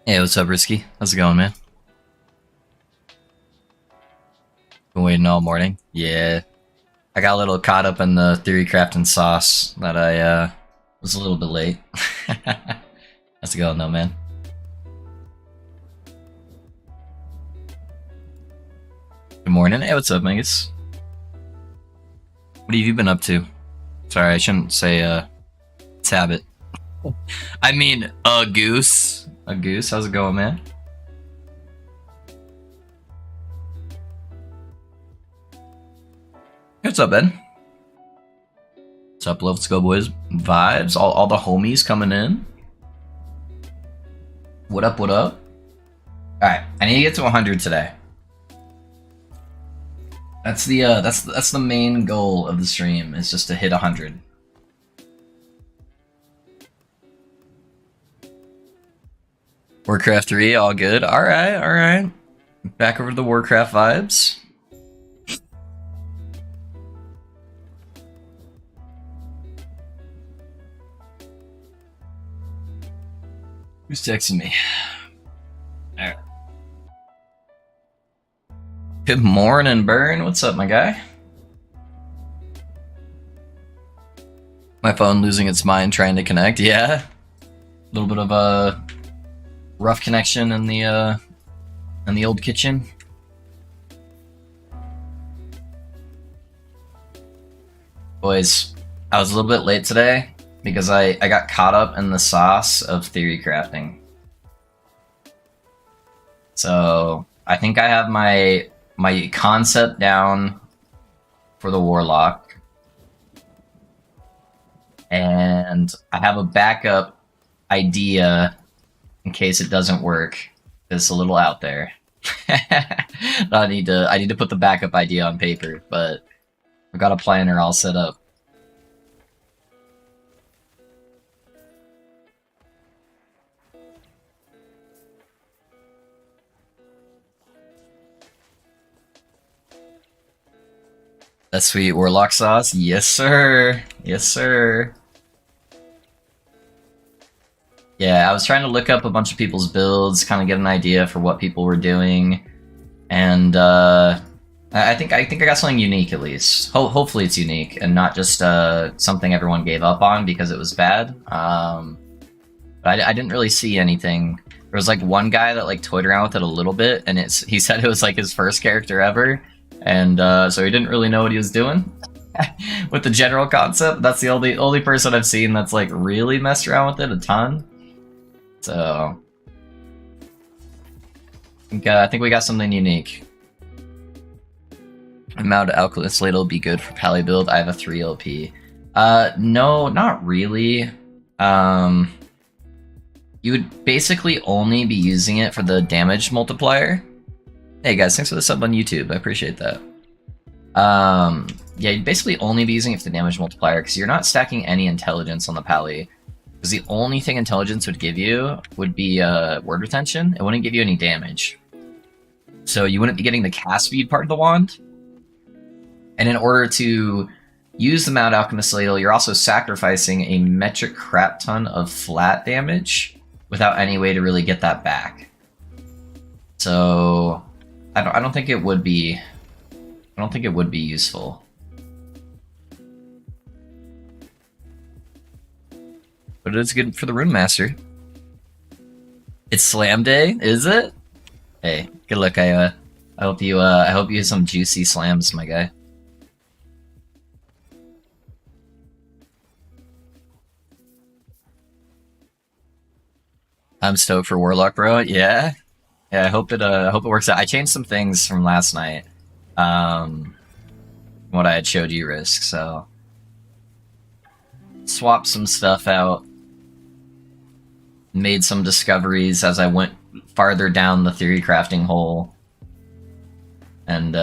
Hey, what's up, Risky? How's it going, man? Been waiting all morning. Yeah, I got a little caught up in the theory crafting sauce that I was a little bit late. How's it going, though, man? Good morning. Hey, what's up, Megas? What have you been up to? Sorry, I shouldn't say habit. I mean, a goose. A goose. How's it going, man? Hey, what's up, Ben? What's up, Let's Go Boys? Vibes? All the homies coming in? What up, what up? Alright, I need to get to 100 today. That's the main goal of the stream, is just to hit 100. Warcraft 3, all good. Alright, alright. Back over to the Warcraft vibes. Who's texting me? Alright. Good morning, Burn. What's up, my guy? My phone losing its mind trying to connect. Yeah. A little bit of a rough connection in the old kitchen. Boys, I was a little bit late today because I got caught up in the sauce of theory crafting. So I think I have my concept down for the Warlock, and I have a backup idea in case it doesn't work. It's a little out there. I need to put the backup idea on paper, but I've got a planner all set up. That sweet Warlock sauce? Yes, sir. Yes, sir. Yeah, I was trying to look up a bunch of people's builds, kind of get an idea for what people were doing, and I think I got something unique at least. Hopefully, it's unique and not just something everyone gave up on because it was bad. But I didn't really see anything. There was like one guy that like toyed around with it a little bit, and he said it was like his first character ever. And so he didn't really know what he was doing with the general concept. That's the only person I've seen that's like really messed around with it a ton. So I think we got something unique. Amount of Alchemist Slate will be good for Pally build. I have a 3 LP. No, not really. You would basically only be using it for the damage multiplier. Hey guys, thanks for the sub on YouTube. I appreciate that. Yeah, you'd basically only be using it for the damage multiplier because you're not stacking any intelligence on the pally. Because the only thing intelligence would give you would be word retention. It wouldn't give you any damage. So you wouldn't be getting the cast speed part of the wand. And in order to use the Mount Alchemist Ladle, you're also sacrificing a metric crap ton of flat damage without any way to really get that back. So I don't think it would be useful. But it's good for the Rune Master. It's Slam Day, is it? Hey, good luck, I hope you have some juicy slams, my guy. I'm stoked for Warlock, bro. Yeah. Yeah, I hope it works out. I changed some things from last night. What I had showed you, Risk, so swapped some stuff out. Made some discoveries as I went farther down the theory crafting hole. And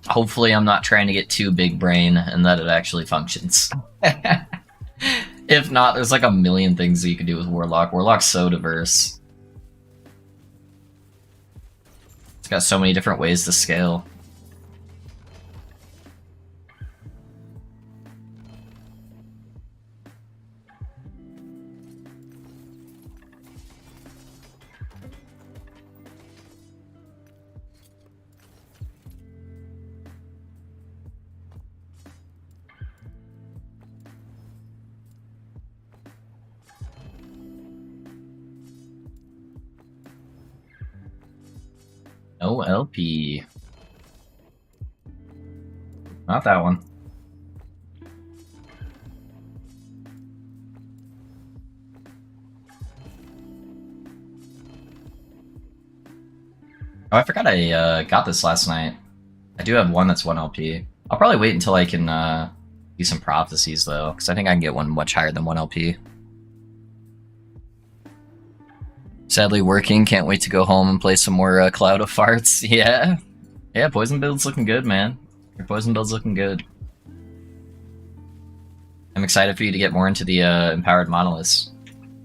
hopefully I'm not trying to get too big brain and that it actually functions. If not, there's like a million things that you can do with Warlock. Warlock's so diverse. It's got so many different ways to scale. No LP. Not that one. Oh, I forgot I got this last night. I do have one that's 1 LP. I'll probably wait until I can do some prophecies though, because I think I can get one much higher than 1 LP. Sadly working, can't wait to go home and play some more Cloud of Farts. Yeah. Yeah, poison build's looking good, man. Your poison build's looking good. I'm excited for you to get more into the empowered monoliths.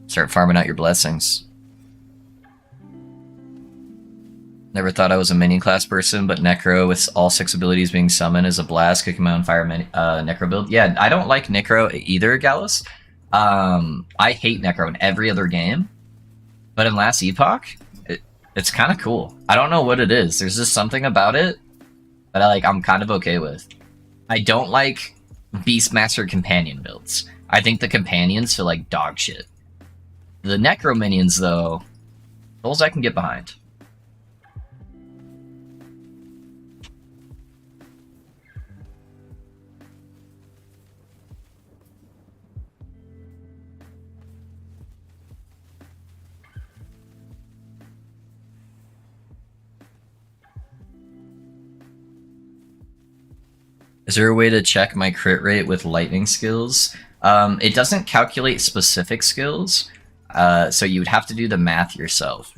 Start farming out your blessings. Never thought I was a minion class person, but Necro with all 6 abilities being summoned is a blast. Cooking my own fire Necro build. Yeah, I don't like Necro either, Gallus. I hate Necro in every other game. But in Last Epoch, it's kind of cool. I don't know what it is. There's just something about it that I'm kind of okay with. I don't like Beastmaster companion builds. I think the companions feel like dog shit. The Necro minions, though, those I can get behind. Is there a way to check my crit rate with lightning skills? It doesn't calculate specific skills, so you would have to do the math yourself.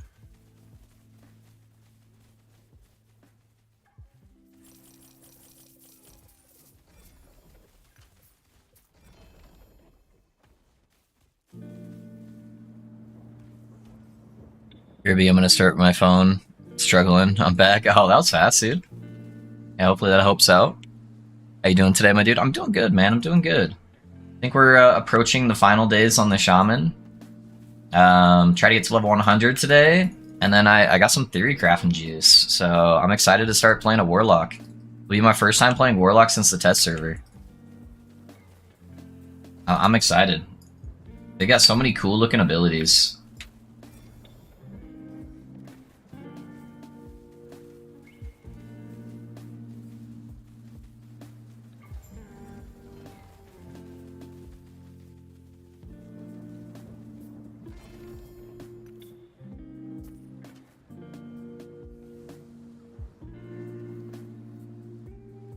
Kirby, I'm gonna start my phone. Struggling. I'm back. Oh, that was fast, dude. Yeah, hopefully that helps out. How you doing today, my dude? I'm doing good, man. I'm doing good. I think we're approaching the final days on the Shaman. Try to get to level 100 today, and then I got some theory crafting juice, so I'm excited to start playing a Warlock. It'll be my first time playing Warlock since the test server. I'm excited. They got so many cool looking abilities.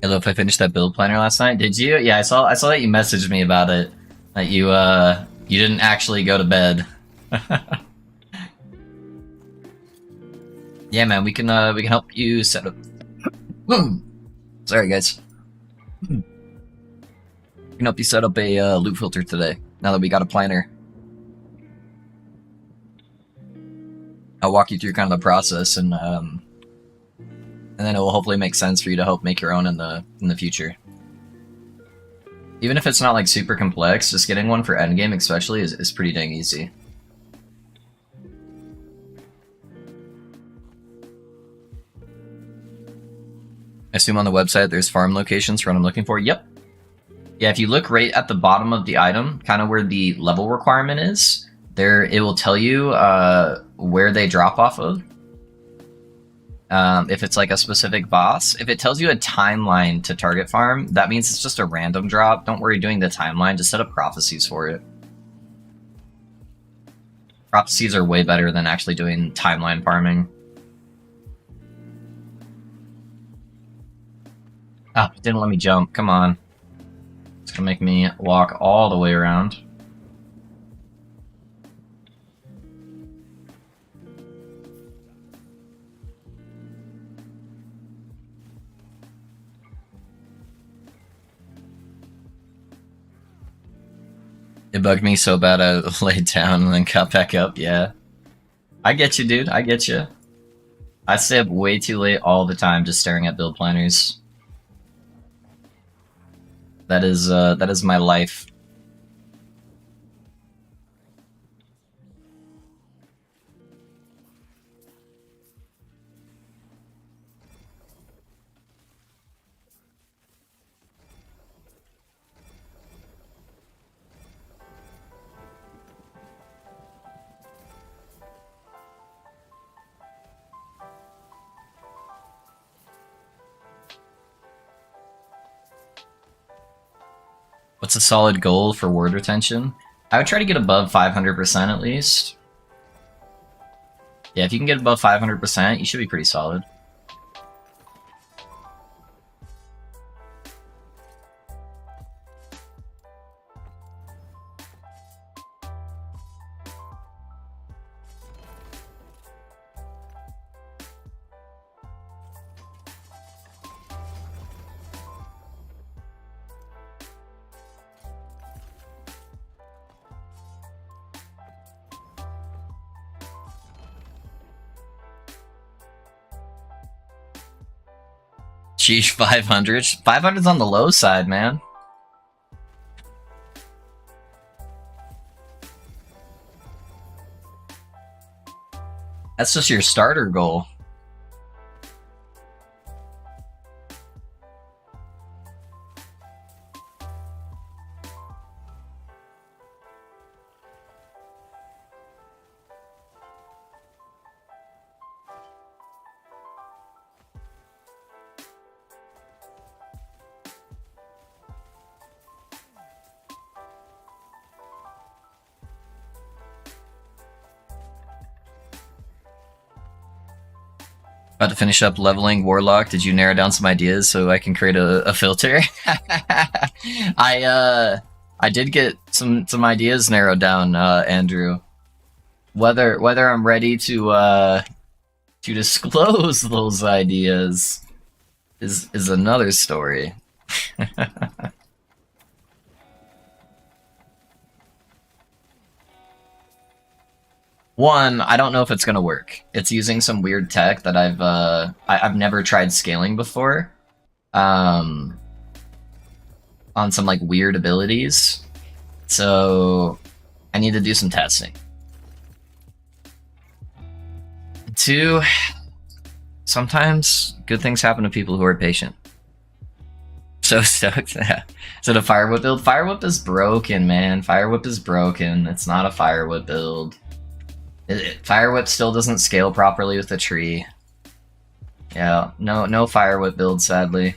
Hello, if I finished that build planner last night, did you? Yeah, I saw that you messaged me about it. That you didn't actually go to bed. Yeah, man, we can help you set up. Sorry, guys. We can help you set up a loot filter today. Now that we got a planner, I'll walk you through kind of the process, and then it will hopefully make sense for you to help make your own in the future. Even if it's not like super complex, just getting one for endgame especially is pretty dang easy. I assume on the website there's farm locations for what I'm looking for. Yep. Yeah, if you look right at the bottom of the item, kind of where the level requirement is, there it will tell you where they drop off of. If it's like a specific boss. If it tells you a timeline to target farm, that means it's just a random drop. Don't worry doing the timeline, just set up prophecies for it. Prophecies are way better than actually doing timeline farming. Ah, it didn't let me jump, come on. It's gonna make me walk all the way around. It bugged me so bad I laid down and then got back up, yeah. I get you, dude, I get you. I stay up way too late all the time just staring at build planners. That is my life. What's a solid goal for word retention? I would try to get above 500% at least. Yeah, if you can get above 500%, you should be pretty solid. Sheesh, 500. 500's on the low side, man. That's just your starter goal. About to finish up leveling Warlock. Did you narrow down some ideas so I can create a filter? I did get some ideas narrowed down, Andrew. Whether I'm ready to disclose those ideas is another story. One, I don't know if it's gonna work. It's using some weird tech that I've never tried scaling before, on some like weird abilities. So I need to do some testing. Two, sometimes good things happen to people who are patient. So stoked. Yeah. Is it a Firewhip build? Firewhip is broken, man. Firewhip is broken. It's not a Firewhip build. Firewhip still doesn't scale properly with the tree. Yeah, no Firewhip build, sadly.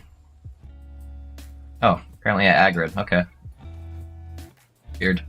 Oh, apparently I aggroed. Okay. Weird.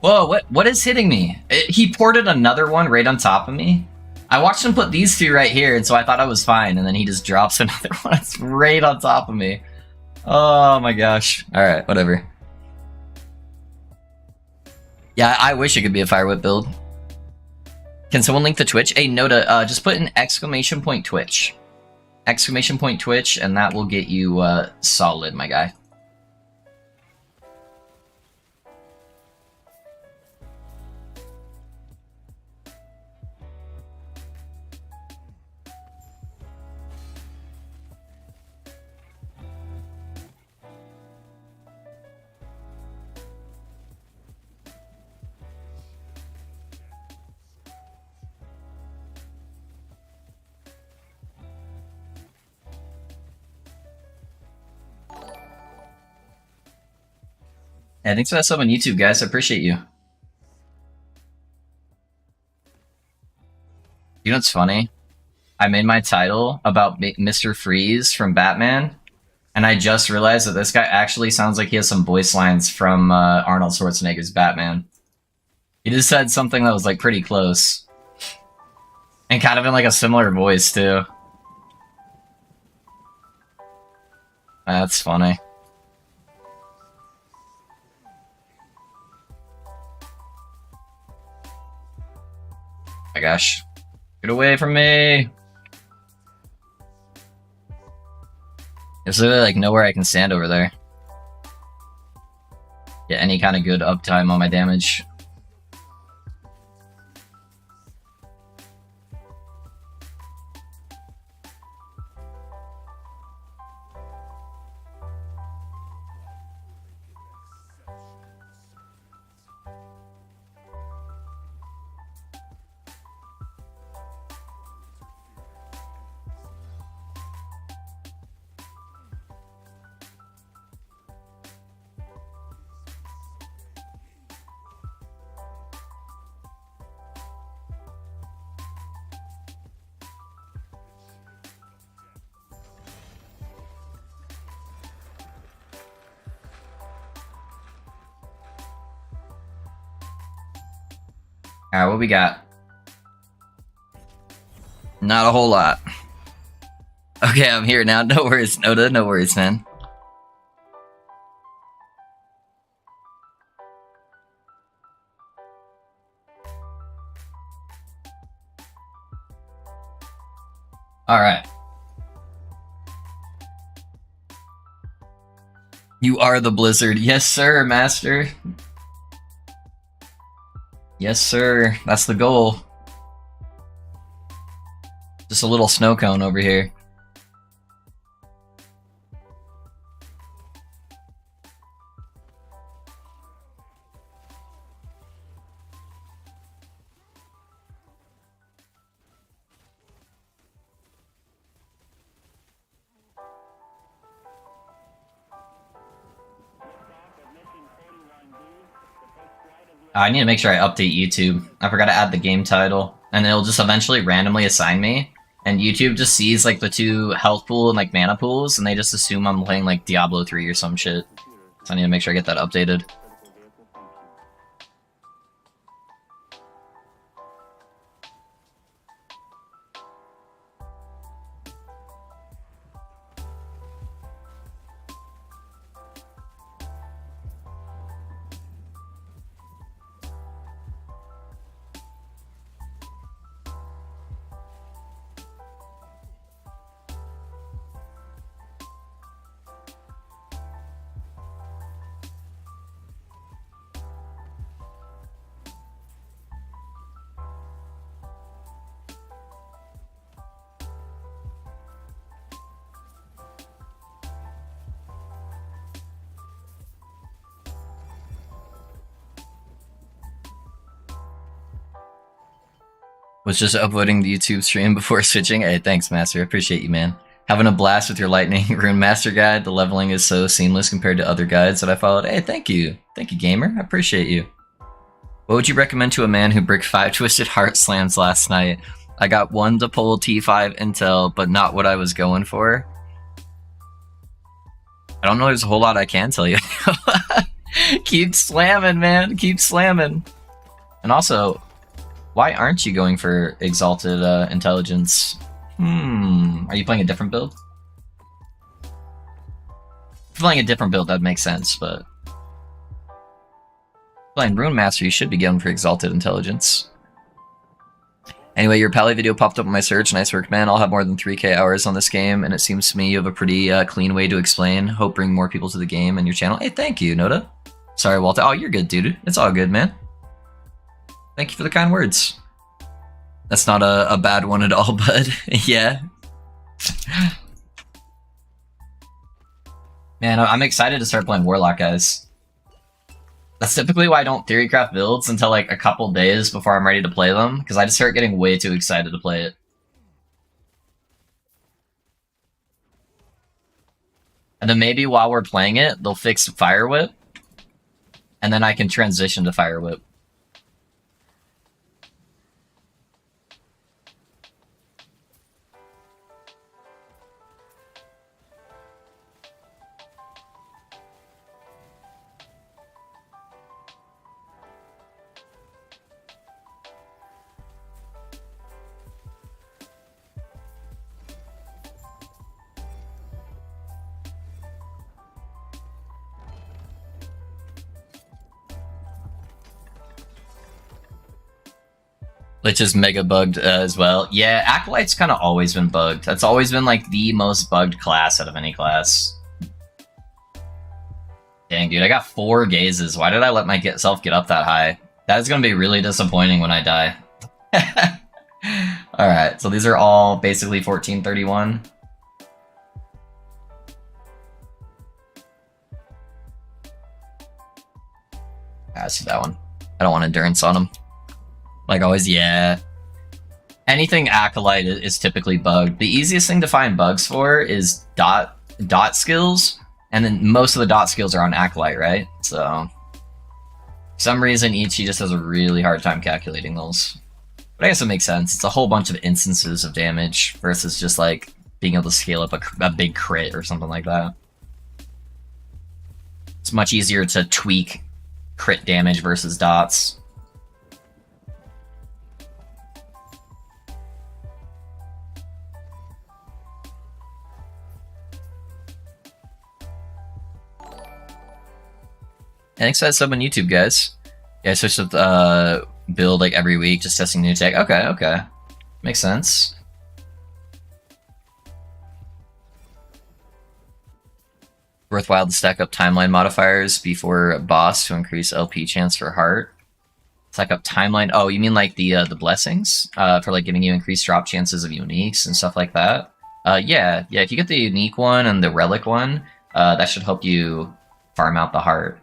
Whoa, what is hitting me? He ported another one right on top of me. I watched him put these two right here, and so I thought I was fine, and then he just drops another one that's right on top of me. Oh my gosh. Alright, whatever. Yeah, I wish it could be a Firewhip build. Can someone link the Twitch? Hey, Noda, just put an exclamation point Twitch. Exclamation point Twitch, and that will get you solid, my guy. Yeah, thanks for that sub on YouTube, guys. I appreciate you. You know what's funny? I made my title about Mr. Freeze from Batman, and I just realized that this guy actually sounds like he has some voice lines from Arnold Schwarzenegger's Batman. He just said something that was like pretty close. And kind of in like a similar voice, too. That's funny. Oh my gosh. Get away from me! There's literally like nowhere I can stand over there. Get any kind of good uptime on my damage. Alright, what we got? Not a whole lot. Okay, I'm here now. No worries, Noda. No worries, man. Alright. You are the Blizzard. Yes, sir, Master. Yes, sir. That's the goal. Just a little snow cone over here. I need to make sure I update YouTube. I forgot to add the game title. And it'll just eventually randomly assign me. And YouTube just sees like the 2 health pool and like mana pools, and they just assume I'm playing like Diablo 3 or some shit. So I need to make sure I get that updated. Was just uploading the YouTube stream before switching. Hey, thanks, Master. I appreciate you, man. Having a blast with your Lightning Rune Master guide. The leveling is so seamless compared to other guides that I followed. Hey, thank you. Thank you, gamer. I appreciate you. What would you recommend to a man who bricked 5 Twisted Heart Slams last night? I got 1 to pull T5 intel, but not what I was going for. I don't know there's a whole lot I can tell you. Keep slamming, man. Keep slamming. And also, why aren't you going for Exalted Intelligence? Are you playing a different build? If you're playing a different build, that'd make sense, but... Playing Rune Master, you should be going for Exalted Intelligence. Anyway, your Pally video popped up on my search. Nice work, man. I'll have more than 3k hours on this game, and it seems to me you have a pretty clean way to explain. Hope bring more people to the game and your channel. Hey, thank you, Noda. Sorry, Walter. Oh, you're good, dude. It's all good, man. Thank you for the kind words. That's not a bad one at all, bud. Yeah. Man, I'm excited to start playing Warlock, guys. That's typically why I don't theorycraft builds until like a couple days before I'm ready to play them, because I just start getting way too excited to play it. And then maybe while we're playing it, they'll fix Fire Whip, and then I can transition to Fire Whip. Which is mega bugged as well. Yeah, Acolyte's kind of always been bugged. That's always been like the most bugged class out of any class. Dang, dude, I got 4 gazes. Why did I let myself get up that high? That is going to be really disappointing when I die. Alright, so these are all basically 1431. I see that one. I don't want endurance on them. Like always, yeah. Anything Acolyte is typically bugged. The easiest thing to find bugs for is dot skills, and then most of the dot skills are on Acolyte, right? So, for some reason, Ichi just has a really hard time calculating those. But I guess it makes sense. It's a whole bunch of instances of damage versus just like being able to scale up a big crit or something like that. It's much easier to tweak crit damage versus dots. thanks for that sub on YouTube, guys. Yeah, I switched up build like every week, just testing new tech. Okay, okay. Makes sense. Worthwhile to stack up timeline modifiers before boss to increase LP chance for heart. Stack up timeline. Oh, you mean like the blessings? For like giving you increased drop chances of uniques and stuff like that? Yeah. If you get the unique one and the relic one, that should help you farm out the heart.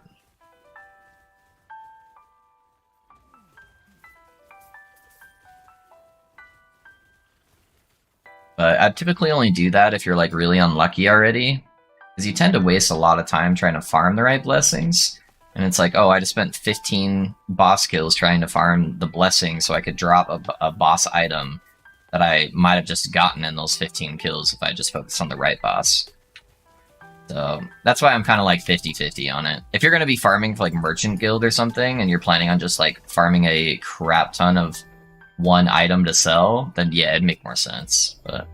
But I'd typically only do that if you're like really unlucky already, because you tend to waste a lot of time trying to farm the right blessings. And it's like, oh, I just spent 15 boss kills trying to farm the blessing so I could drop a boss item that I might have just gotten in those 15 kills if I just focused on the right boss. So that's why I'm kind of like 50-50 on it. If you're going to be farming for like Merchant Guild or something, and you're planning on just like farming a crap ton of one item to sell, then yeah, it'd make more sense. But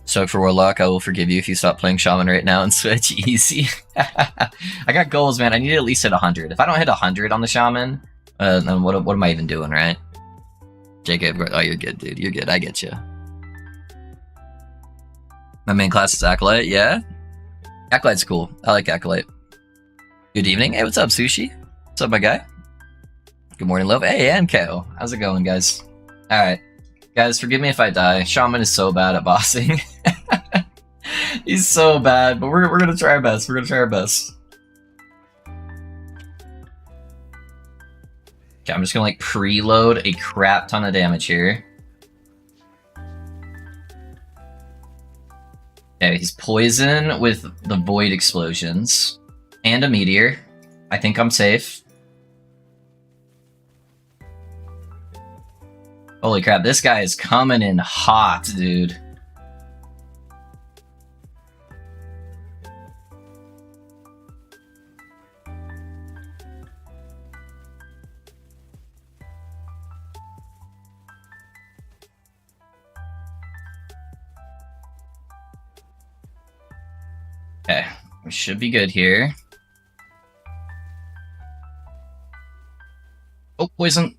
so for Warlock, I will forgive you if you stop playing Shaman right now and switch. Easy. I got goals, man. I need to at least hit 100. If I don't hit 100 on the Shaman, then what am I even doing, right? Jacob, oh, you're good, dude. You're good. I get you. My main class is Acolyte, yeah? Acolyte's cool. I like Acolyte. Good evening. Hey, what's up, Sushi? What's up, my guy? Good morning, love. Hey, and KO. How's it going, guys? Alright. Guys, forgive me if I die. Shaman is so bad at bossing. He's so bad, but we're gonna try our best. We're gonna try our best. Okay, I'm just gonna like preload a crap ton of damage here. Okay, he's poison with the void explosions. And a meteor. I think I'm safe. Holy crap, this guy is coming in hot, dude. Okay, we should be good here. Oh, poison.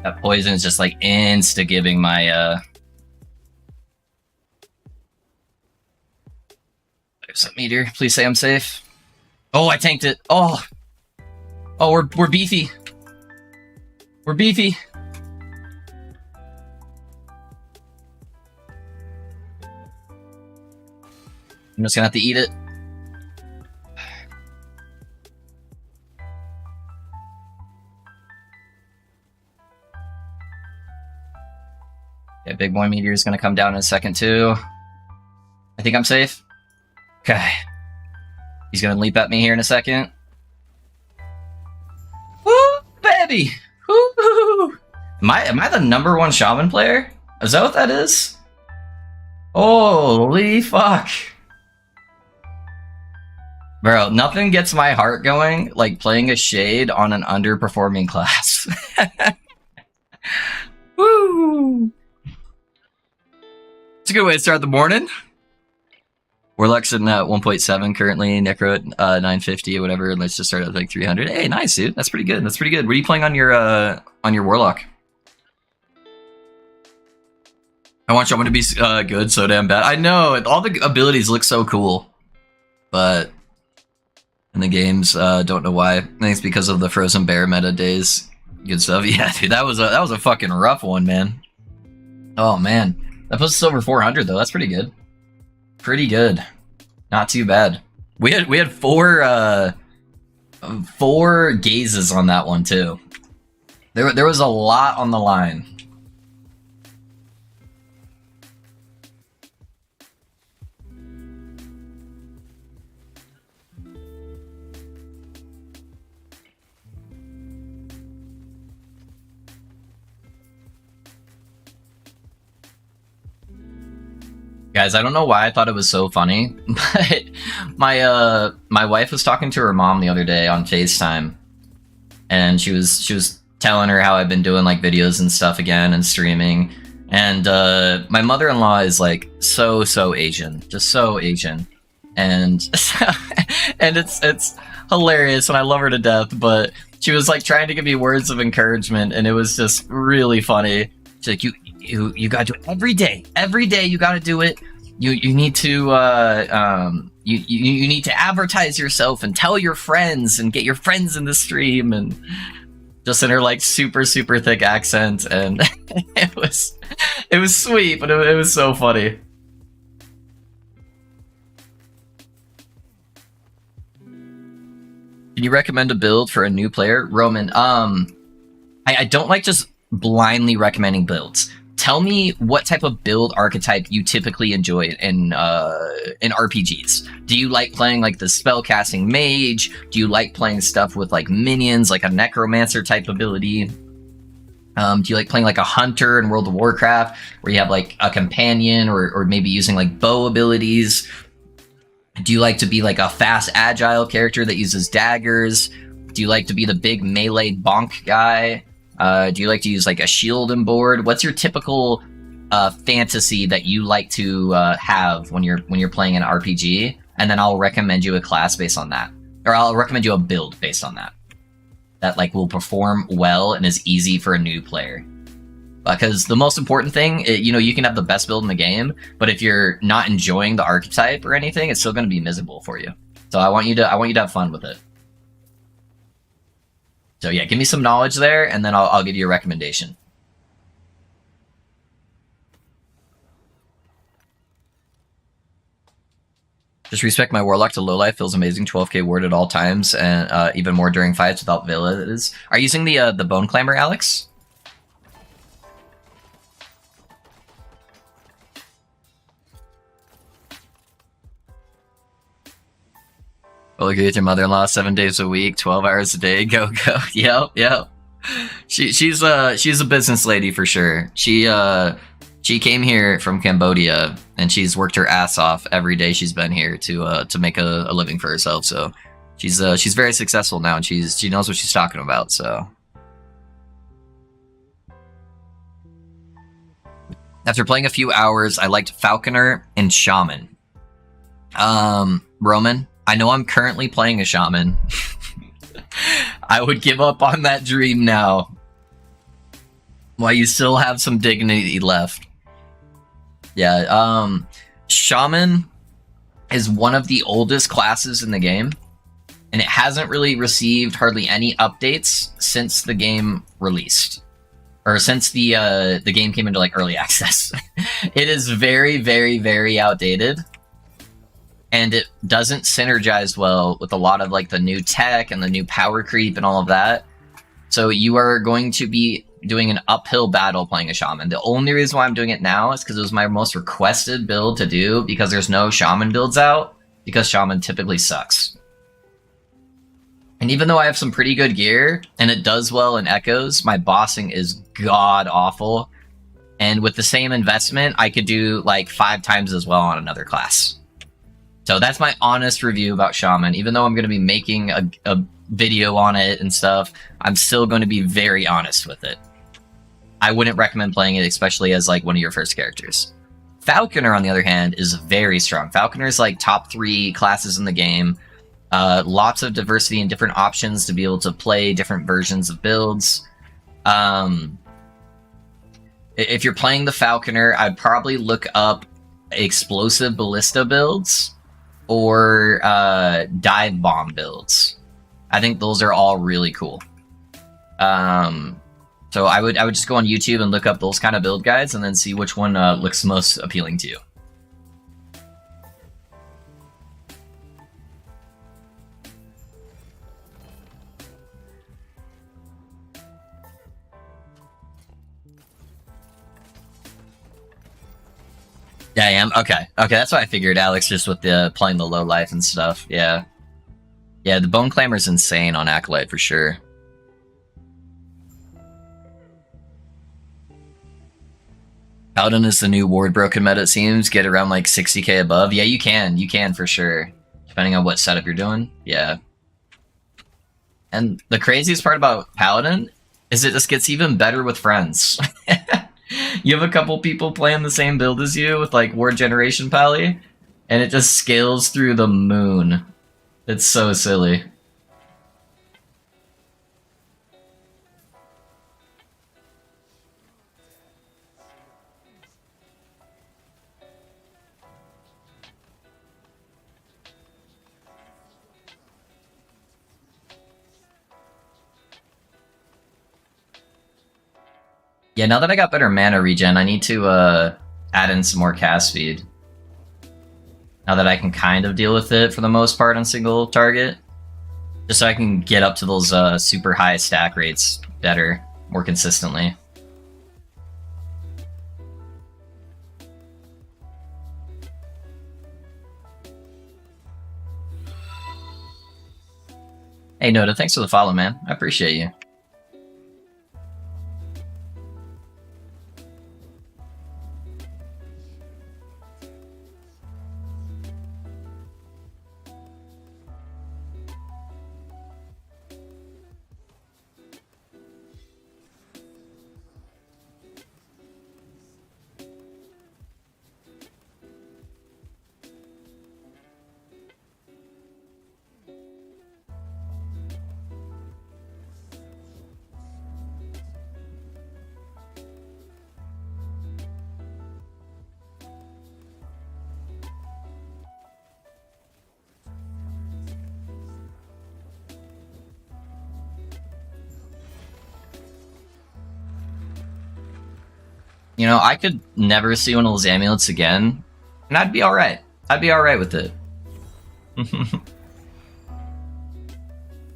That poison is just like insta-giving my, There's a meteor. Please say I'm safe. Oh, I tanked it. Oh! Oh, we're beefy. We're beefy. I'm just gonna have to eat it. Yeah, big boy meteor is gonna come down in a second too. I think I'm safe. Okay. He's gonna leap at me here in a second. Woo, baby! Woo! Am I the #1 Shaman player? Is that what that is? Holy fuck. Bro, nothing gets my heart going like playing a Shade on an underperforming class. Woo! It's a good way to start the morning. Warlock's in 1.7 currently, Necro at 950 or whatever. Let's just start at like 300. Hey, nice, dude. That's pretty good. That's pretty good. What are you playing on your Warlock? I want Shaman to be good so damn bad. I know, all the abilities look so cool, but in the games, don't know why. I think it's because of the Frozen Bear meta days. Good stuff. Yeah, dude, that was a fucking rough one, man. Oh man, that puts us over 400 though. That's pretty good. Pretty good. Not too bad. We had four gazes on that one too. There was a lot on the line. Guys, I don't know why I thought it was so funny, but my wife was talking to her mom the other day on FaceTime, and she was telling her how I've been doing like videos and stuff again and streaming. And my mother-in-law is like so Asian, just so Asian, and and it's hilarious, and I love her to death. But she was like trying to give me words of encouragement, and it was just really funny. She's like, you gotta do it every day. Every day you gotta do it. You need to you need to advertise yourself and tell your friends and get your friends in the stream, and just in her like super thick accent, and it was sweet, but it was so funny. Can you recommend a build for a new player, Roman? I don't like just blindly recommending builds. Tell me what type of build archetype you typically enjoy in RPGs. Do you like playing like the spellcasting mage? Do you like playing stuff with like minions, like a necromancer type ability? Do you like playing like a hunter in World of Warcraft, where you have like a companion, or maybe using like bow abilities? Do you like to be like a fast, agile character that uses daggers? Do you like to be the big melee bonk guy? Do you like to use like a shield and board? What's your typical fantasy that you like to have when you're playing an RPG? And then I'll recommend you a class based on that, or I'll recommend you a build based on that. That like will perform well and is easy for a new player. Because the most important thing, you can have the best build in the game, but if you're not enjoying the archetype or anything, it's still going to be miserable for you. So I want you to have fun with it. So yeah, give me some knowledge there, and then I'll give you a recommendation. Just respect my Warlock to low life. Feels amazing. 12k ward at all times, and even more during fights without villas. Are you using the Bone Clamor, Alex? Well, look at your mother-in-law 7 days a week, 12 hours a day. Go. Yep. She's a business lady for sure. She came here from Cambodia, and she's worked her ass off every day she's been here to make a living for herself. So she's very successful now, and she knows what she's talking about. So after playing a few hours, I liked Falconer and Shaman. Roman, I know I'm currently playing a Shaman. I would give up on that dream now, while you still have some dignity left. Yeah, Shaman is one of the oldest classes in the game, and it hasn't really received hardly any updates since the game released, or since the game came into like early access. It is very outdated, and it doesn't synergize well with a lot of like the new tech and the new power creep and all of that. So you are going to be doing an uphill battle playing a Shaman. The only reason why I'm doing it now is because it was my most requested build to do, because there's no Shaman builds out, because Shaman typically sucks. And even though I have some pretty good gear, and it does well in Echoes, my bossing is god-awful. And with the same investment, I could do like 5 times as well on another class. So that's my honest review about Shaman. Even though I'm going to be making a video on it and stuff, I'm still going to be very honest with it. I wouldn't recommend playing it, especially as like one of your first characters. Falconer, on the other hand, is very strong. Falconer is like top 3 classes in the game. Lots of diversity and different options to be able to play different versions of builds. If you're playing the Falconer, I'd probably look up explosive ballista builds or dive bomb builds. I think those are all really cool. So I would just go on YouTube and look up those kind of build guides, and then see which one looks most appealing to you. Yeah, I am. Okay, that's what I figured, Alex. Just with the playing the low life and stuff. Yeah, the Bone Clamor is insane on Acolyte for sure. Paladin is the new ward broken meta, it seems. Get around like 60k above. Yeah, you can for sure. Depending on what setup you're doing. Yeah. And the craziest part about Paladin is it just gets even better with friends. You have a couple people playing the same build as you with like ward generation pally, and it just scales through the moon. It's so silly. Yeah, now that I got better mana regen, I need to add in some more cast speed. Now that I can kind of deal with it for the most part on single target. Just so I can get up to those super high stack rates better, more consistently. Hey Noda, thanks for the follow, man. I appreciate you. You know, I could never see one of those amulets again, and I'd be alright. I'd be alright with it.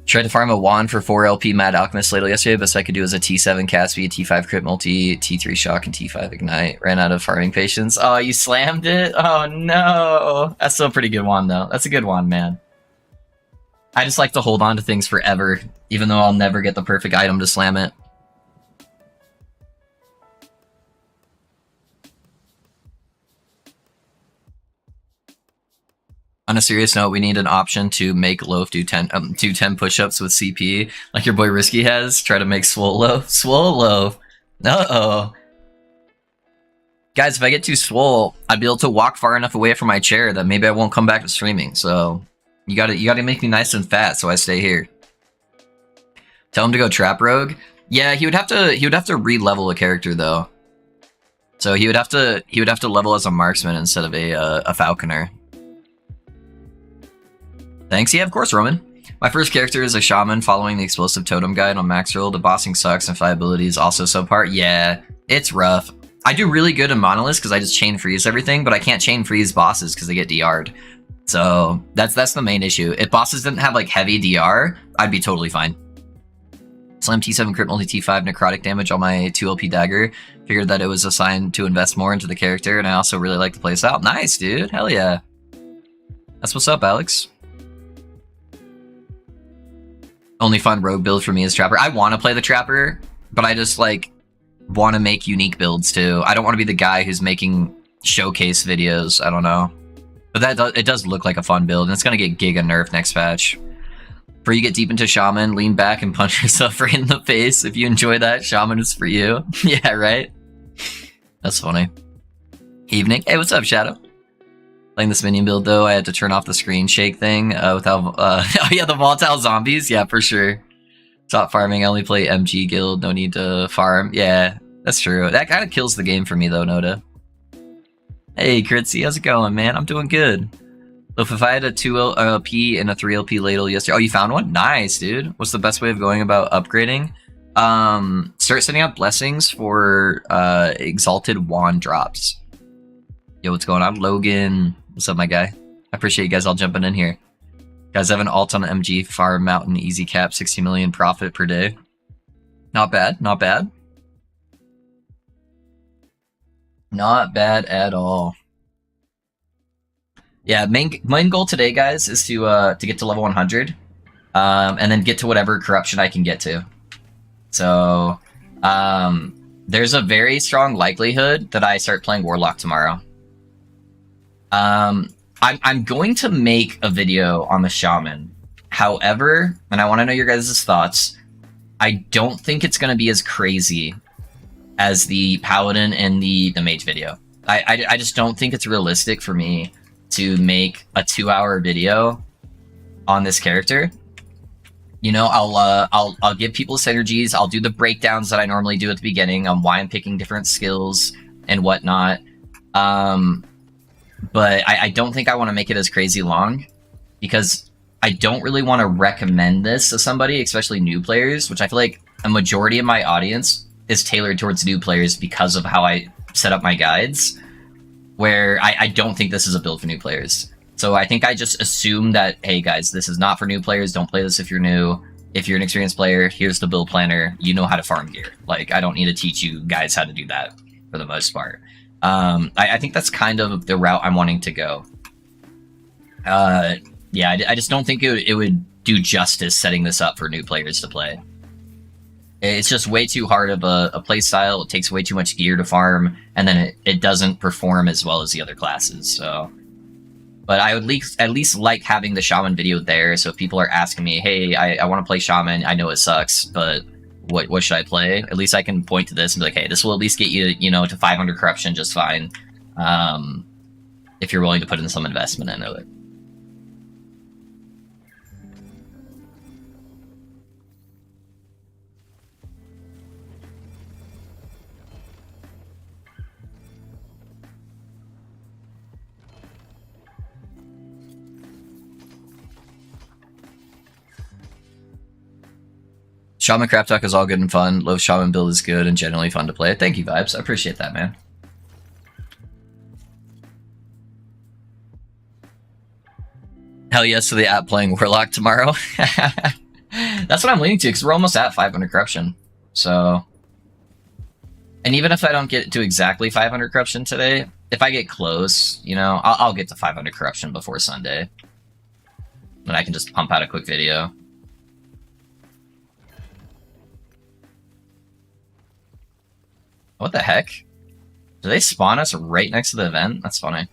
Tried to farm a wand for 4 LP Mad Alchemist Ladle yesterday, best I could do was a T7 cast speed, T5 crit multi, T3 shock, and T5 ignite. Ran out of farming patience. Oh, you slammed it? Oh no! That's still a pretty good wand though. That's a good wand, man. I just like to hold on to things forever, even though I'll never get the perfect item to slam it. On a serious note, we need an option to make Loaf do 10 push-ups with CP, like your boy Risky has. Try to make Swole Loaf. Swole Loaf. Uh-oh. Guys, if I get too swole, I'd be able to walk far enough away from my chair that maybe I won't come back to streaming. So you gotta make me nice and fat so I stay here. Tell him to go Trap Rogue. Yeah, he would have to re-level a character though. So he would have to level as a marksman instead of a falconer. Thanks. Yeah, of course, Roman. My first character is a Shaman following the Explosive Totem guide on max roll. The bossing sucks and fiability is also subpar. Yeah, it's rough. I do really good in Monoliths because I just chain freeze everything, but I can't chain freeze bosses because they get DR'd. So that's the main issue. If bosses didn't have like heavy DR, I'd be totally fine. Slam T7 crit multi T5 necrotic damage on my 2 LP dagger. Figured that it was a sign to invest more into the character, and I also really like to play style. Nice, dude. Hell yeah. That's what's up, Alex. Only fun rogue build for me is Trapper. I want to play the Trapper, but I just like want to make unique builds too. I don't want to be the guy who's making showcase videos. I don't know. But it does look like a fun build, and it's going to get giga nerfed next patch. Before you get deep into Shaman, lean back and punch yourself right in the face. If you enjoy that, Shaman is for you. Yeah, right? That's funny. Evening. Hey, what's up, Shadow? Playing this minion build, though, I had to turn off the screen shake thing without... oh, yeah, the volatile zombies? Yeah, for sure. Stop farming. I only play MG guild. No need to farm. Yeah, that's true. That kind of kills the game for me, though, Noda. Hey, Kritzy, how's it going, man? I'm doing good. Look, if I had a 2 LP and a 3 LP ladle yesterday... Oh, you found one? Nice, dude. What's the best way of going about upgrading? Start setting up blessings for exalted wand drops. Yo, what's going on? Logan... What's up, my guy? I appreciate you guys all jumping in here. Guys, I have an alt on MG, Fire Mountain, easy cap, 60 million profit per day. Not bad, not bad. Not bad at all. Yeah, main goal today, guys, is to get to level 100, and then get to whatever corruption I can get to. So, There's a very strong likelihood that I start playing Warlock tomorrow. I'm going to make a video on the Shaman. However, and I want to know your guys' thoughts, I don't think it's going to be as crazy as the Paladin and the Mage video. I just don't think it's realistic for me to make a 2-hour video on this character. You know, I'll give people synergies. I'll do the breakdowns that I normally do at the beginning on why I'm picking different skills and whatnot. But I don't think I want to make it as crazy long, because I don't really want to recommend this to somebody, especially new players, which I feel like a majority of my audience is tailored towards new players because of how I set up my guides, where I don't think this is a build for new players. So I think I just assume that, hey guys, this is not for new players. Don't play this if you're new. If you're an experienced player, here's the build planner. You know how to farm gear. Like, I don't need to teach you guys how to do that for the most part. I think that's kind of the route I'm wanting to go. Yeah, I just don't think it would do justice setting this up for new players to play. It's just way too hard of a play style. It takes way too much gear to farm, and then it doesn't perform as well as the other classes. So, but I would at least like having the Shaman video there, so if people are asking me, hey, I want to play Shaman, I know it sucks, but what should I play? At least I can point to this and be like, hey, this will at least get you, you know, to 500 corruption just fine, if you're willing to put in some investment into it. Shaman crap talk is all good and fun. Low Shaman build is good and generally fun to play. Thank you, Vibes. I appreciate that, man. Hell yes to the app playing Warlock tomorrow. That's what I'm leaning to, because we're almost at 500 corruption. So, and even if I don't get to exactly 500 corruption today, if I get close, you know, I'll get to 500 corruption before Sunday. Then I can just pump out a quick video. What the heck? Do they spawn us right next to the event? That's funny.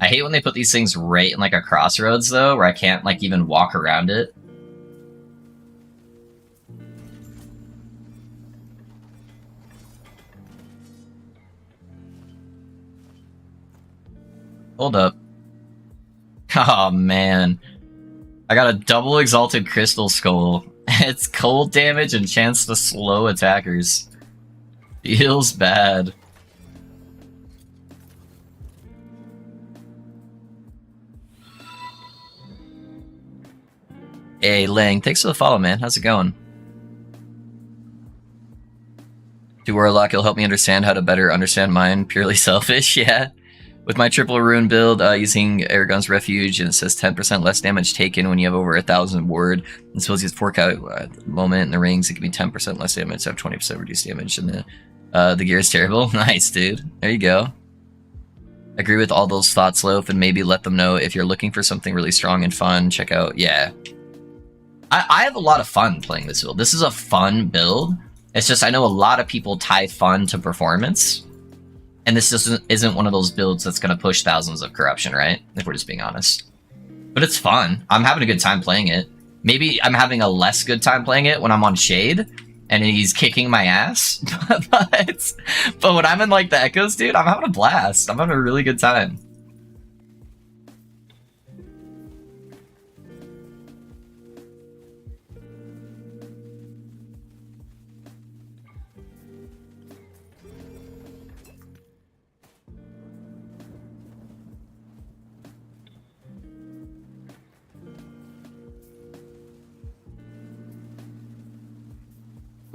I hate when they put these things right in like a crossroads though, where I can't like even walk around it. Hold up. Oh man. I got a double exalted crystal skull. It's cold damage and chance to slow attackers. Feels bad. Hey Lang, thanks for the follow, man. How's it going? To Warlock, it'll help me understand how to better understand mine. Purely selfish, yeah. With my triple rune build, using Aragon's Refuge, and it says 10% less damage taken when you have over 1,000 ward. And suppose you fork out at the moment in the rings, it can be 10% less damage, have 20% reduced damage, and the gear is terrible. Nice, dude. There you go. Agree with all those thoughts, Loaf, and maybe let them know if you're looking for something really strong and fun, check out, yeah. I have a lot of fun playing this build. This is a fun build. It's just I know a lot of people tie fun to performance. And this isn't one of those builds that's going to push thousands of corruption, right? If we're just being honest. But it's fun. I'm having a good time playing it. Maybe I'm having a less good time playing it when I'm on Shade and he's kicking my ass. but when I'm in like the Echoes, dude, I'm having a blast. I'm having a really good time.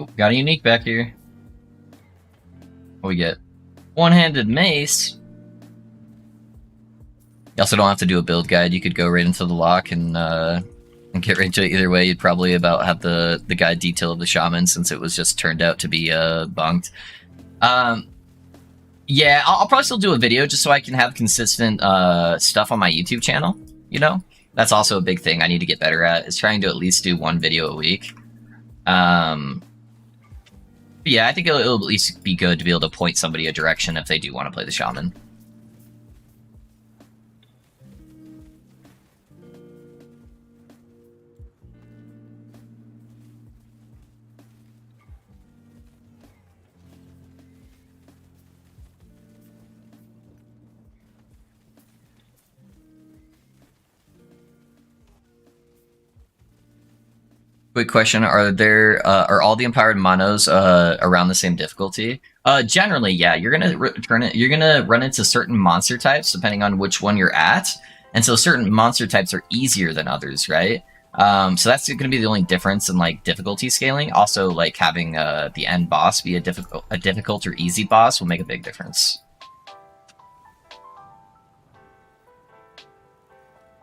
Ooh, got a unique back here. What we get? One-handed mace. You also don't have to do a build guide. You could go right into the lock and get right into it. Either way, you'd probably about have the guide detail of the Shaman, since it was just turned out to be bunked. Yeah, I'll probably still do a video just so I can have consistent stuff on my YouTube channel. You know, that's also a big thing I need to get better at, is trying to at least do one video a week. But yeah, I think it'll at least be good to be able to point somebody a direction if they do want to play the Shaman. Quick question: are all the empowered monos around the same difficulty? Generally, yeah. You're gonna run into certain monster types depending on which one you're at, and so certain monster types are easier than others, right? So that's gonna be the only difference in like difficulty scaling. Also, like having the end boss be a difficult or easy boss will make a big difference.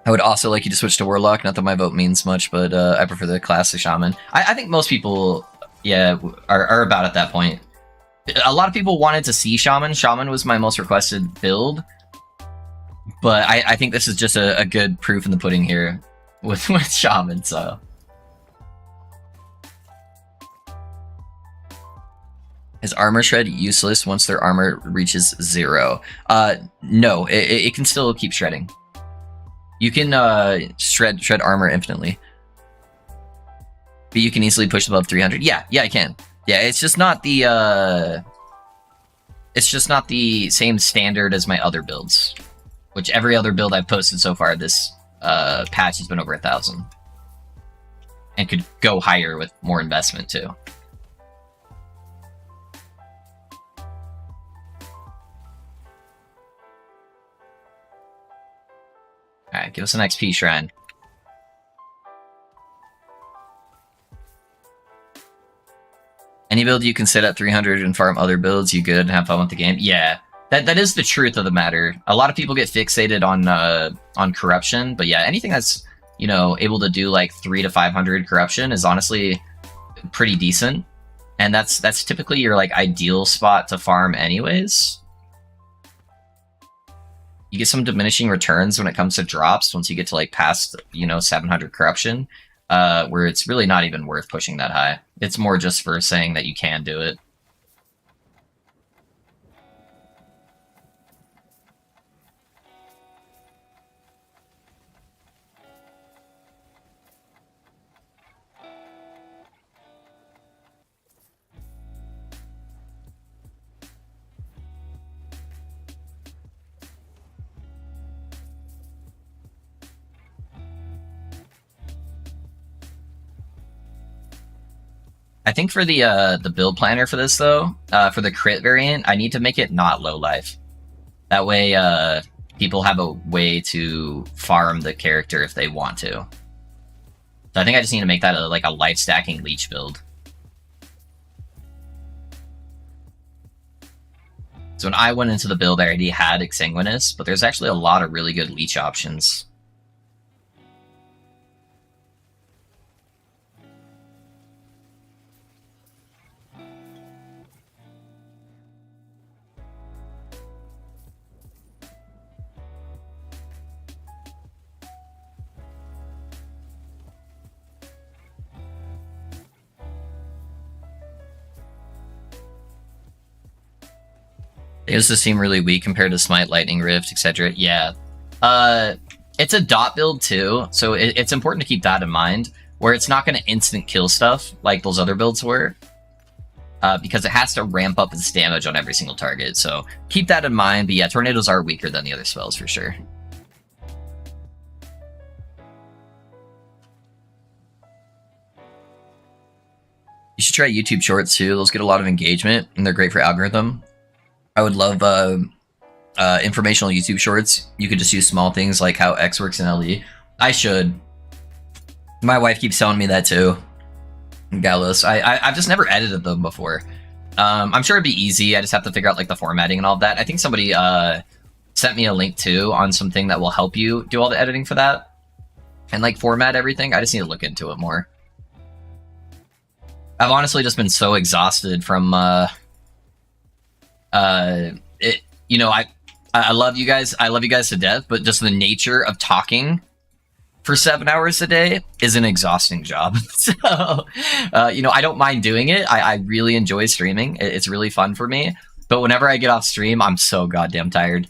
I would also like you to switch to Warlock. Not that my vote means much, but I prefer the classic Shaman. I think most people, yeah, are about at that point. A lot of people wanted to see Shaman. Shaman was my most requested build. But I think this is just a good proof in the pudding here with Shaman, so. Is armor shred useless once their armor reaches 0? No, it can still keep shredding. You can shred armor infinitely, but you can easily push above 300. Yeah, I can. Yeah, it's just not the same standard as my other builds, which every other build I've posted so far this patch has been over 1,000, and could go higher with more investment too. Alright, give us an XP shrine. Any build you can sit at 300 and farm other builds, you good and have fun with the game? Yeah, that is the truth of the matter. A lot of people get fixated on corruption, but yeah, anything that's, you know, able to do like 300 to 500 corruption is honestly pretty decent. And that's typically your like ideal spot to farm anyways. You get some diminishing returns when it comes to drops once you get to like past, you know, 700 corruption, where it's really not even worth pushing that high. It's more just for saying that you can do it. I think for the build planner for this though, for the crit variant, I need to make it not low life. That way, people have a way to farm the character if they want to. So I think I just need to make that like a life stacking leech build. So when I went into the build, I already had Exsanguinous, but there's actually a lot of really good leech options. It used to seem really weak compared to Smite, Lightning Rift, etc. Yeah. It's a DoT build too, so it's important to keep that in mind, where it's not going to instant kill stuff like those other builds were, because it has to ramp up its damage on every single target, so keep that in mind. But yeah, Tornadoes are weaker than the other spells for sure. You should try YouTube Shorts too. Those get a lot of engagement, and they're great for algorithm. I would love informational YouTube Shorts. You could just use small things like how X works in LE. I should. My wife keeps telling me that too. Gallows. I've just never edited them before. I'm sure it'd be easy. I just have to figure out like the formatting and all of that. I think somebody sent me a link too on something that will help you do all the editing for that and like format everything. I just need to look into it more. I've honestly just been so exhausted from You know, I love you guys. I love you guys to death, but just the nature of talking for 7 hours a day is an exhausting job. So, you know, I don't mind doing it. I really enjoy streaming. It's really fun for me. But whenever I get off stream, I'm so goddamn tired.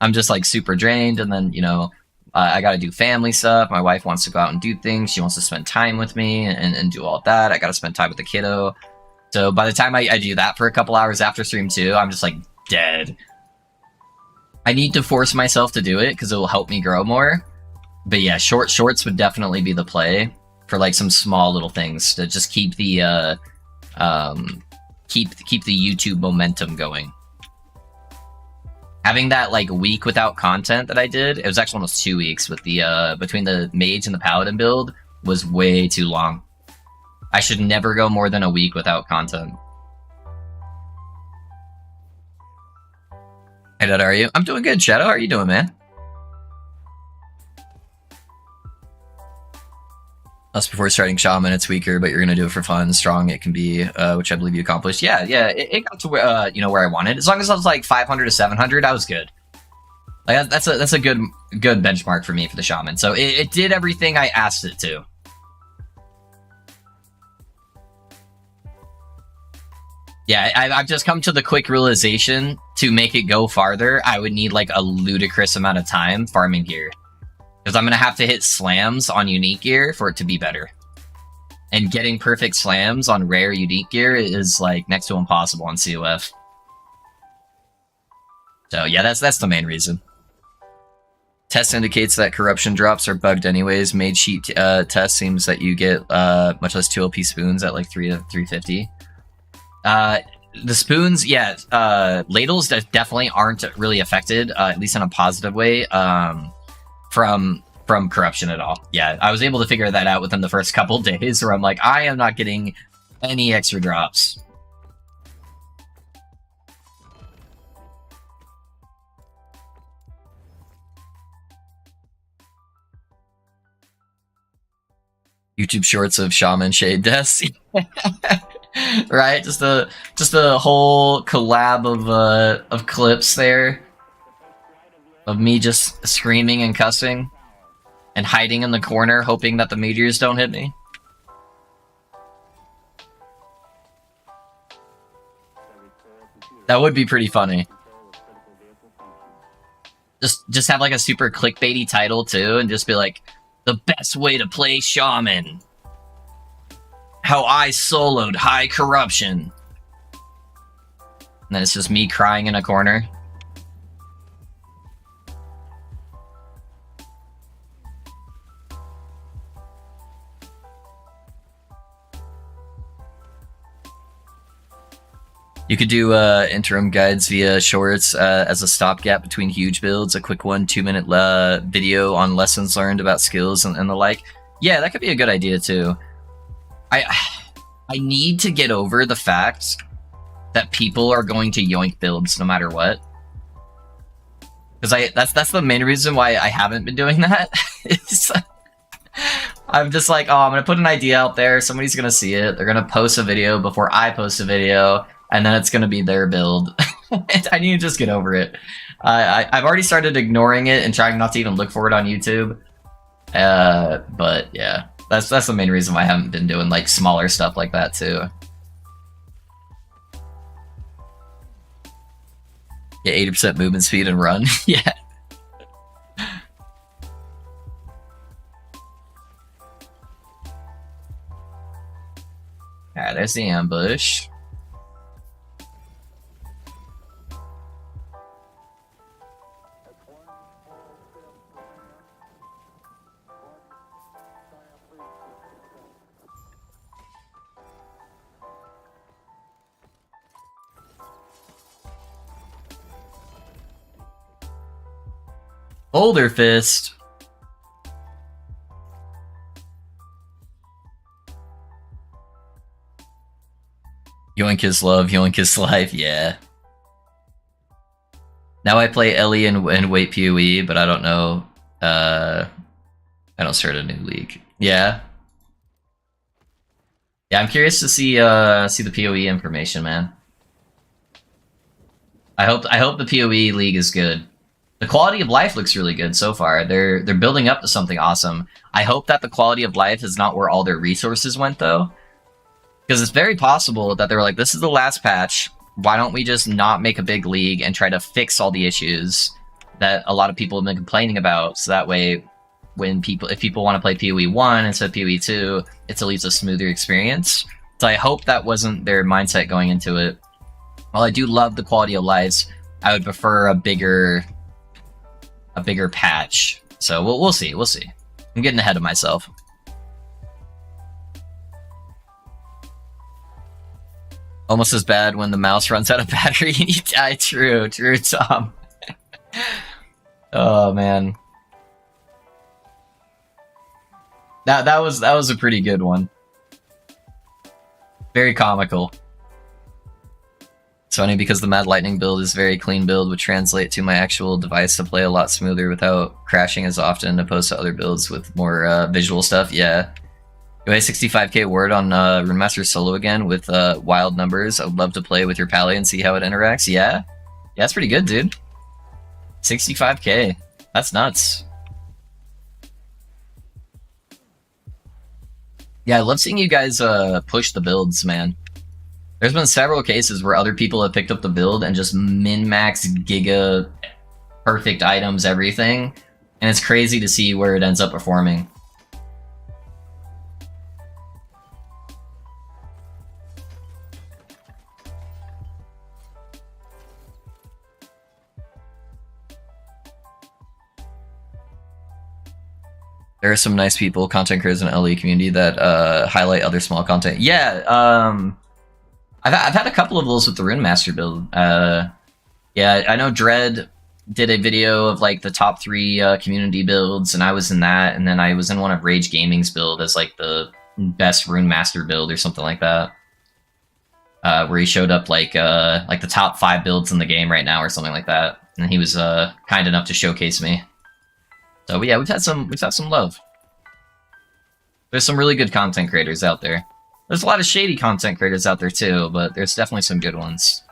I'm just like super drained, and then, you know, I got to do family stuff. My wife wants to go out and do things. She wants to spend time with me and do all that. I got to spend time with the kiddo. So by the time I do that for a couple hours after stream too, I'm just like dead. I need to force myself to do it because it will help me grow more. But yeah, shorts would definitely be the play for like some small little things to just keep the keep the YouTube momentum going. Having that like week without content that I did, it was actually almost 2 weeks with the between the mage and the paladin build, was way too long. I should never go more than a week without content. Hey, Dad, how are you? I'm doing good, Shadow. How are you doing, man? Us before starting Shaman, it's weaker, but you're gonna do it for fun. Strong it can be, which I believe you accomplished. Yeah, it got to where you know, where I wanted. As long as I was like 500 to 700, I was good. Like that's a good benchmark for me for the Shaman. So it did everything I asked it to. Yeah, I've just come to the quick realization to make it go farther, I would need like a ludicrous amount of time farming gear. Because I'm going to have to hit slams on unique gear for it to be better. And getting perfect slams on rare unique gear is like next to impossible on COF. So yeah, that's the main reason. Test indicates that corruption drops are bugged anyways. Made sheet test seems that you get much less 2 LP spoons at like 3 to 350. The spoons, yeah, ladles definitely aren't really affected, at least in a positive way. From corruption at all. Yeah, I was able to figure that out within the first couple days where I'm like, I am not getting any extra drops. YouTube shorts of Shaman shade deaths. Right? Just a whole collab of clips there. Of me just screaming and cussing and hiding in the corner hoping that the meteors don't hit me. That would be pretty funny. Just have like a super clickbaity title too and just be like, the best way to play Shaman. How I soloed high corruption. And then it's just me crying in a corner. You could do interim guides via shorts as a stopgap between huge builds, a quick 1-2 minute video on lessons learned about skills and the like. Yeah, that could be a good idea too. I need to get over the fact that people are going to yoink builds no matter what. Because that's the main reason why I haven't been doing that. I'm just like, oh, I'm gonna put an idea out there, somebody's gonna see it, they're gonna post a video before I post a video, and then it's gonna be their build. I need to just get over it. I've already started ignoring it and trying not to even look for it on YouTube. But yeah, that's the main reason why I haven't been doing like smaller stuff like that too. Yeah, 80% movement speed and run. Yeah. Alright, there's the ambush. Boulder Fist. Yoink his love, yoink his life, yeah. Now I play Ellie and wait PoE, but I don't know. I don't start a new league. Yeah. Yeah, I'm curious to see the PoE information, man. I hope the PoE league is good. The quality of life looks really good so far. They're building up to something awesome. I hope that the quality of life is not where all their resources went though, because it's very possible that they were like, this is the last patch. Why don't we just not make a big league and try to fix all the issues that a lot of people have been complaining about? So that way, if people want to play PoE 1 instead of PoE 2, it's at least a smoother experience. So I hope that wasn't their mindset going into it. While I do love the quality of life, I would prefer a bigger patch. So we'll see. We'll see. I'm getting ahead of myself. Almost as bad when the mouse runs out of battery and you die. True, Tom. Oh man, that was a pretty good one. Very comical. It's funny because the Mad Lightning build is a very clean build, would translate to my actual device to play a lot smoother without crashing as often, opposed to other builds with more visual stuff. Yeah. Do I 65k word on Runemaster Solo again with wild numbers? I would love to play with your pally and see how it interacts. Yeah? Yeah, that's pretty good, dude. 65k. That's nuts. Yeah, I love seeing you guys push the builds, man. There's been several cases where other people have picked up the build and just min-max giga perfect items, everything. And it's crazy to see where it ends up performing. There are some nice people, content creators in the LE community that highlight other small content. Yeah, I've had a couple of those with the Runemaster build. Yeah, I know Dread did a video of like the top 3 community builds, and I was in that, and then I was in one of Rage Gaming's build as like the best Runemaster build or something like that. Where he showed up like the top 5 builds in the game right now or something like that, and he was kind enough to showcase me. So yeah, we've had some love. There's some really good content creators out there. There's a lot of shady content creators out there too, but there's definitely some good ones.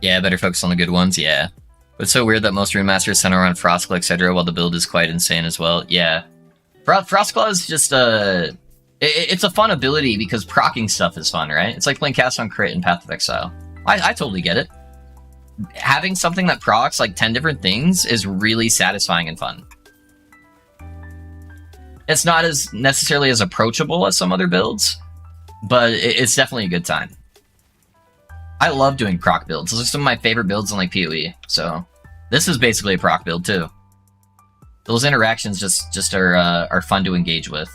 Yeah, better focus on the good ones, yeah. But it's so weird that most Runemasters center around Frostclaw, etc., while the build is quite insane as well. Yeah. Frostclaw is just it's a fun ability because proccing stuff is fun, right? It's like playing Cast on Crit in Path of Exile. I totally get it. Having something that procs like 10 different things is really satisfying and fun. It's not as necessarily as approachable as some other builds, but it's definitely a good time. I love doing proc builds. Those are some of my favorite builds in like PoE. So this is basically a proc build too. Those interactions just are fun to engage with.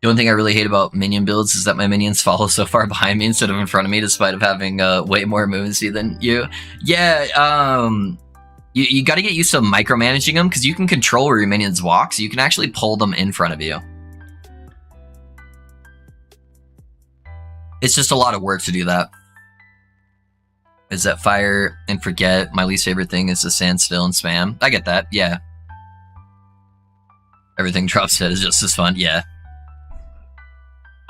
The only thing I really hate about minion builds is that my minions follow so far behind me instead of in front of me, despite of having way more movement speed than you. Yeah, you got to get used to micromanaging them, because you can control where your minions walk, so you can actually pull them in front of you. It's just a lot of work to do that. Is that fire and forget? My least favorite thing is to stand still and spam. I get that, yeah. Everything Drop said is just as fun, yeah.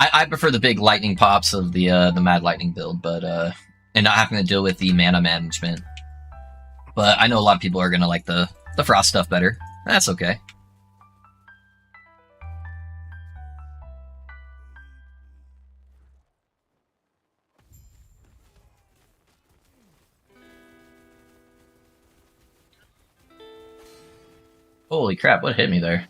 I prefer the big lightning pops of the Mad Lightning build, but and not having to deal with the mana management. But I know a lot of people are gonna like the frost stuff better. That's okay. Holy crap, what hit me there?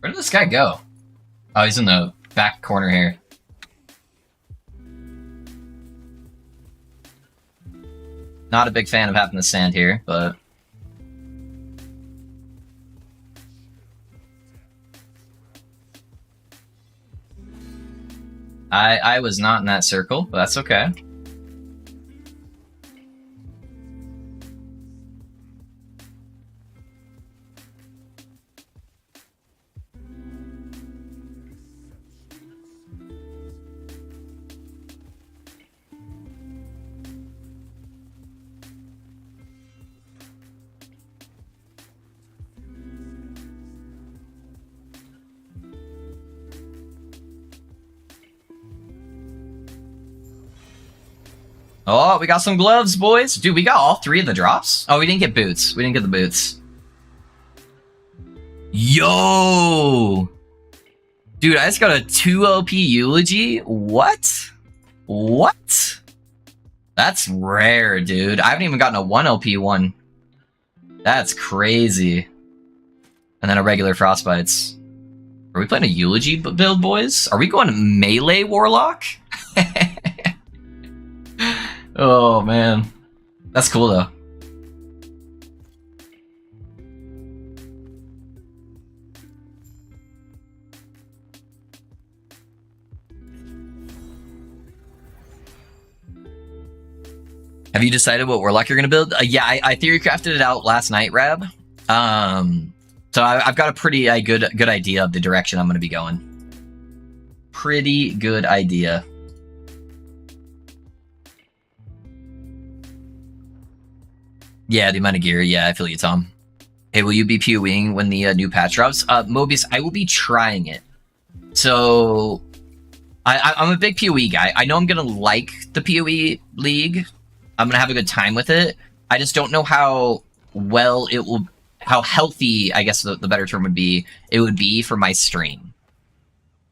Where did this guy go? Oh, he's in the back corner here. Not a big fan of having to stand here, but... I was not in that circle, but that's okay. Oh, we got some gloves, boys. Dude, we got all 3 of the drops. Oh, we didn't get boots. We didn't get the boots. Yo! Dude, I just got a 2 OP eulogy? What? What? That's rare, dude. I haven't even gotten a 1 OP one. That's crazy. And then a regular frostbites. Are we playing a eulogy build, boys? Are we going melee warlock? Oh, man. That's cool, though. Have you decided what Warlock you're going to build? Yeah, I theory crafted it out last night, Rab. So I've got a pretty good idea of the direction I'm going to be going. Pretty good idea. Yeah, the amount of gear. Yeah, I feel you, Tom. Hey, will you be PoEing when the new patch drops? Mobius, I will be trying it. So, I'm a big PoE guy. I know I'm going to like the PoE League. I'm going to have a good time with it. I just don't know how well it will... How healthy, I guess the better term would be, it would be for my stream.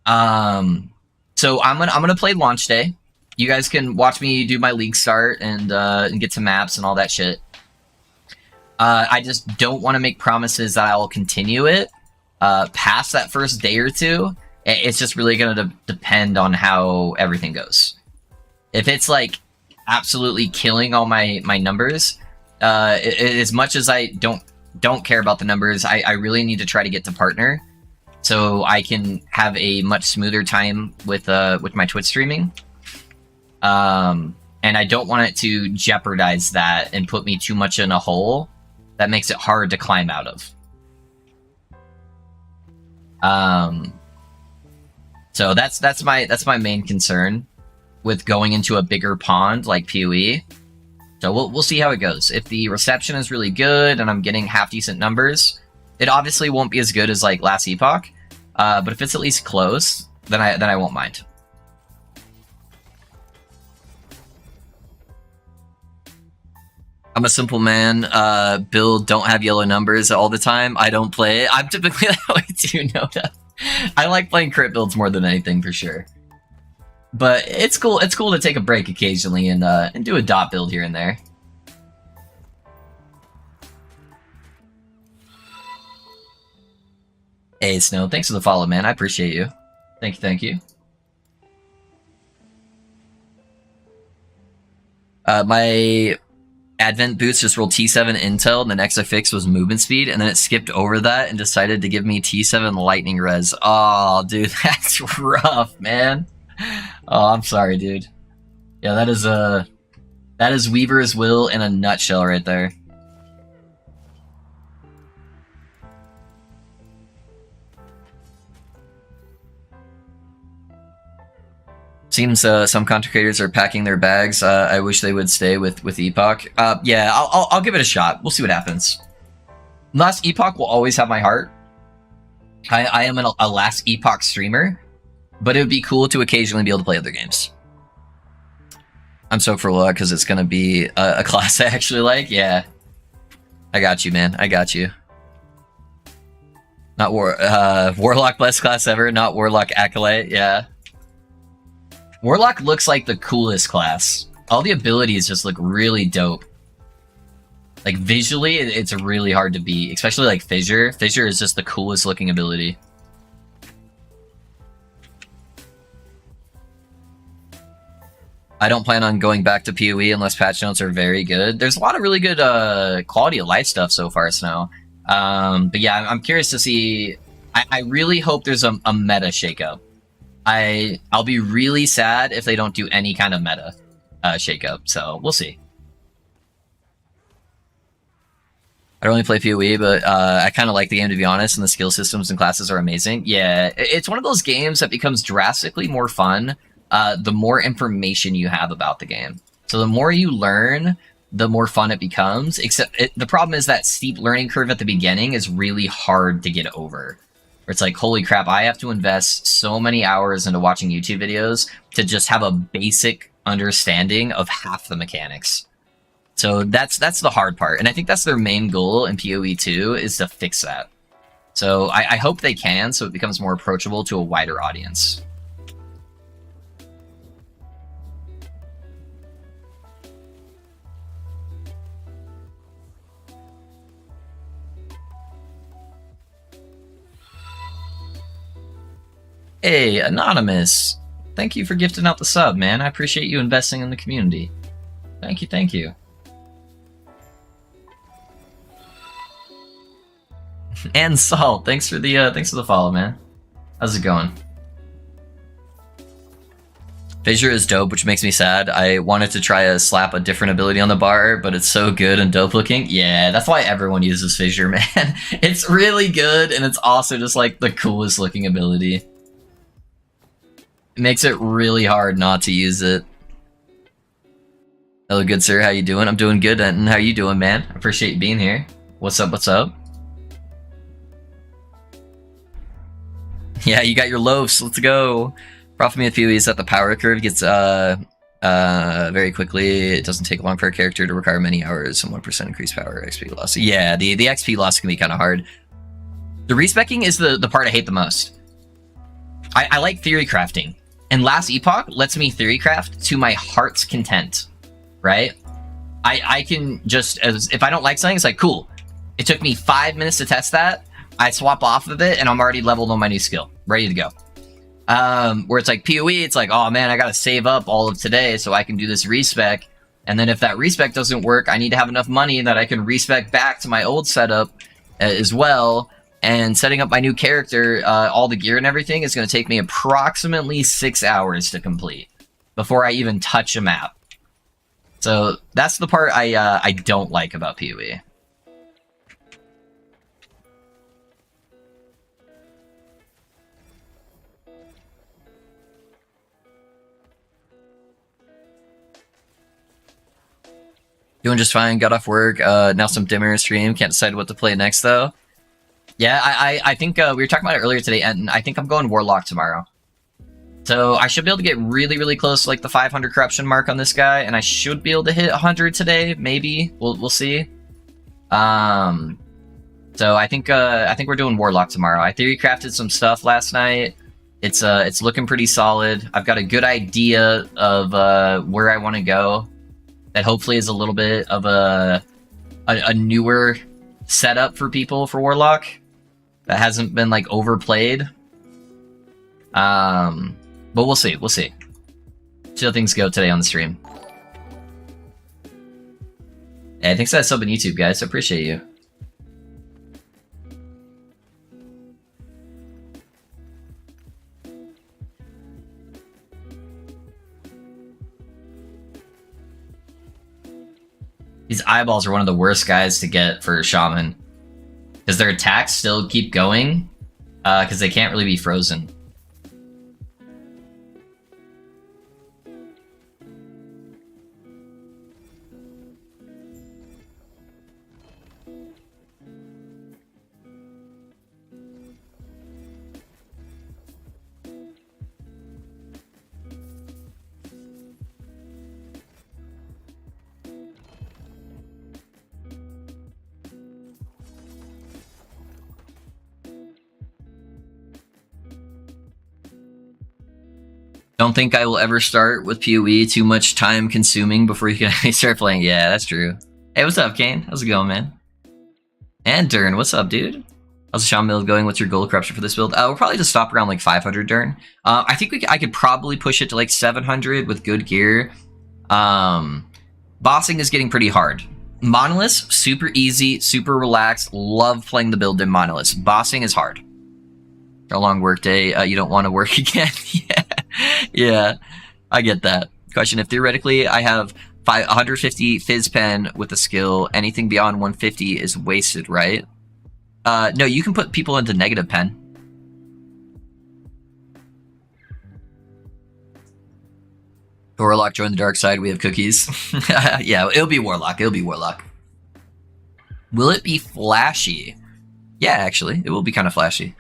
So I'm gonna play launch day. You guys can watch me do my league start and get some maps and all that shit. I just don't want to make promises that I'll continue it past that first day or two. It's just really going to depend on how everything goes. If it's like absolutely killing all my numbers, as much as I don't care about the numbers, I really need to try to get to partner so I can have a much smoother time with my Twitch streaming. And I don't want it to jeopardize that and put me too much in a hole that makes it hard to climb out of. So that's my main concern with going into a bigger pond like PoE. So we'll see how it goes. If the reception is really good and I'm getting half decent numbers, it obviously won't be as good as like last epoch. But if it's at least close, then I won't mind. I'm a simple man. Build don't have yellow numbers all the time. I don't play it. I'm typically that way too, Noda. I like playing crit builds more than anything for sure. But it's cool. It's cool to take a break occasionally and do a dot build here and there. Hey, Snow, thanks for the follow, man. I appreciate you. Thank you, thank you. My Advent boots just rolled T7 Intel, and the next I fixed was movement speed, and then it skipped over that and decided to give me T7 Lightning Res. Oh, dude, that's rough, man. Oh, I'm sorry, dude. Yeah, that is Weaver's Will in a nutshell right there. Seems some content creators are packing their bags. I wish they would stay with Epoch. Yeah, I'll give it a shot. We'll see what happens. Last Epoch will always have my heart. I am a Last Epoch streamer, but it would be cool to occasionally be able to play other games. I'm stoked for Warlock because it's going to be a class I actually like. Yeah. I got you, man. I got you. Not Warlock best class ever, not Warlock Acolyte. Yeah. Warlock looks like the coolest class. All the abilities just look really dope. Like, visually, it's really hard to beat. Especially, like, Fissure. Fissure is just the coolest looking ability. I don't plan on going back to PoE unless patch notes are very good. There's a lot of really good quality of life stuff so far, Snow. But yeah, I'm curious to see... I really hope there's a meta shakeup. I'll be really sad if they don't do any kind of meta shakeup, so we'll see. I don't really play PoE, but I kind of like the game, to be honest, and the skill systems and classes are amazing. Yeah, it's one of those games that becomes drastically more fun the more information you have about the game. So the more you learn, the more fun it becomes, except the problem is that steep learning curve at the beginning is really hard to get over. It's like, holy crap, I have to invest so many hours into watching YouTube videos to just have a basic understanding of half the mechanics. So that's the hard part. And I think that's their main goal in PoE 2 is to fix that. So I hope they can, so it becomes more approachable to a wider audience. Hey, Anonymous. Thank you for gifting out the sub, man. I appreciate you investing in the community. Thank you, thank you. And Salt, thanks for the follow, man. How's it going? Fissure is dope, which makes me sad. I wanted to try to slap a different ability on the bar, but it's so good and dope looking. Yeah, that's why everyone uses Fissure, man. It's really good, and it's also just like the coolest looking ability. It makes it really hard not to use it. Hello, good sir. How you doing? I'm doing good, and how you doing, man? I appreciate you being here. What's up? What's up? Yeah, you got your loafs. Let's go. Problem for me with PoE is that the power curve gets very quickly. It doesn't take long for a character to require many hours and 1% increased power XP loss. So yeah, the XP loss can be kind of hard. The respecking is the part I hate the most. I like theory crafting. And Last Epoch lets me theory craft to my heart's content, right? I can just, if I don't like something, it's like, cool. It took me 5 minutes to test that. I swap off of it, and I'm already leveled on my new skill. Ready to go. Where it's like PoE, it's like, oh man, I gotta save up all of today so I can do this respec. And then if that respec doesn't work, I need to have enough money that I can respec back to my old setup as well. And setting up my new character, all the gear and everything, is going to take me approximately 6 hours to complete before I even touch a map. So that's the part I don't like about PoE. Doing just fine, got off work, now some dimmer stream, can't decide what to play next though. Yeah, I think we were talking about it earlier today, and I think I'm going Warlock tomorrow. So I should be able to get really, really close to like the 500 corruption mark on this guy, and I should be able to hit 100 today, maybe. We'll see. So I think we're doing Warlock tomorrow. I theory crafted some stuff last night. It's looking pretty solid. I've got a good idea of where I want to go. That hopefully is a little bit of a newer setup for people for Warlock. that hasn't been like overplayed. But we'll see. We'll see. See how things go today on the stream. Yeah, thanks for that sub on YouTube, guys. I appreciate you. These eyeballs are one of the worst guys to get for Shaman. Because their attacks still keep going. Because they can't really be frozen. Don't think I will ever start with PoE. Too much time consuming before you can actually start playing. Yeah, that's true. Hey, what's up, Kane? How's it going, man? And Dern, what's up, dude? How's the Shaman build going? What's your gold corruption for this build? We'll probably just stop around like 500, Dern. I think I could probably push it to like 700 with good gear. Bossing is getting pretty hard. Monoliths, super easy, super relaxed. Love playing the build in Monoliths. Bossing is hard. A long work day. You don't want to work again. Yeah, I get that. Question, if theoretically I have 150 Fizz Pen with a skill, anything beyond 150 is wasted, right? No, you can put people into negative pen. Warlock, join the dark side. We have cookies. Yeah, it'll be Warlock. It'll be Warlock. Will it be flashy? Yeah, actually, it will be kind of flashy.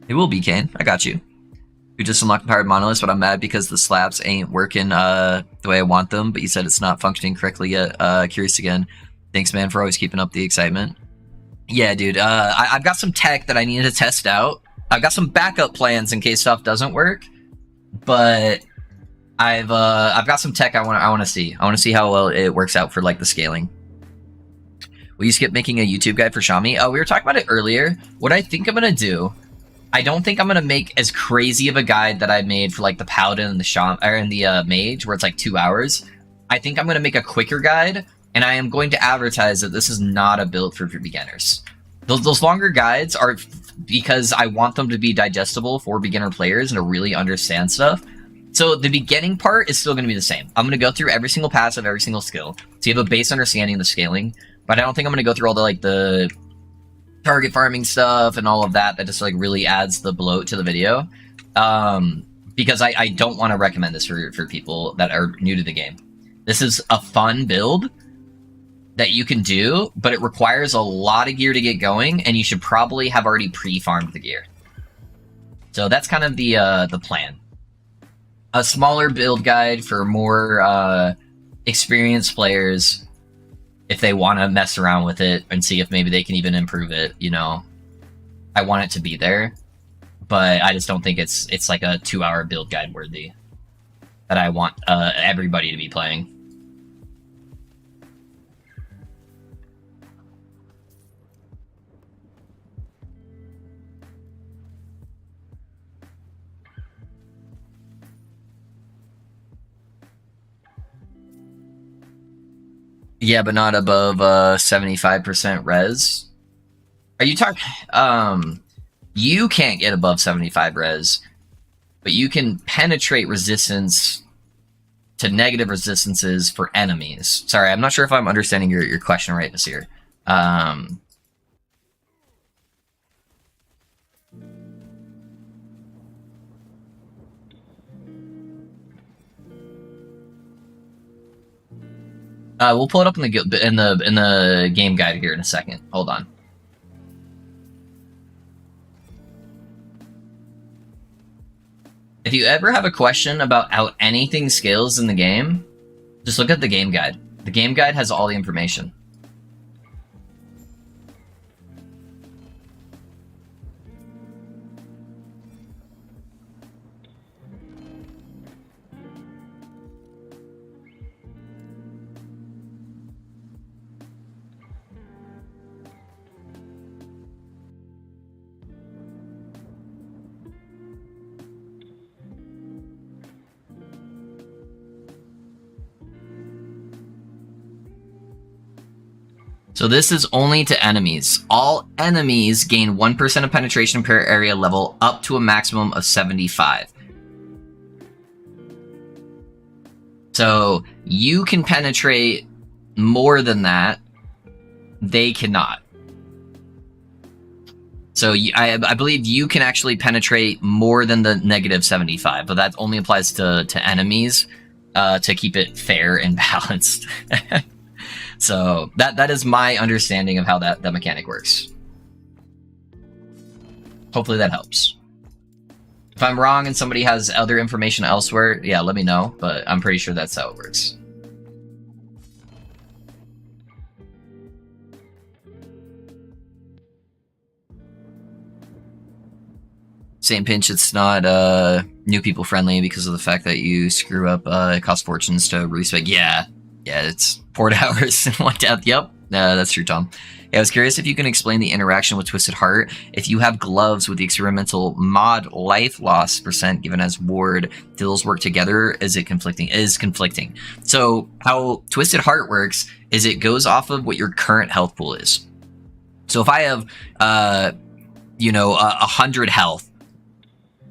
It will be, Kane. I got you. You just unlocked Powered Monoliths, but I'm mad because the slabs ain't working the way I want them, but you said it's not functioning correctly yet. Curious again. Thanks, man, for always keeping up the excitement. Yeah, dude. I've got some tech that I need to test out. I've got some backup plans in case stuff doesn't work, but I've got some tech I want to see. I want to see how well it works out for like the scaling. Will you skip making a YouTube guide for Shami? We were talking about it earlier. What I think I'm gonna do, I don't think I'm gonna make as crazy of a guide that I made for like the Paladin and the Shaman and the Mage, where it's like 2 hours. I think I'm gonna make a quicker guide, and I am going to advertise that this is not a build for beginners. Those longer guides are because I want them to be digestible for beginner players and to really understand stuff. So the beginning part is still going to be the same. I'm going to go through every single pass of every single skill, so you have a base understanding of the scaling. But I don't think I'm going to go through all the target farming stuff and all of that just like really adds the bloat to the video. Because I don't want to recommend this for people that are new to the game. This is a fun build that you can do, but it requires a lot of gear to get going, and you should probably have already pre-farmed the gear. So that's kind of the plan. A smaller build guide for more experienced players if they want to mess around with it and see if maybe they can even improve it, you know. I want it to be there, but I just don't think it's like a 2-hour build guide worthy that I want everybody to be playing. Yeah, but not above 75% res. Are you talking? You can't get above 75 res, but you can penetrate resistance to negative resistances for enemies. Sorry, I'm not sure if I'm understanding your question right, Nasir. We'll pull it up in the game guide here in a second. Hold on. If you ever have a question about how anything scales in the game, just look at the game guide. The game guide has all the information. So this is only to enemies. All enemies gain 1% of penetration per area level up to a maximum of 75. So you can penetrate more than that. They cannot. So I believe you can actually penetrate more than the negative 75, but that only applies to enemies to keep it fair and balanced. So that is my understanding of how that mechanic works. Hopefully that helps. If I'm wrong and somebody has other information elsewhere, yeah, let me know, but I'm pretty sure that's how it works. Same pinch, it's not new people friendly because of the fact that you screw up, it costs fortunes to respec. Yeah, it's port hours and one death. Yep, that's true, Tom. Yeah, I was curious if you can explain the interaction with Twisted Heart. If you have gloves with the experimental mod life loss percent given as ward, do those work together? Is it conflicting? It is conflicting. So how Twisted Heart works is it goes off of what your current health pool is. So if I have, 100 health,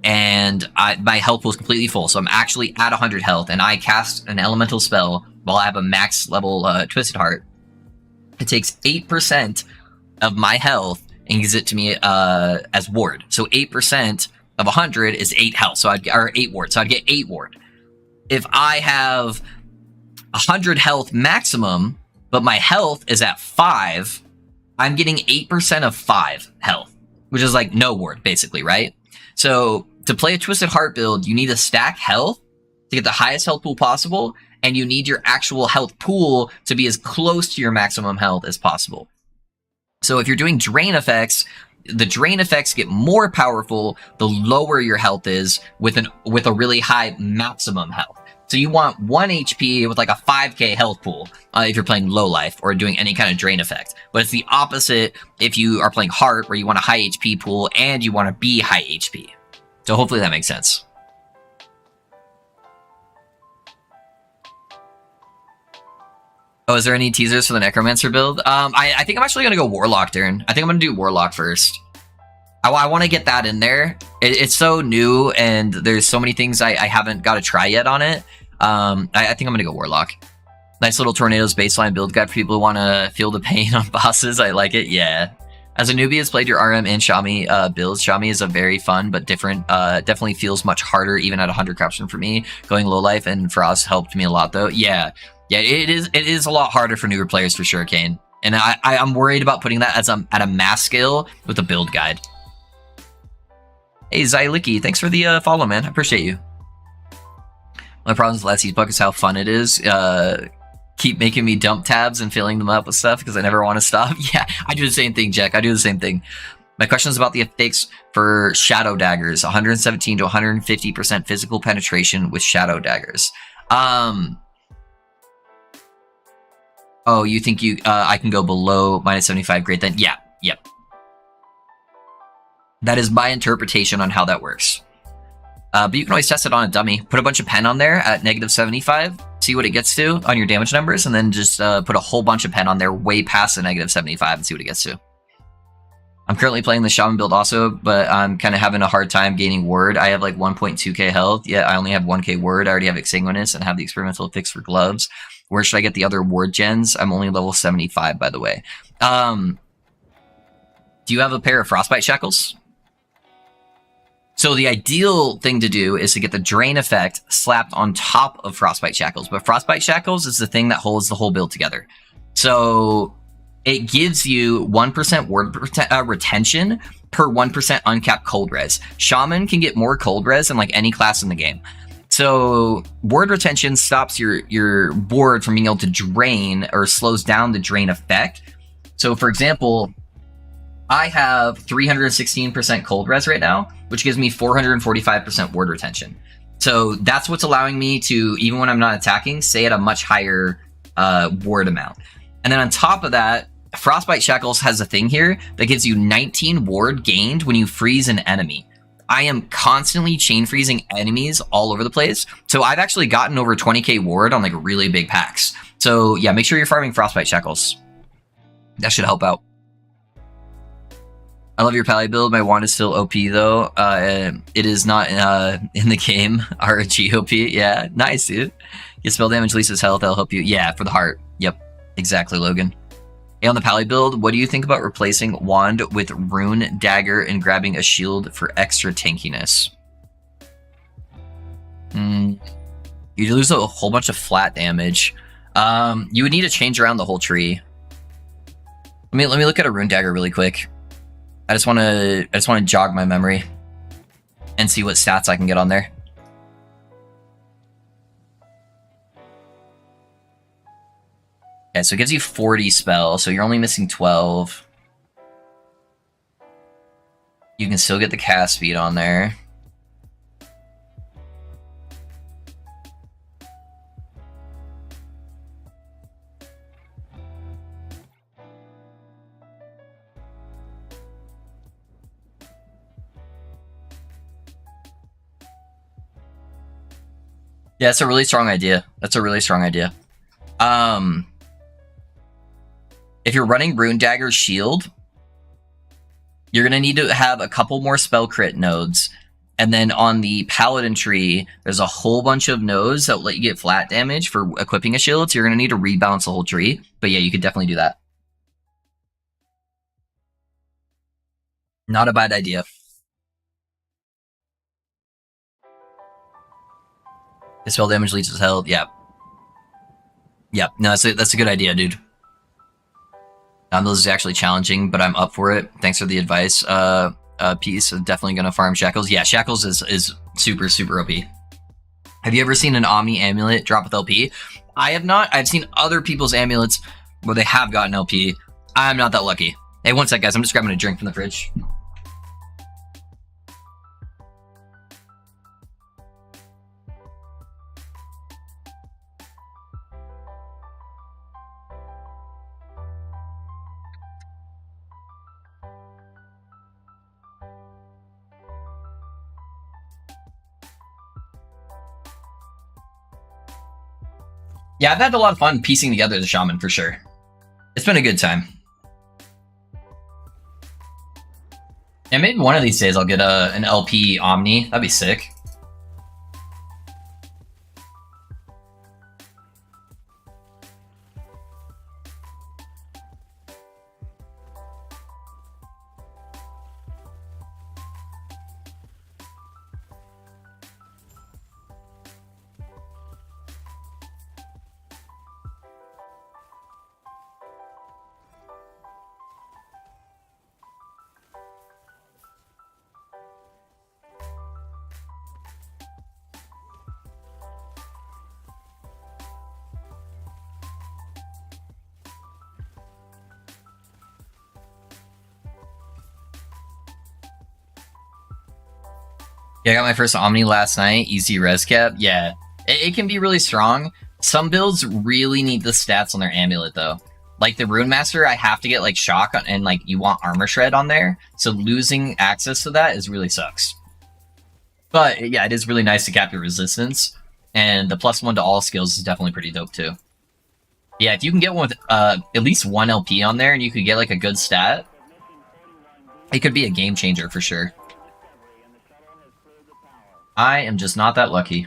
and my health pool is completely full, so I'm actually at 100 health, and I cast an elemental spell while I have a max level Twisted Heart. It takes 8% of my health and gives it to me as ward. So 8% of 100 is 8 health, or 8 ward. So I'd get 8 ward. If I have 100 health maximum, but my health is at 5, I'm getting 8% of 5 health, which is like no ward, basically, right? So to play a Twisted Heart build, you need to stack health to get the highest health pool possible, and you need your actual health pool to be as close to your maximum health as possible. So if you're doing drain effects, the drain effects get more powerful the lower your health is with a really high maximum health. So you want 1 HP with like a 5k health pool if you're playing low life or doing any kind of drain effect. But it's the opposite if you are playing Heart, where you want a high HP pool and you want to be high HP. So hopefully that makes sense. Oh, is there any teasers for the Necromancer build? I think I'm actually going to go Warlock, Darren. I think I'm going to do Warlock first. I want to get that in there. It's so new, and there's so many things I haven't got to try yet on it. I think I'm going to go Warlock. Nice little Tornadoes baseline build guide for people who want to feel the pain on bosses. I like it, yeah. As a newbie has played your RM and Shami builds, Shami is a very fun but different, definitely feels much harder even at 100 corruption for me. Going low life and Frost helped me a lot though. Yeah, it is a lot harder for newer players for sure, Kane. And I'm worried about putting that as at a mass scale with a build guide. Hey, Zylicky, thanks for the follow, man. I appreciate you. My problem with Let's Eat Book is how fun it is. Keep making me dump tabs and filling them up with stuff because I never want to stop. Yeah, I do the same thing, Jack. I do the same thing. My question is about the effects for Shadow Daggers. 117 to 150% physical penetration with Shadow Daggers. Oh, you think I can go below minus 75 grade then? Yeah, yep. That is my interpretation on how that works. But you can always test it on a dummy. Put a bunch of pen on there at negative 75. See what it gets to on your damage numbers. And then just put a whole bunch of pen on there way past the negative 75 and see what it gets to. I'm currently playing the Shaman build also, but I'm kind of having a hard time gaining word. I have like 1.2k health. Yeah, I only have 1k word. I already have Exsanguinous and have the experimental fix for gloves. Where should I get the other ward gens? I'm only level 75, by the way. Do you have a pair of Frostbite Shackles? So the ideal thing to do is to get the Drain effect slapped on top of Frostbite Shackles. But Frostbite Shackles is the thing that holds the whole build together. So it gives you 1% ward retention per 1% uncapped cold res. Shaman can get more cold res than like any class in the game. So ward retention stops your ward from being able to drain or slows down the drain effect. So for example, I have 316% cold res right now, which gives me 445% ward retention. So that's what's allowing me to, even when I'm not attacking, stay at a much higher ward amount. And then on top of that, Frostbite Shackles has a thing here that gives you 19 ward gained when you freeze an enemy. I am constantly chain freezing enemies all over the place. So I've actually gotten over 20k ward on like really big packs. So yeah, make sure you're farming Frostbite Shackles. That should help out. I love your pally build. My wand is still OP though. It is not in the game. RGOP. Yeah, nice, dude. Get spell damage, Lisa's health. That'll help you. Yeah, for the heart. Yep, exactly, Logan. Hey, on the pally build, what do you think about replacing wand with rune dagger and grabbing a shield for extra tankiness? You lose a whole bunch of flat damage. You would need to change around the whole tree. Let me look at a rune dagger really quick. I just want to jog my memory and see what stats I can get on there. Okay, so it gives you 40 spell, so you're only missing 12. You can still get the cast speed on there. Yeah, that's a really strong idea. That's a really strong idea. If you're running Rune Dagger Shield, you're going to need to have a couple more spell crit nodes. And then on the Paladin tree, there's a whole bunch of nodes that will let you get flat damage for equipping a shield. So you're going to need to rebalance the whole tree. But yeah, you could definitely do that. Not a bad idea. The spell damage leads to health. Yeah. Yeah. No, that's a good idea, dude. This is actually challenging, but I'm up for it. Thanks for the advice. Piece. Definitely gonna farm Shackles. Yeah, Shackles is super, super OP. Have you ever seen an Omni amulet drop with LP? I have not. I've seen other people's amulets where they have gotten LP. I'm not that lucky. Hey, one sec, guys. I'm just grabbing a drink from the fridge. Yeah, I've had a lot of fun piecing together the Shaman for sure. It's been a good time. And maybe one of these days I'll get an LP Omni. That'd be sick. Yeah, I got my first Omni last night. Easy res cap. Yeah, it can be really strong. Some builds really need the stats on their amulet though. Like the Rune Master, I have to get like shock on, and like you want armor shred on there. So losing access to that is really sucks. But yeah, it is really nice to cap your resistance. And the +1 to all skills is definitely pretty dope too. Yeah, if you can get one with at least 1 LP on there and you could get like a good stat, it could be a game changer for sure. I am just not that lucky.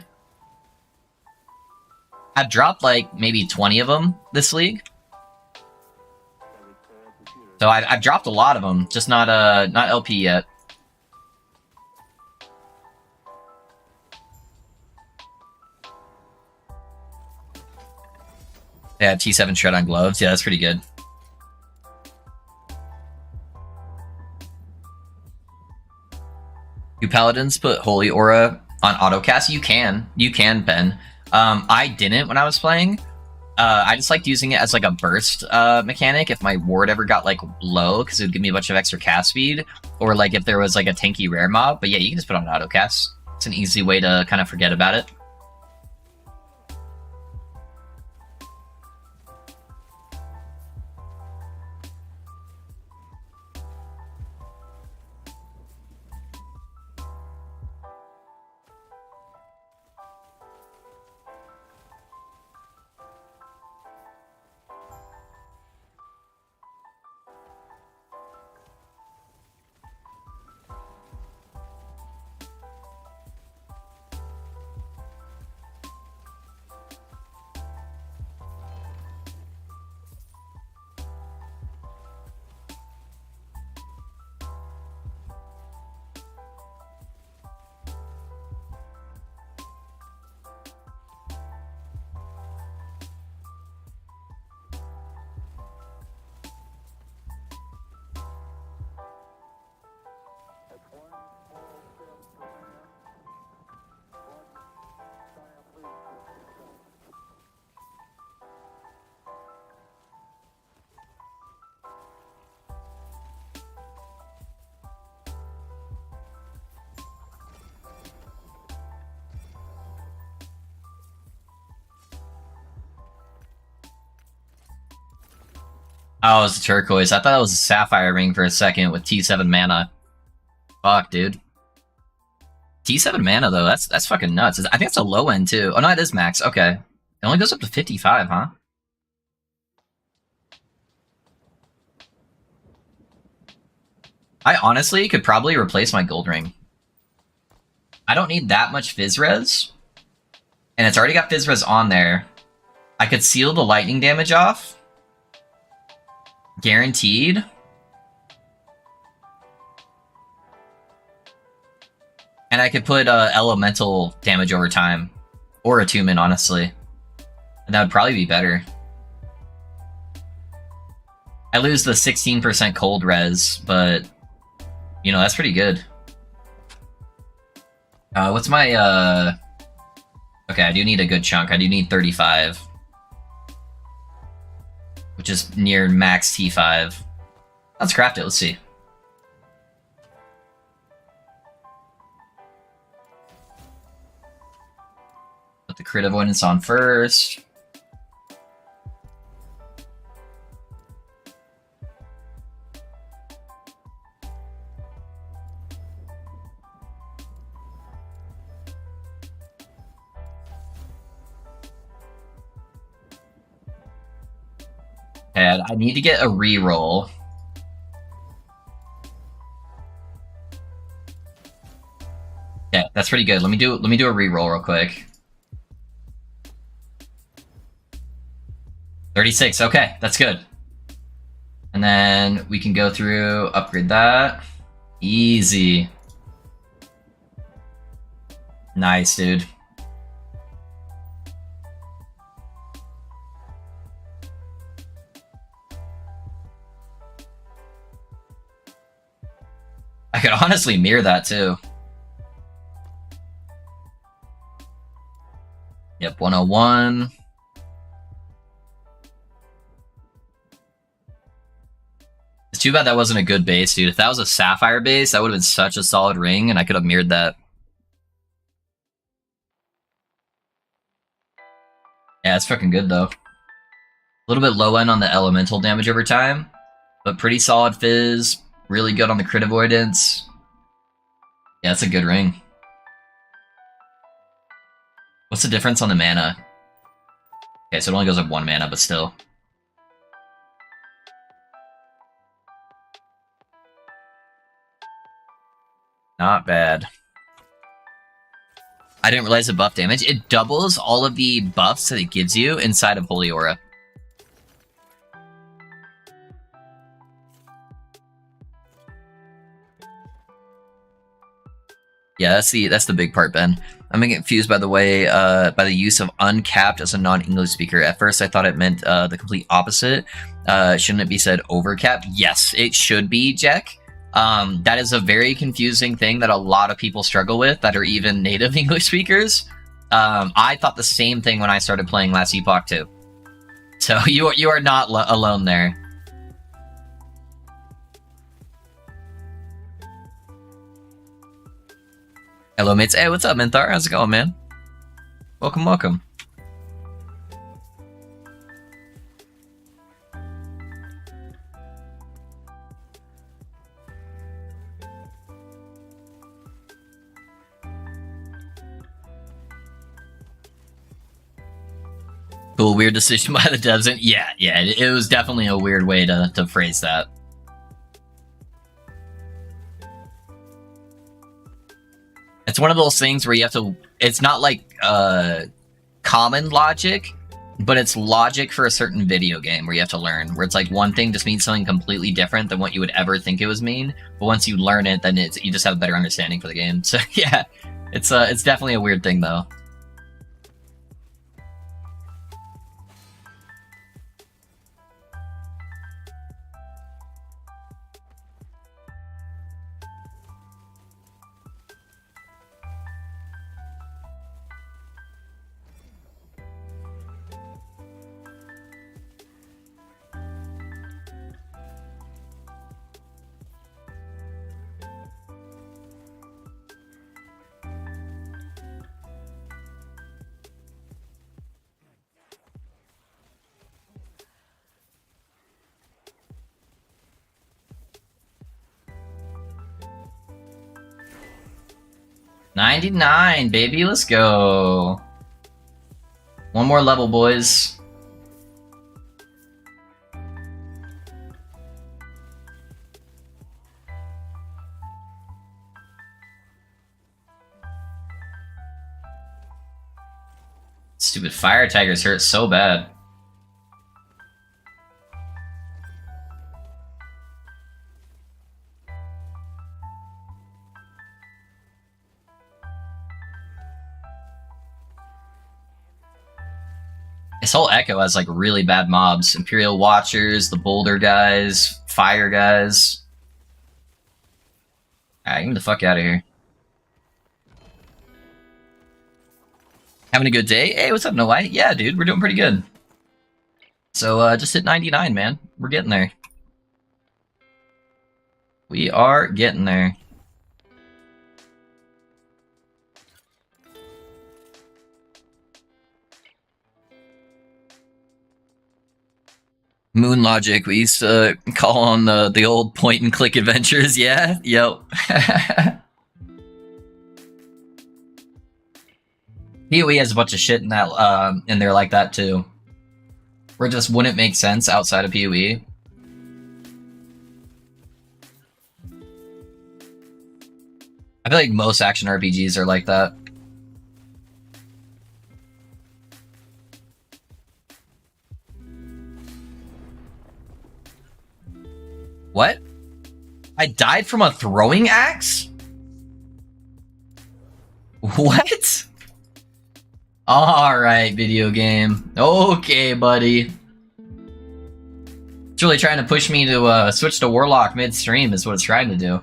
I've dropped like maybe 20 of them this league. So I've dropped a lot of them, just not LP yet. Yeah, T7 shred on gloves. Yeah, that's pretty good. Do Paladins put Holy Aura on autocast? You can, Ben. I didn't when I was playing. I just liked using it as like a burst mechanic if my ward ever got like low, because it would give me a bunch of extra cast speed, or like if there was like a tanky rare mob. But yeah, you can just put on autocast. It's an easy way to kind of forget about it. Oh, it was a turquoise. I thought it was a sapphire ring for a second with T7 mana. Fuck, dude. T7 mana though, that's fucking nuts. I think it's a low end too. Oh no, it is max. Okay. It only goes up to 55, huh? I honestly could probably replace my gold ring. I don't need that much Fizz Res. And it's already got Fizz Res on there. I could seal the lightning damage off. Guaranteed. And I could put elemental damage over time. Or attunement, honestly. And that would probably be better. I lose the 16% cold res, but you know, that's pretty good. What's my okay, I do need a good chunk. I do need 35. Which is near max T5. Let's craft it, let's see. Put the crit avoidance on first. And I need to get a reroll. Yeah, that's pretty good. Let me do a reroll real quick. 36, okay, that's good. And then we can go through, upgrade that. Easy. Nice, dude. I could honestly mirror that too. Yep, 101. It's too bad that wasn't a good base, dude. If that was a sapphire base, that would have been such a solid ring, and I could have mirrored that. Yeah, it's fucking good, though. A little bit low end on the elemental damage over time, but pretty solid fizz. Really good on the crit avoidance. Yeah, it's a good ring. What's the difference on the mana? Okay, so it only goes up 1 mana, but still. Not bad. I didn't realize the buff damage. It doubles all of the buffs that it gives you inside of Holy Aura. Yeah, that's the big part, Ben. I'm gonna get confused by the way by the use of uncapped as a non-English speaker. At first, I thought it meant the complete opposite. Shouldn't it be said overcapped? Yes, it should be, Jack. That is a very confusing thing that a lot of people struggle with that are even native English speakers. I thought the same thing when I started playing Last Epoch too. So you are not alone there. Hello, mates. Hey, what's up, Minthar? How's it going, man? Welcome, welcome. Cool, weird decision by the devs. And yeah, it was definitely a weird way to phrase that. It's one of those things where you have to... It's not like common logic, but it's logic for a certain video game where you have to learn. Where it's like one thing just means something completely different than what you would ever think it was mean. But once you learn it, then you just have a better understanding for the game. So yeah, it's definitely a weird thing though. 99, baby, let's go. One more level, boys. Stupid fire tigers hurt so bad. This whole Echo has like really bad mobs. Imperial Watchers, the Boulder guys, Fire guys. Alright, get me the fuck out of here. Having a good day? Hey, what's up, No Light? Yeah, dude, we're doing pretty good. So, just hit 99, man. We're getting there. We are getting there. Moon Logic, we used to call on the old point-and-click adventures, yeah? Yep. PoE has a bunch of shit in that in there like that too. Where it just wouldn't make sense outside of PoE. I feel like most action RPGs are like that. What? I died from a throwing axe? What? Alright, video game. Okay, buddy. It's really trying to push me to switch to Warlock midstream is what it's trying to do.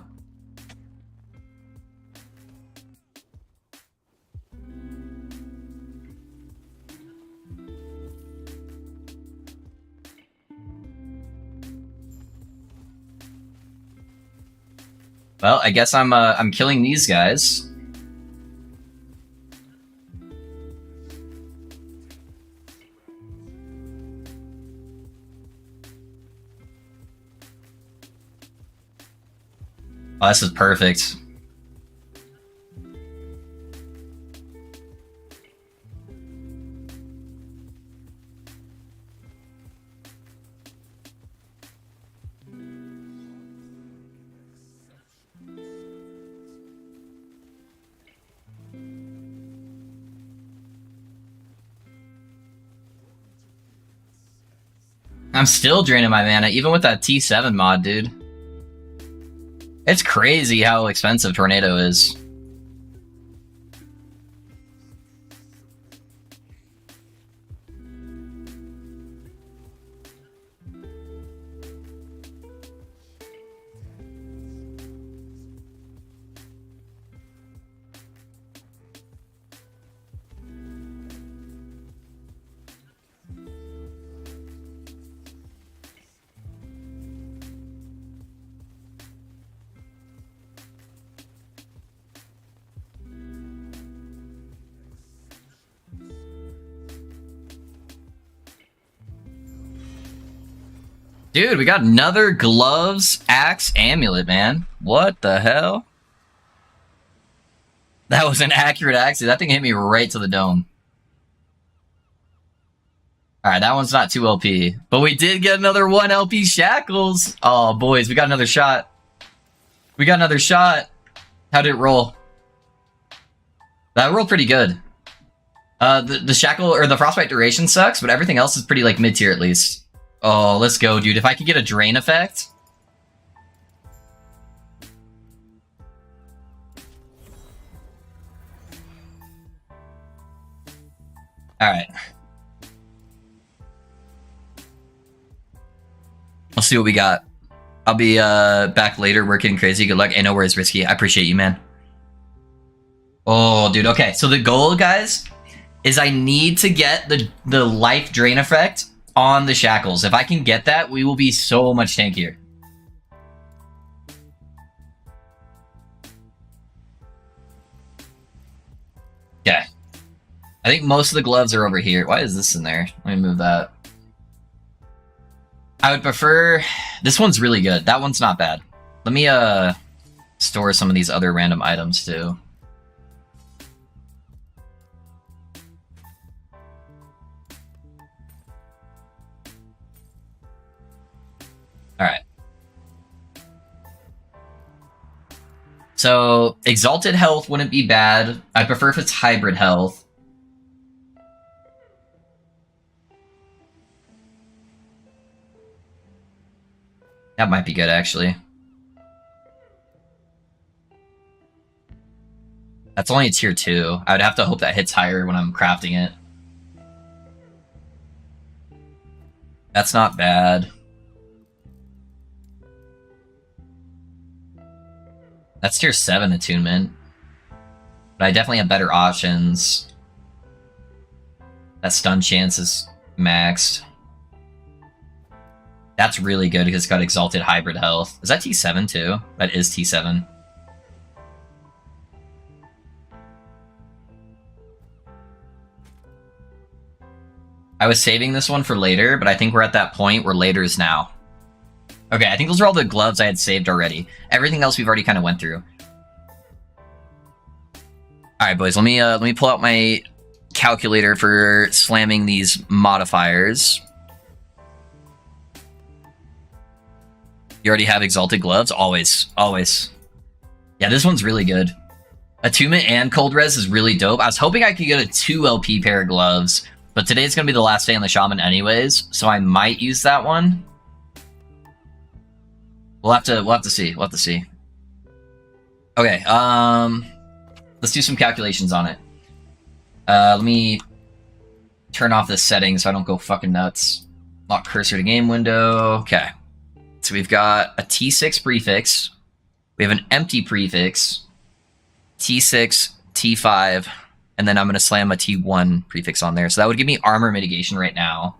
Well, I guess I'm killing these guys. Oh, this is perfect. I'm still draining my mana, even with that T7 mod, dude. It's crazy how expensive Tornado is. Dude, we got another gloves, axe, amulet, man. What the hell? That was an accurate axe. That thing hit me right to the dome. Alright, that one's not 2 LP. But we did get another 1 LP shackles. Oh, boys, we got another shot. We got another shot. How did it roll? That rolled pretty good. The shackle, or the frostbite duration sucks, but everything else is pretty, like, mid-tier at least. Oh, let's go, dude. If I could get a drain effect. Alright. Let's see what we got. I'll be back later working crazy. Good luck. Hey, no worries, Risky. I appreciate you, man. Oh, dude. Okay, so the goal, guys, is I need to get the life drain effect on the shackles. If I can get that, we will be so much tankier. Okay. I think most of the gloves are over here. Why is this in there? Let me move that. I would prefer... This one's really good. That one's not bad. Let me store some of these other random items too. So exalted health wouldn't be bad. I prefer if it's hybrid health. That might be good, actually. That's only a tier 2. I would have to hope that hits higher when I'm crafting it. That's not bad. That's tier 7 attunement. But I definitely have better options. That stun chance is maxed. That's really good because it's got exalted hybrid health. Is that T7 too? That is T7. I was saving this one for later, but I think we're at that point where later is now. Okay, I think those are all the gloves I had saved already. Everything else we've already kind of went through. All right, boys, let me pull out my calculator for slamming these modifiers. You already have exalted gloves? Always, always. Yeah, this one's really good. Attunement and cold res is really dope. I was hoping I could get a 2 LP pair of gloves, but today's gonna be the last day on the Shaman anyways, so I might use that one. We'll have to see. We'll have to see. Okay, let's do some calculations on it. Let me turn off this setting so I don't go fucking nuts. Lock cursor to game window. Okay. So we've got a T6 prefix. We have an empty prefix. T6, T5, and then I'm going to slam a T1 prefix on there. So that would give me armor mitigation right now.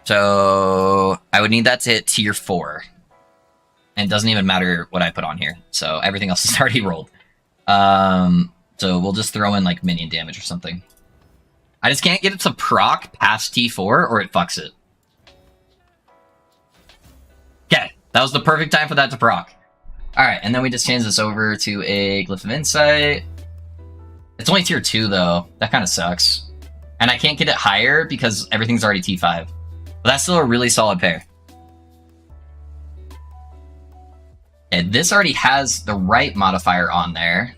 So I would need that to hit tier 4. And it doesn't even matter what I put on here. So everything else is already rolled. So we'll just throw in like minion damage or something. I just can't get it to proc past T4 or it fucks it. Okay, that was the perfect time for that to proc. Alright, and then we just change this over to a Glyph of Insight. It's only tier 2 though. That kind of sucks. And I can't get it higher because everything's already T5. But that's still a really solid pair. Okay, this already has the right modifier on there.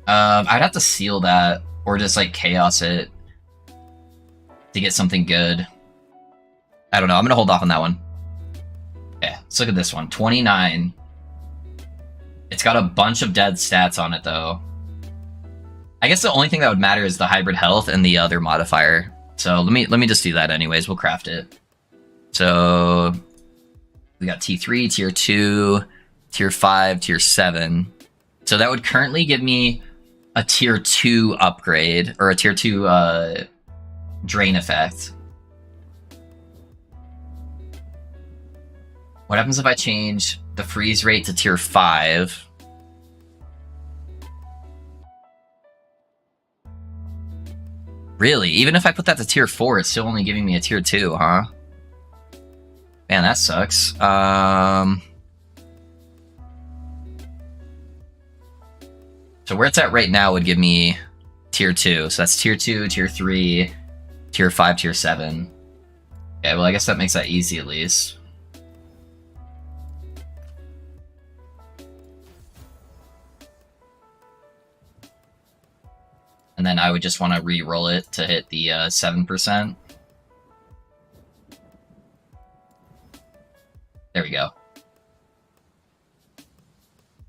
I'd have to seal that, or just like chaos it to get something good. I don't know. I'm gonna hold off on that one. Okay, let's look at this one. 29. It's got a bunch of dead stats on it, though. I guess the only thing that would matter is the hybrid health and the other modifier. So let me just do that anyways. We'll craft it. So we got T3, tier 2, tier 5, tier 7. So that would currently give me a tier 2 upgrade, or a tier 2 drain effect. What happens if I change the freeze rate to tier 5? Really? Even if I put that to tier 4, it's still only giving me a tier 2, huh? Man, that sucks. So where it's at right now would give me tier 2. So that's tier 2, tier 3, tier 5, tier 7. Okay, well, I guess that makes that easy at least. And then I would just want to re-roll it to hit the 7%. There we go.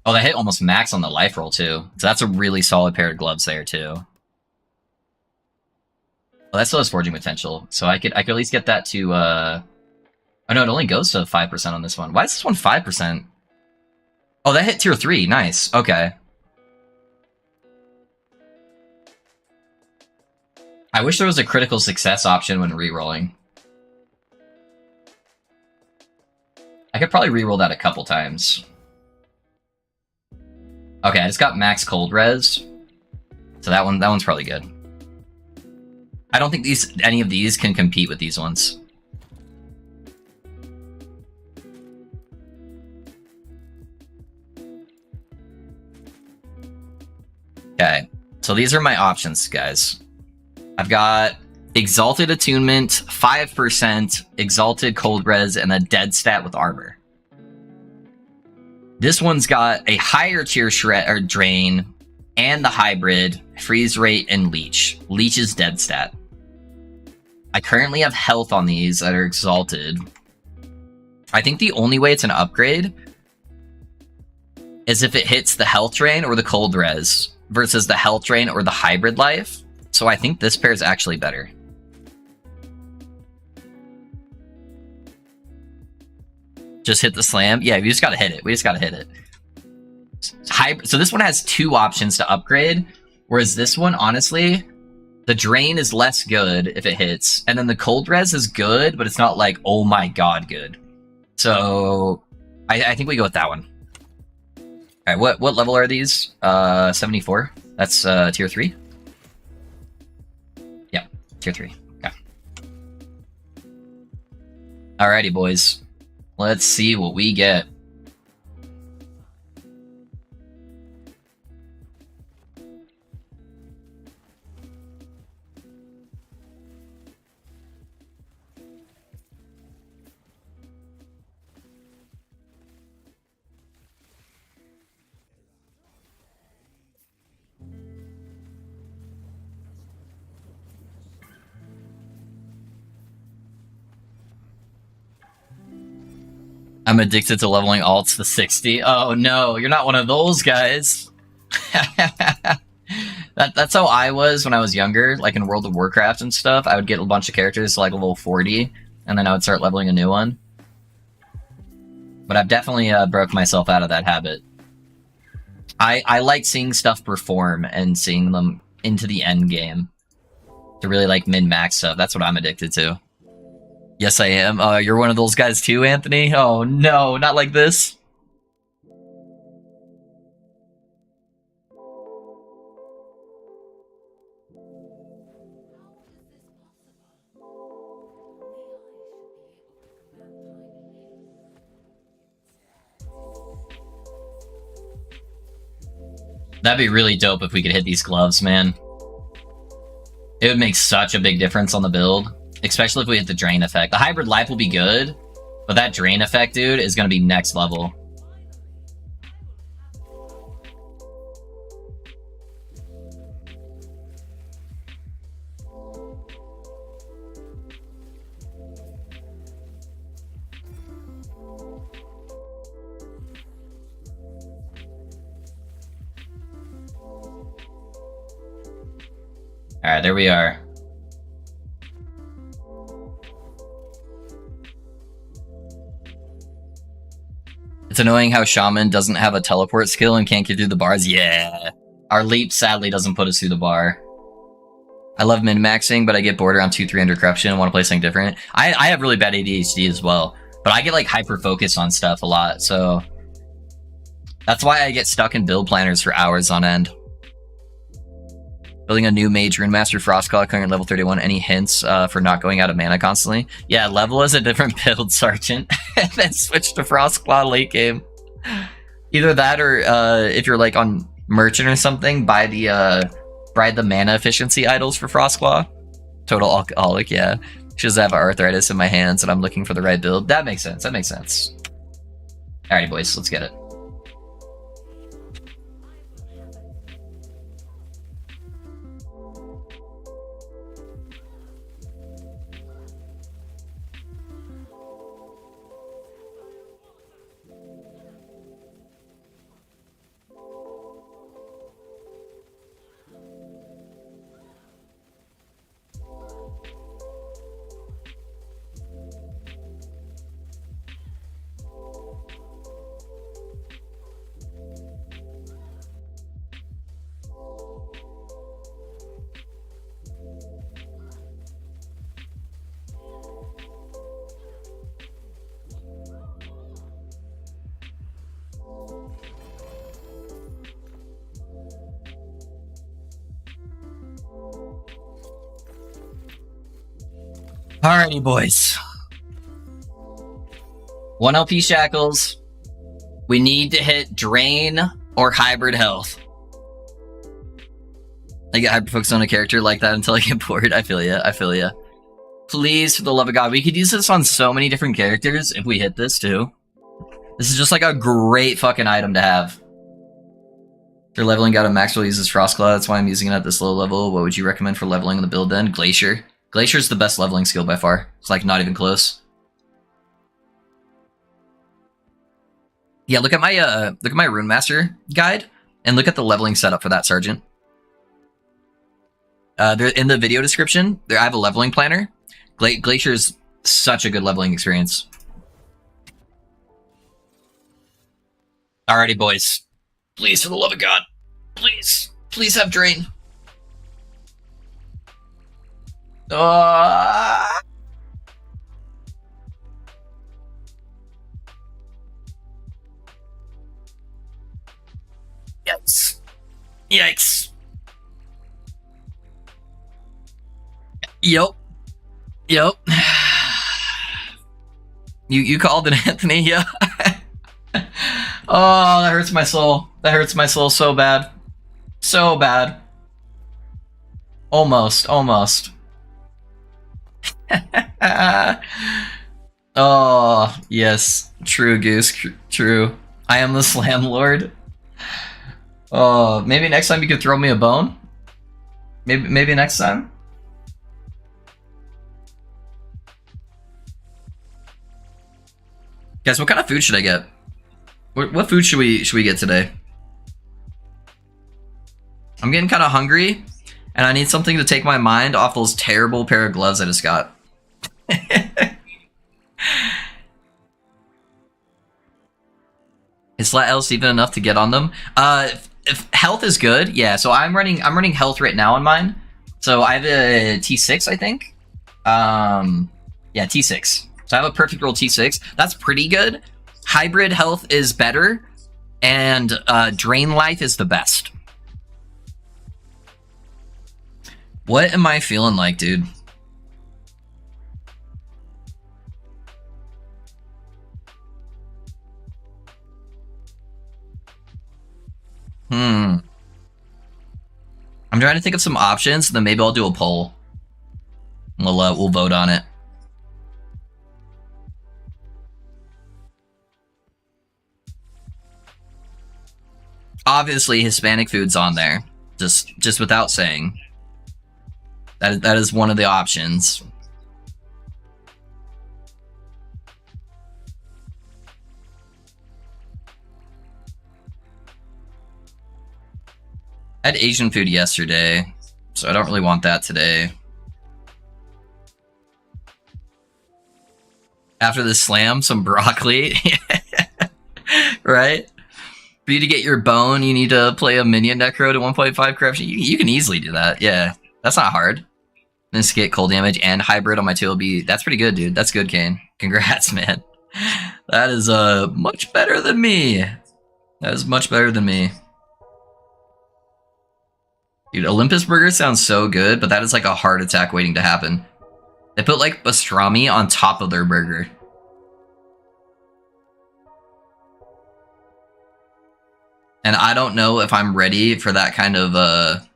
Oh, that hit almost max on the life roll, too. So that's a really solid pair of gloves there, too. Well, that still has forging potential. So I could at least get that to, Oh, no, it only goes to 5% on this one. Why is this one 5%? Oh, that hit tier 3. Nice. Okay. I wish there was a critical success option when re-rolling. I could probably re-roll that a couple times. Okay, I just got max cold res. So that one's probably good. I don't think any of these can compete with these ones. Okay, so these are my options, guys. I've got Exalted Attunement, 5%, Exalted Cold Res, and a dead stat with Armor. This one's got a higher tier shred or drain, and the hybrid, freeze rate, and leech. Leech is dead stat. I currently have health on these that are exalted. I think the only way it's an upgrade is if it hits the health drain or the cold res versus the health drain or the hybrid life. So I think this pair is actually better. Just hit the slam. Yeah, we just gotta hit it. We just gotta hit it. So this one has 2 options to upgrade, whereas this one, honestly, the drain is less good if it hits, and then the cold res is good, but it's not like, oh my god, good. So I think we go with that one. All right, what level are these? 74. That's tier 3. Yeah, tier 3. Okay. Alrighty, boys. Let's see what we get. I'm addicted to leveling alts to 60. Oh no, you're not one of those guys. That's how I was when I was younger, like in World of Warcraft and stuff. I would get a bunch of characters to like level 40, and then I would start leveling a new one. But I've definitely broke myself out of that habit. I like seeing stuff perform and seeing them into the end game to really like min-max stuff. That's what I'm addicted to. Yes, I am. You're one of those guys too, Anthony? Oh no, not like this. That'd be really dope if we could hit these gloves, man. It would make such a big difference on the build. Especially if we hit the drain effect. The hybrid life will be good, but that drain effect, dude, is going to be next level. Alright, there we are. It's annoying how Shaman doesn't have a teleport skill and can't get through the bars. Yeah. Our leap sadly doesn't put us through the bar. I love min-maxing, but I get bored around 200-300 corruption and want to play something different. I have really bad ADHD as well, but I get like hyper-focused on stuff a lot, so that's why I get stuck in build planners for hours on end. Building a new mage rune master Frostclaw current level 31. Any hints for not going out of mana constantly? Yeah, level as a different build, Sergeant, and then switch to Frostclaw late game. Either that, or if you're like on Merchant or something, buy the mana efficiency idols for Frostclaw. Total alcoholic, yeah. Should have arthritis in my hands, and I'm looking for the right build. That makes sense. That makes sense. Alrighty, boys, let's get it. Alrighty, boys. 1 LP shackles. We need to hit drain or hybrid health. I get hyper-focused on a character like that until I get bored. I feel ya. I feel ya. Please, for the love of God. We could use this on so many different characters if we hit this, too. This is just like a great fucking item to have. If you're leveling out of Maxwell uses Frostclaw, that's why I'm using it at this low level. What would you recommend for leveling the build then? Glacier. Glacier's the best leveling skill by far. It's like not even close. Yeah, look at my Rune Master guide and look at the leveling setup for that Sergeant. There in the video description, I have a leveling planner. Glacier's such a good leveling experience. Alrighty, boys. Please, for the love of God. Please. Please have Drain. Yikes. Yikes. Yep. Yep. You called it, Anthony, yeah. Oh, that hurts my soul. That hurts my soul so bad. So bad. Almost. Oh, yes. True, Goose. True. I am the Slam Lord. Oh, maybe next time you could throw me a bone? Maybe next time? Guys, what kind of food should I get? What food should we get today? I'm getting kind of hungry, and I need something to take my mind off those terrible pair of gloves I just got. Is Slat Else even enough to get on them? If health is good, yeah. So I'm running health right now on mine. So I have a T6, I think. Yeah, T6. So I have a perfect roll T6. That's pretty good. Hybrid health is better, and drain life is the best. What am I feeling like, dude? I'm trying to think of some options, and then maybe I'll do a poll. We'll vote on it. Obviously, Hispanic food's on there, just without saying. That is one of the options. I had Asian food yesterday, so I don't really want that today. After the slam, some broccoli. Right? For you to get your bone, you need to play a Minion Necro to 1.5 corruption. You can easily do that, yeah. That's not hard. Then get cold damage and hybrid on my 2LB. That's pretty good, dude. That's good, Kane. Congrats, man. That is much better than me. That is much better than me. Dude, Olympus Burger sounds so good, but that is like a heart attack waiting to happen. They put like pastrami on top of their burger. And I don't know if I'm ready for that kind of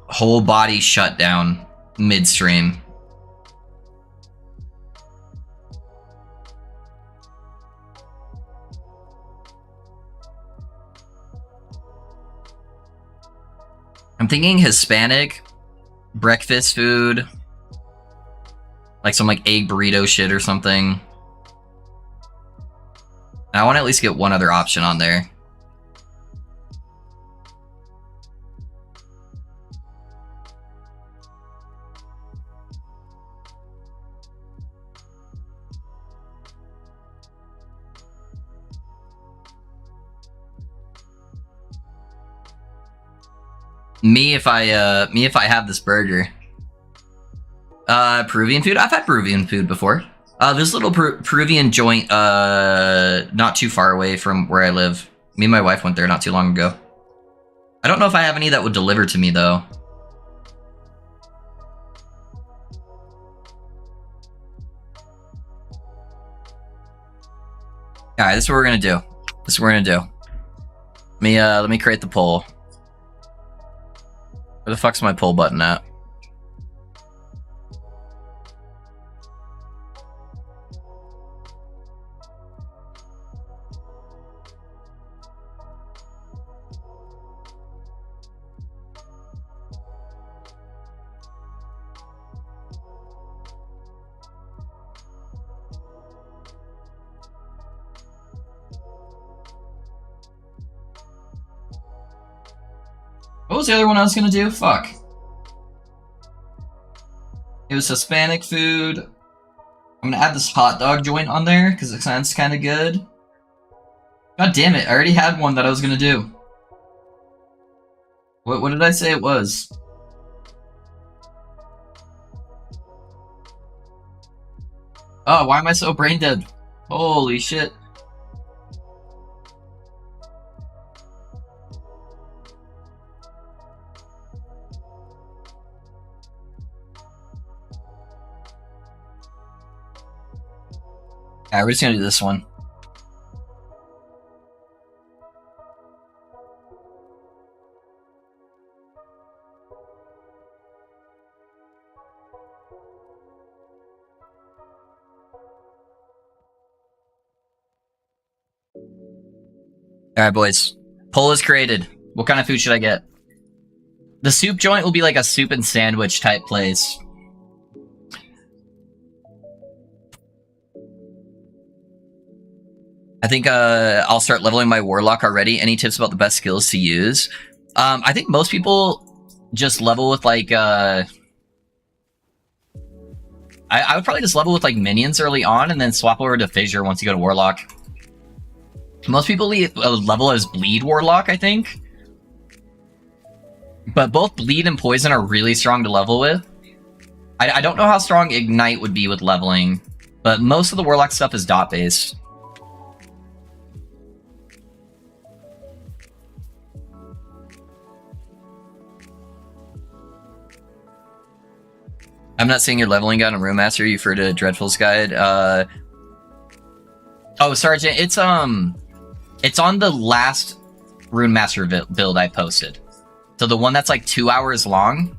whole body shutdown midstream. I'm thinking Hispanic breakfast food, like some like egg burrito shit or something. And I want to at least get one other option on there. Me if I have this burger. Peruvian food? I've had Peruvian food before. This little Peruvian joint, not too far away from where I live. Me and my wife went there not too long ago. I don't know if I have any that would deliver to me, though. Alright, this is what we're gonna do. Let me create the poll. Where the fuck's my pull button at? What was the other one I was gonna do? Fuck. It was Hispanic food. I'm gonna add this hot dog joint on there because it sounds kind of good. God damn it! I already had one that I was gonna do. What did I say it was? Oh, why am I so brain dead? Holy shit. Alright, we're just gonna do this one. Alright, boys. Poll is created. What kind of food should I get? The soup joint will be like a soup and sandwich type place. I think I'll start leveling my Warlock already. Any tips about the best skills to use? I think most people just level with like... I would probably just level with like minions early on and then swap over to Fissure once you go to Warlock. Most people level as Bleed Warlock, I think. But both Bleed and Poison are really strong to level with. I don't know how strong Ignite would be with leveling, but most of the Warlock stuff is DoT based. I'm not seeing your leveling guide on Rune Master. You refer to Dreadful's guide. Oh, Sergeant, it's on the last Rune Master build I posted. So the one that's like 2 hours long,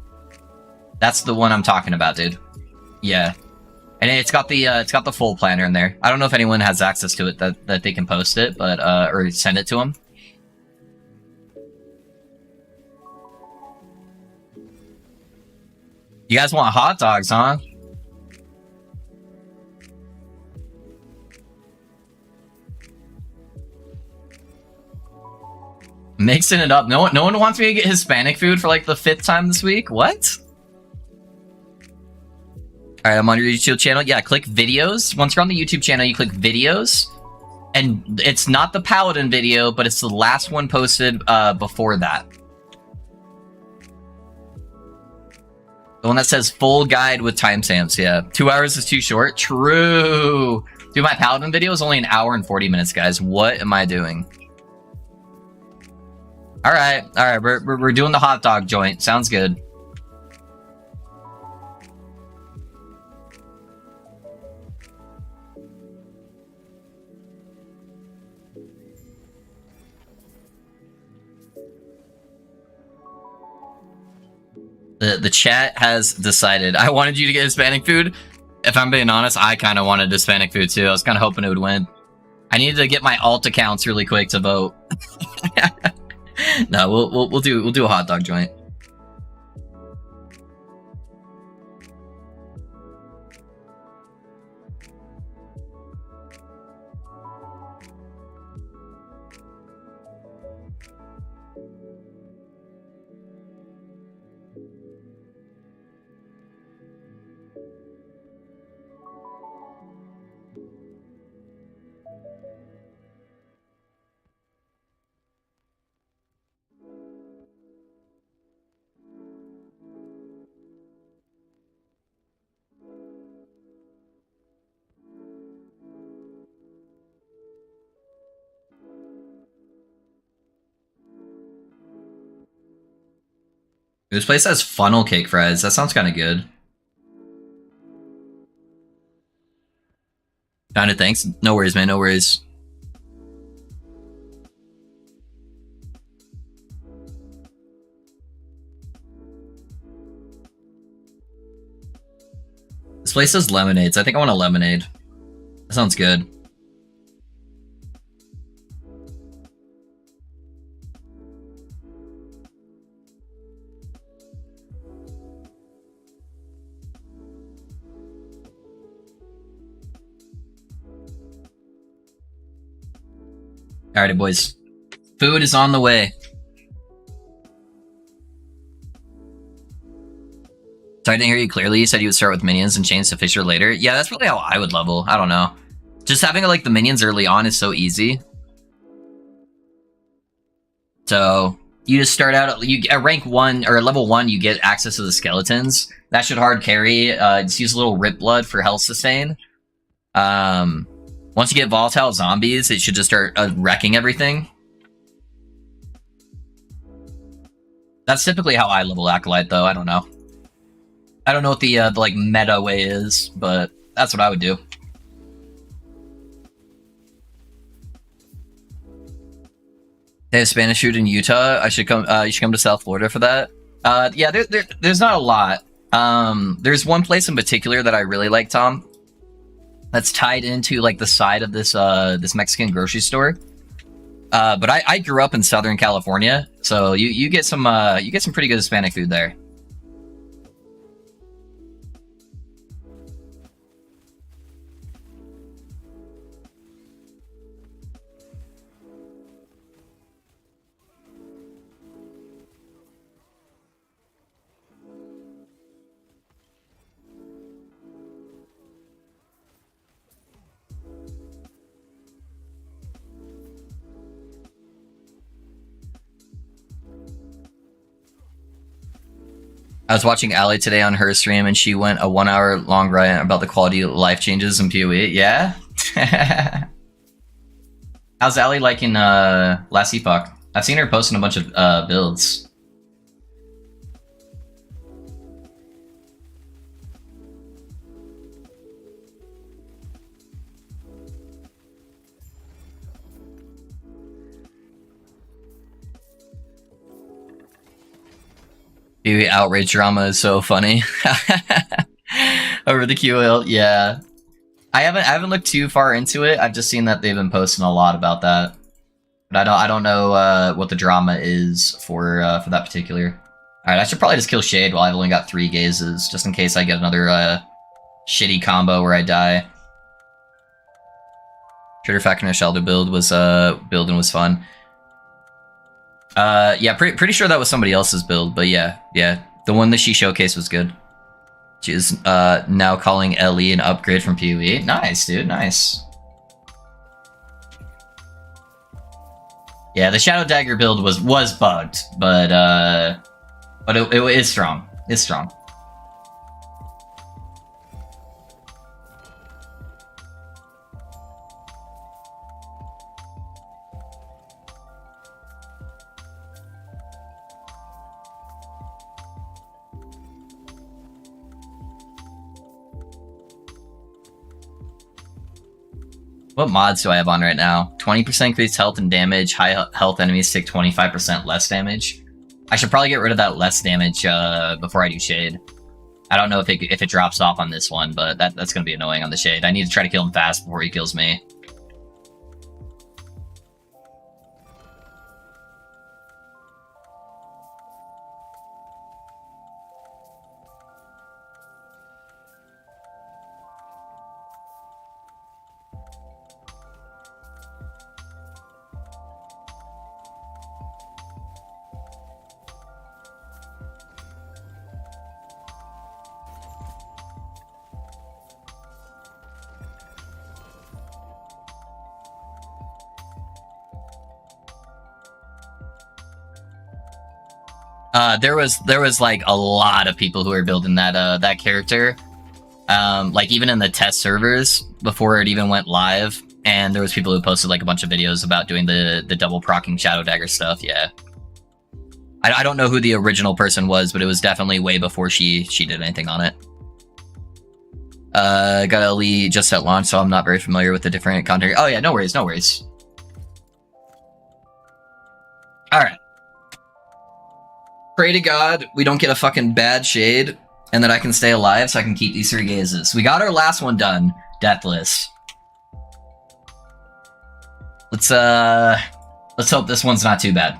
that's the one I'm talking about, dude. Yeah, and it's got the full planner in there. I don't know if anyone has access to it that they can post it, but or send it to them. You guys want hot dogs, huh? Mixing it up. No one wants me to get Hispanic food for like the 5th time this week. What? All right, I'm on your YouTube channel. Yeah, click videos. Once you're on the YouTube channel, you click videos, and it's not the Paladin video, but it's the last one posted before that. The one that says full guide with timestamps, yeah. 2 hours is too short. True. Dude, my Paladin video is only 1 hour and 40 minutes, guys. What am I doing? Alright, we're doing the hot dog joint. Sounds good. The chat has decided. I wanted you to get Hispanic food. If I'm being honest, I kind of wanted Hispanic food too. I was kind of hoping it would win. I needed to get my alt accounts really quick to vote. No, we'll do a hot dog joint. This place has funnel cake fries. That sounds kind of good. Kinda thanks. No worries, man. No worries. place says lemonades. I think I want a lemonade. That sounds good. Alrighty, boys. Food is on the way. So I didn't hear you clearly. You said you would start with minions and change to Fisher later. Yeah, that's probably how I would level. I don't know. Just having like the minions early on is so easy. So you just start out at rank 1 or level 1. You get access to the skeletons. That should hard carry. Just use a little rip blood for health sustain. Once you get volatile zombies, it should just start wrecking everything. That's typically how I level Acolyte, though. I don't know. I don't know what the like meta way is, but that's what I would do. They have Spanish food in Utah. I should come. You should come to South Florida for that. Yeah, there's not a lot. There's one place in particular that I really like, Tom. That's tied into like the side of this this Mexican grocery store. But I grew up in Southern California, so you get some pretty good Hispanic food there. I was watching Allie today on her stream, and she went a 1 hour long rant about the quality of life changes in PoE. Yeah? How's Allie liking Last Epoch? I've seen her posting a bunch of builds. PoE outrage drama is so funny. Over the QL, yeah. I haven't looked too far into it. I've just seen that they've been posting a lot about that. But I don't know what the drama is for that particular. Alright, I should probably just kill Shade while I've only got 3 gazes, just in case I get another shitty combo where I die. Trigger Factor Shelter build was building was fun. Yeah, pretty sure that was somebody else's build, but yeah, the one that she showcased was good. She is now calling LE an upgrade from PoE. Nice, dude, nice. Yeah, the Shadow Dagger build was bugged, but it is strong. It's strong. What mods do I have on right now? 20% increased health and damage. High health enemies take 25% less damage. I should probably get rid of that less damage before I do Shade. I don't know if it drops off on this one, but that's going to be annoying on the Shade. I need to try to kill him fast before he kills me. There was like a lot of people who were building that character, like even in the test servers before it even went live, and there was people who posted like a bunch of videos about doing the double procking Shadow Dagger stuff. Yeah, I don't know who the original person was, but it was definitely way before she did anything on it. Got LE just at launch, so I'm not very familiar with the different content. Oh yeah, no worries, no worries. All right. Pray to God we don't get a fucking bad Shade, And that I can stay alive so I can keep these 3 gazes. We got our last one done. Deathless. Let's hope this one's not too bad.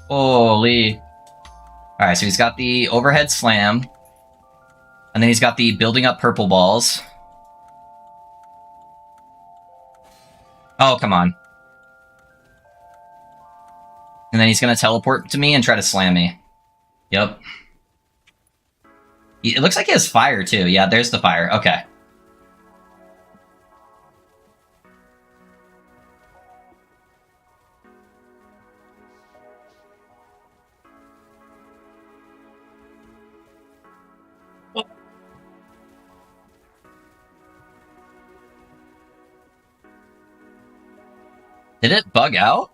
Holy. Alright, so he's got the overhead slam. And then he's got the building up purple balls. Oh, come on. And then he's gonna teleport to me and try to slam me. Yep. It looks like he has fire, too. Yeah, there's the fire. Okay. Did it bug out?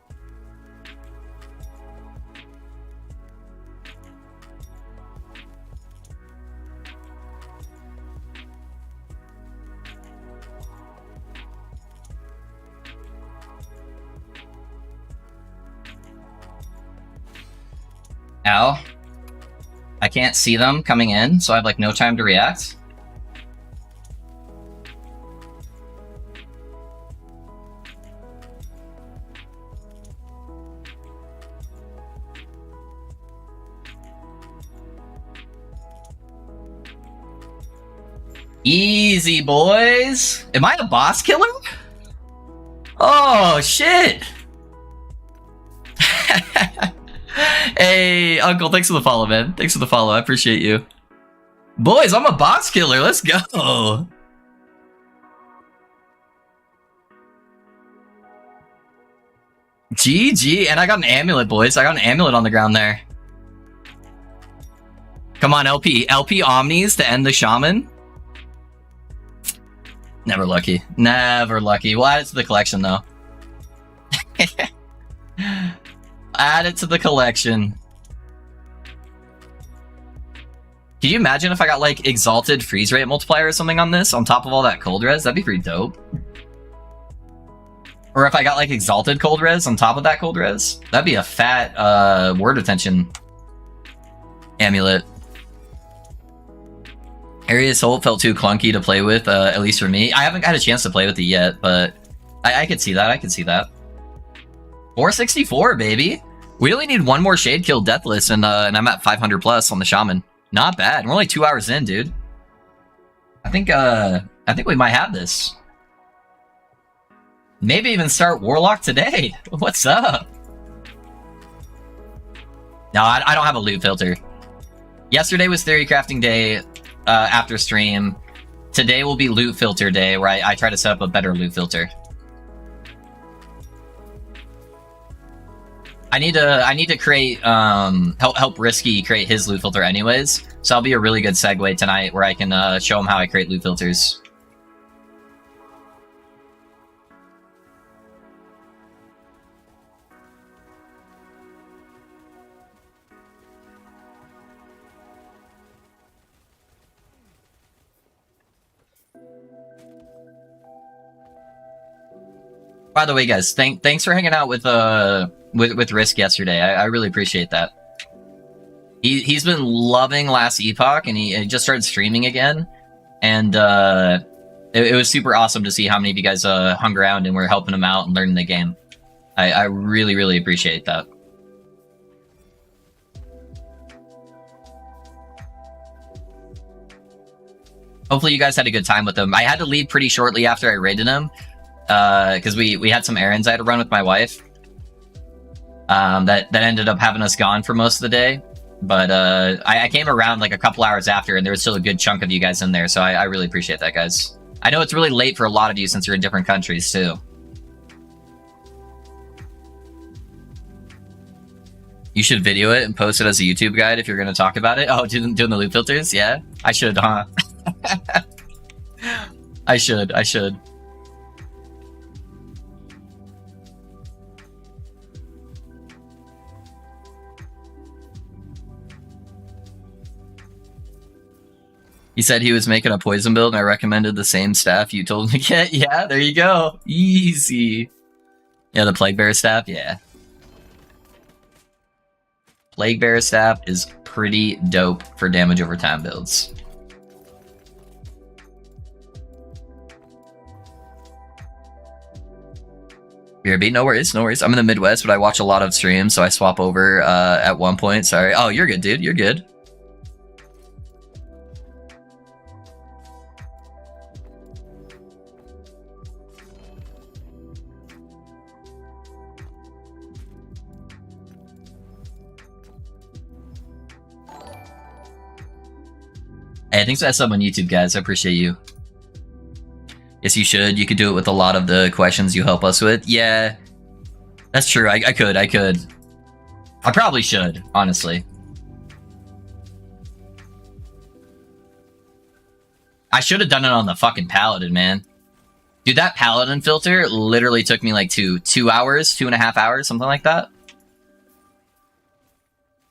Ow. I can't see them coming in, so I have like no time to react. Easy, boys. Am I a boss killer? Oh, shit. Hey, Uncle, thanks for the follow, man. Thanks for the follow. I appreciate you. Boys, I'm a boss killer. Let's go. GG. And I got an amulet, boys. I got an amulet on the ground there. Come on, LP. LP Omnis to end the Shaman. Never lucky. Never lucky. We'll add it to the collection, though. Add it to the collection. Can you imagine if I got, like, Exalted Freeze Rate Multiplier or something on this, on top of all that Cold Res? That'd be pretty dope. Or if I got, like, Exalted Cold Res on top of that Cold Res? That'd be a fat, word retention amulet. Area Soul felt too clunky to play with, at least for me. I haven't had a chance to play with it yet, but I could see that. I could see that. 464, baby. We only need one more Shade Kill Deathless, and I'm at 500 plus on the Shaman. Not bad. We're only 2 hours in, dude. I think we might have this. Maybe even start Warlock today. What's up? No, I don't have a loot filter. Yesterday was theory crafting day after stream. Today will be loot filter day, where I try to set up a better loot filter. I need to create help Risky create his loot filter anyways. So that'll be a really good segue tonight where I can show him how I create loot filters. By the way, guys, thanks for hanging out with Risk yesterday. I really appreciate that. He's been loving Last Epoch, and he just started streaming again, and it was super awesome to see how many of you guys hung around and were helping him out and learning the game. I really appreciate that. Hopefully you guys had a good time with him. I had to leave pretty shortly after I raided him, because we had some errands I had to run with my wife. That ended up having us gone for most of the day. But I came around like a couple hours after, and there was still a good chunk of you guys in there, so I really appreciate that, guys. I know it's really late for a lot of you since you're in different countries, too. You should video it and post it as a YouTube guide if you're going to talk about it. Oh, doing the loot filters? Yeah? I should, huh? I should. He said he was making a poison build, and I recommended the same staff you told him to get. Yeah, there you go. Easy. Yeah, the Plague Bearer staff, yeah. Plague Bearer staff is pretty dope for damage over time builds. BRB, no worries, no worries. I'm in the Midwest, but I watch a lot of streams, so I swap over at one point. Sorry. Oh, you're good, dude. You're good. Hey, thanks for that sub on YouTube, guys. I appreciate you. Yes, you should. You could do it with a lot of the questions you help us with. Yeah, that's true. I could. I probably should, honestly. I should have done it on the fucking Paladin, man. Dude, that Paladin filter literally took me like 2 hours, 2.5 hours, something like that.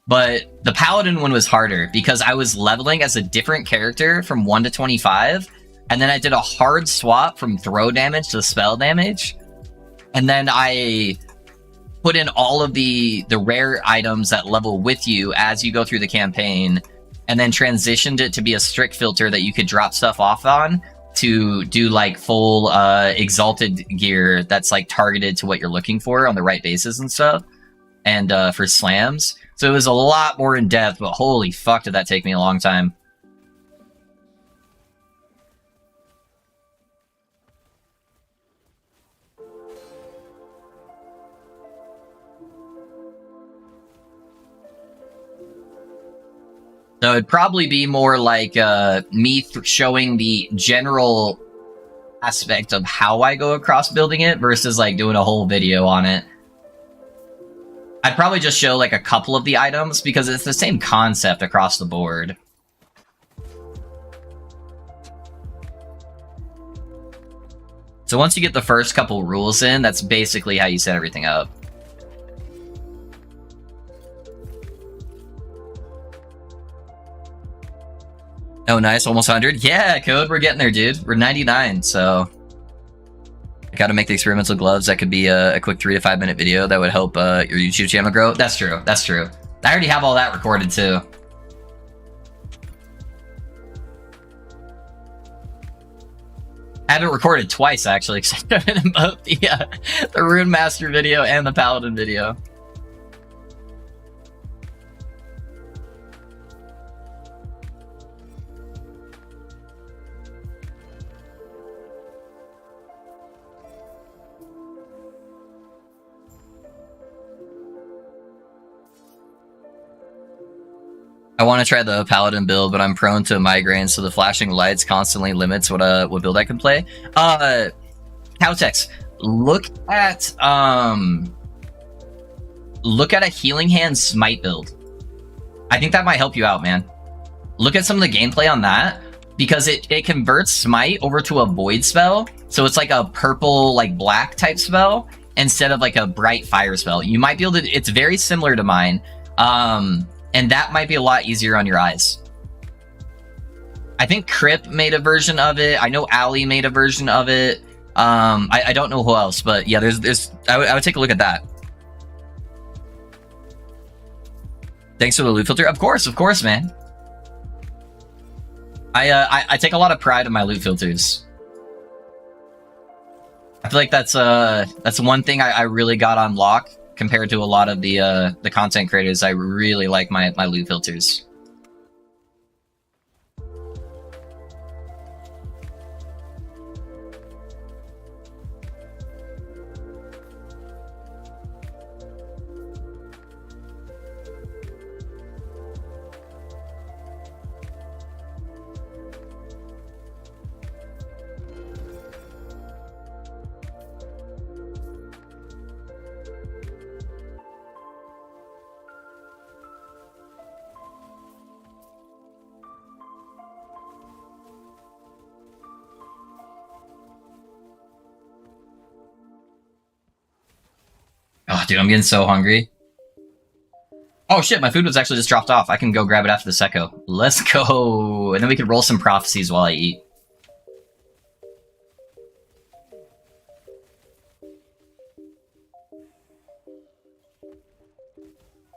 But the Paladin one was harder because I was leveling as a different character from 1 to 25, and then I did a hard swap from throw damage to spell damage, and then I put in all of the rare items that level with you as you go through the campaign, and then transitioned it to be a strict filter that you could drop stuff off on to do like full exalted gear that's like targeted to what you're looking for on the right bases and stuff, and for slams. So it was a lot more in depth, but holy fuck did that take me a long time. So it'd probably be more like me showing the general aspect of how I go across building it versus like doing a whole video on it. I'd probably just show like a couple of the items because it's the same concept across the board. So once you get the first couple rules in, that's basically how you set everything up. Oh, nice. Almost 100. Yeah, Code. We're getting there, dude. We're 99, so... I gotta make the experimental gloves. That could be a quick 3 to 5 minute video that would help your YouTube channel grow. That's true. That's true. I already have all that recorded, too. I have it recorded twice, actually, except in both the Rune Master video and the Paladin video. I want to try the Paladin build, but I'm prone to migraines, so the flashing lights constantly limits what build I can play. Cowtex, look at a Healing Hand Smite build. I think that might help you out, man. Look at some of the gameplay on that, because it converts Smite over to a Void spell, so it's like a purple, like black type spell, instead of like a bright fire spell. You might be able to, it's very similar to mine. And that might be a lot easier on your eyes. I think Crip made a version of it. I know Ali made a version of it. I don't know who else, but yeah, I would take a look at that. Thanks for the loot filter. Of course, man. I take a lot of pride in my loot filters. I feel like that's one thing I really got on lock. Compared to a lot of the content creators, I really like my loot filters. Oh, dude, I'm getting so hungry. Oh shit, my food was actually just dropped off. I can go grab it after the secco. Let's go. Ooh, and then we could roll some prophecies while I eat.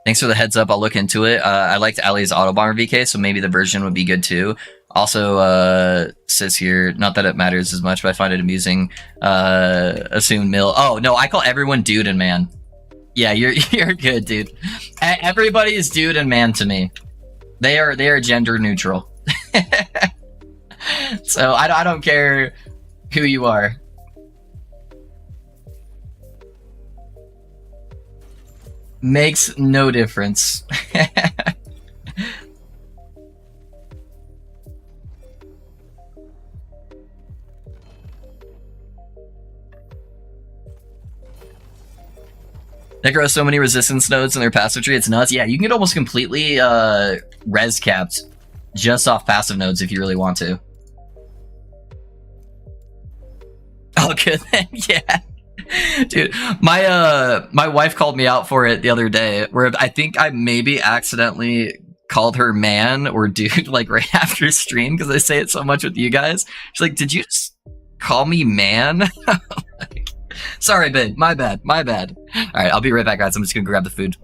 Thanks for the heads up. I'll look into it. I liked Ali's Auto Bomber VK, so maybe the version would be good too. Also, says here, not that it matters as much, but I find it amusing. Assumed mill. Oh no, I call everyone dude and man. Yeah, you're good, dude. Everybody is dude and man to me. They are gender neutral. So I don't care who you are. Makes no difference. Necro has so many resistance nodes in their passive tree, it's nuts. Yeah, you can get almost completely res capped just off passive nodes if you really want to. Oh, good then. Yeah. Dude, my wife called me out for it the other day, where I think I maybe accidentally called her man or dude like right after stream because I say it so much with you guys. She's like, "Did you just call me man?" Like, sorry, babe. My bad. All right, I'll be right back, guys. I'm just gonna grab the food.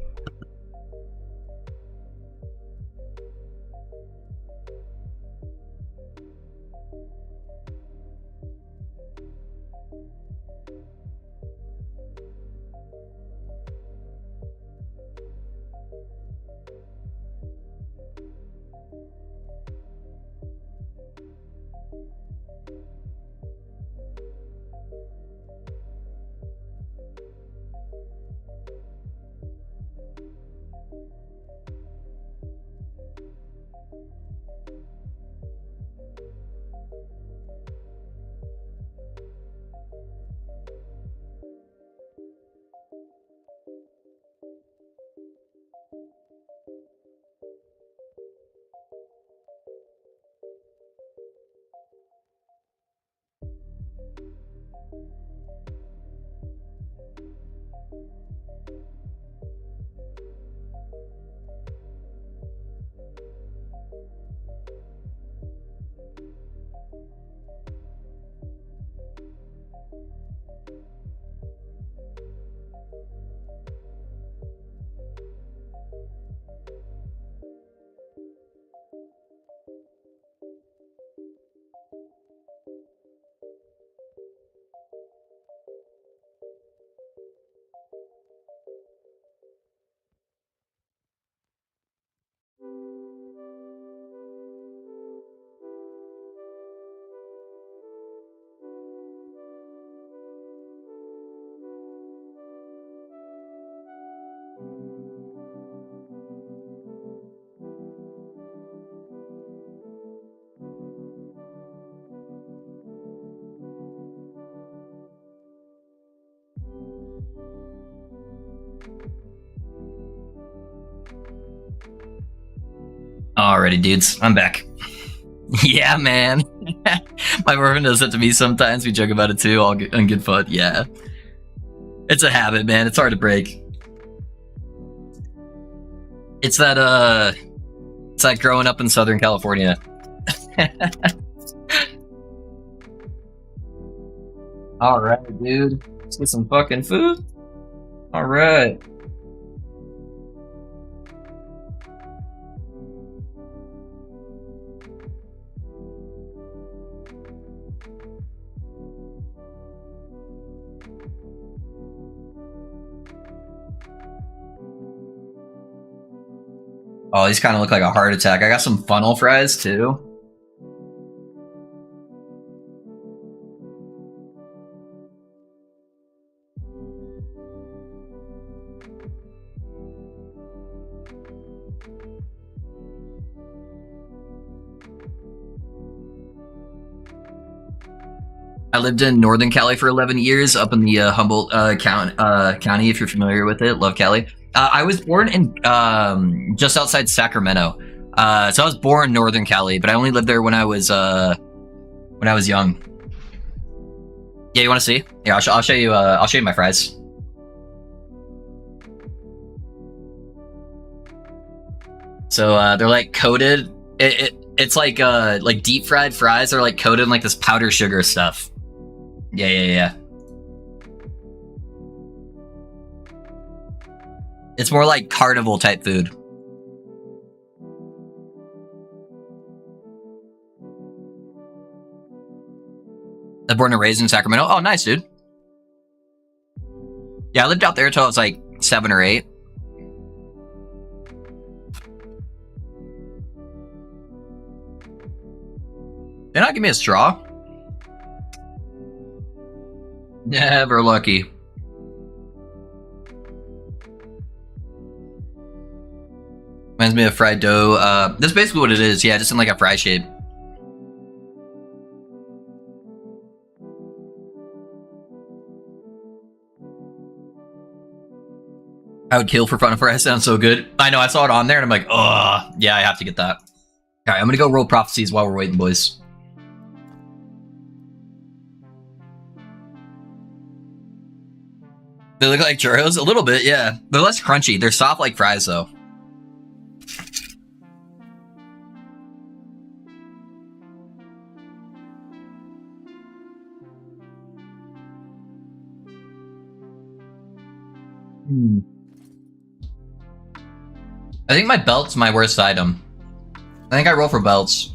Alrighty, dudes, I'm back. Yeah, man. My girlfriend does that to me sometimes. We joke about it too, all on good fun. Yeah. It's a habit, man. It's hard to break. It's that growing up in Southern California. Alright, dude. Let's get some fucking food. Alright. Oh, these kind of look like a heart attack. I got some funnel fries too. I lived in Northern Cali for 11 years, up in the Humboldt County, if you're familiar with it. Love Cali. I was born in just outside Sacramento, so I was born in Northern Cali, but I only lived there when I was young. Yeah, you want to see? Yeah, I'll show you. I'll show you my fries. So they're like coated. It's like deep fried fries are like coated in like this powder sugar stuff. Yeah. It's more like carnival type food. I'm born and raised in Sacramento. Oh, nice, dude. Yeah, I lived out there until I was like 7 or 8. They not give me a straw? Never lucky. Reminds me of fried dough. That's basically what it is. Yeah, just in like a fry shape. I would kill for fun if fries sounds so good. I know, I saw it on there and I'm like, oh, yeah, I have to get that. All right, I'm gonna go roll prophecies while we're waiting, boys. They look like churros? A little bit, yeah. They're less crunchy. They're soft like fries, though. I think my belt's my worst item. I think I roll for belts.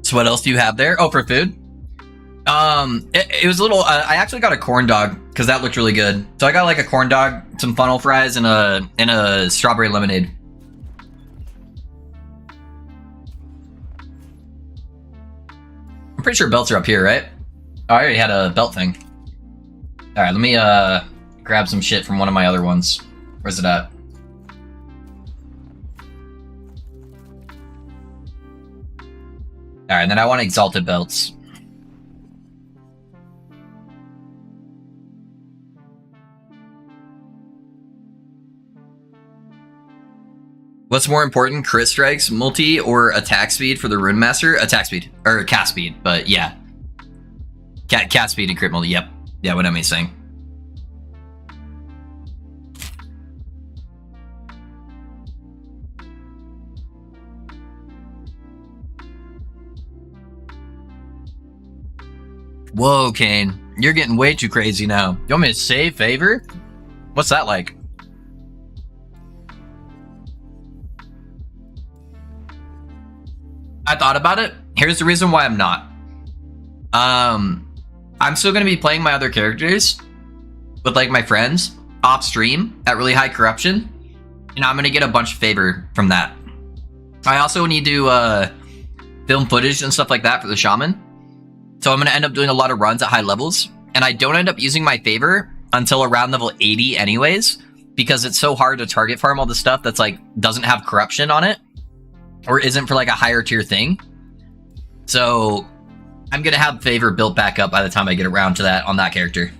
So what else do you have there? Oh, for food? It was a little. I actually got a corn dog because that looked really good. So I got like a corn dog, some funnel fries, and a strawberry lemonade. I'm pretty sure belts are up here, right? Oh, I already had a belt thing. All right, let me grab some shit from one of my other ones. Where's it at? All right, and then I want exalted belts. What's more important, crit strikes, multi, or attack speed for the Rune Master? Attack speed. Or cast speed, but yeah. Cast speed and crit multi, yep. Yeah, what am I saying? Whoa, Kane. You're getting way too crazy now. You want me to save favor? What's that like? I thought about it. Here's the reason why I'm not. I'm still going to be playing my other characters with like my friends off stream at really high corruption, and I'm going to get a bunch of favor from that. I also need to film footage and stuff like that for the Shaman. So I'm going to end up doing a lot of runs at high levels, and I don't end up using my favor until around level 80 anyways, because it's so hard to target farm all the stuff that's like doesn't have corruption on it or isn't for like a higher tier thing. So I'm going to have favor built back up by the time I get around to that on that character.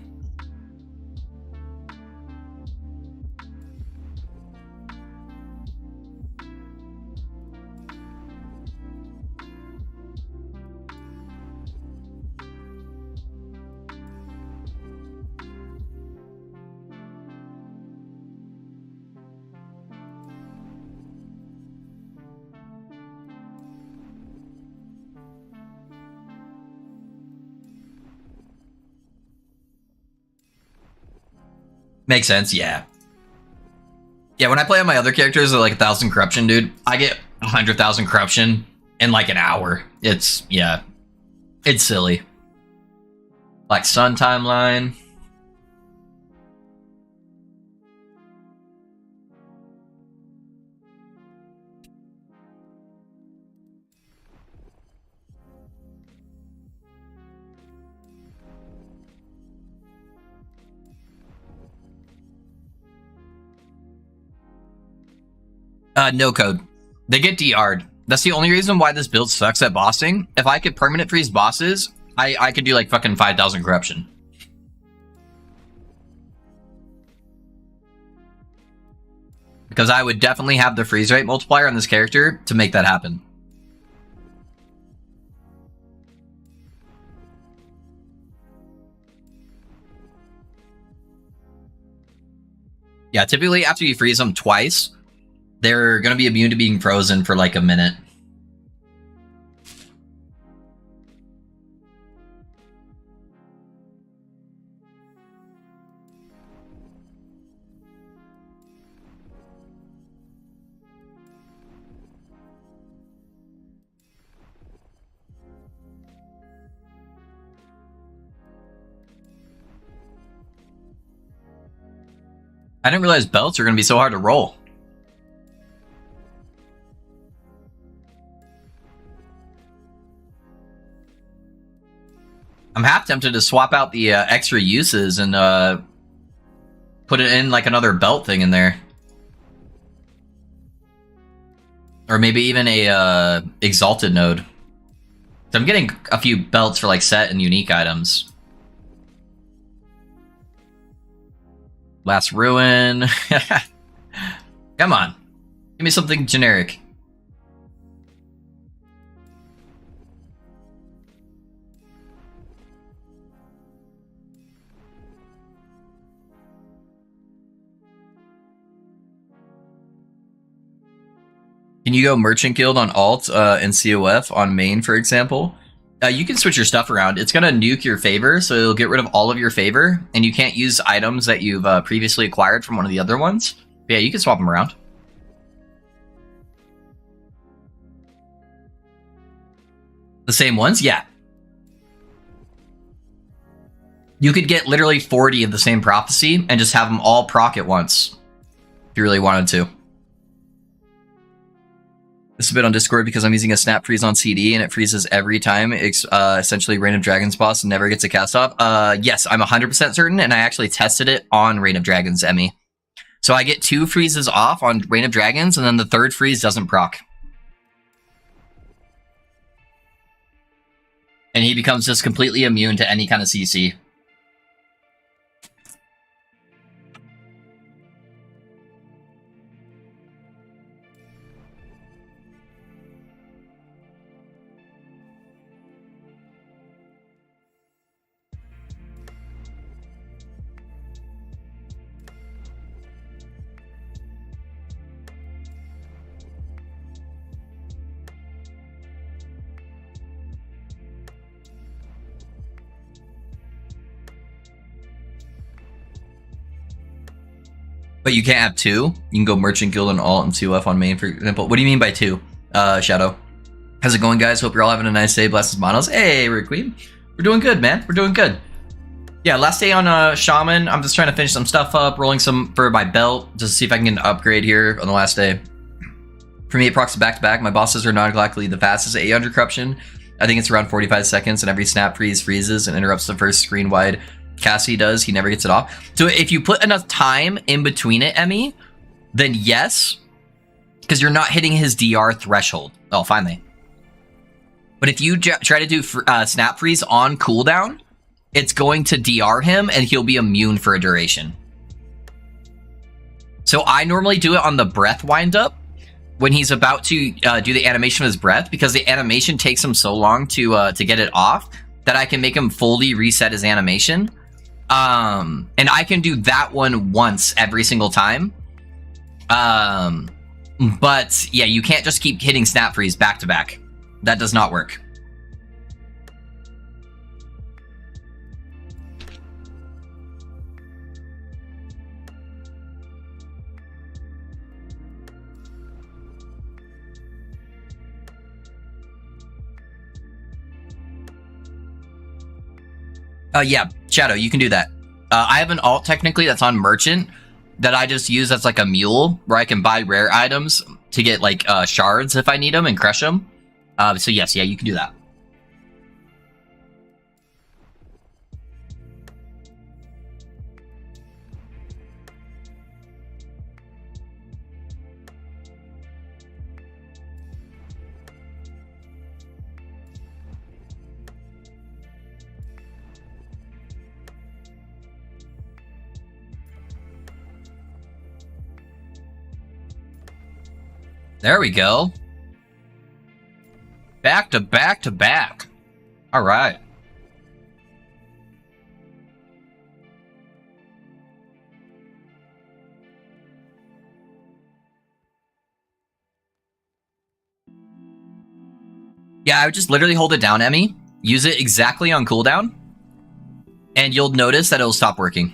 Makes sense, yeah. Yeah, when I play on my other characters at like 1,000 corruption, dude, I get 100,000 corruption in like an hour. It's, yeah. It's silly. Like Sun Timeline. No code. They get DR'd. That's the only reason why this build sucks at bossing. If I could permanent freeze bosses, I could do like fucking 5,000 corruption. Because I would definitely have the freeze rate multiplier on this character to make that happen. Yeah, typically after you freeze them twice, they're going to be immune to being frozen for like a minute. I didn't realize belts are going to be so hard to roll. I'm half tempted to swap out the extra uses and put it in like another belt thing in there. Or maybe even a exalted node. So I'm getting a few belts for like set and unique items. Last Ruin. Come on. Give me something generic. Can you go Merchant Guild on alt and COF on main, for example? You can switch your stuff around. It's going to nuke your favor, so it'll get rid of all of your favor, and you can't use items that you've previously acquired from one of the other ones. But yeah, you can swap them around. The same ones? Yeah. You could get literally 40 of the same prophecy and just have them all proc at once, if you really wanted to. This is a bit on Discord because I'm using a snap freeze on CD and it freezes every time. It's essentially Reign of Dragons boss and never gets a cast off. Yes, I'm 100% certain, and I actually tested it on Reign of Dragons, Emmy. So I get 2 freezes off on Reign of Dragons, and then the 3rd freeze doesn't proc. And he becomes just completely immune to any kind of CC. But you can't have 2. You can go Merchant Guild and alt and COF on main, for example. What do you mean by 2, Shadow? How's it going, guys? Hope you're all having a nice day. Bless his monos. Hey, Requiem. We're doing good, man. We're doing good. Yeah, last day on Shaman. I'm just trying to finish some stuff up, rolling some for my belt, just to see if I can get an upgrade here on the last day. For me, it procs back-to-back. My bosses are not exactly the fastest at 800 corruption. I think it's around 45 seconds, and every snap freeze freezes and interrupts the first screen-wide cast he does. He never gets it off. So if you put enough time in between it, Emmy, then yes, because you're not hitting his DR threshold. Oh, finally. But if you try to do snap freeze on cooldown, it's going to DR him, and he'll be immune for a duration. So I normally do it on the breath windup when he's about to do the animation of his breath, because the animation takes him so long to get it off that I can make him fully reset his animation. And I can do that one once every single time. But yeah, you can't just keep hitting snap freeze back to back. That does not work. Yeah, Shadow, you can do that. I have an alt technically that's on Merchant that I just use as like a mule, where I can buy rare items to get like shards if I need them and crush them. So yes, yeah, you can do that. There we go. Back to back to back. All right. Yeah, I would just literally hold it down, Emmy. Use it exactly on cooldown. And you'll notice that it'll stop working.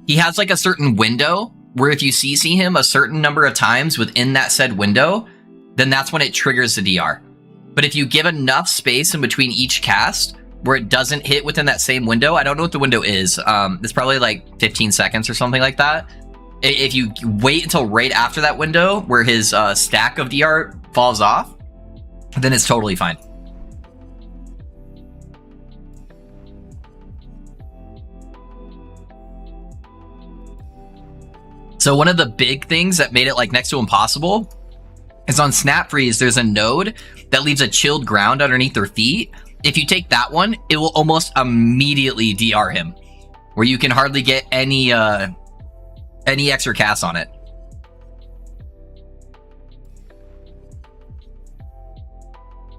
He has like a certain window where if you CC him a certain number of times within that said window, then that's when it triggers the DR. But if you give enough space in between each cast where it doesn't hit within that same window, I don't know what the window is. It's probably like 15 seconds or something like that. If you wait until right after that window where his stack of DR falls off, then it's totally fine. So one of the big things that made it like next to impossible is on Snap Freeze, there's a node that leaves a chilled ground underneath their feet. If you take that one, it will almost immediately DR him, where you can hardly get any extra cast on it.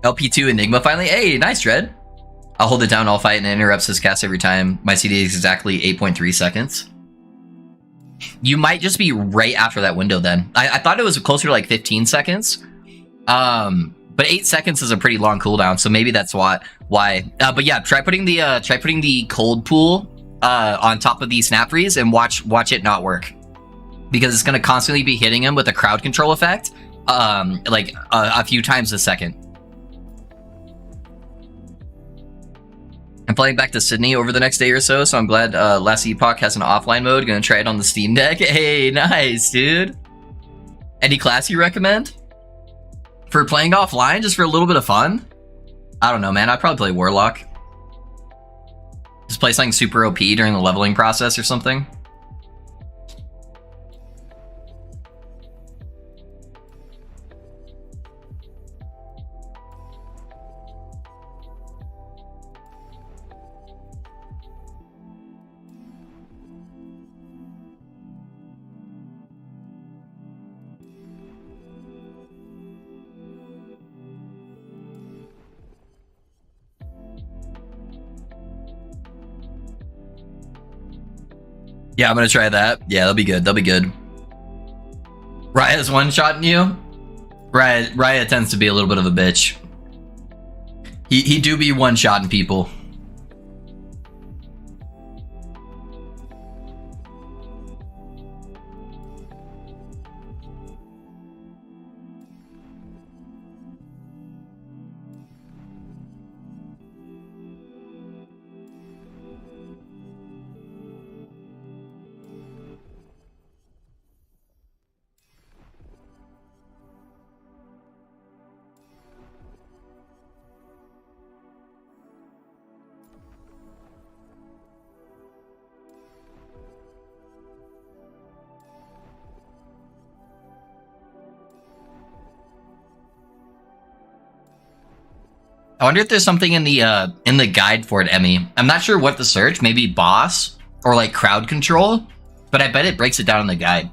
LP2 Enigma finally. Hey, nice, Dread. I'll hold it down all fight and it interrupts his cast every time. My CD is exactly 8.3 seconds. You might just be right after that window then. I thought it was closer to like 15 seconds. But 8 seconds is a pretty long cooldown, so maybe that's why. But yeah, try putting the cold pool on top of the snap freeze and watch it not work. Because it's gonna constantly be hitting him with a crowd control effect, like a few times a second. I'm flying back to Sydney over the next day or so I'm glad Last Epoch has an offline mode. Gonna try it on the Steam Deck. Hey, nice, dude. Any class you recommend? For playing offline, just for a little bit of fun? I don't know, man. I'd probably play Warlock. Just play something super OP during the leveling process or something. Yeah, I'm gonna try that. Yeah, that'll be good. That'll be good. Raya's one-shotting you? Raya tends to be a little bit of a bitch. He do be one-shotting people. I wonder if there's something in the guide for it, Emmy. I'm not sure what to search. Maybe boss or like crowd control, but I bet it breaks it down in the guide.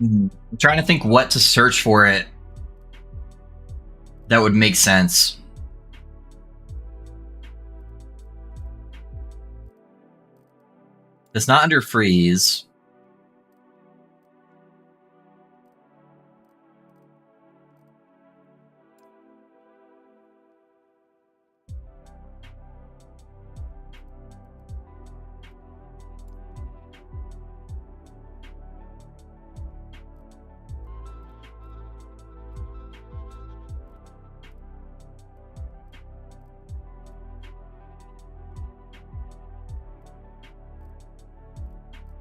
I'm trying to think what to search for it that would make sense. It's not under freeze.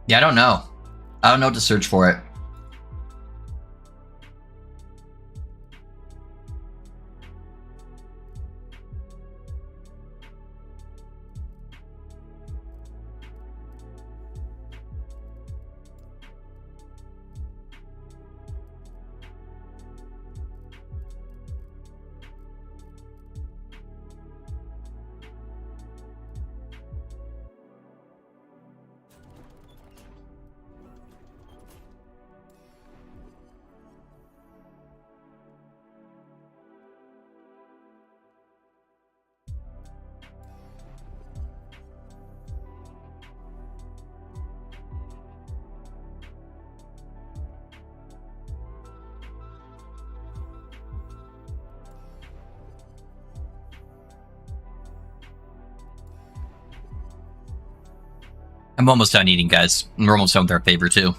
Yeah, I don't know. I don't know what to search for it. I'm almost done eating, guys. We're almost done with our favor, too.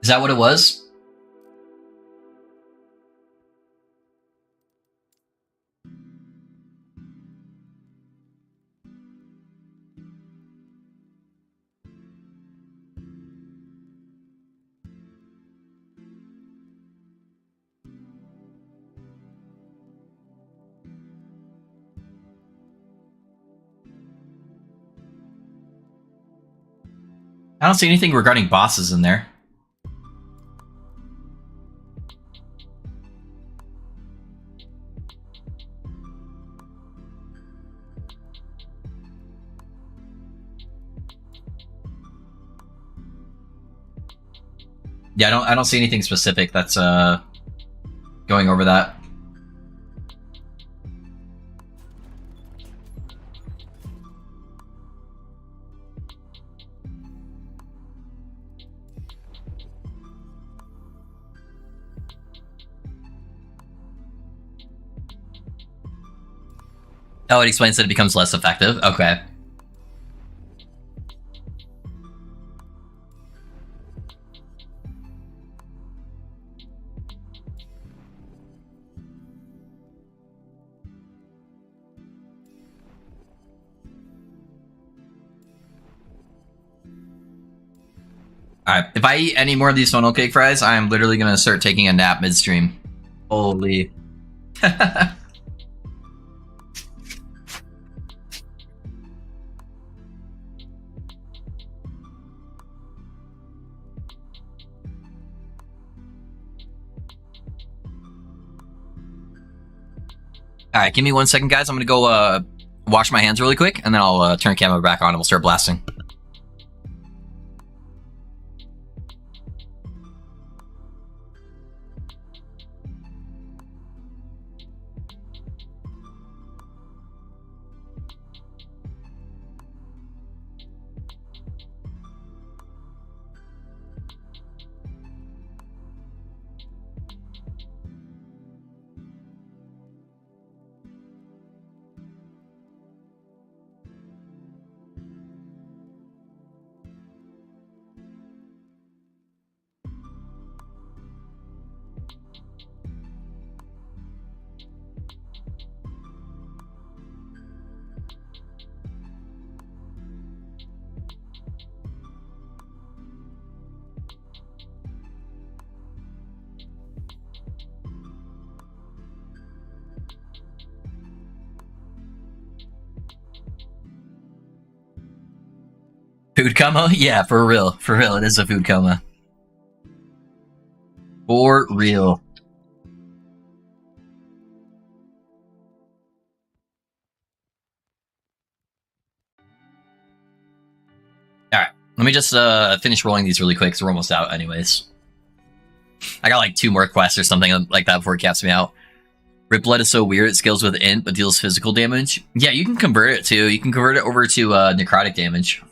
Is that what it was? I don't see anything regarding bosses in there. Yeah, I don't see anything specific that's going over that. Oh, it explains that it becomes less effective. Okay. Alright, if I eat any more of these funnel cake fries, I'm literally gonna start taking a nap midstream. Holy. Alright, give me 1 second, guys. I'm gonna go wash my hands really quick, and then I'll turn camera back on and we'll start blasting. Food coma? Yeah, for real. For real, it is a food coma. For real. Alright, let me just finish rolling these really quick, because we're almost out anyways. I got like 2 more quests or something like that before it caps me out. Rip Blood is so weird, it scales with int, but deals physical damage. Yeah, you can convert it too. You can convert it over to necrotic damage.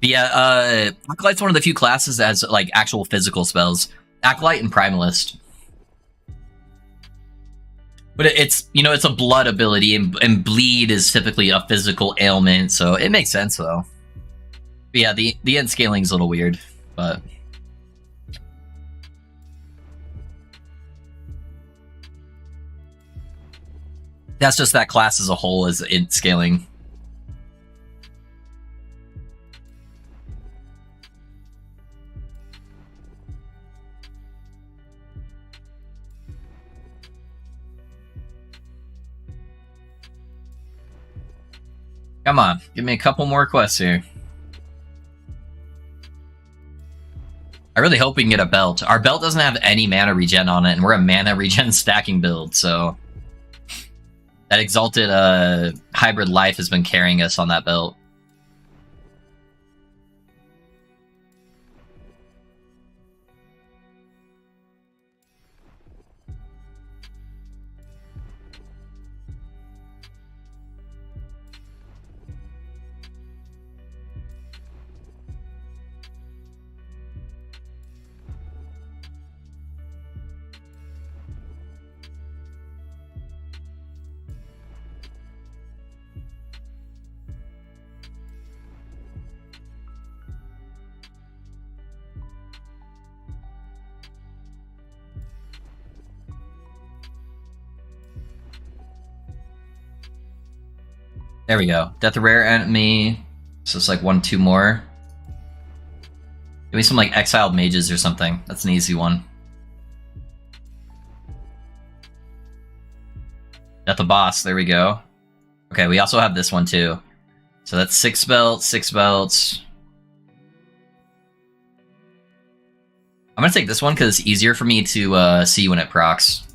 But yeah, Acolyte's one of the few classes that has like actual physical spells. Acolyte and Primalist. But it's, you know, it's a blood ability, and bleed is typically a physical ailment, so it makes sense though. But yeah, the int scaling is a little weird, but that's just that class as a whole is int scaling. Come on, give me a couple more quests here. I really hope we can get a belt. Our belt doesn't have any mana regen on it, and we're a mana regen stacking build, so that Exalted Hybrid Life has been carrying us on that belt. There we go. Death of rare enemy. So it's like 1-2 more. Give me some like exiled mages or something. That's an easy one. Death of boss. There we go. Okay, we also have this one too. So that's 6 belts, 6 belts. I'm gonna take this one because it's easier for me to see when it procs.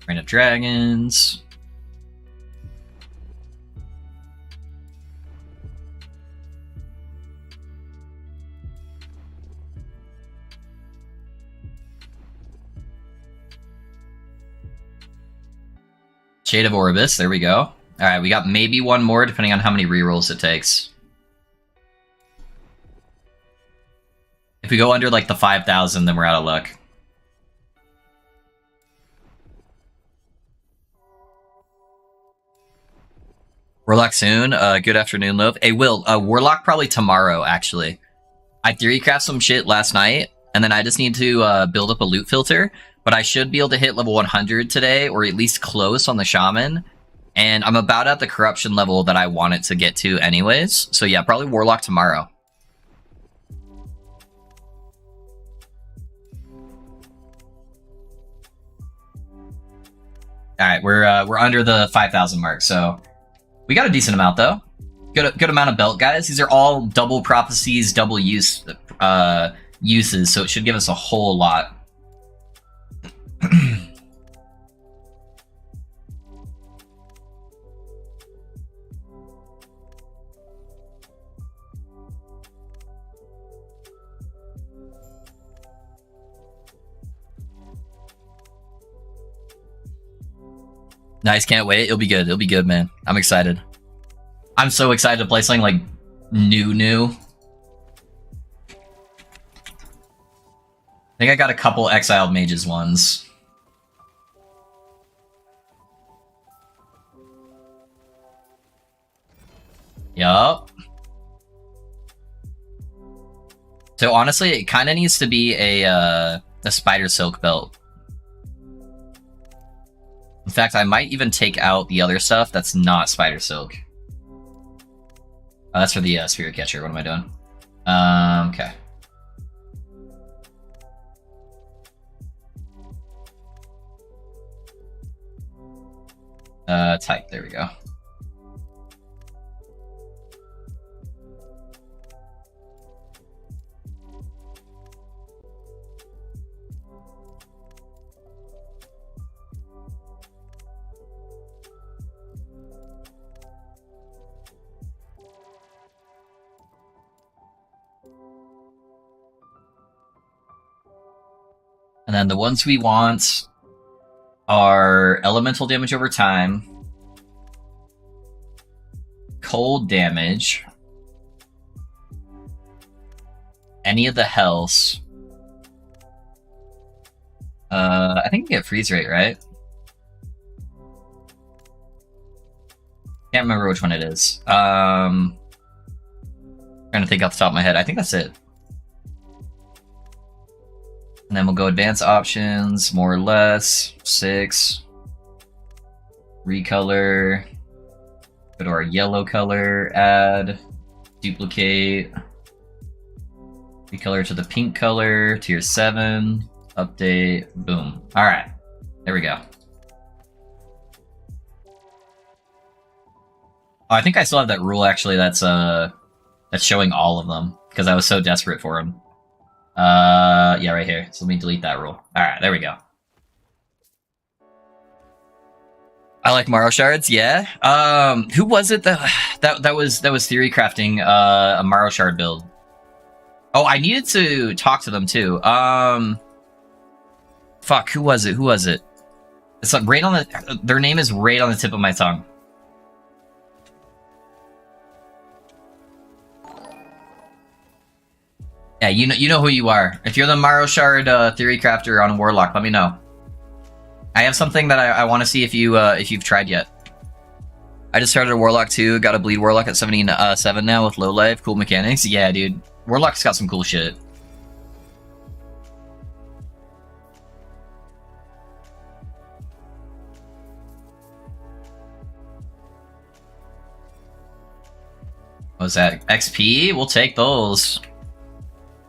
Reign of Dragons. Shade of Orbis, there we go. Alright, we got maybe one more depending on how many rerolls it takes. If we go under like the 5,000, then we're out of luck. Warlock soon. Good afternoon, love. Hey, Will, Warlock probably tomorrow, actually. I theory crafted some shit last night, and then I just need to build up a loot filter. But I should be able to hit level 100 today, or at least close on the Shaman. And I'm about at the corruption level that I want it to get to anyways. So yeah, probably Warlock tomorrow. Alright, we're under the 5,000 mark, so we got a decent amount though. Good amount of belt, guys. These are all double prophecies, double uses, so it should give us a whole lot. Nice, can't wait. It'll be good. It'll be good, man. I'm excited. I'm so excited to play something like new. I think I got a couple exiled mages ones. Yup. So honestly, it kind of needs to be a spider silk belt. In fact, I might even take out the other stuff that's not spider silk. That's for the spirit catcher. What am I doing? Okay. Type. There we go. And then the ones we want are elemental damage over time, cold damage, any of the health. I think we get freeze rate, right? Can't remember which one it is. Trying to think off the top of my head. I think that's it. And then we'll go advanced options, more or less, 6. Recolor. Go to our yellow color, add, duplicate. Recolor to the pink color, tier 7, update, boom. Alright, there we go. Oh, I think I still have that rule actually that's showing all of them, because I was so desperate for them. Yeah, right here. So let me delete that rule. Alright, there we go. I like Morrow Shards, yeah. Who was it that was theory crafting a Morrow Shard build? Oh, I needed to talk to them too. Fuck, who was it? It's like right on the their name is right on the tip of my tongue. Yeah, you know who you are. If you're the Morrow Shard theory crafter on Warlock, let me know. I have something that I want to see if you've tried yet. I just started a Warlock too. Got a bleed Warlock at 77 now with low life, cool mechanics. Yeah, dude, Warlock's got some cool shit. What was that? XP? We'll take those.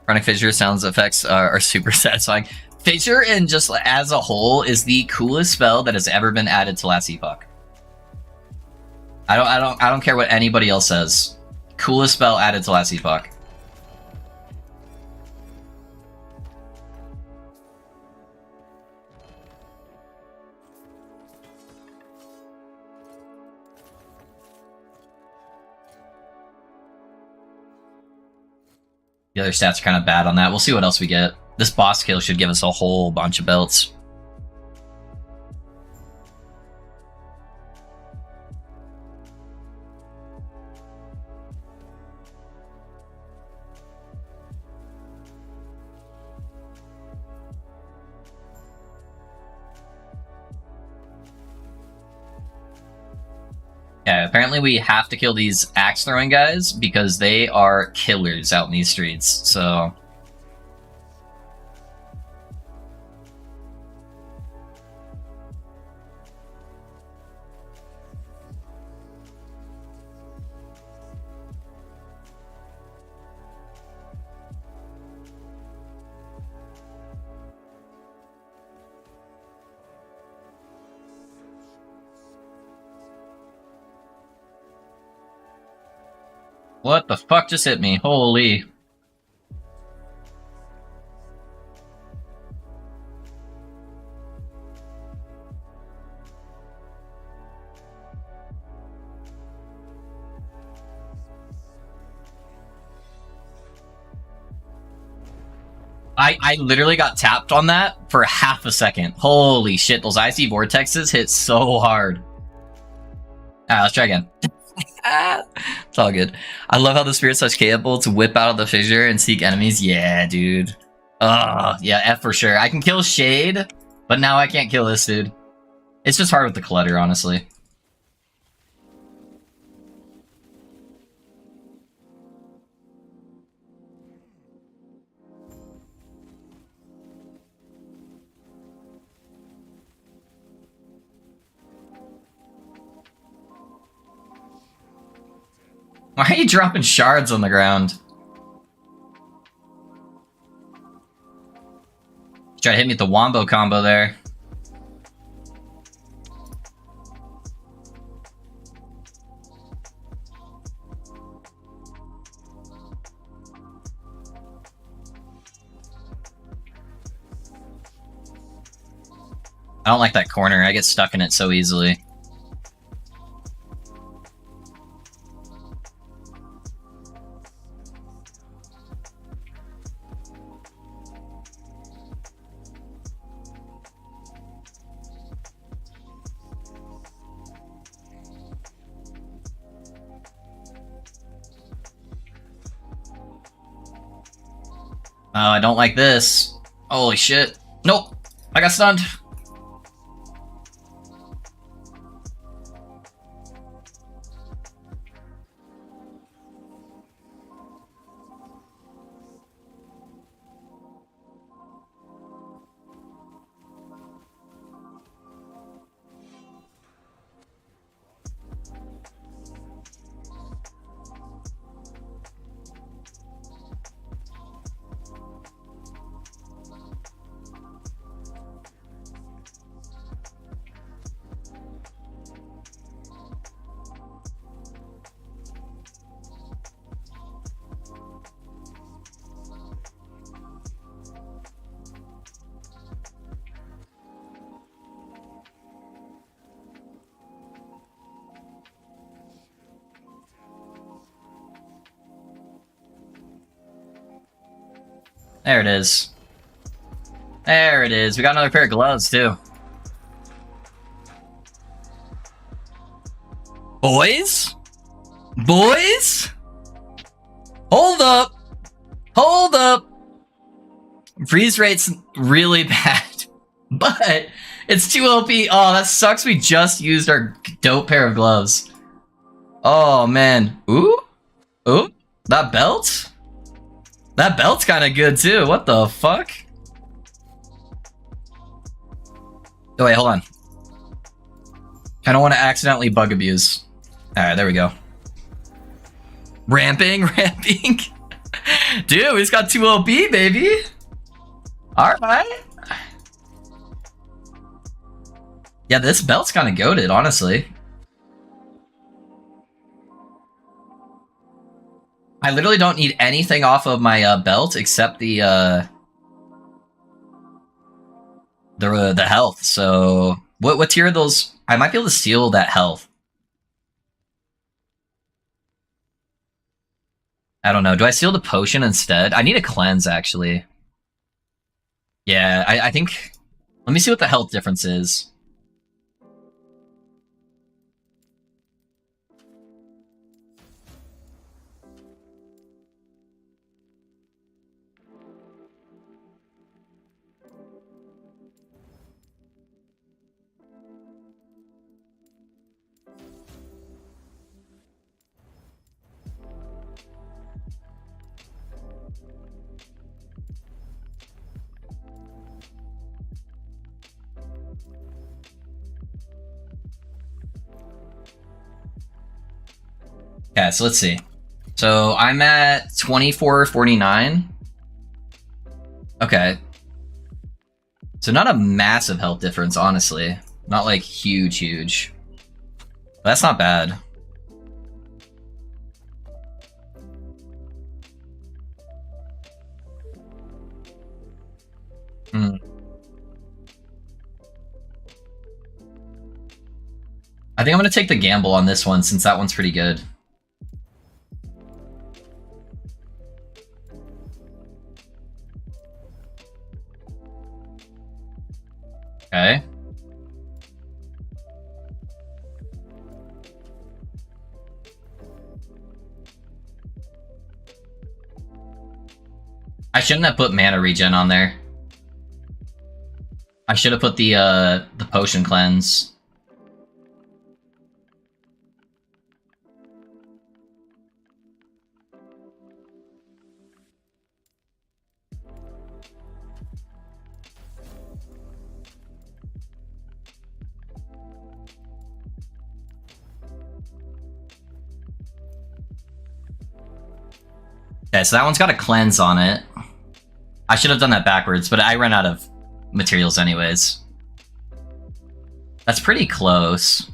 Chronic Fissure sounds effects are super satisfying. Fissure and just as a whole is the coolest spell that has ever been added to Last Epoch. I don't care what anybody else says. Coolest spell added to Last Epoch. The other stats are kind of bad on that. We'll see what else we get. This boss kill should give us a whole bunch of belts. Yeah, apparently we have to kill these axe throwing guys because they are killers out in these streets, so... What the fuck just hit me? Holy. I literally got tapped on that for half a second. Holy shit, those icy vortexes hit so hard. Alright, let's try again. It's all good. I love how the spirit's such capable to whip out of the fissure and seek enemies. Yeah, dude. Yeah, F for sure. I can kill Shade, but now I can't kill this dude. It's just hard with the clutter, honestly. Why are you dropping shards on the ground? Try to hit me with the wombo combo there. I don't like that corner. I get stuck in it so easily. Oh, I don't like this. Holy shit. Nope. I got stunned. There it is. There it is. We got another pair of gloves, too. Boys? Boys? Hold up! Hold up! Freeze rate's really bad, but it's too OP. Oh, that sucks. We just used our dope pair of gloves. Oh, man. Ooh? Ooh? That belt? That belt's kind of good, too. What the fuck? Oh, wait, hold on. I don't want to accidentally bug abuse. Alright, there we go. Ramping, ramping. Dude, he's got 2 OP, baby. Alright. Yeah, this belt's kind of goated, honestly. I literally don't need anything off of my belt except the health. So what tier are those? I might be able to steal that health. I don't know. Do I steal the potion instead? I need a cleanse, actually. Yeah, I think... Let me see what the health difference is. Okay, so let's see. So I'm at 2449. Okay. So not a massive health difference, honestly. Not like huge. But that's not bad. Hmm. I think I'm gonna take the gamble on this one since that one's pretty good. Okay. I shouldn't have put mana regen on there. I should have put the potion cleanse. Okay, so that one's got a cleanse on it. I should have done that backwards, but I ran out of materials anyways. That's pretty close.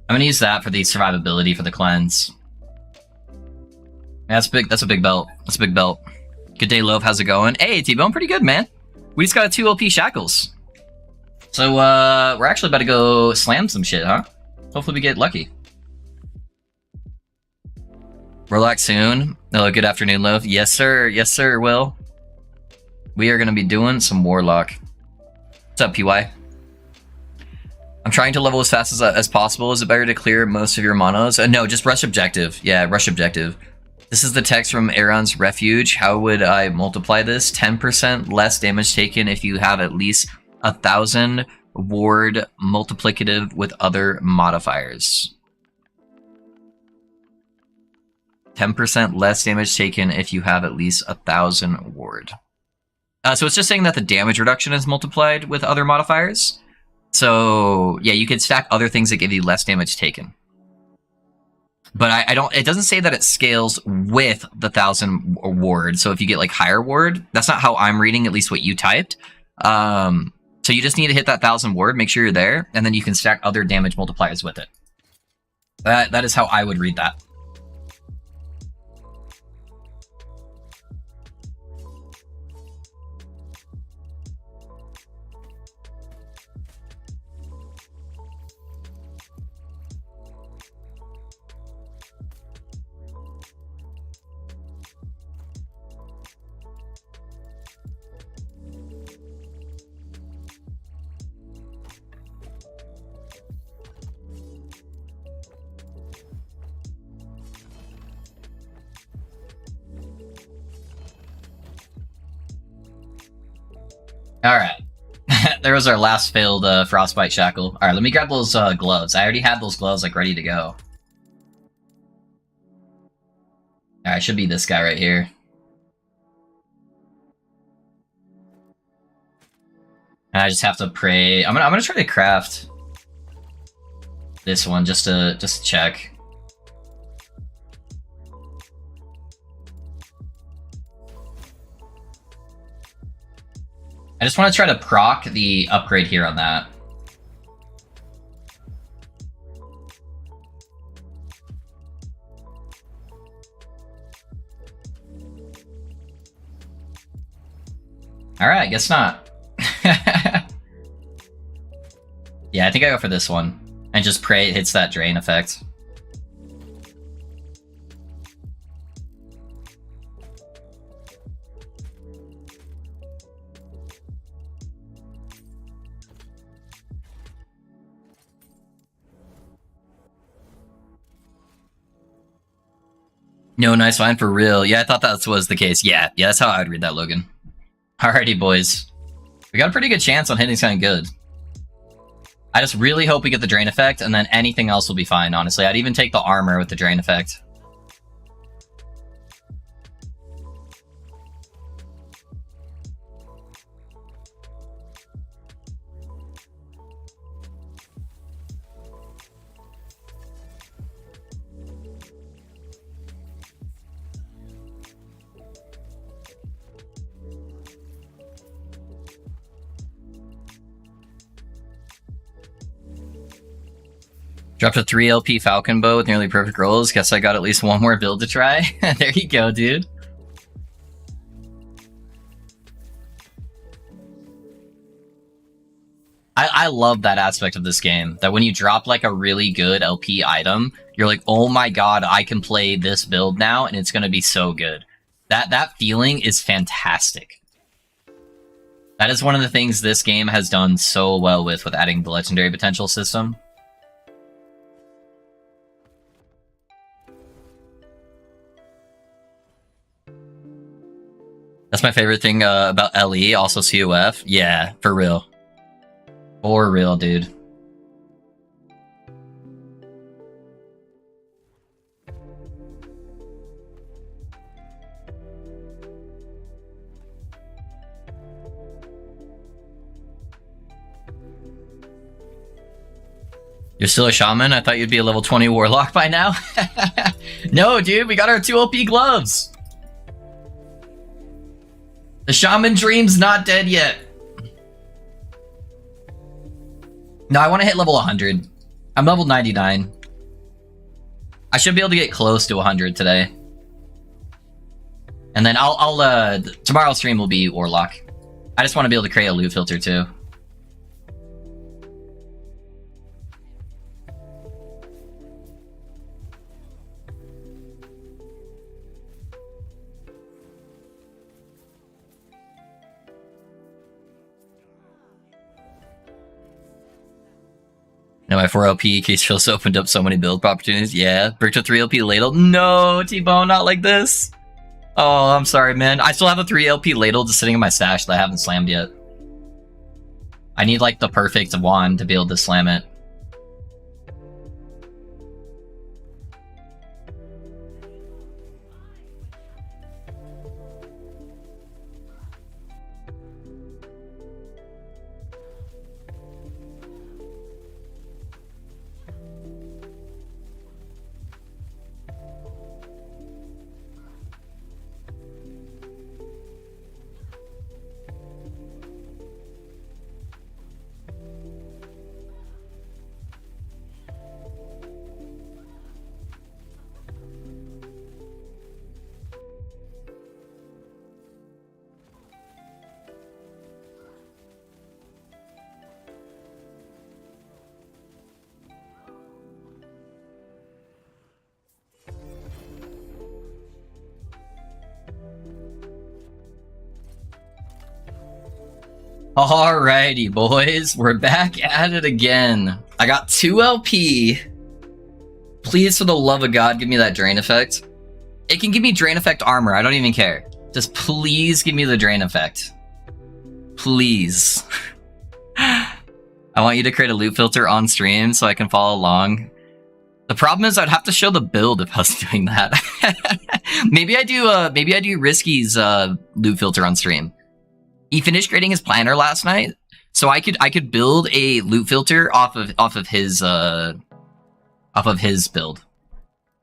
I'm gonna use that for the survivability for the cleanse. Yeah, that's big. That's a big belt. That's a big belt. Good day, Loaf. How's it going? Hey, T-Bone, pretty good, man. We just got a 2 LP shackles. So, we're actually about to go slam some shit, huh? Hopefully we get lucky. Warlock soon. Hello, good afternoon, Loaf. Yes, sir. Yes, sir, Will. We are going to be doing some Warlock. What's up, PY? I'm trying to level as fast as possible. Is it better to clear most of your monos? No, just rush objective. Yeah, rush objective. This is the text from Aaron's Refuge. How would I multiply this? 10% less damage taken if you have at least 1,000 ward multiplicative with other modifiers. 10% less damage taken if you have at least 1,000 ward. So it's just saying that the damage reduction is multiplied with other modifiers. So yeah, you could stack other things that give you less damage taken. But I don't. It doesn't say that it scales with the 1,000 ward. So if you get like higher ward, that's not how I'm reading at least what you typed. So you just need to hit that 1,000 ward, make sure you're there, and then you can stack other damage multipliers with it. That is how I would read that. Alright. There was our last failed frostbite shackle. Alright, let me grab those gloves. I already had those gloves like ready to go. Alright, should be this guy right here. And I just have to pray. I'm gonna try to craft. this one just to check. I just want to try to proc the upgrade here on that. Alright, guess not. Yeah, I think I go for this one. And just pray it hits that drain effect. No, nice find for real. Yeah, I thought that was the case. Yeah, that's how I would read that, Logan. Alrighty, boys. We got a pretty good chance on hitting something good. I just really hope we get the drain effect, and then anything else will be fine, honestly. I'd even take the armor with the drain effect. Dropped a 3 LP Falcon Bow with nearly perfect rolls. Guess I got at least one more build to try. There you go, dude. I love that aspect of this game. That when you drop like a really good LP item, you're like, oh my god, I can play this build now and it's gonna be so good. That feeling is fantastic. That is one of the things this game has done so well with adding the legendary potential system. That's my favorite thing about LE, also COF. Yeah, for real. For real, dude. You're still a shaman? I thought you'd be a level 20 warlock by now. No, dude, we got our 2 LP gloves. The shaman dream's not dead yet. No, I want to hit level 100. I'm level 99. I should be able to get close to 100 today. And then tomorrow's stream will be Warlock. I just want to be able to create a loot filter too. Now my 4 LP case just opened up so many build opportunities. Yeah, brick to 3 LP ladle. No, T-Bone, not like this. Oh, I'm sorry, man. I still have a 3 LP ladle just sitting in my stash that I haven't slammed yet. I need like the perfect wand to be able to slam it. Alrighty, boys. We're back at it again. I got 2 LP. Please, for the love of God, give me that drain effect. It can give me drain effect armor. I don't even care. Just please give me the drain effect. Please. I want you to create a loot filter on stream so I can follow along. The problem is I'd have to show the build if I was doing that. maybe I do Risky's loot filter on stream. He finished creating his planner last night, so I could build a loot filter off of his off of his build.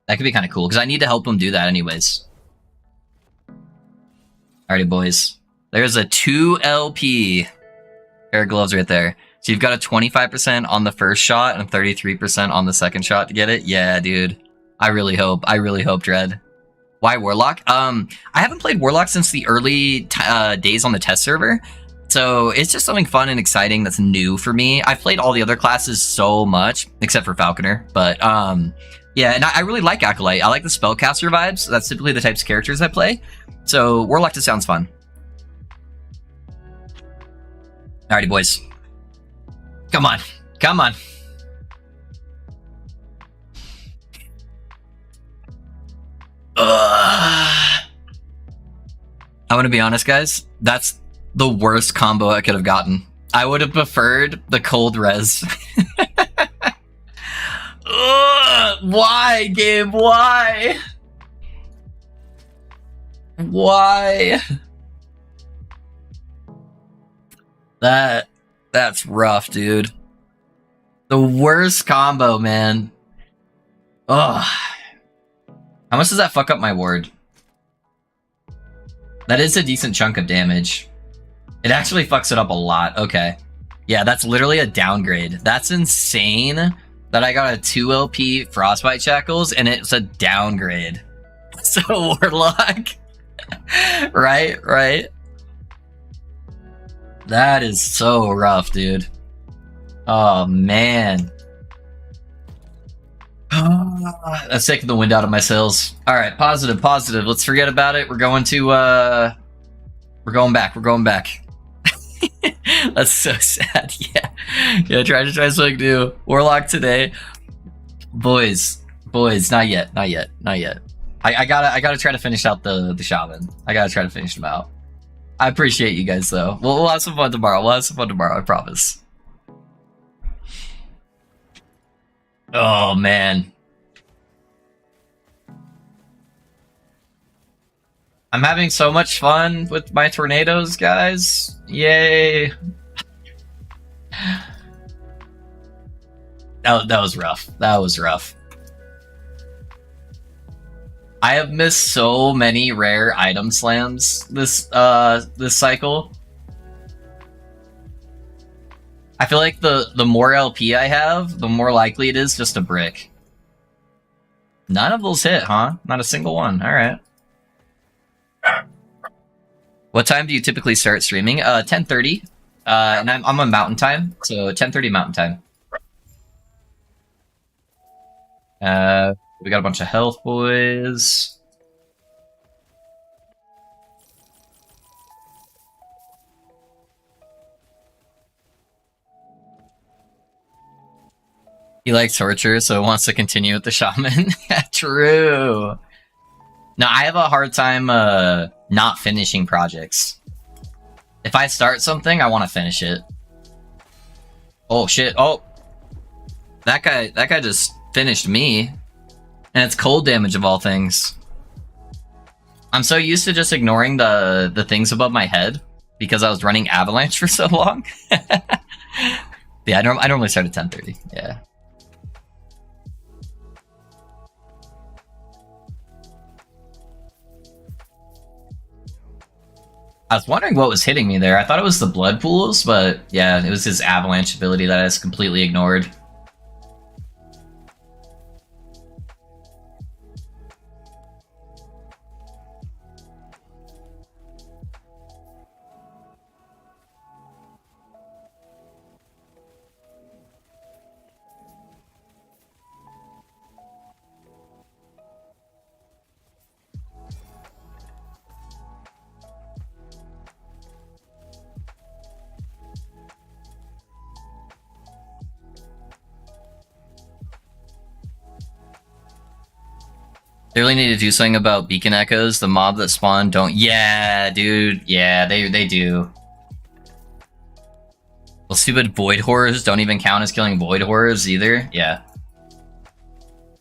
That could be kind of cool because I need to help him do that anyways. Alrighty, boys. There's a 2 LP pair of gloves right there. So you've got a 25% on the first shot and 33% on the second shot to get it. Yeah, dude. I really hope, Dread. Why Warlock? I haven't played Warlock since the early days on the test server. So it's just something fun and exciting that's new for me. I've played all the other classes so much, except for Falconer. But yeah, and I really like Acolyte. I like the spellcaster vibes. That's typically the types of characters I play. So Warlock just sounds fun. Alrighty, boys. Come on. Come on. I'm gonna be honest, guys. That's the worst combo I could have gotten. I would have preferred the cold res. Why, Gabe? Why? Why? That's rough, dude. The worst combo, man. Ugh. How much does that fuck up my ward? That is a decent chunk of damage. It actually fucks it up a lot. Okay. Yeah, that's literally a downgrade. That's insane that I got a 2 LP Frostbite Shackles and it's a downgrade. So Warlock. Right. That is so rough, dude. Oh, man. That's taking the wind out of my sails. All right, positive. Let's forget about it. We're going to, we're going back. That's so sad. Yeah, try to try something new. Warlock today. Boys, not yet. I gotta try to finish out the Shaman. I gotta try to finish them out. I appreciate you guys, though. We'll have some fun tomorrow. I promise. Oh, man. I'm having so much fun with my tornadoes, guys. Yay. That was rough. I have missed so many rare item slams this cycle. I feel like the more LP I have, the more likely it is just a brick. None of those hit, huh? Not a single one. All right. What time do you typically start streaming? 10:30. And I'm on Mountain Time, so 10:30 Mountain Time. We got a bunch of health, boys. He likes torture, so wants to continue with the Shaman. True. No, I have a hard time not finishing projects. If I start something, I want to finish it. Oh shit! Oh, that guy just finished me, and it's cold damage of all things. I'm so used to just ignoring the things above my head because I was running Avalanche for so long. Yeah, I normally start at 10:30. Yeah. I was wondering what was hitting me there. I thought it was the blood pools, but yeah, it was his avalanche ability that I just completely ignored. They really need to do something about beacon echoes. The mob that spawn don't. Yeah, dude. Yeah, they do. Well, stupid void horrors don't even count as killing void horrors either. Yeah.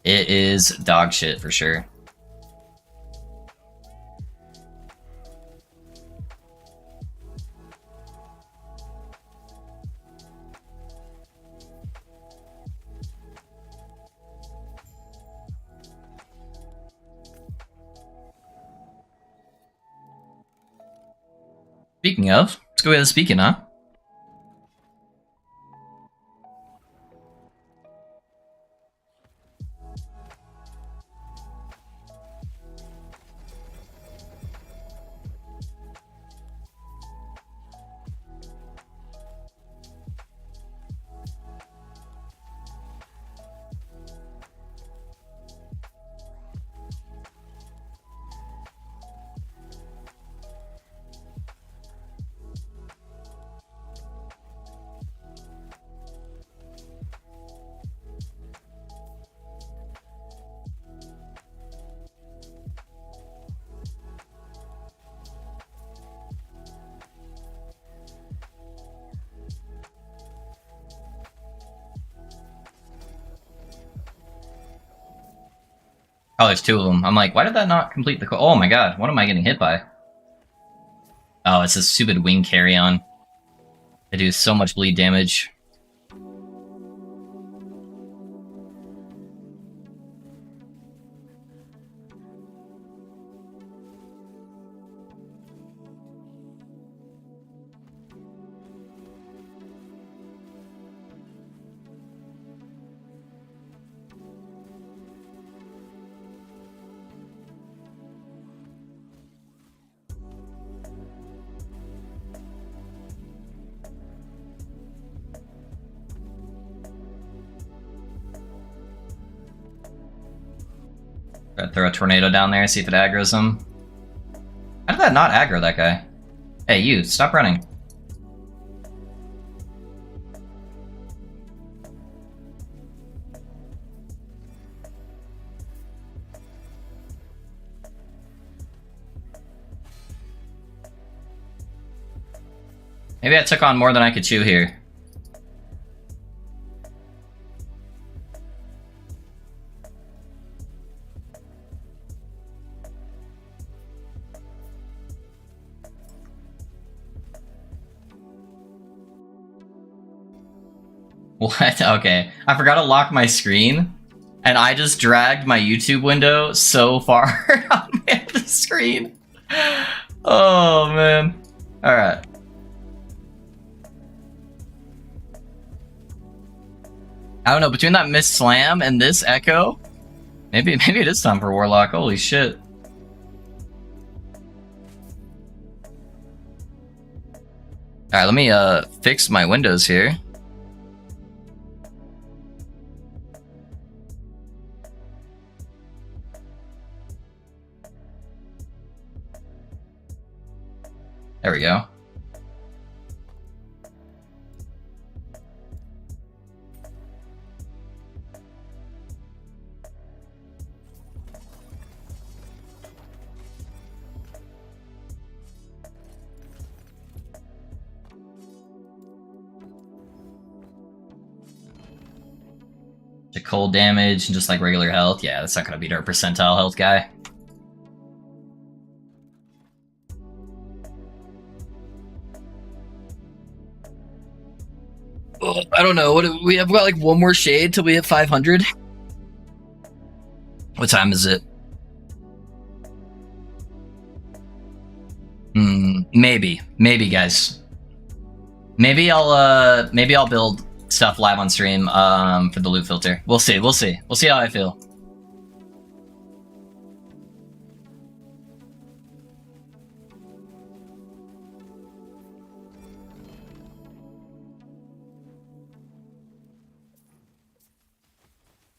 It is dog shit for sure. Speaking of, let's go ahead and speaking, huh? Oh, there's two of them. I'm like, why did that not complete the... Oh my god, what am I getting hit by? Oh, it's a stupid wing carry-on. They do so much bleed damage. Gotta throw a tornado down there, see if it aggroes him. How did that not aggro that guy? Hey, you, stop running. Maybe I took on more than I could chew here. What? Okay. I forgot to lock my screen, and I just dragged my YouTube window so far on the screen. Oh, man. Alright. I don't know, between that missed slam and this echo, maybe it is time for Warlock. Holy shit. Alright, let me fix my windows here. There we go. To cold damage and just like regular health. Yeah, that's not gonna beat our percentile health guy. I don't know. What do we have? Got like one more shade till we hit 500. What time is it? Maybe, guys. Maybe I'll build stuff live on stream for the loot filter. We'll see. We'll see how I feel.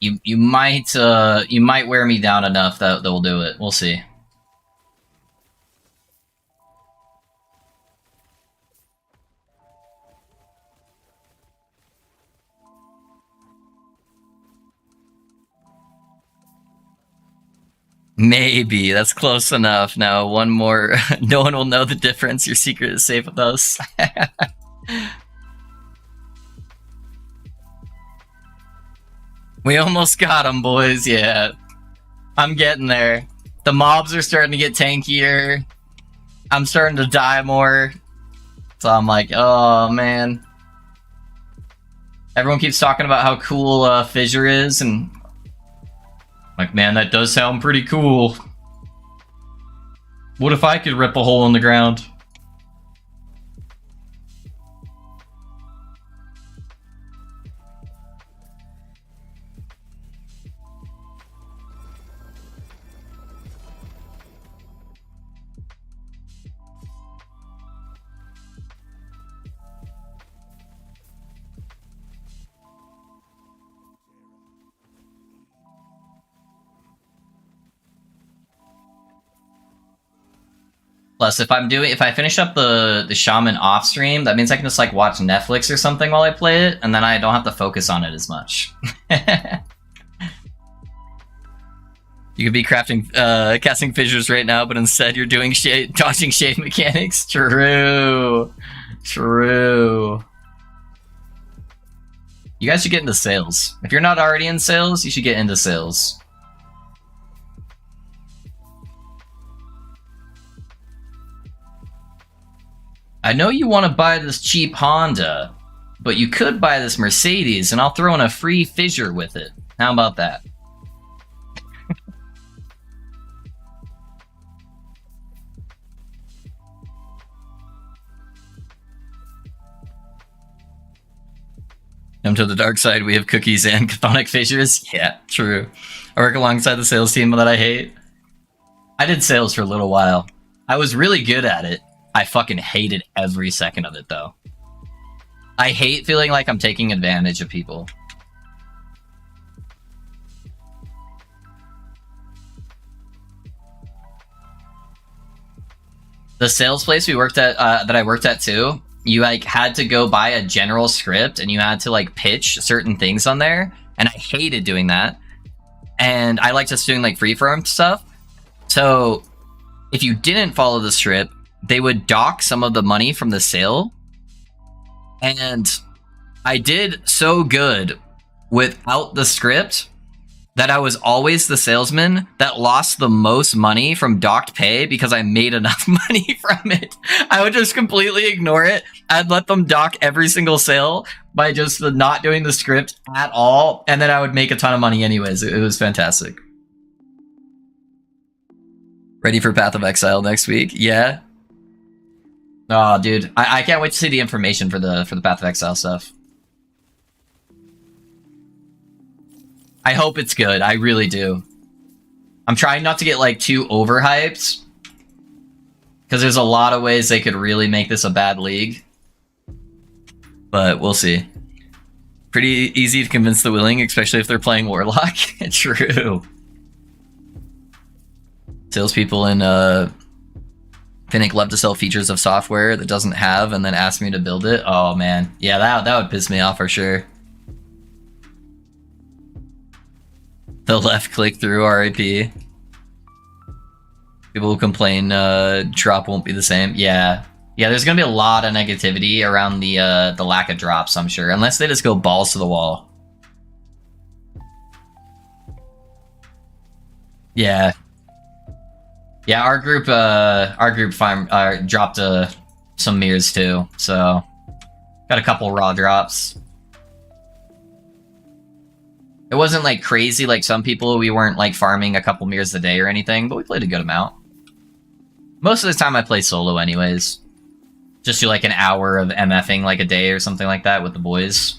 You might wear me down enough that we'll do it. We'll see. Maybe that's close enough. Now one more. No one will know the difference. Your secret is safe with us. We almost got him, boys. Yeah. I'm getting there. The mobs are starting to get tankier. I'm starting to die more. So I'm like, oh, man. Everyone keeps talking about how cool Fissure is, and... like, man, that does sound pretty cool. What if I could rip a hole in the ground? Plus, if I finish up the Shaman off stream, that means I can just like watch Netflix or something while I play it, and then I don't have to focus on it as much. You could be crafting, casting fissures right now, but instead you're doing dodging shade mechanics. True. You guys should get into sales. If you're not already in sales, you should get into sales. I know you want to buy this cheap Honda, but you could buy this Mercedes, and I'll throw in a free fissure with it. How about that? Come to the dark side, we have cookies and chthonic fissures. Yeah, true. I work alongside the sales team that I hate. I did sales for a little while. I was really good at it. I fucking hated every second of it, though. I hate feeling like I'm taking advantage of people. The sales place we worked at, that I worked at too, you like had to go buy a general script and you had to like pitch certain things on there, and I hated doing that. And I liked just doing like freeform stuff. So if you didn't follow the script, they would dock some of the money from the sale. And I did so good without the script that I was always the salesman that lost the most money from docked pay because I made enough money from it. I would just completely ignore it. I'd let them dock every single sale by just not doing the script at all, and then I would make a ton of money anyways. It was fantastic. Ready for Path of Exile next week? Yeah. Oh, dude, I can't wait to see the information for the Path of Exile stuff. I hope it's good. I really do. I'm trying not to get like too overhyped, because there's a lot of ways they could really make this a bad league. But we'll see. Pretty easy to convince the willing, especially if they're playing Warlock. True. Salespeople in Finnick love to sell features of software that doesn't have and then ask me to build it. Oh man, yeah, that would piss me off for sure. The left click through RIP. People will complain drop won't be the same. Yeah, there's gonna be a lot of negativity around the lack of drops, I'm sure, unless they just go balls to the wall. Yeah, our group dropped some mirrors too, so got a couple raw drops. It wasn't like crazy like some people. We weren't like farming a couple mirrors a day or anything, but we played a good amount. Most of the time I play solo anyways. Just do like an hour of MFing like a day or something like that with the boys.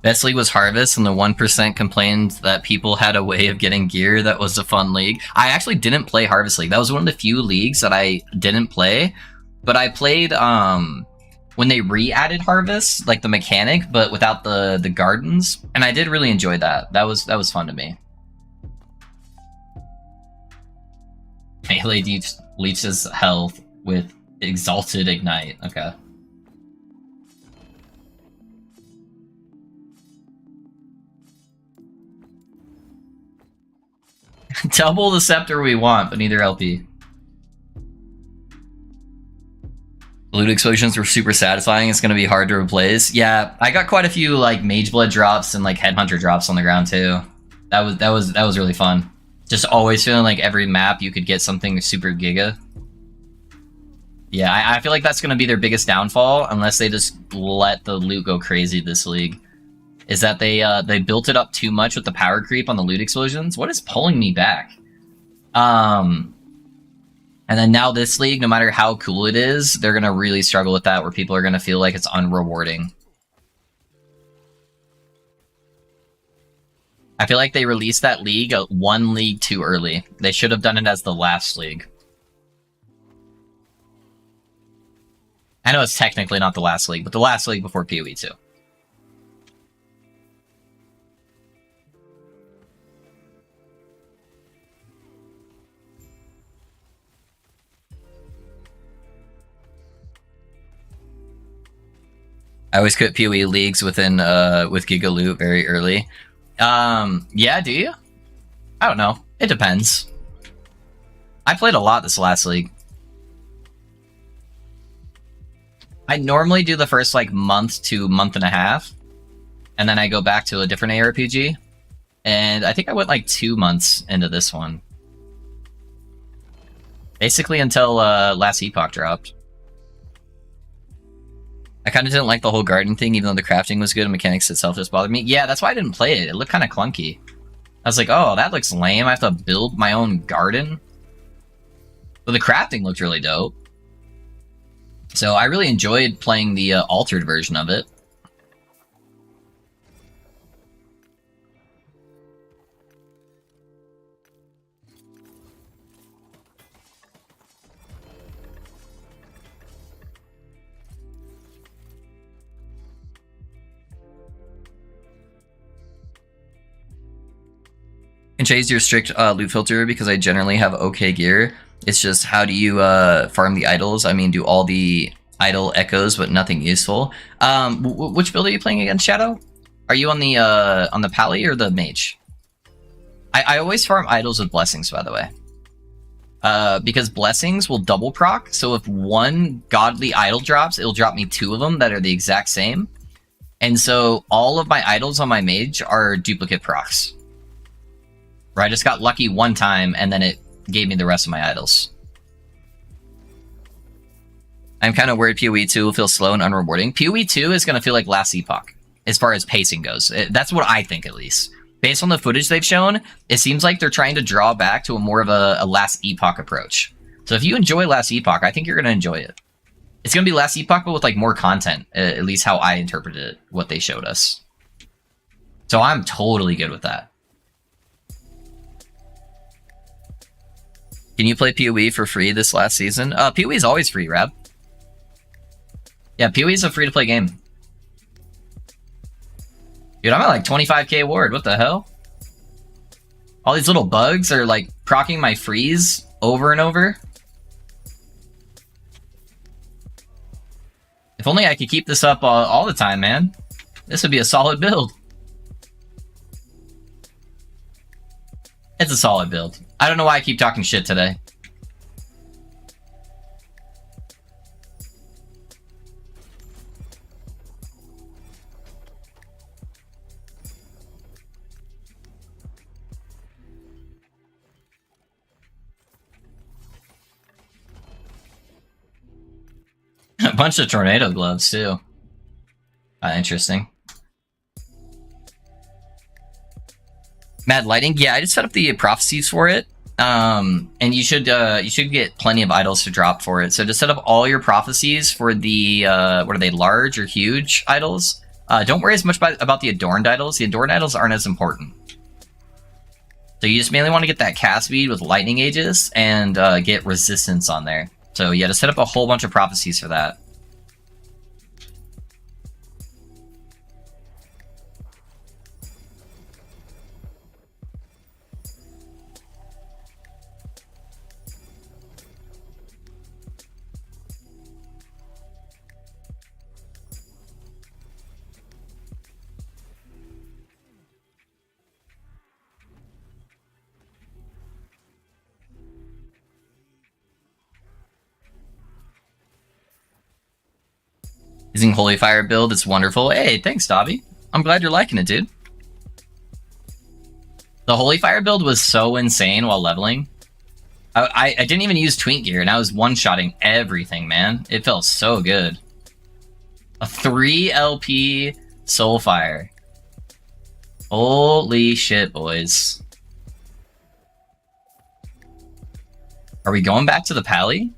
Best league was Harvest, and the 1% complained that people had a way of getting gear that was a fun league. I actually didn't play Harvest League. That was one of the few leagues that I didn't play. But I played when they re-added Harvest, like the mechanic, but without the gardens. And I did really enjoy that. That was fun to me. Melee leeches health with Exalted Ignite. Okay. Double the scepter we want, but neither LP. Loot explosions were super satisfying. It's gonna be hard to replace. Yeah, I got quite a few like Mage Blood drops and like Headhunter drops on the ground too. That was really fun. Just always feeling like every map you could get something super giga. Yeah, I feel like that's gonna be their biggest downfall unless they just let the loot go crazy this league. Is that they built it up too much with the power creep on the loot explosions. What is pulling me back? And then now this league, no matter how cool it is, they're gonna really struggle with that, where people are gonna feel like it's unrewarding. I feel like they released that league one league too early. They should have done it as the last league. I know it's technically not the last league, but the last league before PoE 2. I always quit PoE leagues within with Giga Loot very early. Yeah, do you? I don't know. It depends. I played a lot this last league. I normally do the first like month to month and a half, and then I go back to a different ARPG. And I think I went like 2 months into this one. Basically until last Epoch dropped. I kind of didn't like the whole garden thing, even though the crafting was good and mechanics itself just bothered me. Yeah, that's why I didn't play it. It looked kind of clunky. I was like, oh, that looks lame. I have to build my own garden. But the crafting looked really dope. So I really enjoyed playing the altered version of it. Can change your strict loot filter because I generally have okay gear. It's just how do you farm the idols? I mean, do all the idol echoes but nothing useful. Which build are you playing against, Shadow? Are you on the Pally or the Mage? I always farm idols with blessings, by the way. Because blessings will double proc, so if one godly idol drops, it'll drop me 2 of them that are the exact same. And so all of my idols on my mage are duplicate procs. Where I just got lucky one time, and then it gave me the rest of my idols. I'm kind of worried PoE 2 will feel slow and unrewarding. PoE 2 is going to feel like last Epoch, as far as pacing goes. That's what I think, at least. Based on the footage they've shown, it seems like they're trying to draw back to a more of a last Epoch approach. So if you enjoy last Epoch, I think you're going to enjoy it. It's going to be last Epoch, but with like more content, at least how I interpreted it, what they showed us. So I'm totally good with that. Can you play PoE for free this last season? PoE is always free, Rab. Yeah, PoE is a free-to-play game. Dude, I'm at like 25k ward. What the hell? All these little bugs are like proccing my freeze over and over. If only I could keep this up all the time, man. This would be a solid build. It's a solid build. I don't know why I keep talking shit today. A bunch of tornado gloves, too. Interesting. Mad Lighting? Yeah, I just set up the prophecies for it. And you should get plenty of idols to drop for it. So just set up all your prophecies for the, what are they, large or huge idols? Don't worry as much about the adorned idols. The adorned idols aren't as important. So you just mainly want to get that cast speed with lightning aegis and get resistance on there. So yeah, just set up a whole bunch of prophecies for that. Using Holy Fire build, it's wonderful. Hey, thanks, Dobby. I'm glad you're liking it, dude. The Holy Fire build was so insane while leveling. I didn't even use Twink gear, and I was one-shotting everything, man. It felt so good. A 3 LP Soulfire. Holy shit, boys. Are we going back to the Pally?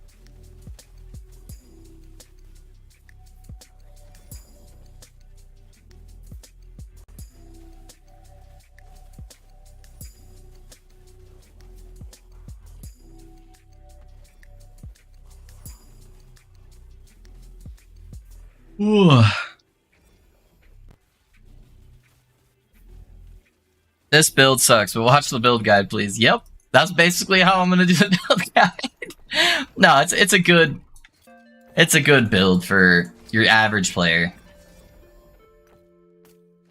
Ooh. This build sucks, but watch the build guide, please. Yep, that's basically how I'm gonna do the build guide. No, it's a good build for your average player.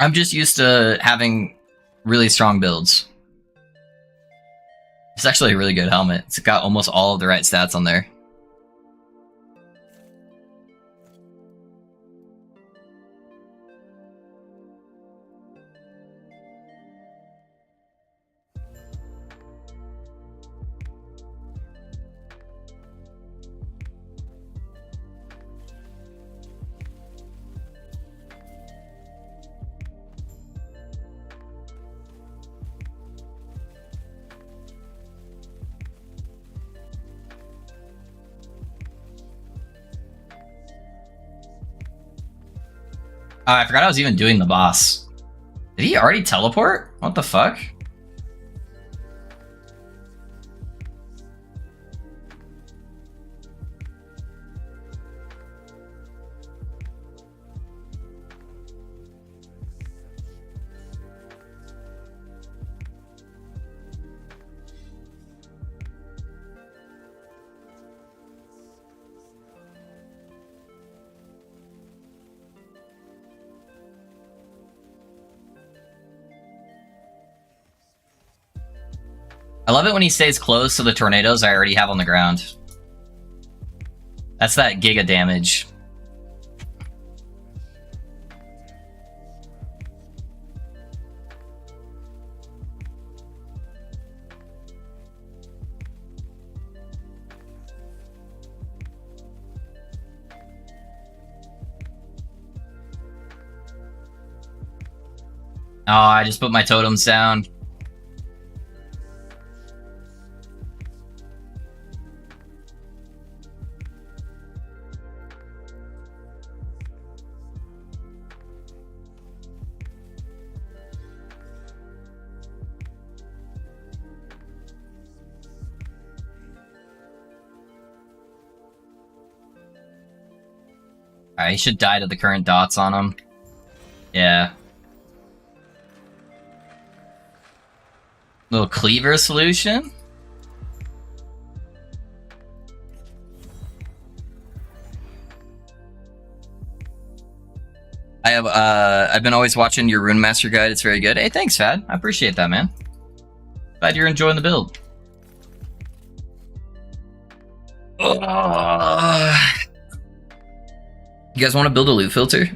I'm just used to having really strong builds. It's actually a really good helmet. It's got almost all of the right stats on there. Oh, I forgot I was even doing the boss. Did he already teleport? What the fuck? I love it when he stays close to the tornadoes I already have on the ground. That's that giga damage. Oh, I just put my totems down. Alright, he should die to the current dots on him. Yeah. Little cleaver solution? I've been always watching your Rune Master guide. It's very good. Hey, thanks, Fad. I appreciate that, man. Glad you're enjoying the build. You guys want to build a loot filter?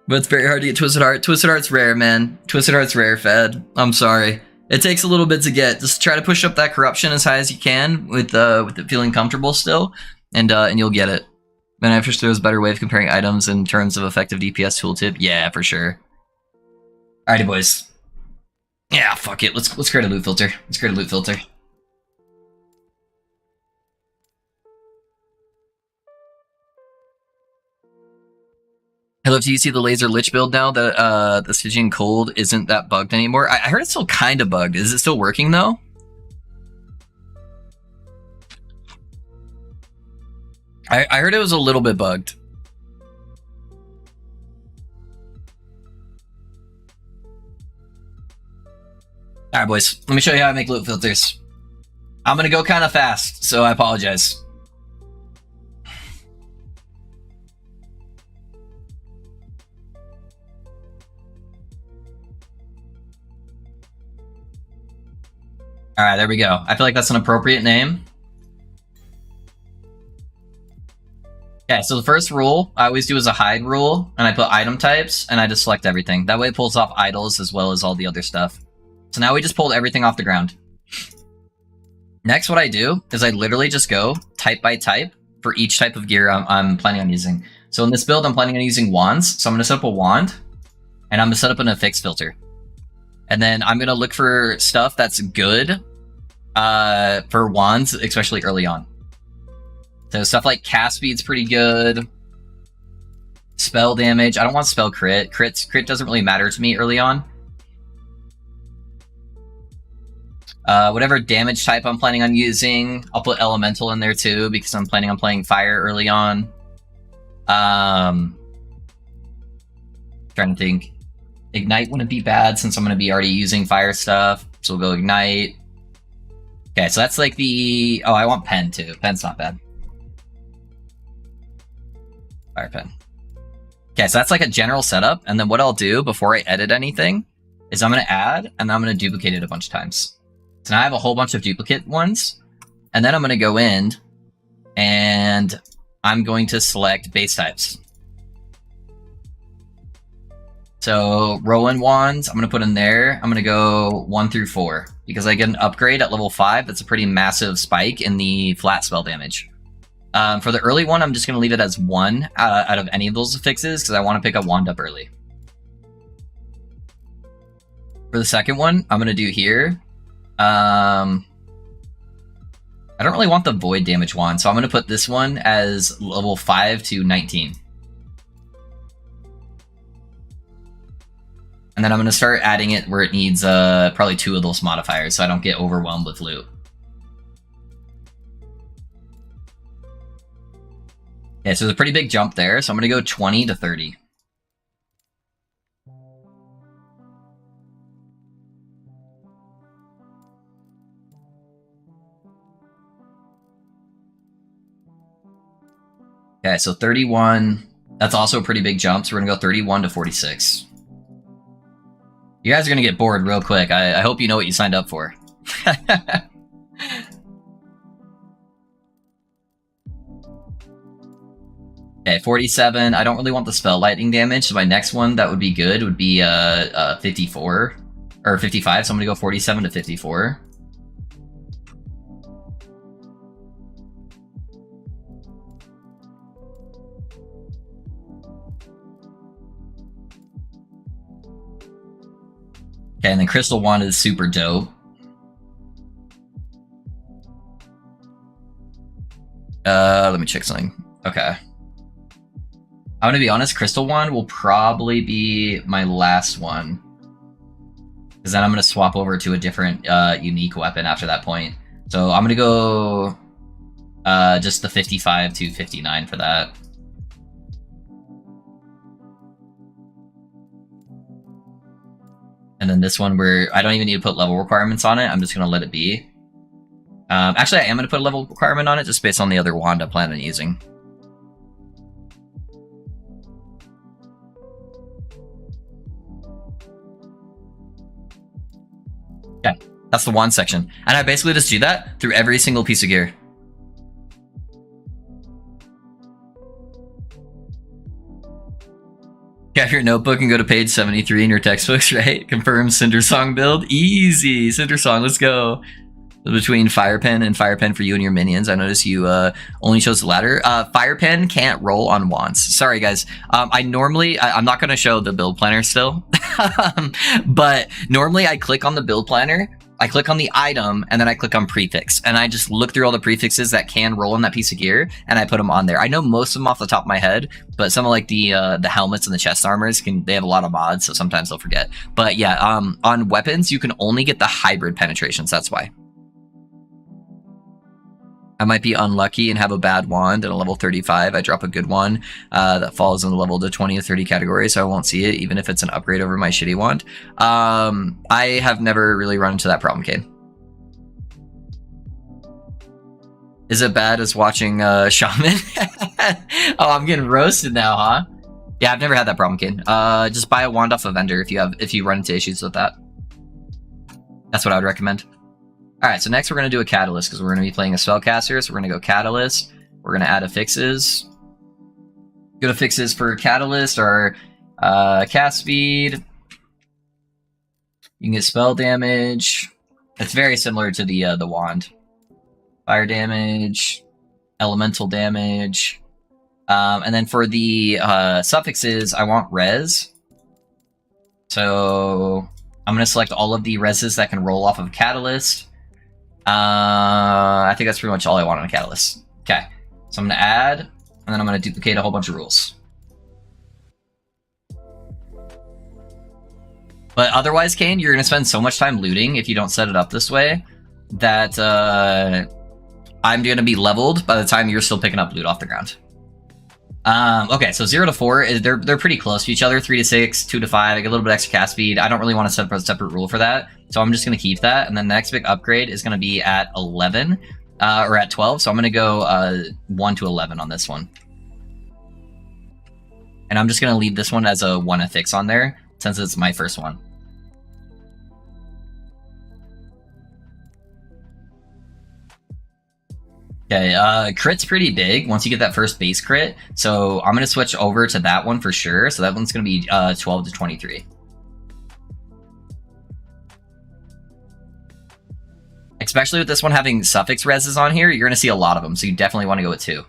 But it's very hard to get Twisted Heart. Twisted Heart's rare, man. Twisted Heart's rare, Fed. I'm sorry. It takes a little bit to get. Just try to push up that corruption as high as you can with it feeling comfortable still, and you'll get it. Then after there's a better way of comparing items in terms of effective DPS tooltip. Yeah, for sure. Alrighty, boys. Yeah, fuck it. Let's create a loot filter. Let's create a loot filter. Hello, do you see the laser lich build now that the Stygian Cold isn't that bugged anymore? I heard it's still kind of bugged. Is it still working though? I heard it was a little bit bugged. Alright, boys. Let me show you how I make loot filters. I'm gonna go kind of fast, so I apologize. Alright, there we go. I feel like that's an appropriate name. Okay, so the first rule I always do is a hide rule, and I put item types, and I just select everything. That way it pulls off idols as well as all the other stuff. So now we just pulled everything off the ground. Next, what I do is I literally just go type by type for each type of gear I'm planning on using. So in this build, I'm planning on using wands. So I'm going to set up a wand, and I'm going to set up an affix filter. And then I'm going to look for stuff that's good for wands, especially early on. So stuff like cast speed's pretty good. Spell damage. I don't want spell crit. Crit doesn't really matter to me early on. Whatever damage type I'm planning on using, I'll put elemental in there too because I'm planning on playing fire early on. Trying to think. Ignite wouldn't be bad since I'm going to be already using fire stuff, so we'll go ignite. Okay, so that's like the... Oh, I want pen too. Pen's not bad. Fire pen. Okay, so that's like a general setup, and then what I'll do before I edit anything is I'm going to add, and then I'm going to duplicate it a bunch of times. So now I have a whole bunch of duplicate ones, and then I'm going to go in, and I'm going to select base types. So Rowan wands, I'm going to put in there. I'm going to go 1 through 4 because I get an upgrade at level 5. That's a pretty massive spike in the flat spell damage. For the early one, I'm just going to leave it as 1 out of any of those affixes because I want to pick a wand up early. For the second one, I'm going to do here. I don't really want the void damage wand, so I'm going to put this one as level 5 to 19. And then I'm going to start adding it where it needs probably 2 of those modifiers so I don't get overwhelmed with loot. Okay, so there's a pretty big jump there, so I'm going to go 20 to 30. Okay, so 31. That's also a pretty big jump, so we're going to go 31 to 46. You guys are going to get bored real quick. I hope you know what you signed up for. Okay, 47. I don't really want the spell lightning damage, so my next one that would be good would be 54. Or 55, so I'm going to go 47 to 54. Okay, and then Crystal Wand is super dope. Let me check something. Okay. I'm gonna be honest, Crystal Wand will probably be my last one. Because then I'm gonna swap over to a different unique weapon after that point. So I'm gonna go just the 55 to 59 for that. And then this one where I don't even need to put level requirements on it. I'm just going to let it be. Actually, I am going to put a level requirement on it just based on the other wand I plan on using. Okay, that's the wand section. And I basically just do that through every single piece of gear. Grab your notebook and go to page 73 in your textbooks, right? Confirm Cinder Song build. Easy! Cinder Song, let's go. Between Fire Pen and Fire Pen for you and your minions. I noticed you only chose the latter. Fire Pen can't roll on wands. Sorry, guys. I'm not going to show the build planner still. But normally I click on the build planner, I click on the item, and then I click on prefix. And I just look through all the prefixes that can roll on that piece of gear, and I put them on there. I know most of them off the top of my head, but some of like the helmets and the chest armors, they have a lot of mods, so sometimes they'll forget. But yeah, on weapons, you can only get the hybrid penetrations, that's why. I might be unlucky and have a bad wand at a level 35. I drop a good one that falls in the level to 20 or 30 category, so I won't see it, even if it's an upgrade over my shitty wand. I have never really run into that problem, Kane. Is it bad as watching Shaman? Oh, I'm getting roasted now, huh? Yeah, I've never had that problem, Kane. Just buy a wand off a vendor if you run into issues with that. That's what I would recommend. Alright, so next we're going to do a Catalyst, because we're going to be playing a Spellcaster, so we're going to go Catalyst. We're going to add affixes. Good affixes for Catalyst are cast speed. You can get spell damage. It's very similar to the wand. Fire damage, elemental damage. And then for the suffixes, I want res. So I'm going to select all of the reses that can roll off of Catalyst. I think that's pretty much all I want on a Catalyst. Okay, so I'm going to add, and then I'm going to duplicate a whole bunch of rules. But otherwise, Kane, you're going to spend so much time looting if you don't set it up this way. that I'm going to be leveled by the time you're still picking up loot off the ground. Okay, so 0 to 4, they're pretty close to each other. 3 to 6, 2 to 5, I get a little bit extra cast speed. I don't really want to set up a separate rule for that, so I'm just going to keep that. And then the next big upgrade is going to be at 11, or at 12, so I'm going to go 1 to 11 on this one. And I'm just going to leave this one as a 1 affix on there, since it's my first one. Okay, crit's pretty big once you get that first base crit, so I'm going to switch over to that one for sure. So that one's going to be 12 to 23. Especially with this one having suffix reses on here, you're going to see a lot of them, so you definitely want to go with 2.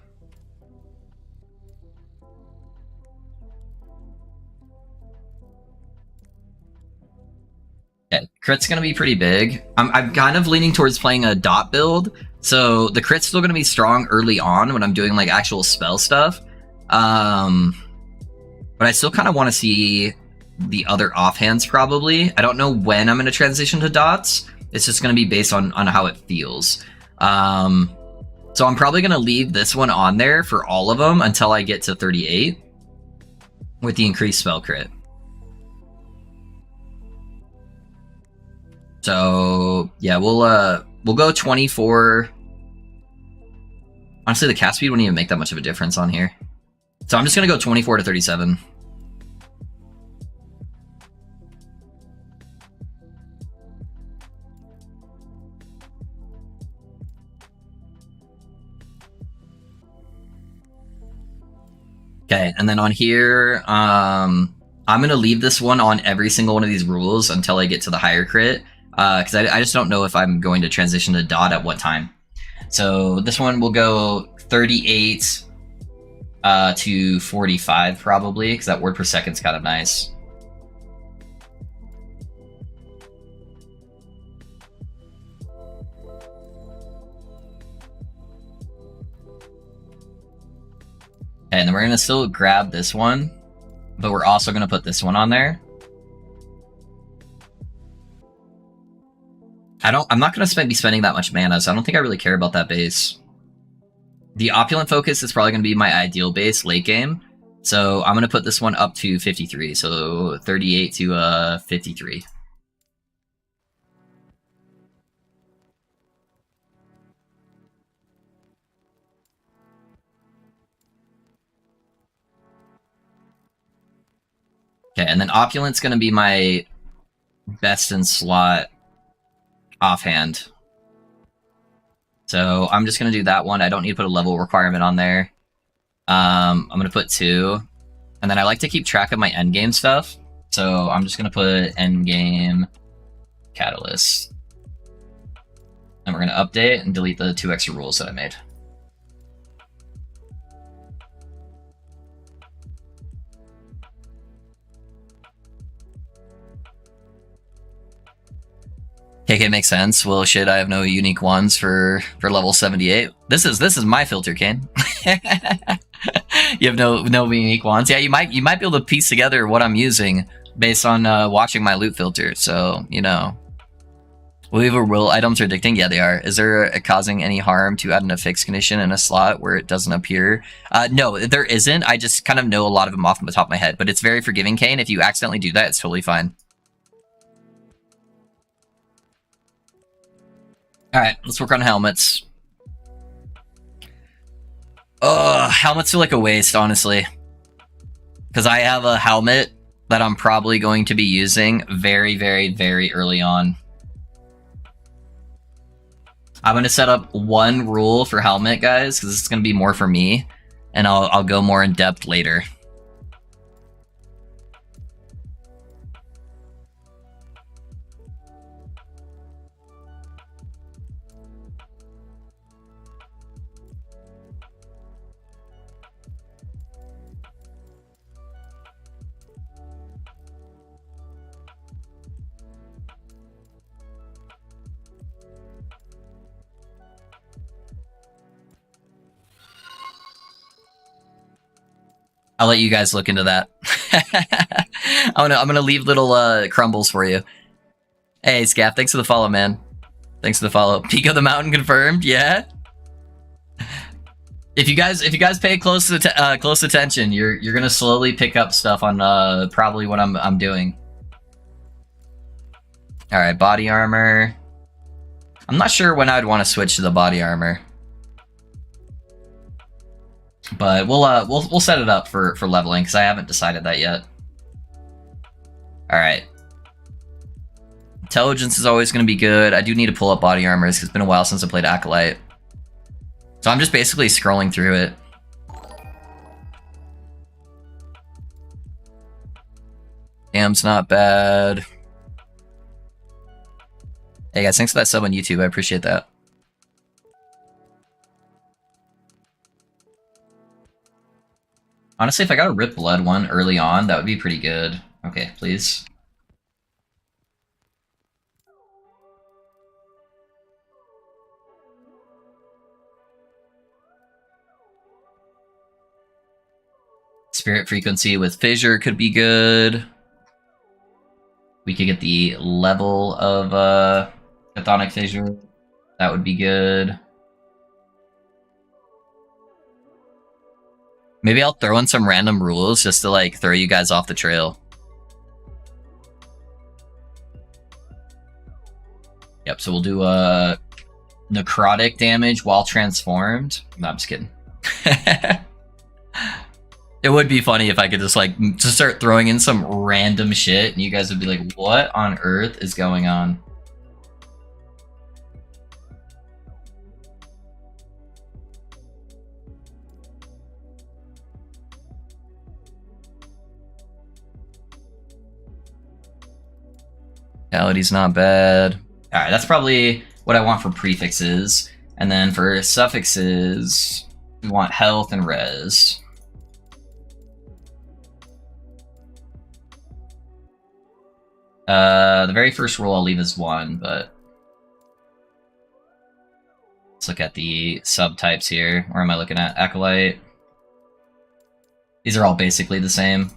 Okay, crit's going to be pretty big. I'm kind of leaning towards playing a DoT build, so the crit's still going to be strong early on when I'm doing like actual spell stuff. But I still kind of want to see the other offhands probably. I don't know when I'm going to transition to DoTs. It's just going to be based on how it feels. So I'm probably going to leave this one on there for all of them until I get to 38 with the increased spell crit. So yeah, we'll go 24. Honestly, the cast speed wouldn't even make that much of a difference on here. So I'm just gonna go 24 to 37. Okay, and then on here, I'm gonna leave this one on every single one of these rules until I get to the higher crit. Because I just don't know if I'm going to transition to DoT at what time. So this one will go 38 to 45 probably, because that word per second's kind of nice. And then we're going to still grab this one, but we're also going to put this one on there. I'm not going to be spending that much mana, so I don't think I really care about that base. The Opulent Focus is probably going to be my ideal base late game, so I'm going to put this one up to 53, so 38 to 53. Okay, and then Opulent's going to be my best in slot offhand. So I'm just going to do that one. I don't need to put a level requirement on there. I'm going to put 2. And then I like to keep track of my endgame stuff. So I'm just going to put endgame catalyst. And we're going to update and delete the 2 extra rules that I made. Okay, makes sense. Well, shit, I have no unique ones for level 78. This is my filter, Kane. You have no unique ones. Yeah, you might be able to piece together what I'm using based on watching my loot filter. So you know, will items are addicting? Yeah, they are. Is there causing any harm to add an affix condition in a slot where it doesn't appear? No, there isn't. I just kind of know a lot of them off the top of my head, but it's very forgiving, Kane. If you accidentally do that, it's totally fine. Alright, let's work on helmets. Helmets feel like a waste, honestly. Because I have a helmet that I'm probably going to be using very, very, very early on. I'm going to set up one rule for helmet, guys, because it's going to be more for me. And I'll go more in depth later. I'll let you guys look into that. I'm gonna leave little crumbles for you. Hey, Scaff, thanks for the follow, man. Thanks for the follow. Peak of the mountain confirmed. Yeah. If you guys pay close attention, you're gonna slowly pick up stuff on probably what I'm doing. All right, body armor. I'm not sure when I'd want to switch to the body armor, but we'll set it up for leveling because I haven't decided that yet. All right. Intelligence is always going to be good. I do need to pull up body armors because it's been a while since I played Acolyte. So I'm just basically scrolling through it. Damn's not bad. Hey guys, thanks for that sub on YouTube. I appreciate that. Honestly, if I got a Rip Blood one early on, that would be pretty good. Okay, please. Spirit frequency with fissure could be good. We could get the level of chthonic fissure. That would be good. Maybe I'll throw in some random rules just to like throw you guys off the trail. Yep, so we'll do necrotic damage while transformed. No, I'm just kidding. It would be funny if I could just like just start throwing in some random shit and you guys would be like, what on earth is going on? Vitality's not bad. Alright, that's probably what I want for prefixes. And then for suffixes, we want health and res. The very first rule I'll leave as 1, but let's look at the subtypes here. Where am I looking at? Acolyte. These are all basically the same.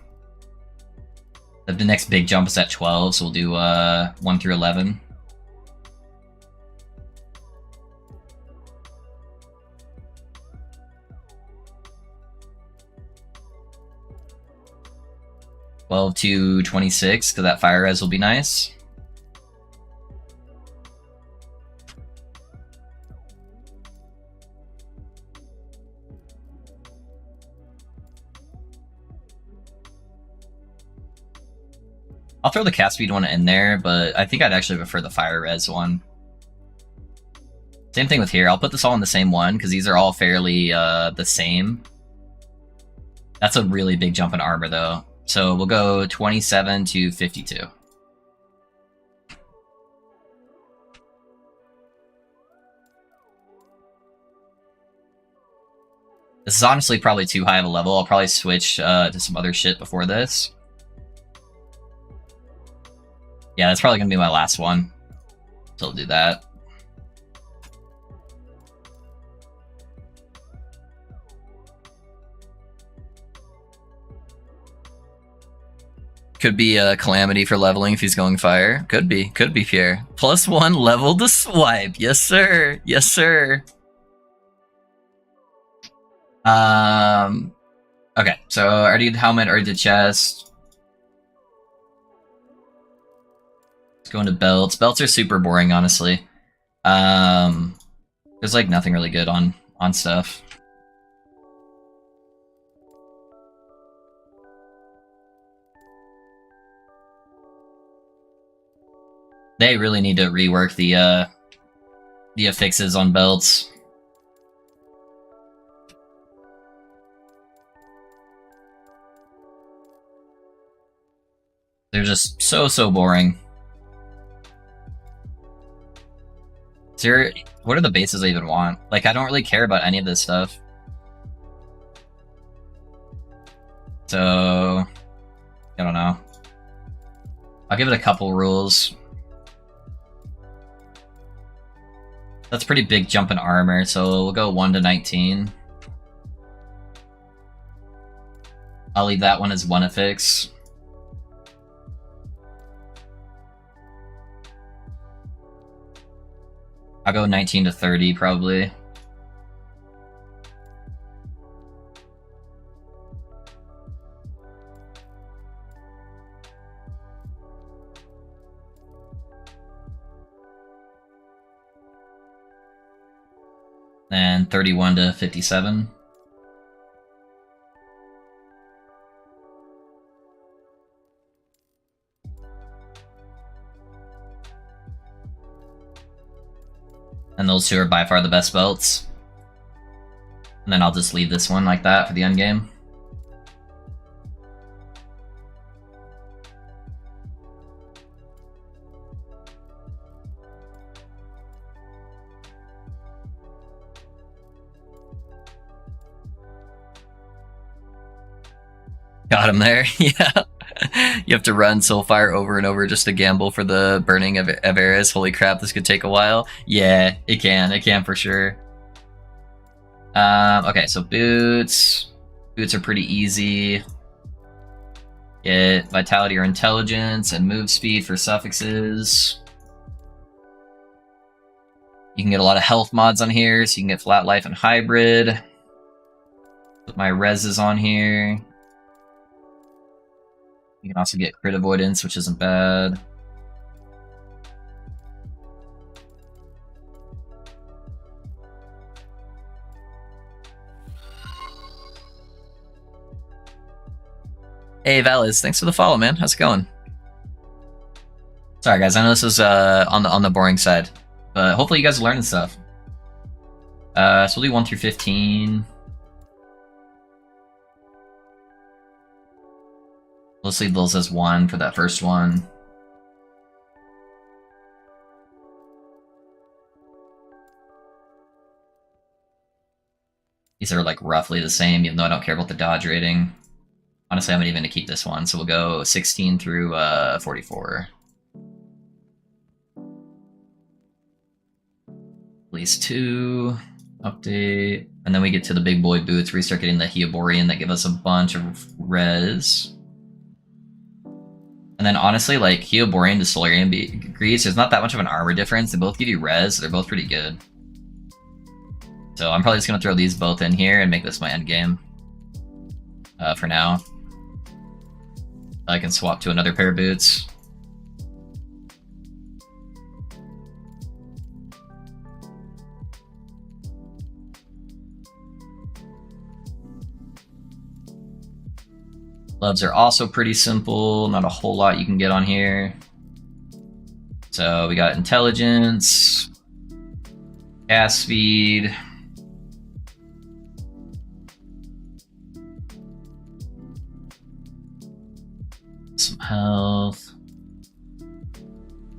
The next big jump is at 12, so we'll do 1 through 11. to 26, because that fire res will be nice. I'll throw the cast speed one in there, but I think I'd actually prefer the fire res one. Same thing with here. I'll put this all in the same one, because these are all fairly the same. That's a really big jump in armor, though. So we'll go 27 to 52. This is honestly probably too high of a level. I'll probably switch to some other shit before this. Yeah, that's probably going to be my last one. So I'll do that. Could be a calamity for leveling if he's going fire. Could be Pierre. +1 level to swipe. Yes, sir. Yes, sir. Okay, so I already did helmet, already did chest. Let's go into belts. Belts are super boring, honestly. There's like nothing really good on stuff. They really need to rework the affixes on belts. They're just so boring. What are the bases I even want? Like, I don't really care about any of this stuff. So, I don't know. I'll give it a couple rules. That's a pretty big jump in armor, so we'll go 1 to 19. I'll leave that one as 1 affix. I'll go 19 to 30 probably. And 31 to 57. And those two are by far the best belts. And then I'll just leave this one like that for the end game. Got him there, yeah. You have to run Soulfire over and over just to gamble for the burning of Everis. Holy crap, this could take a while. Yeah, it can for sure. Okay, so boots. Boots are pretty easy. Get vitality or intelligence and move speed for suffixes. You can get a lot of health mods on here, so you can get flat life and hybrid. Put my reses on here. You can also get crit avoidance, which isn't bad. Hey Valis, thanks for the follow, man. How's it going? Sorry guys, I know this is on the boring side, but hopefully you guys are learning stuff. So we'll do 1 through 15. Let's leave those as 1 for that first one. These are like roughly the same, even though I don't care about the dodge rating. Honestly, I'm not even going to keep this one, so we'll go 16 through 44. Release 2, update, and then we get to the big boy boots where we start getting the Hyoborian that give us a bunch of res. And then honestly, like Hyoborian to Solarian Grease, there's not that much of an armor difference. They both give you res, so they're both pretty good. So I'm probably just going to throw these both in here and make this my end game. For now. I can swap to another pair of boots. Gloves are also pretty simple, not a whole lot you can get on here. So we got intelligence, gas speed, some health,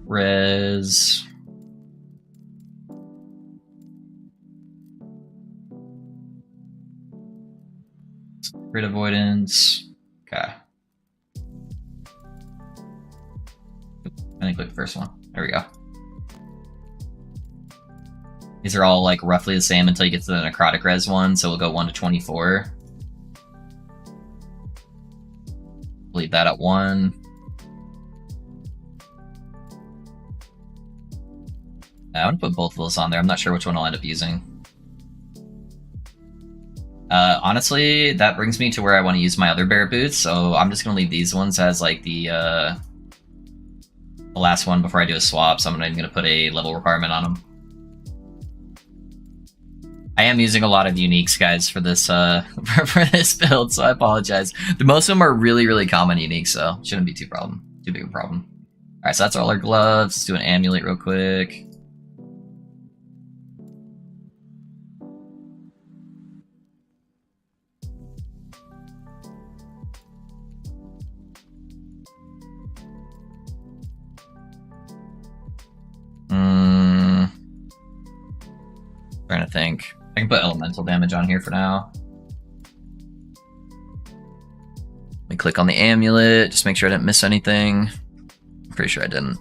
res, some crit avoidance. Okay. I think click the first one. There we go. These are all like roughly the same until you get to the necrotic res one, so we'll go 1 to 24. Leave that at 1. I'm gonna put both of those on there. I'm not sure which one I'll end up using. Honestly, that brings me to where I want to use my other bear boots, so I'm just gonna leave these ones as like the last one before I do a swap, so I'm not even gonna put a level requirement on them. I am using a lot of uniques, guys, for this for this build, so I apologize. Most of them are really, really common uniques, so shouldn't be too big a problem. Alright, so that's all our gloves. Let's do an amulet real quick. Trying to think. I can put elemental damage on here for now. Let me click on the amulet, just make sure I didn't miss anything. I'm pretty sure I didn't.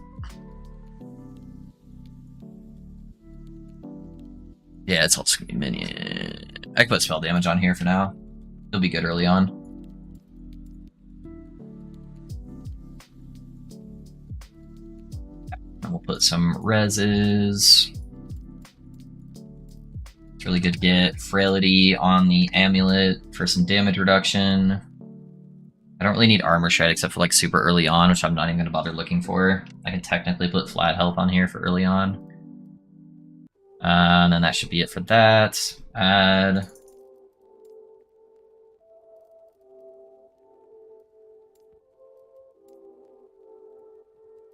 Yeah, it's all just gonna be minion. I can put spell damage on here for now. It'll be good early on. And we'll put some reses. It's really good to get frailty on the amulet for some damage reduction. I don't really need armor shred except for like super early on, which I'm not even going to bother looking for. I can technically put flat health on here for early on. And then that should be it for that. Add.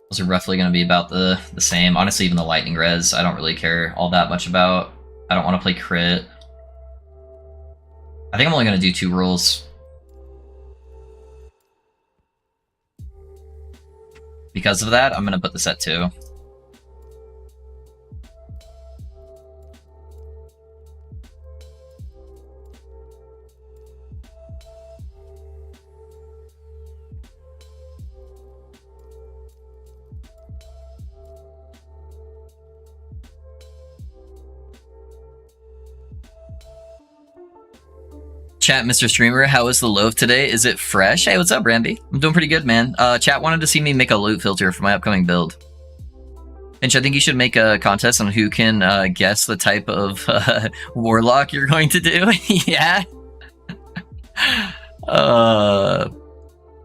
Those are roughly going to be about the same. Honestly, even the lightning res, I don't really care all that much about. I don't want to play crit. I think I'm only going to do 2 rolls. Because of that, I'm going to put this at 2. Chat, Mr. Streamer, how is the loaf today? Is it fresh? Hey, what's up, Ramby? I'm doing pretty good, man. Chat wanted to see me make a loot filter for my upcoming build. Finch, I think you should make a contest on who can guess the type of Warlock you're going to do. Yeah.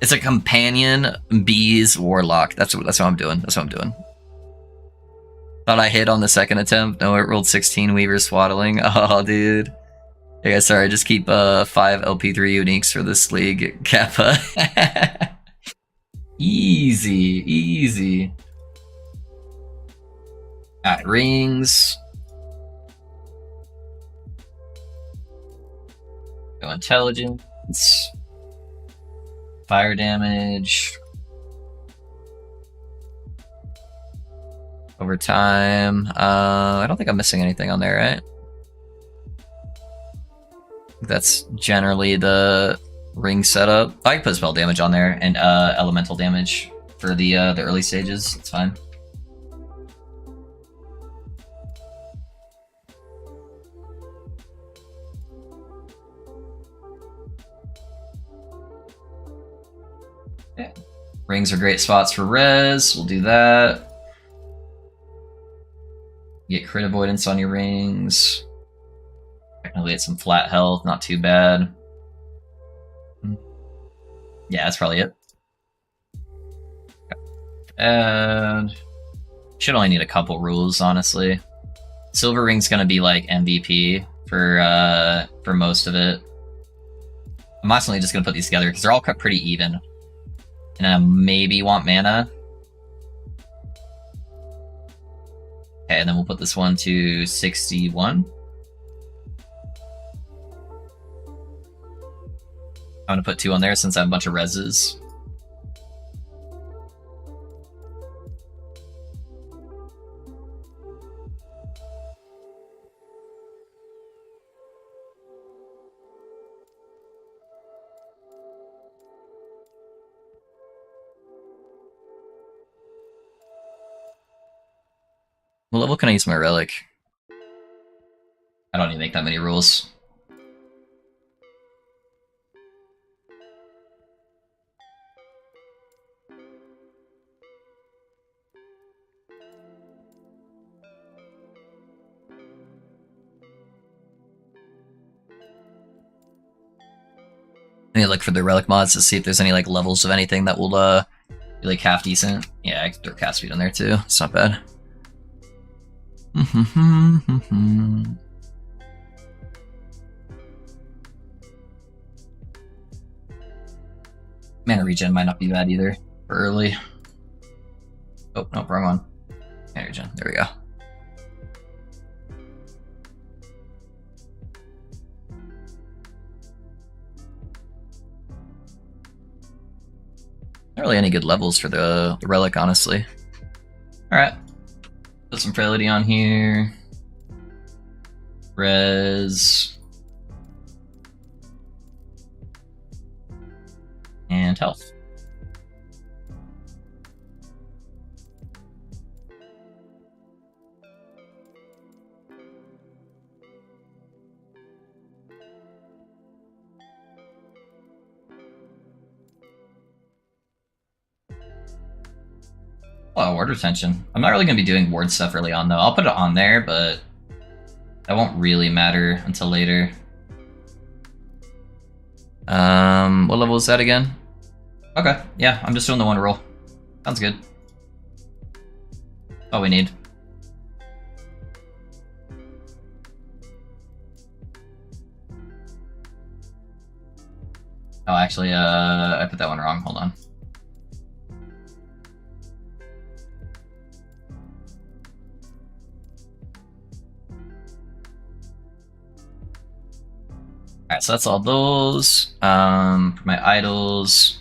It's a companion bees Warlock. That's what I'm doing. That's what I'm doing. Thought I hit on the second attempt. No, it rolled 16 Weaver Swaddling. Oh, dude. Hey guys, sorry, just keep 5 LP3 uniques for this league, Kappa. Easy, easy. Alright, rings. Go intelligence. Fire damage. Over time. I don't think I'm missing anything on there, right? That's generally the ring setup. I can put spell damage on there and elemental damage for the early stages. It's fine. Yeah. Rings are great spots for res. We'll do that. Get crit avoidance on your rings. Technically, it's some flat health, not too bad. Yeah, that's probably it. And should only need a couple rules, honestly. Silver Ring's gonna be like MVP for most of it. I'm honestly just gonna put these together because they're all cut pretty even. And I maybe want mana. Okay, and then we'll put this one to 61. I'm gonna put 2 on there since I have a bunch of reses. What level can I use my relic? I don't need to make that many rules. I need to look for the relic mods to see if there's any like levels of anything that will be like half decent. Yeah, I can throw cast speed on there too. It's not bad. Mana regen might not be bad either for early. Oh, no, wrong one. Mana regen. There we go. Not really any good levels for the relic, honestly. Alright. Put some frailty on here. Res. And health. Oh, ward retention. I'm not really going to be doing ward stuff early on, though. I'll put it on there, but That won't really matter until later. What level is that again? Okay, yeah, I'm just doing the one roll. Sounds good. All we need. Oh, actually, I put that one wrong. Hold on. Alright, so that's all those. For my idols.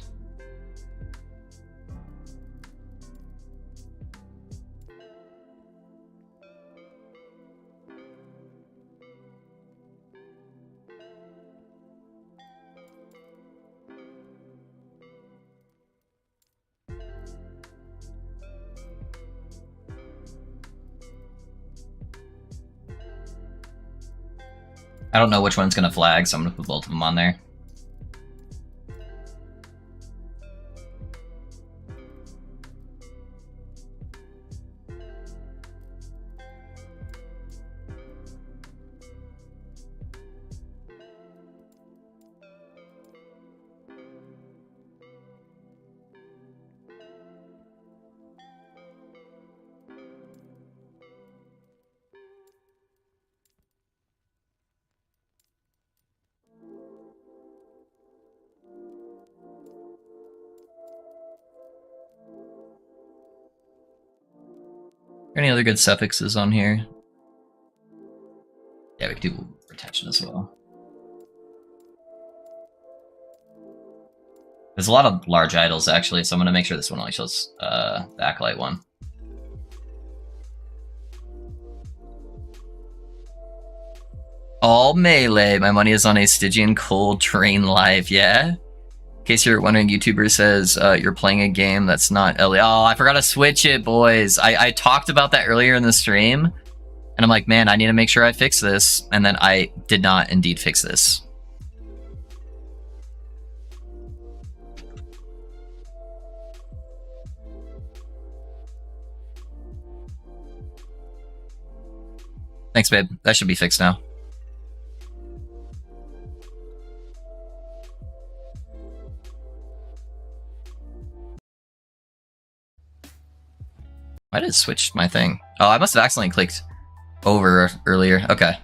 I don't know which one's gonna flag, so I'm gonna put both of them on there. Any other good suffixes on here? Yeah, we could do retention as well. There's a lot of large idols, actually, so I'm going to make sure this one only shows the Acolyte one. All melee. My money is on a Stygian Cold Train Live, yeah? In case you're wondering, YouTuber says you're playing a game that's not LE. Oh, I forgot to switch it, boys. I talked about that earlier in the stream, and I'm like, man, I need to make sure I fix this, and then I did not indeed fix this. Thanks, babe. That should be fixed now. I just switched my thing. Oh, I must have accidentally clicked over earlier. Okay.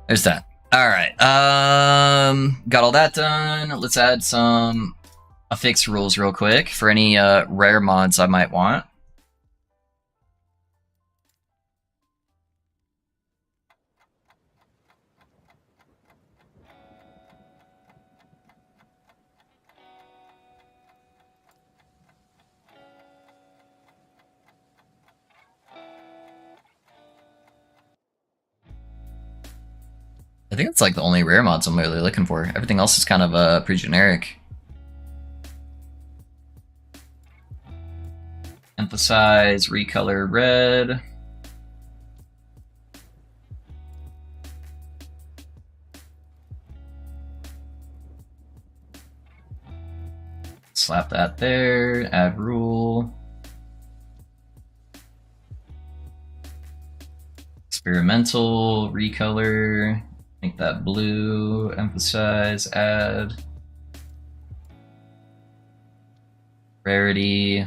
There's that. Alright. Got all that done. Let's add some affix rules real quick for any rare mods I might want. I think it's like the only rare mods I'm really looking for. Everything else is kind of pretty generic. Emphasize, recolor red. Slap that there, add rule. Experimental, recolor. Make that blue, emphasize, add. Rarity,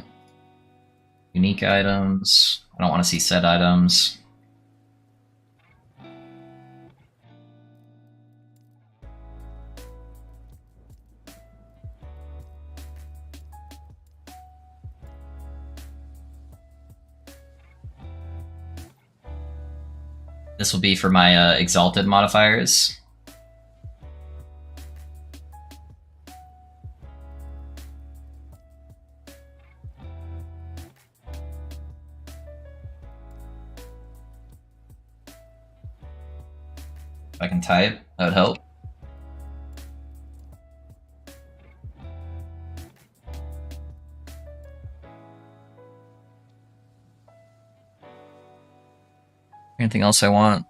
unique items. I don't want to see set items. This will be for my exalted modifiers. If I can type, that would help. Anything else I want?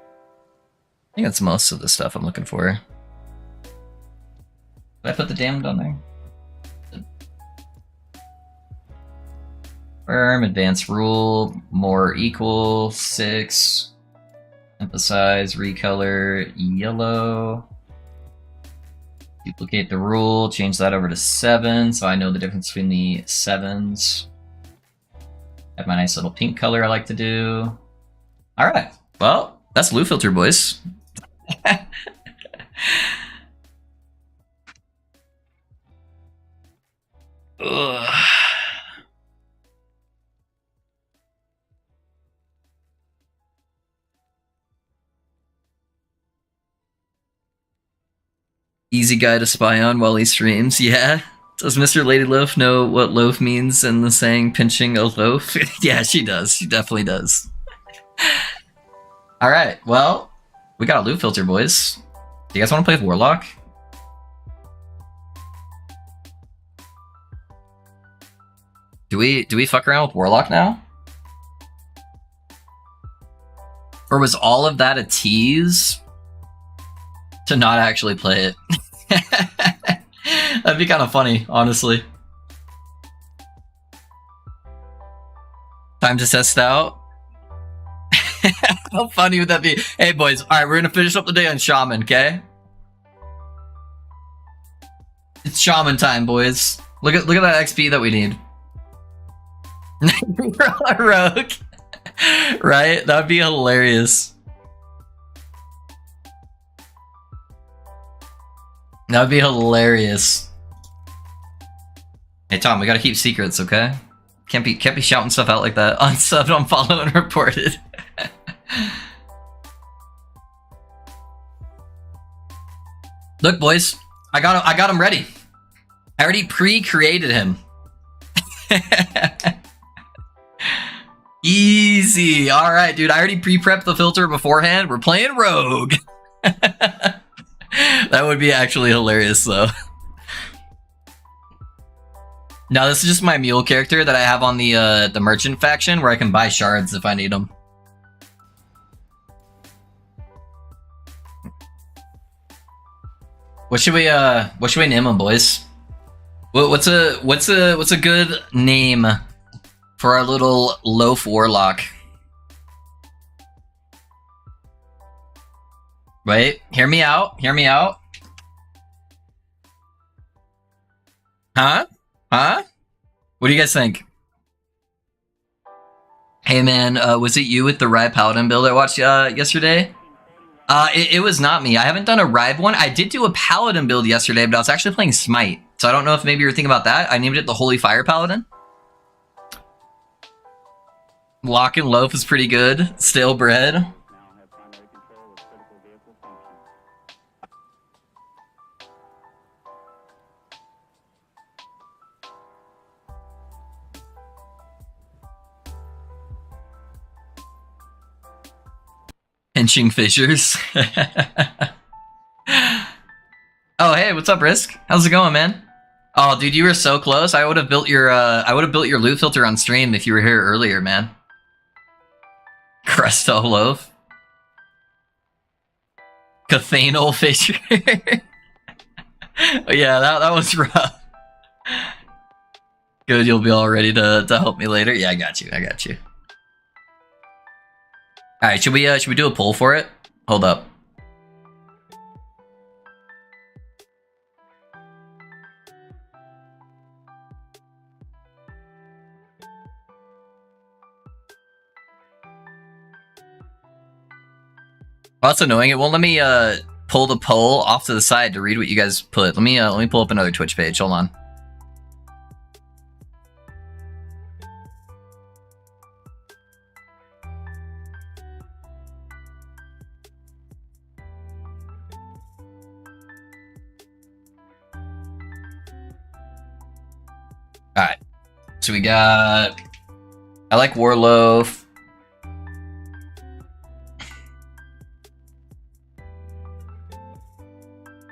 I think that's most of the stuff I'm looking for. Did I put the damned on there? Confirm, advance rule, more equal, 6. Emphasize, recolor, yellow. Duplicate the rule, change that over to 7, so I know the difference between the 7s. Have my nice little pink color I like to do. Alright, well, that's loot filter, boys. Ugh. Easy guy to spy on while he streams, yeah. Does Mr. Lady Loaf know what loaf means in the saying pinching a loaf? Yeah, she does. She definitely does. Alright, well, we got a loot filter, boys. Do you guys want to play with Warlock? Do we fuck around with Warlock now? Or was all of that a tease to not actually play it? That'd be kind of funny, honestly. Time to test out. How funny would that be? Hey boys, alright, we're gonna finish up the day on Shaman, okay? It's Shaman time, boys. Look at that XP that we need. Rogue. Right? That'd be hilarious. That'd be hilarious. Hey Tom, we gotta keep secrets, okay? Can't be shouting stuff out like that. Unsubbed, unfollowed, and reported. Look, boys, I got him ready. I already pre-created him. Easy. All right, dude. I already pre-prepped the filter beforehand. We're playing Rogue. That would be actually hilarious, though. No, this is just my mule character that I have on the merchant faction, where I can buy shards if I need them. What should we name him, boys? What's a good name for our little loaf warlock? Wait, hear me out. Hear me out. Huh? Huh? What do you guys think? Hey man, was it you with the Rye Paladin build I watched yesterday? It was not me. I haven't done a Rive one. I did do a Paladin build yesterday, but I was actually playing Smite. So I don't know if maybe you're thinking about that. I named it the Holy Fire Paladin. Lock and Loaf is pretty good. Stale bread. Pinching fissures. Oh, hey, what's up, Risk? How's it going, man? Oh, dude, you were so close. I would have built your loot filter on stream if you were here earlier, man. Cresto loaf. Cathanal fissure. Oh, yeah, that was rough. Good, you'll be all ready to help me later. Yeah, I got you. I got you. All right, should we do a poll for it? Hold up. Oh, that's annoying. It won't let me pull the poll off to the side to read what you guys put. Let me pull up another Twitch page. Hold on. Alright. So we got... I like Warloaf.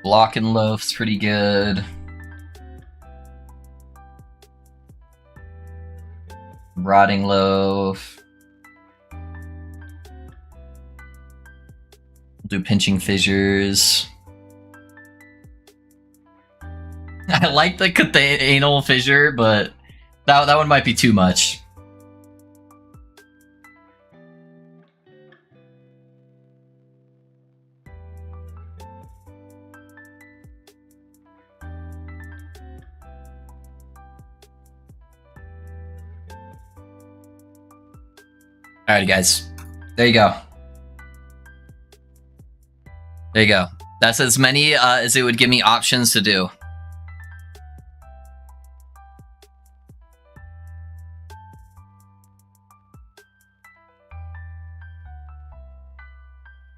Block and Loaf's pretty good. Rotting Loaf. Do Pinching Fissures. I like the Cathanal Fissure, but that one might be too much. Alrighty, guys. There you go. There you go. That's as many as it would give me options to do.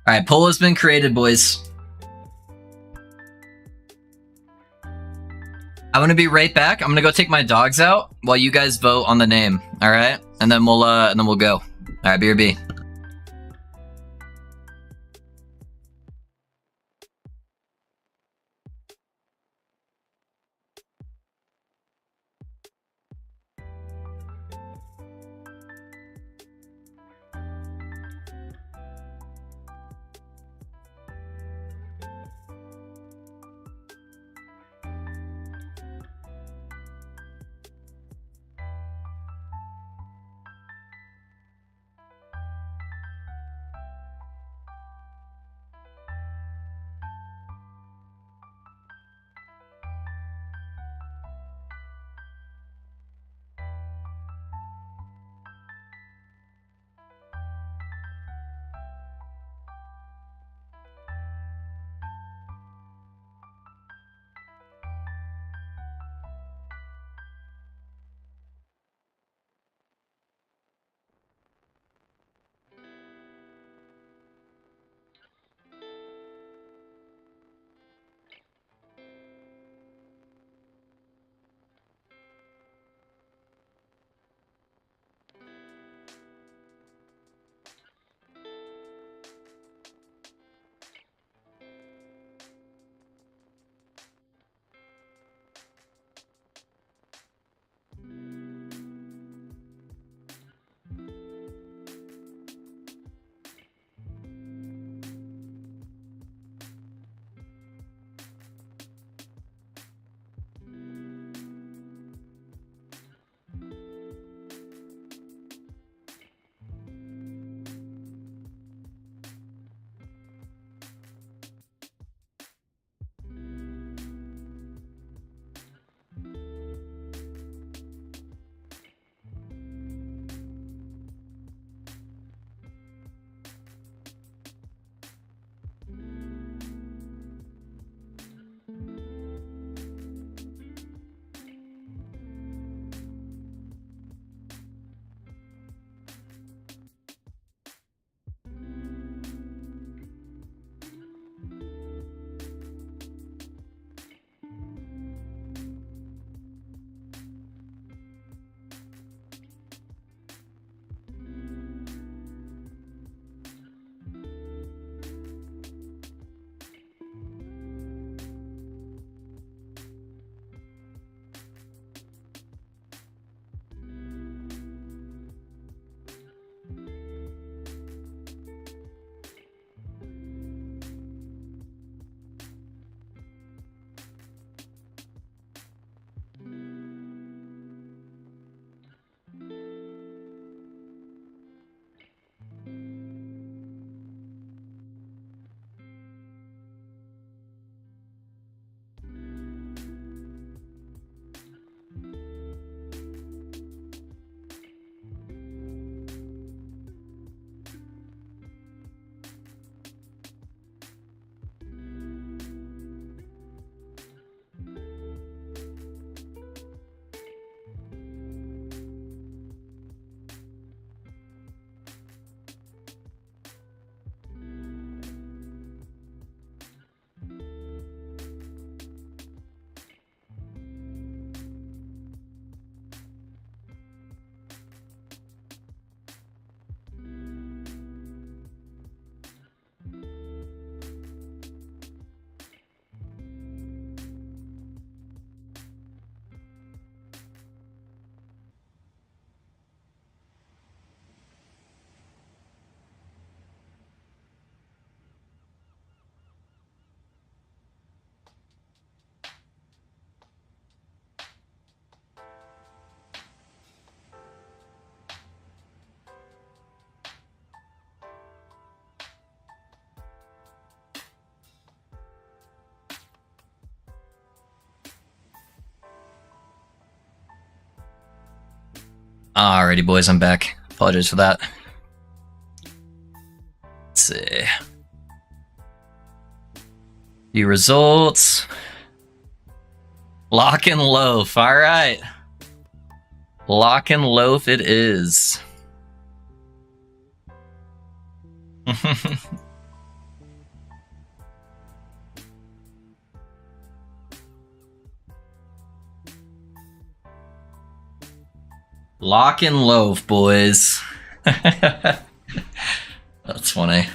Alright, poll has been created, boys. I'm gonna be right back. I'm gonna go take my dogs out while you guys vote on the name. Alright? And then we'll go. Alright, BRB. Alrighty, boys, I'm back. Apologize for that. View results. Lock and loaf. All right. Lock and loaf it is. Lock and loaf, boys. That's funny.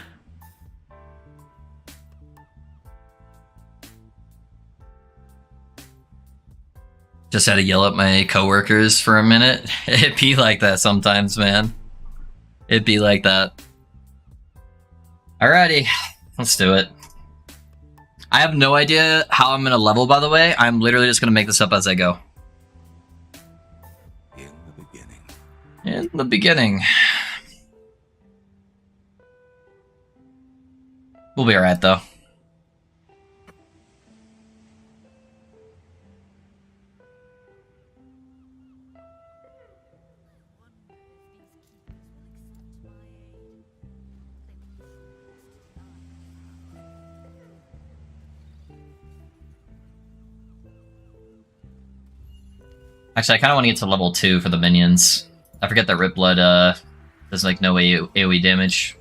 Just had to yell at my coworkers for a minute. It'd be like that sometimes, man. It'd be like that. Alrighty, let's do it. I have no idea how I'm gonna level, by the way. I'm literally just gonna make this up as I go. In the beginning. We'll be alright, though. Actually, I kind of want to get to level 2 for the minions. I forget that Rip Blood does like no AoE damage.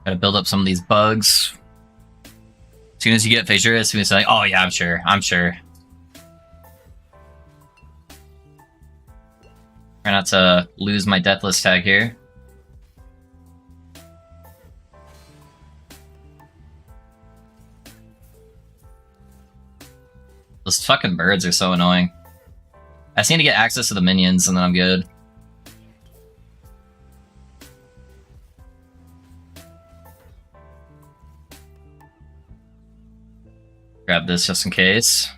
Gotta build up some of these bugs. As soon as you get Fissure, as soon as you're like, oh yeah, I'm sure. Try not to lose my Deathless tag here. Those fucking birds are so annoying. I just need to get access to the minions and then I'm good. Grab this just in case.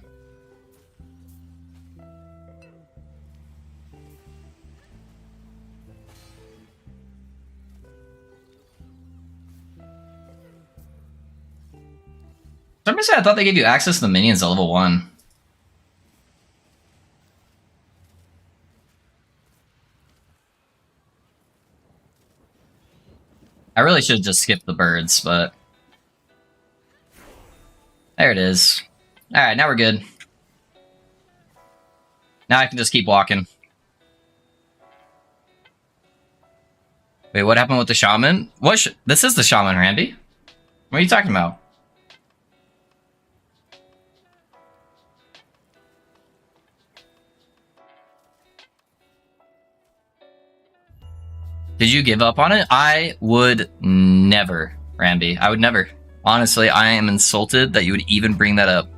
For some reason, I thought they gave you access to the minions at level 1. I really should have just skipped the birds, but... There it is. Alright, now we're good. Now I can just keep walking. Wait, what happened with the Shaman? This is the Shaman, Randy. What are you talking about? Did you give up on it? I would never, Randy. I would never. Honestly, I am insulted that you would even bring that up.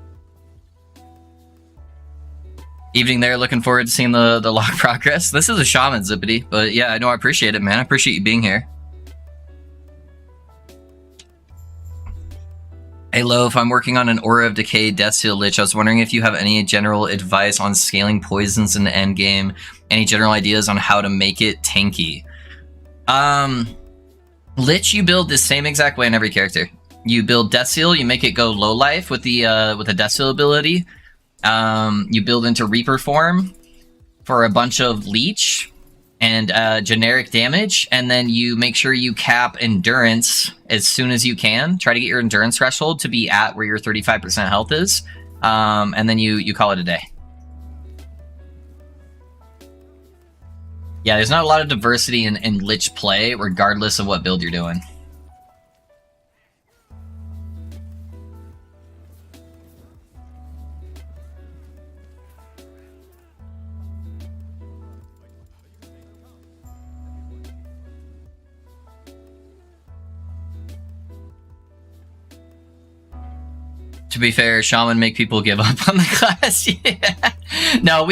Evening there, looking forward to seeing the lock progress. This is a Shaman, Zippity, but yeah, I know I appreciate it, man. I appreciate you being here. Hey Loaf, I'm working on an Aura of Decay Death Seal Lich. I was wondering if you have any general advice on scaling poisons in the endgame. Any general ideas on how to make it tanky? Lich, you build the same exact way in every character. You build Death Seal, you make it go low life with the Death Seal ability. You build into Reaper form for a bunch of leech and generic damage, and then you make sure you cap endurance as soon as you can. Try to get your endurance threshold to be at where your 35% health is, and then you call it a day. Yeah, there's not a lot of diversity in Lich play, regardless of what build you're doing. To be fair, Shaman make people give up on the class. Yeah. No,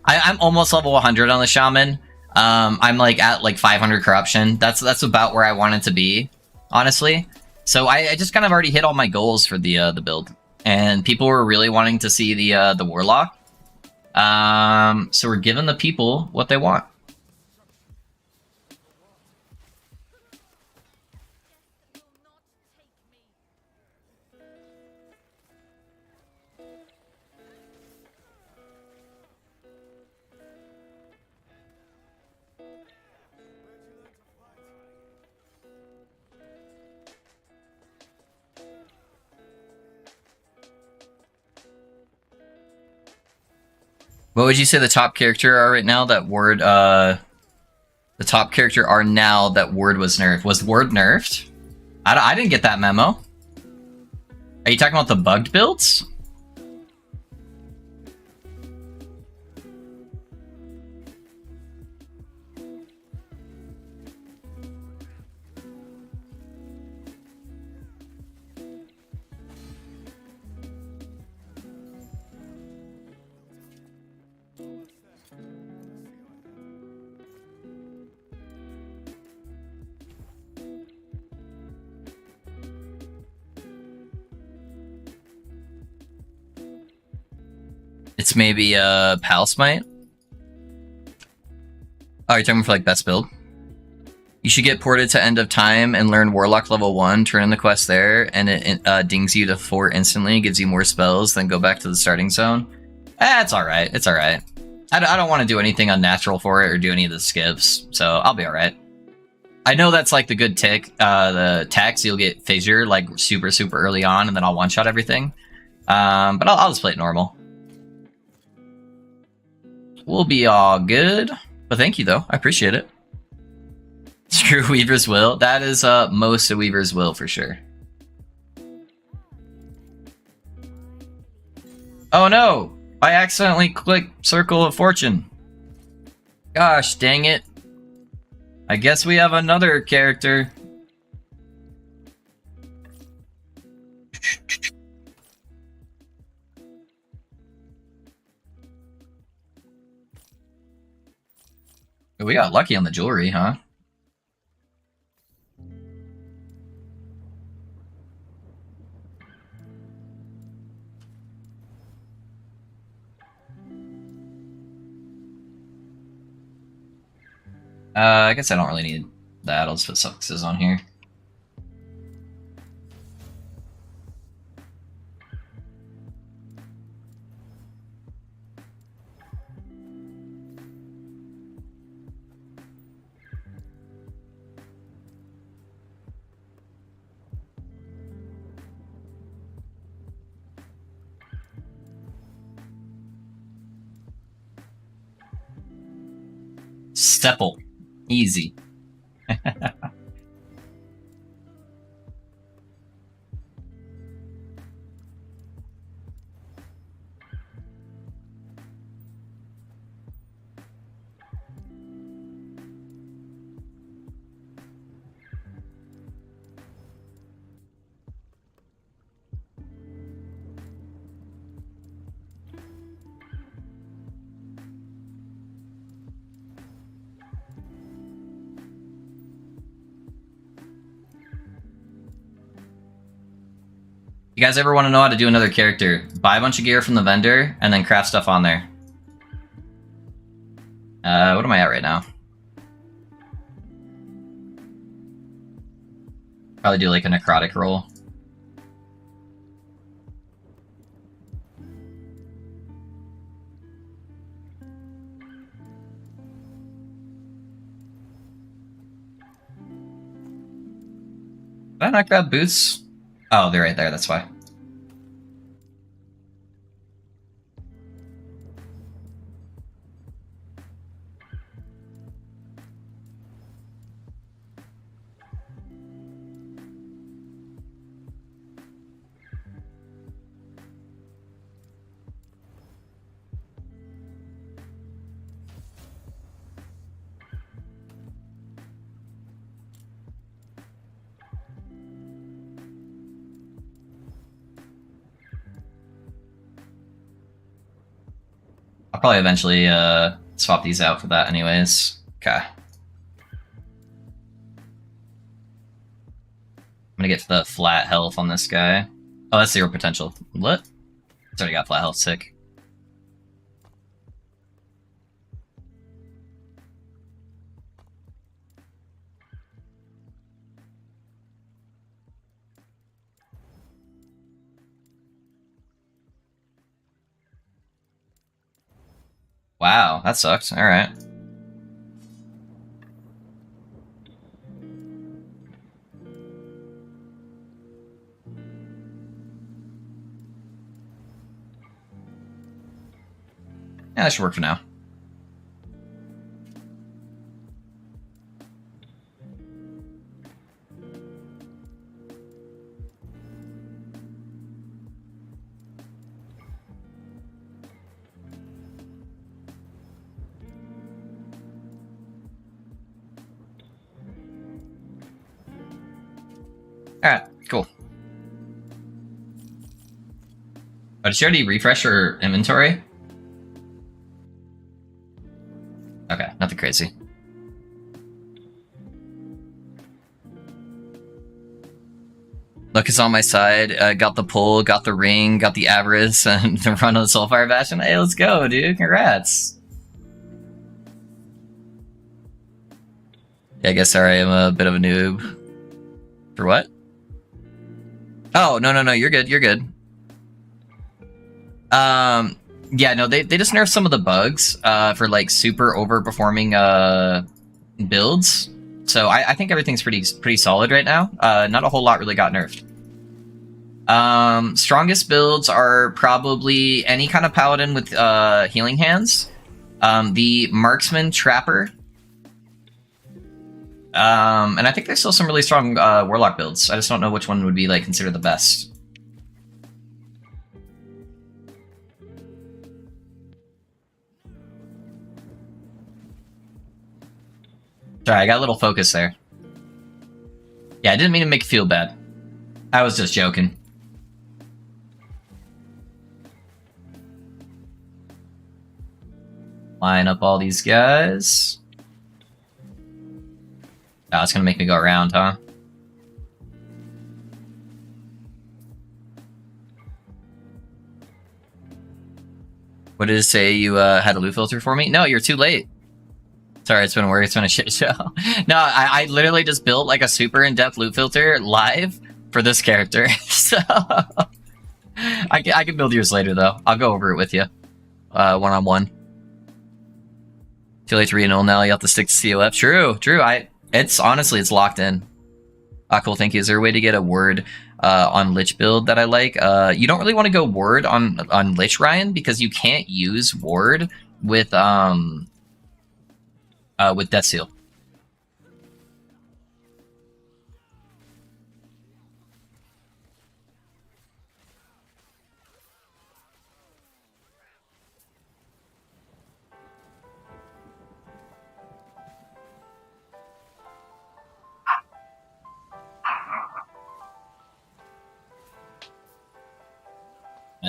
I'm almost level 100 on the Shaman. I'm like at like 500 corruption. That's about where I wanted to be, honestly. So I just kind of already hit all my goals for the build, and people were really wanting to see the Warlock. So we're giving the people what they want. What would you say the top character are right now that Word, the top character are now that Word was nerfed? Was Word nerfed? I didn't get that memo. Are you talking about the bugged builds? It's maybe Pal Smite. Oh, you're talking for like best build? You should get ported to End of Time and learn Warlock level 1, turn in the quest there, and it dings you to 4 instantly, gives you more spells, then go back to the starting zone. It's alright, it's alright. I don't want to do anything unnatural for it or do any of the skips, so I'll be alright. I know that's like the good tick, the tax, you'll get Fissure like super early on, and then I'll one-shot everything. But I'll just play it normal. We'll be all good. But thank you, though. I appreciate it. Screw Weaver's Will. That is most of Weaver's Will, for sure. Oh, no! I accidentally clicked Circle of Fortune. Gosh, dang it. I guess we have another character. We got lucky on the jewelry, huh? I guess I don't really need that. I'll just put suffixes on here. Stepple. Easy. You guys ever want to know how to do another character? Buy a bunch of gear from the vendor, and then craft stuff on there. What am I at right now? Probably do like a necrotic roll. Did I not grab boots? Oh, they're right there, that's why. I'll probably eventually swap these out for that anyways. Okay. I'm gonna get to the flat health on this guy. Oh, that's 0 potential. What? It's already got flat health, sick. Wow, that sucks. Alright. Yeah, that should work for now. Alright, cool. Did she already refresh her inventory? Okay, nothing crazy. Luck is on my side. Got the pull, got the ring, got the avarice, and the run of the Soulfire Bastion. Hey, let's go, dude. Congrats. Yeah, I guess sorry, I'm a bit of a noob. For what? Oh, no, you're good, you're good. Yeah, no, they just nerfed some of the bugs for like super overperforming builds. So I think everything's pretty solid right now. Not a whole lot really got nerfed. Strongest builds are probably any kind of paladin with healing hands. The marksman trapper. And I think there's still some really strong warlock builds. I just don't know which one would be like considered the best. Sorry, I got a little focus there. Yeah, I didn't mean to make you feel bad. I was just joking. Line up all these guys. Oh, it's gonna make me go around, huh? What did it say? You had a loot filter for me? No, you're too late. Sorry, it's been work. It's been a shit show. No, I literally just built like a super in-depth loot filter live for this character. So I can build yours later though. I'll go over it with you, one-on-one. Too late to re-enroll now. You have to stick to COF. True. It's honestly, it's locked in. Cool. Thank you. Is there a way to get a word on Lich build that I like? You don't really want to go word on Lich, Ryan, because you can't use ward with Death Seal.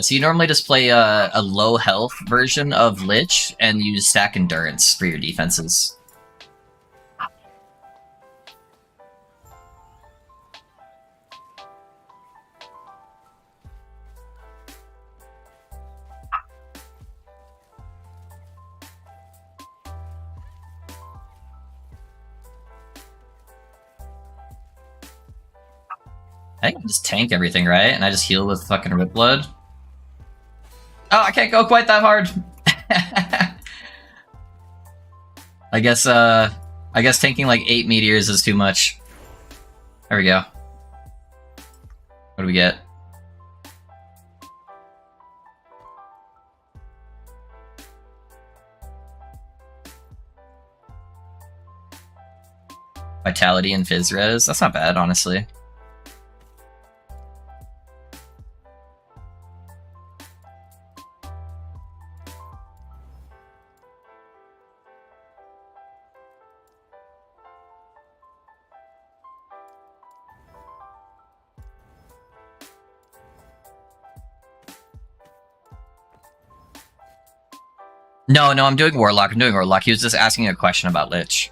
So you normally just play a low health version of Lich, and you stack endurance for your defenses. I can just tank everything, right? And I just heal with fucking Rip Blood. Oh, I can't go quite that hard. I guess tanking like 8 meteors is too much. There we go. What do we get? Vitality and Fizz Res. That's not bad, honestly. No, I'm doing Warlock. He was just asking a question about Lich.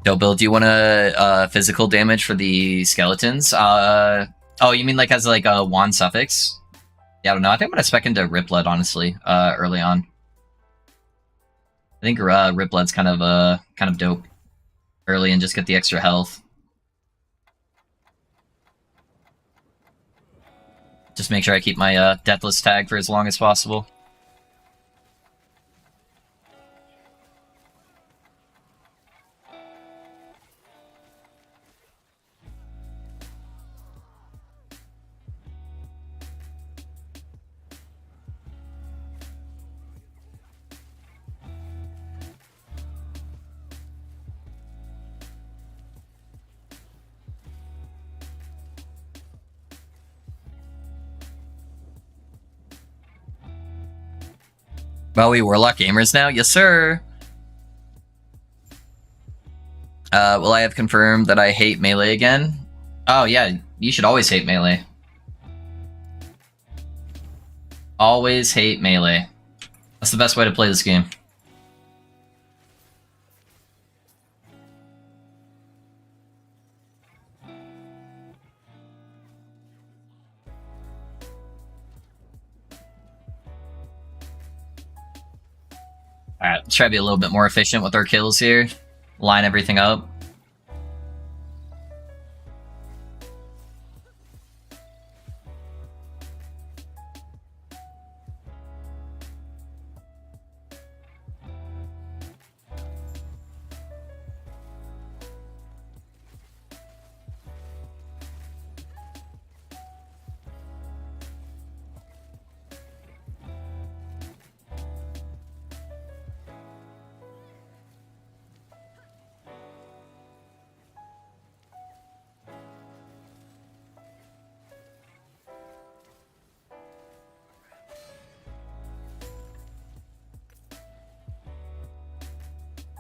Bill, do you want a physical damage for the skeletons? Oh, you mean like as like a wand suffix? Yeah, I don't know. I think I'm gonna spec into Rip Blood, honestly, early on. I think Rip Blood's kind of dope early and just get the extra health. Just make sure I keep my Deathless tag for as long as possible. Well, we Warlock gamers now? Yes, sir! Well, I have confirmed that I hate melee again. Oh, yeah, you should always hate melee. Always hate melee. That's the best way to play this game. Alright, let's try to be a little bit more efficient with our kills here. Line everything up.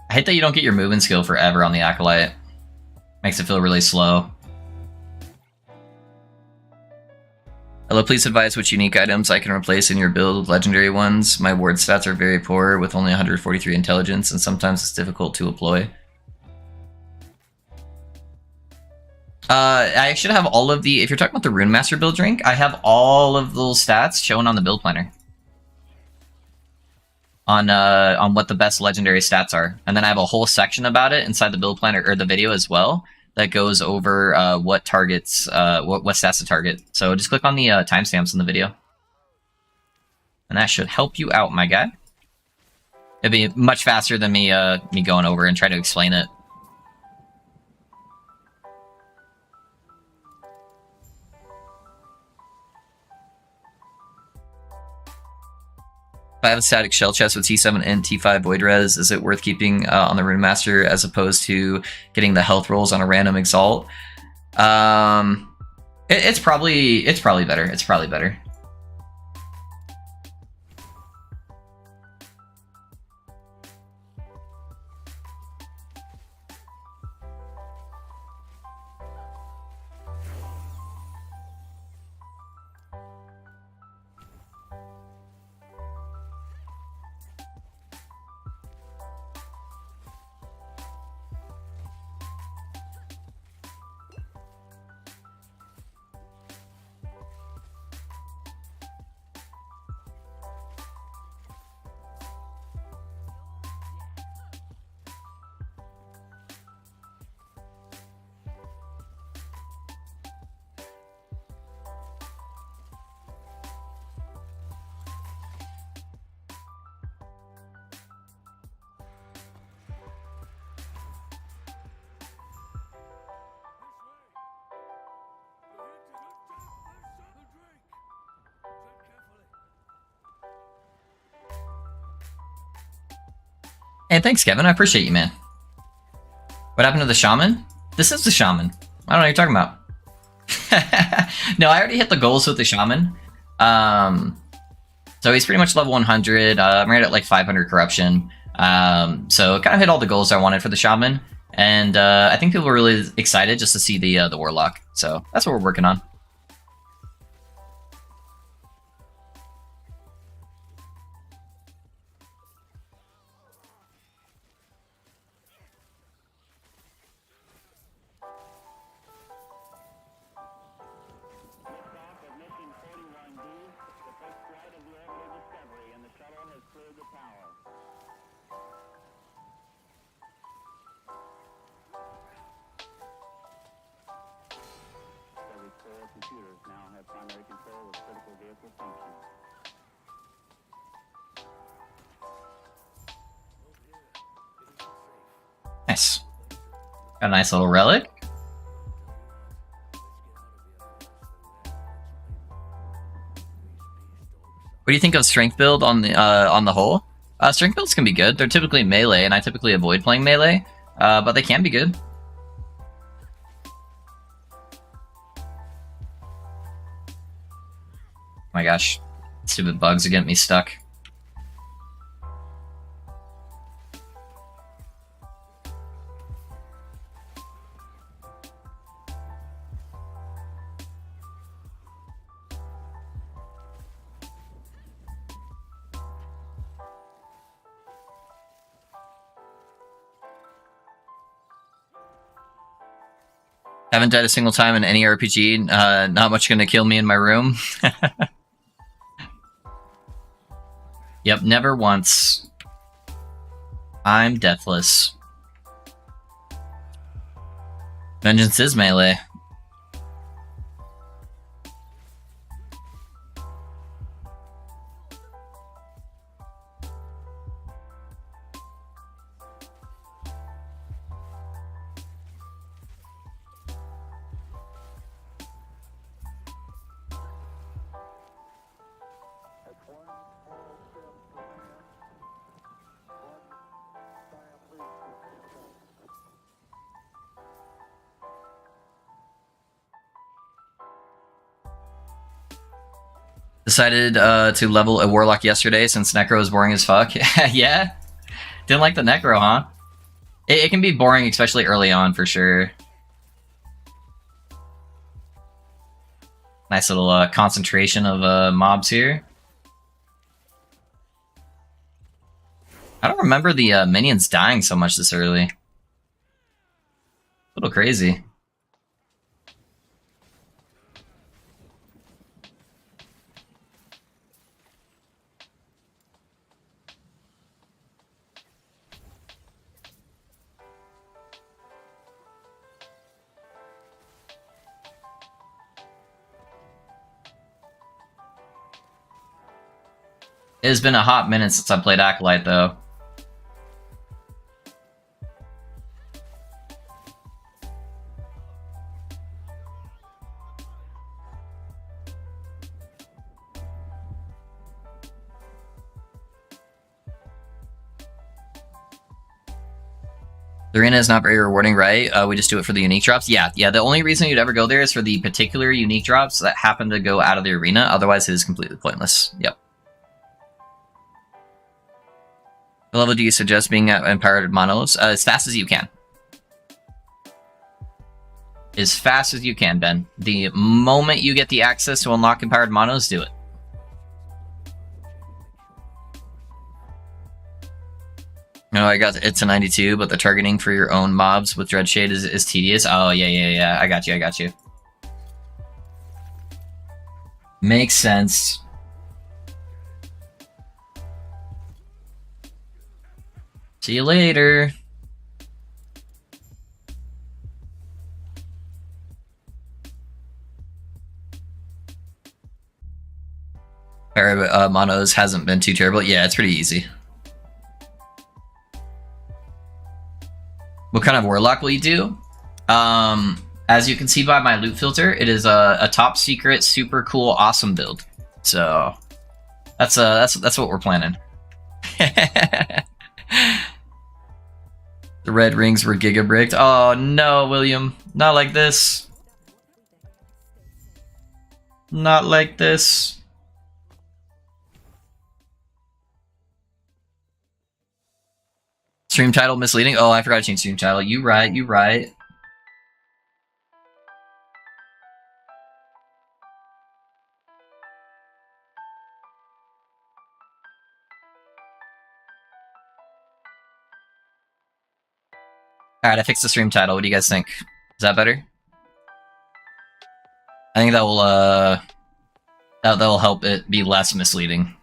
I hate that you don't get your movement skill forever on the Acolyte. Makes it feel really slow. Hello, please advise which unique items I can replace in your build with legendary ones. My ward stats are very poor with only 143 intelligence, and sometimes it's difficult to employ. I should have all of the... If you're talking about the Rune Master build drink, I have all of those stats shown on the build planner. On what the best legendary stats are. And then I have a whole section about it inside the build planner, or the video as well, that goes over what targets, what stats to target. So just click on the timestamps in the video. And that should help you out, my guy. It'd be much faster than me going over and trying to explain it. If I have a static shell chest with T7 and T5 Void Res, is it worth keeping on the Rune Master as opposed to getting the health rolls on a random Exalt? It's probably better. It's probably better. Hey, thanks, Kevin. I appreciate you, man. What happened to the Shaman? This is the Shaman. I don't know what you're talking about. No, I already hit the goals with the Shaman. So he's pretty much level 100. I'm right at like 500 corruption. So kind of hit all the goals I wanted for the Shaman. And I think people were really excited just to see the Warlock. So that's what we're working on. Nice. Got a nice little relic. What do you think of strength build on the whole? Strength builds can be good. They're typically melee, and I typically avoid playing melee, but they can be good. Oh my gosh, stupid bugs are getting me stuck. Haven't died a single time in any RPG. Not much gonna kill me in my room. Yep, never once. I'm deathless. Vengeance is melee. Decided to level a Warlock yesterday since Necro is boring as fuck. Yeah? Didn't like the Necro, huh? It can be boring, especially early on, for sure. Nice little concentration of mobs here. I don't remember the minions dying so much this early. A little crazy. It has been a hot minute since I played Acolyte, though. The arena is not very rewarding, right? We just do it for the unique drops. Yeah, the only reason you'd ever go there is for the particular unique drops that happen to go out of the arena. Otherwise, it is completely pointless. Yep. What level do you suggest being at Empowered Monos? As fast as you can. As fast as you can, Ben. The moment you get the access to unlock Empowered Monos, do it. No, I got it's a 92, but the targeting for your own mobs with Dreadshade is tedious. Oh, yeah. I got you. Makes sense. See you later. Monos hasn't been too terrible. Yeah, it's pretty easy. What kind of Warlock will you do? As you can see by my loot filter, it is a top secret, super cool, awesome build. So that's what we're planning. The red rings were giga bricked. Oh no, William, not like this. Not like this. Stream title misleading? Oh, I forgot to change stream title. You right. Alright, I fixed the stream title. What do you guys think? Is that better? I think that will that'll help it be less misleading.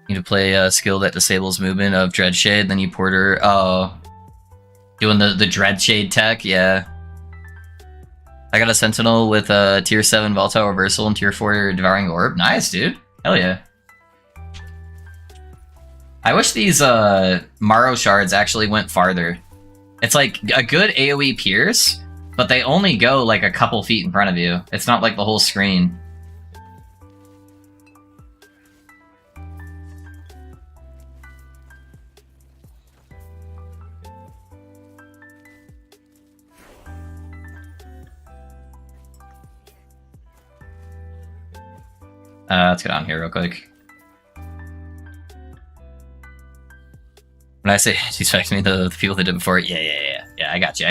Need to play a skill that disables movement of Dreadshade, then you porter. Oh, doing the Dreadshade tech, yeah. I got a Sentinel with a tier 7 Volatile Reversal and tier 4 Devouring Orb. Nice, dude. Hell yeah. I wish these Maro shards actually went farther. It's like a good AoE pierce, but they only go like a couple feet in front of you. It's not like the whole screen. Let's get on here real quick. When I say expect me, the people that did before, yeah, I got you.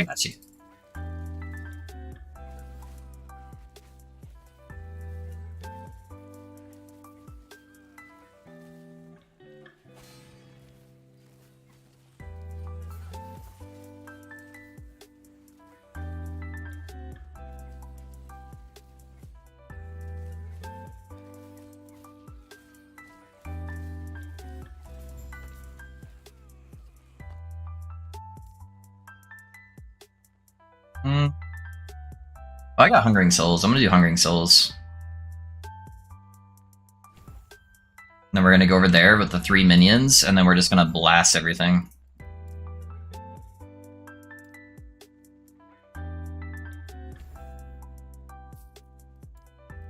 Oh, I got Hungering Souls. I'm gonna do Hungering Souls. Then we're gonna go over there with the 3 minions, and then we're just gonna blast everything.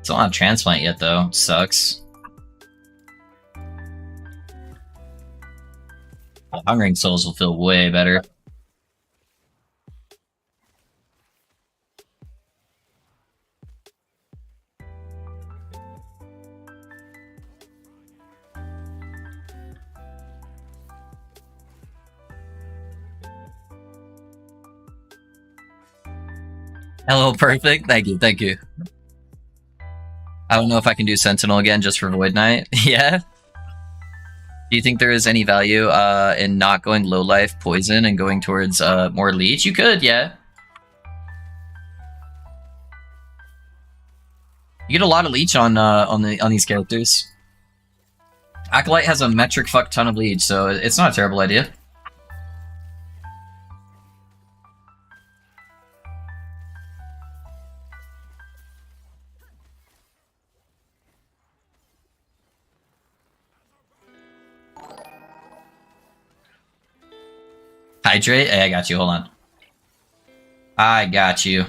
Still not transplant yet though. Sucks. Hungering Souls will feel way better. Hello, perfect. Thank you, thank you. I don't know if I can do Sentinel again just for Void Knight. Yeah? Do you think there is any value in not going low life poison and going towards more leech? You could, yeah. You get a lot of leech on these characters. Acolyte has a metric fuck ton of leech, so it's not a terrible idea. Hydrate? Hey, I got you. Hold on. I got you.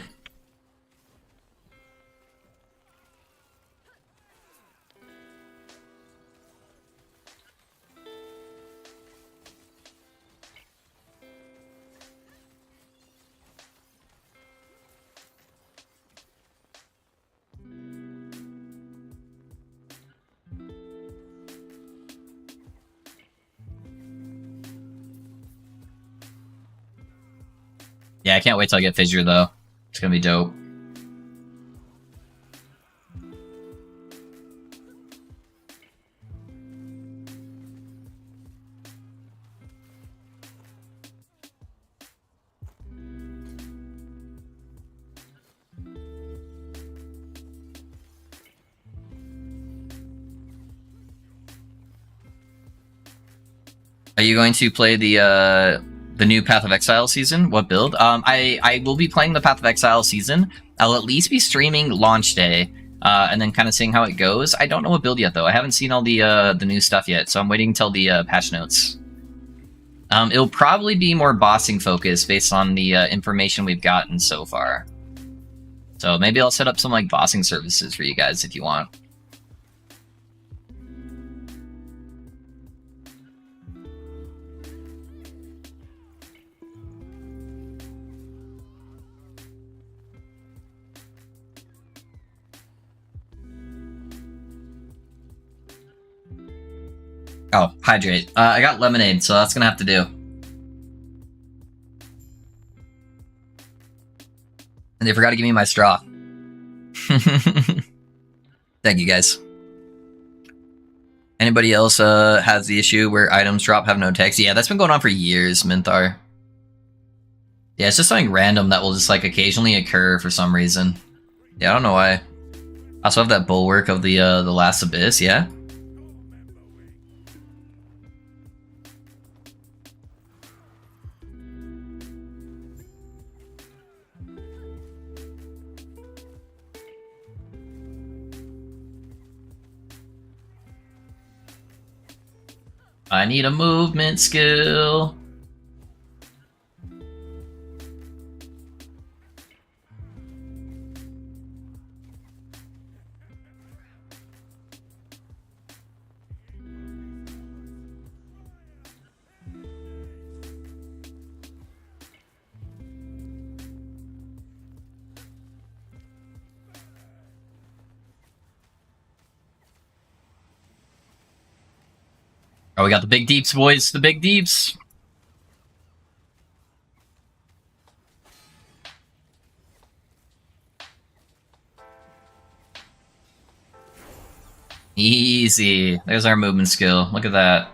Yeah, I can't wait till I get Fissure, though. It's gonna be dope. Are you going to play the new Path of Exile season? What build? I will be playing the Path of Exile season. I'll at least be streaming launch day, and then kind of seeing how it goes. I don't know what build yet, though. I haven't seen all the new stuff yet, so I'm waiting until the patch notes. It'll probably be more bossing focused based on the information we've gotten so far. So maybe I'll set up some like bossing services for you guys if you want. Oh, hydrate. I got lemonade, so that's gonna have to do. And they forgot to give me my straw. Thank you, guys. Anybody else has the issue where items drop have no text? Yeah, that's been going on for years, Minthar. Yeah, it's just something random that will just like occasionally occur for some reason. Yeah, I don't know why. I also have that bulwark of the last abyss, yeah? I need a movement skill. Oh, we got the big deeps, boys. The big deeps. Easy. There's our movement skill. Look at that.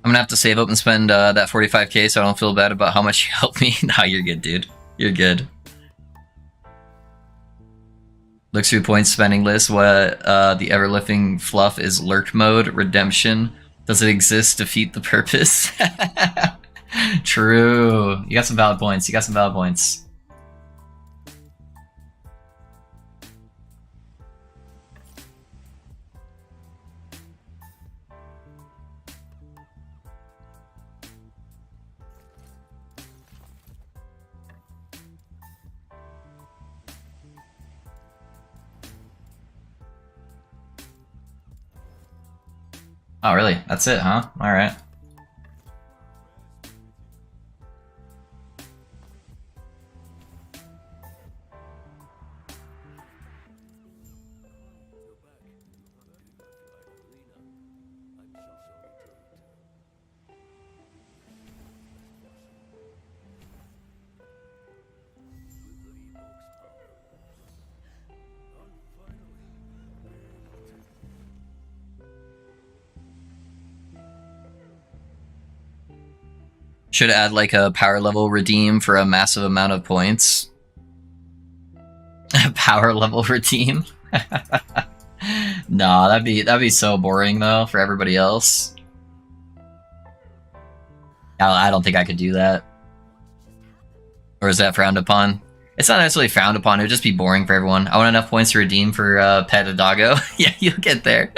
I'm gonna have to save up and spend that 45k so I don't feel bad about how much you helped me. Nah, you're good, dude. You're good. Looks through points spending list. What the ever-lifting fluff is lurk mode, redemption. Does it exist? Defeat the purpose. True. You got some valid points. You got some valid points. Oh, really? That's it, huh? Alright. Should add like a power level redeem for a massive amount of points. Power level redeem? Nah, that'd be so boring though for everybody else. I don't think I could do that. Or is that frowned upon? It's not necessarily frowned upon, it would just be boring for everyone. I want enough points to redeem for Pet a Doggo. Yeah, you'll get there.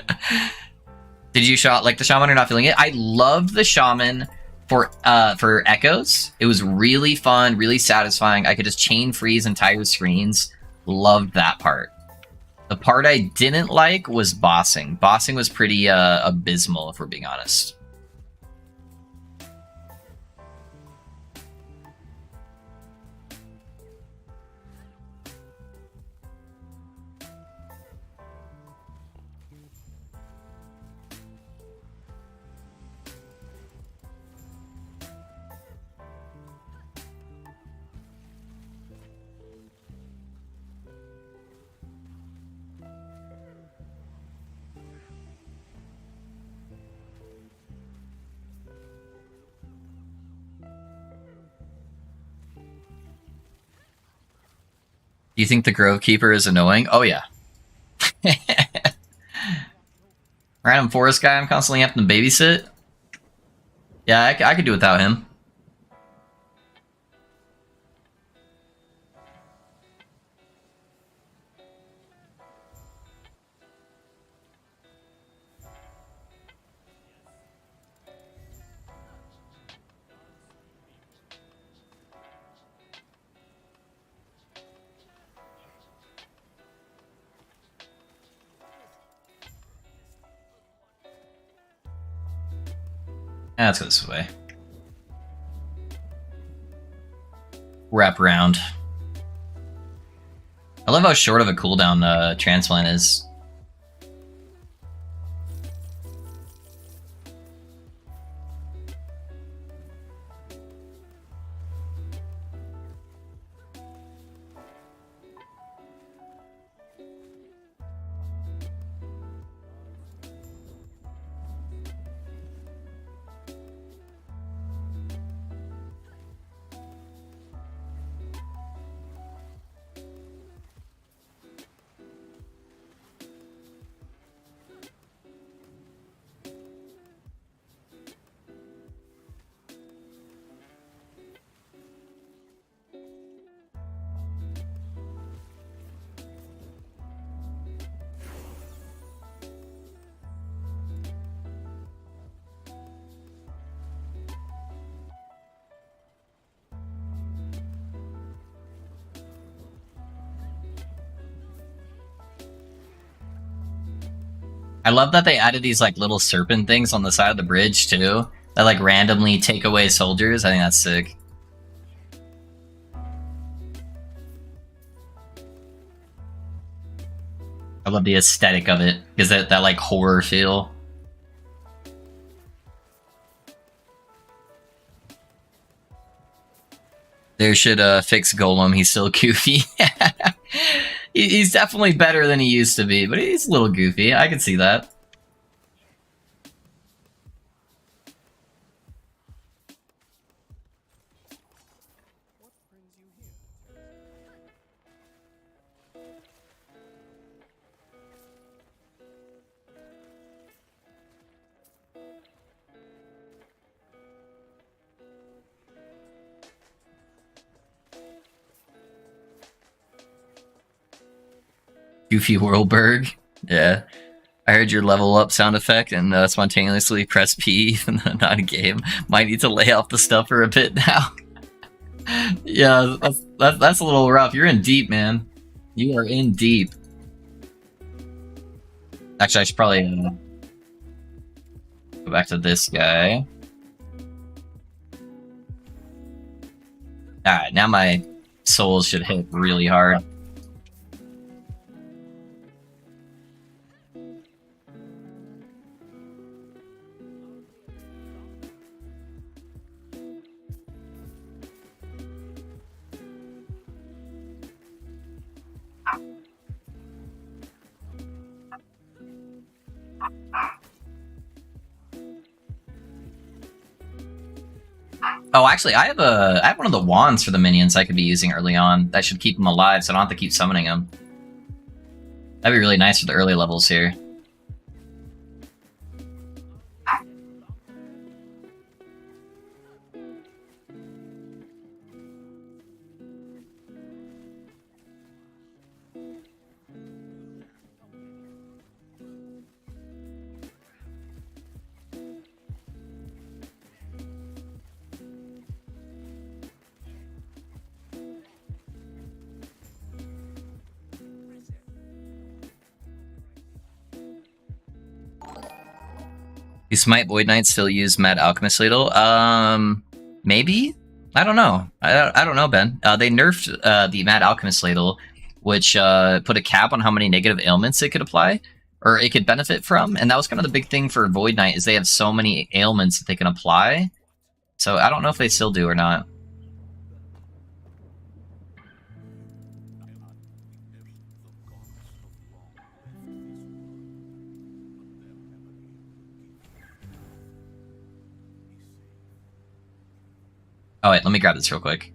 Did you like the Shaman or not feeling it? I loved the Shaman for echoes. It was really fun, really satisfying. I could just chain freeze entire screens. Loved that part. The part I didn't like was bossing. Bossing was pretty abysmal, if we're being honest. Do you think the Grove Keeper is annoying? Oh, yeah. Random forest guy I'm constantly having to babysit? Yeah, I could do without him. Let's go this way. Wrap around. I love how short of a cooldown transplant is. I love that they added these like little serpent things on the side of the bridge too, that like randomly take away soldiers. I think that's sick. I love the aesthetic of it, because that like horror feel. They should fix Golem. He's still goofy. He's definitely better than he used to be, but he's a little goofy. I can see that. Goofy Whirlberg. Yeah. I heard your level up sound effect and spontaneously press P, even though not a game. Might need to lay off the stuff for a bit now. Yeah, that's a little rough. You're in deep, man. You are in deep. Actually, I should probably go back to this guy. Alright, now my souls should hit really hard. Oh, actually, I have one of the wands for the minions I could be using early on. That should keep them alive, so I don't have to keep summoning them. That'd be really nice for the early levels here. Do Smite Void Knights still use Mad Alchemist Ladle? Maybe? I don't know. I don't know, Ben. They nerfed the Mad Alchemist Ladle, which put a cap on how many negative ailments it could apply, or it could benefit from, and that was kind of the big thing for Void Knight, is they have so many ailments that they can apply. So I don't know if they still do or not. Oh wait, let me grab this real quick.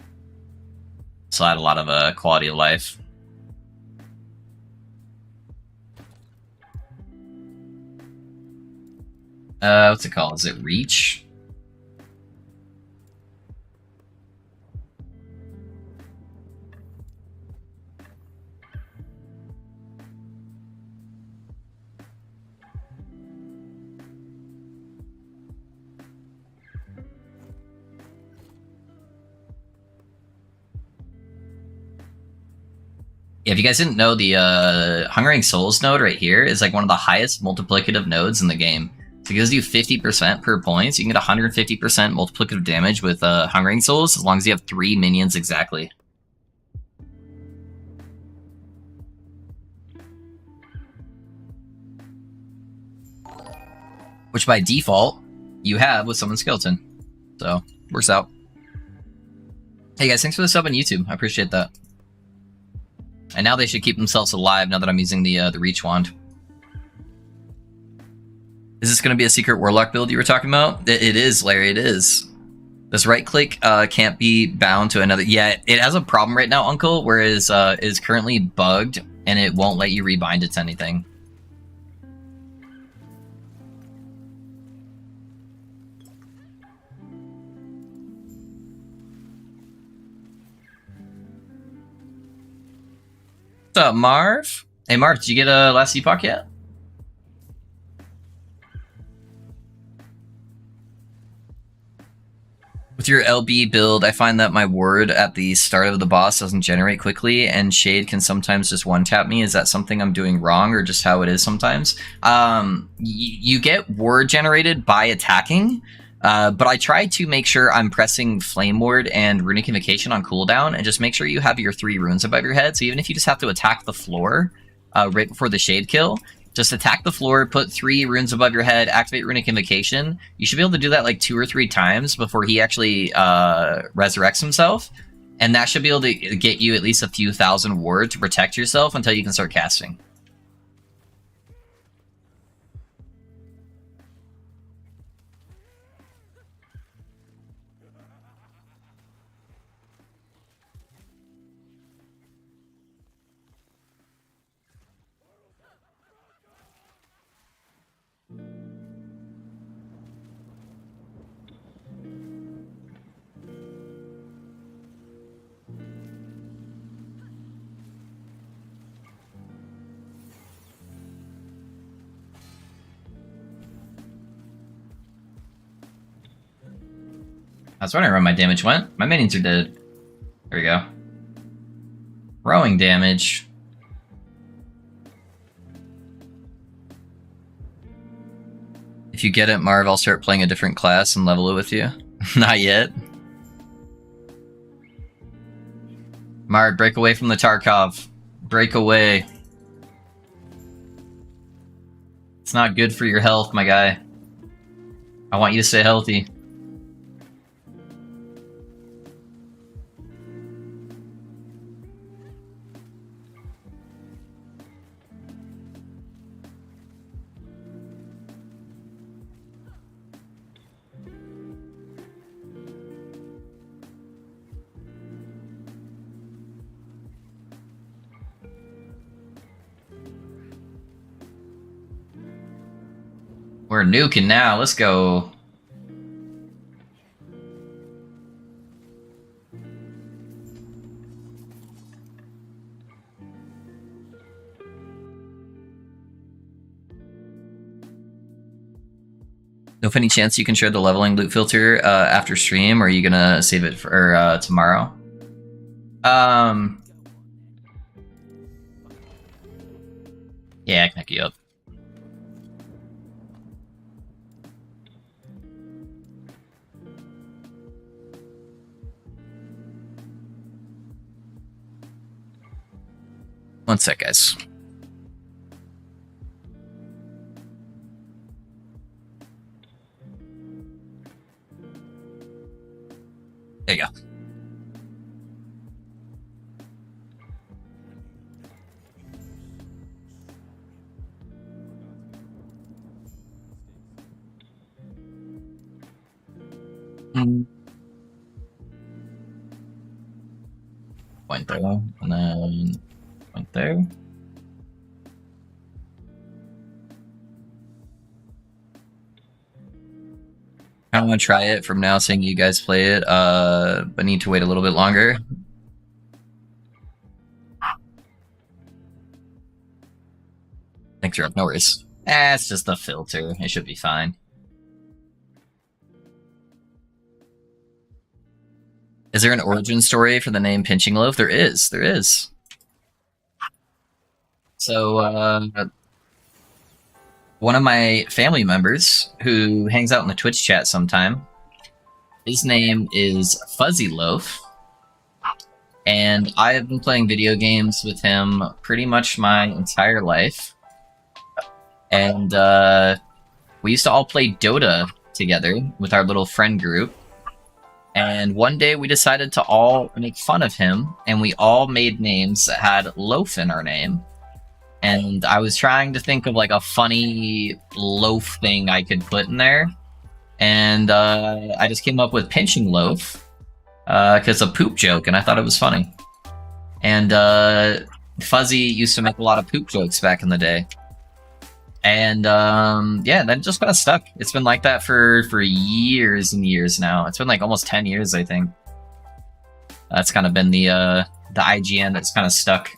So I had a lot of quality of life. What's it called? Is it Reach? Yeah, if you guys didn't know, the Hungering Souls node right here is like one of the highest multiplicative nodes in the game. So it gives you 50% per point, so you can get 150% multiplicative damage with Hungering Souls, as long as you have 3 minions exactly. Which by default, you have with Summon Skeleton. So, works out. Hey guys, thanks for the sub on YouTube. I appreciate that. And now they should keep themselves alive now that I'm using the Reach Wand. Is this going to be a secret Warlock build you were talking about? It is, Larry, it is. This right click can't be bound to another. Yeah, it has a problem right now, Uncle, whereas it is currently bugged and it won't let you rebind it to anything. What's up, Marv? Hey, Marv, did you get a last epoch yet? With your LB build, I find that my ward at the start of the boss doesn't generate quickly, and Shade can sometimes just one-tap me. Is that something I'm doing wrong, or just how it is sometimes? You get ward generated by attacking, but I try to make sure I'm pressing Flame Ward and Runic Invocation on cooldown, and just make sure you have your 3 runes above your head, so even if you just have to attack the floor right before the Shade kill, just attack the floor, put 3 runes above your head, activate Runic Invocation. You should be able to do that like 2 or 3 times before he actually resurrects himself, and that should be able to get you at least a few thousand ward to protect yourself until you can start casting. I was wondering where my damage went. My minions are dead. There we go. Throwing damage. If you get it, Marv, I'll start playing a different class and level it with you. Not yet. Marv, break away from the Tarkov. Break away. It's not good for your health, my guy. I want you to stay healthy. We're nuking now. Let's go. No any chance you can share the leveling loot filter after stream, or are you gonna save it for tomorrow? Yeah, I can hook you up. One sec, guys. There you go. Point there, and then point there. I want to try it from now, seeing you guys play it, but need to wait a little bit longer. Thanks, Rob. No worries. It's just a filter. It should be fine. Is there an origin story for the name Pinching Loaf? There is. There is. So, one of my family members who hangs out in the Twitch chat sometime, his name is Fuzzy Loaf, and I have been playing video games with him pretty much my entire life. And we used to all play Dota together with our little friend group. And one day we decided to all make fun of him, and we all made names that had loaf in our name. And I was trying to think of like a funny loaf thing I could put in there. And I just came up with Pinching Loaf, because it's a poop joke, and I thought it was funny. And Fuzzy used to make a lot of poop jokes back in the day. And yeah, then it just kind of stuck. It's been like that for years and years now. It's been like almost 10 years, I think. That's kind of been the IGN that's kind of stuck.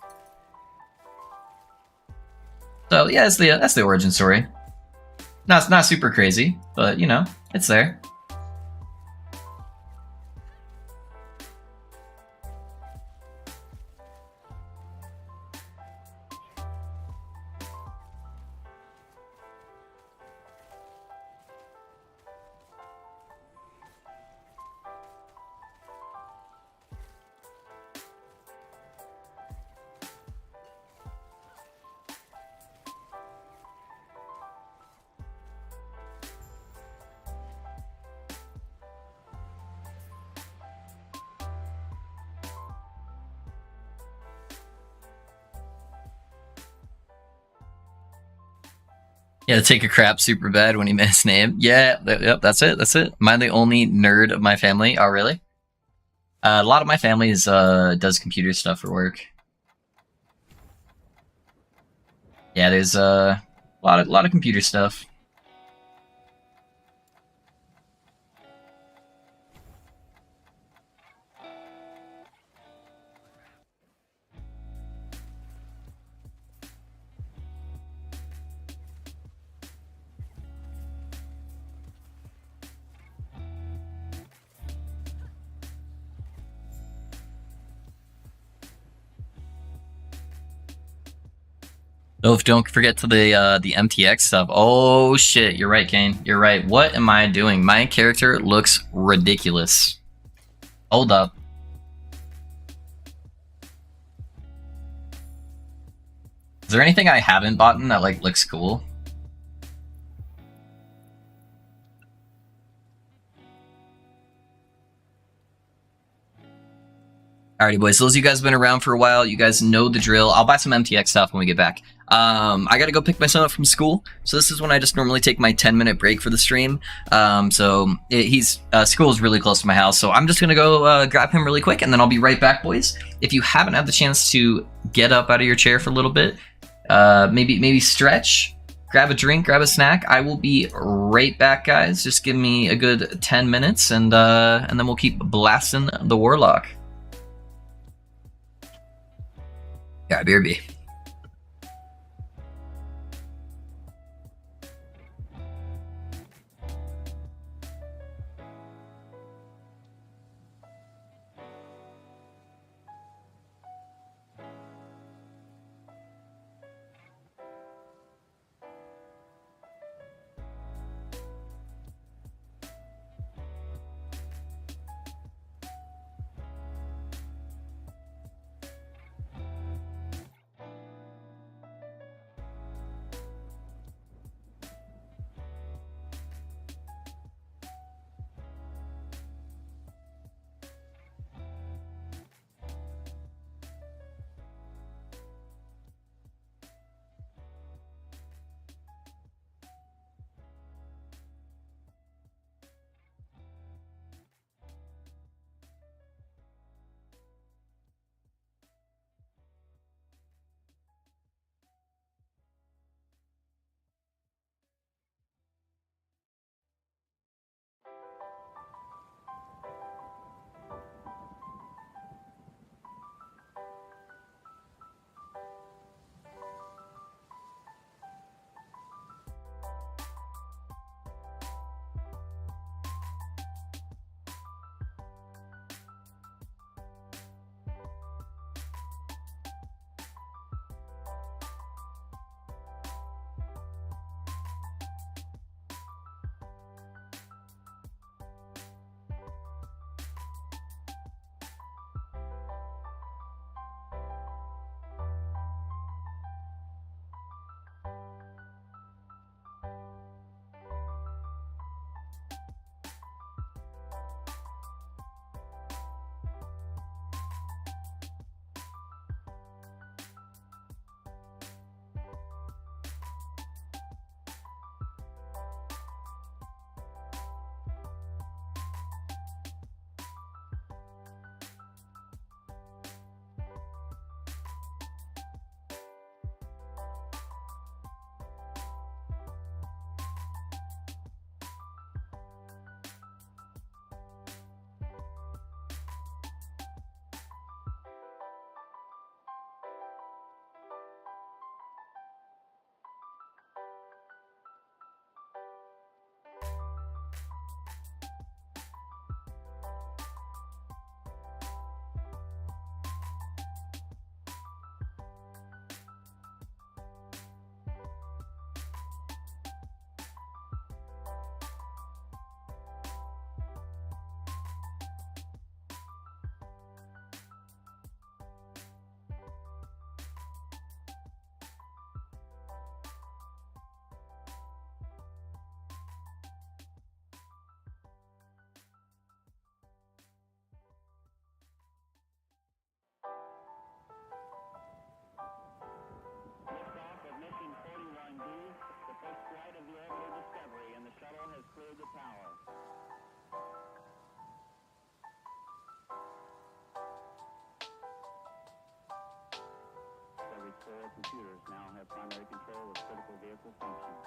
So yeah, that's the origin story. Not super crazy, but you know, it's there. Yeah, take a crap super bad when he made his name. Yeah, yep, that's it. That's it. Am I the only nerd of my family? Oh, really? A lot of my family does computer stuff for work. Yeah, there's a lot of computer stuff. Oh, don't forget to the MTX stuff. Oh shit, you're right, Kane. You're right. What am I doing? My character looks ridiculous. Hold up. Is there anything I haven't bought that like looks cool? Alrighty, boys. Those of you guys have been around for a while. You guys know the drill. I'll buy some MTX stuff when we get back. I gotta go pick my son up from school. So this is when I just normally take my 10-minute break for the stream. School is really close to my house. So I'm just gonna go grab him really quick and then I'll be right back, boys. If you haven't had the chance to get up out of your chair for a little bit, maybe stretch, grab a drink, grab a snack. I will be right back, guys. Just give me a good 10 minutes and then we'll keep blasting the Warlock. Yeah, BRB. Computers now have primary control of critical vehicle functions.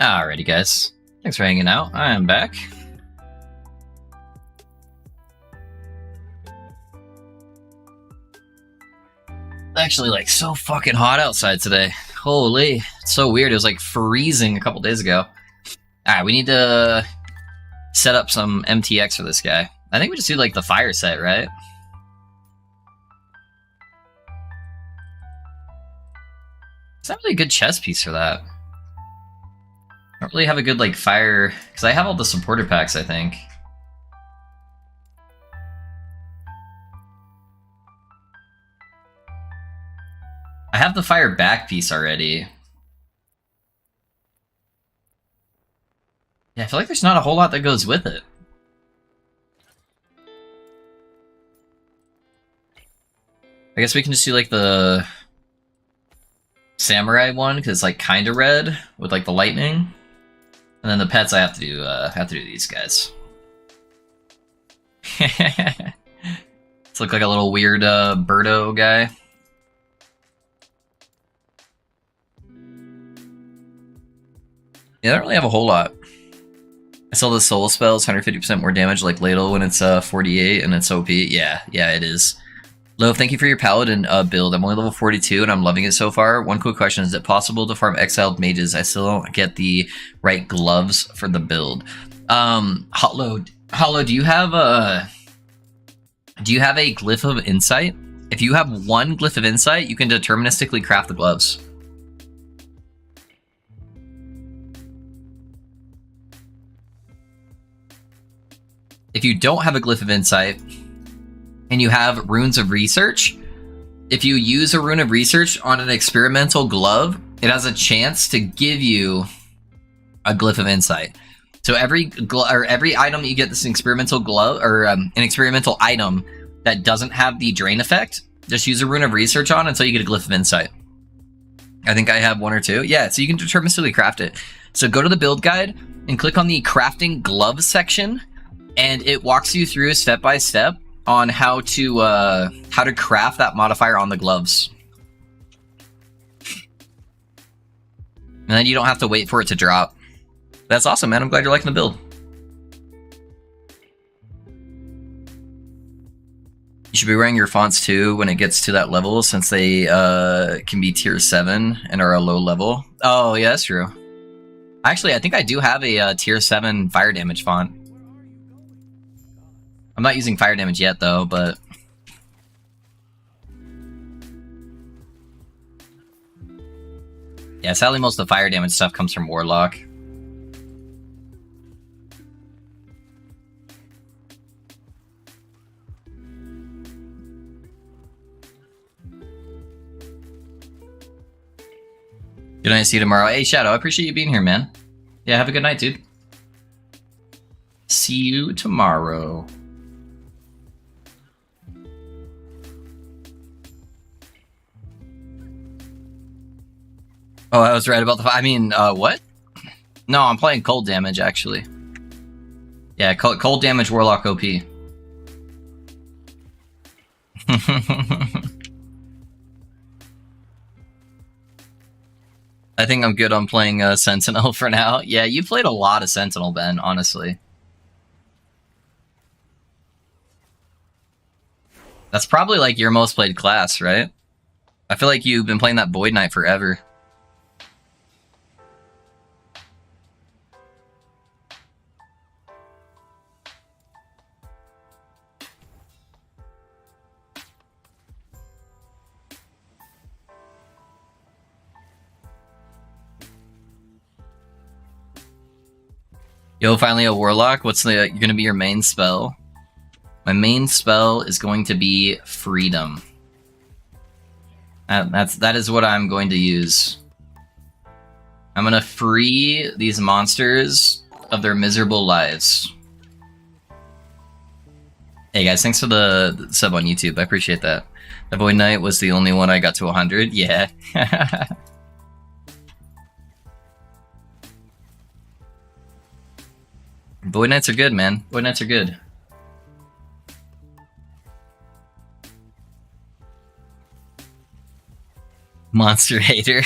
Alrighty, guys. Thanks for hanging out. I am back. Actually, like, so fucking hot outside today. Holy, it's so weird. It was like freezing a couple days ago. Alright, we need to set up some MTX for this guy. I think we just do like the fire set, right? It's not really a good chess piece for that. I don't really have a good like fire, because I have all the supporter packs, I think. I have the fire back piece already. Yeah, I feel like there's not a whole lot that goes with it. I guess we can just do like the samurai one, because it's like kind of red with like the lightning. And then the pets I have to do these guys. It's look like a little weird Birdo guy. Yeah, I don't really have a whole lot. I saw the soul spells, 150% more damage like Ladle when it's 48 and it's OP. Yeah, it is. Love, thank you for your paladin build. I'm only level 42 and I'm loving it so far. One quick question, is it possible to farm exiled mages? I still don't get the right gloves for the build. Hollow, do you have a glyph of insight? If you have one glyph of insight, you can deterministically craft the gloves. If you don't have a glyph of insight, and you have runes of research, if you use a rune of research on an experimental glove, it has a chance to give you a glyph of insight. So every item you get this experimental glove or an experimental item that doesn't have the drain effect, just use a rune of research on until you get a glyph of insight. I think I have one or two. Yeah, so you can deterministically craft it. So go to the build guide and click on the crafting gloves section, and it walks you through step by step on how to craft that modifier on the gloves. And then you don't have to wait for it to drop. That's awesome, man. I'm glad you're liking the build. You should be wearing your fonts too when it gets to that level, since they can be tier 7 and are a low level. Oh, yeah, that's true. Actually, I think I do have a tier 7 fire damage font. I'm not using fire damage yet, though, but... Yeah, sadly most of the fire damage stuff comes from Warlock. Good night, see you tomorrow. Hey, Shadow, I appreciate you being here, man. Yeah, have a good night, dude. See you tomorrow. Oh, I was right about the... I mean, what? No, I'm playing cold damage, actually. Yeah, cold damage Warlock OP. I think I'm good on playing Sentinel for now. Yeah, you played a lot of Sentinel, Ben, honestly. That's probably like your most played class, right? I feel like you've been playing that Void Knight forever. Yo, finally a Warlock. What's gonna be your main spell? My main spell is going to be Freedom. That is what I'm going to use. I'm gonna free these monsters of their miserable lives. Hey guys, thanks for the sub on YouTube. I appreciate that. The Void Knight was the only one I got to 100. Yeah. Void Knights are good, man. Void Knights are good. Monster hater.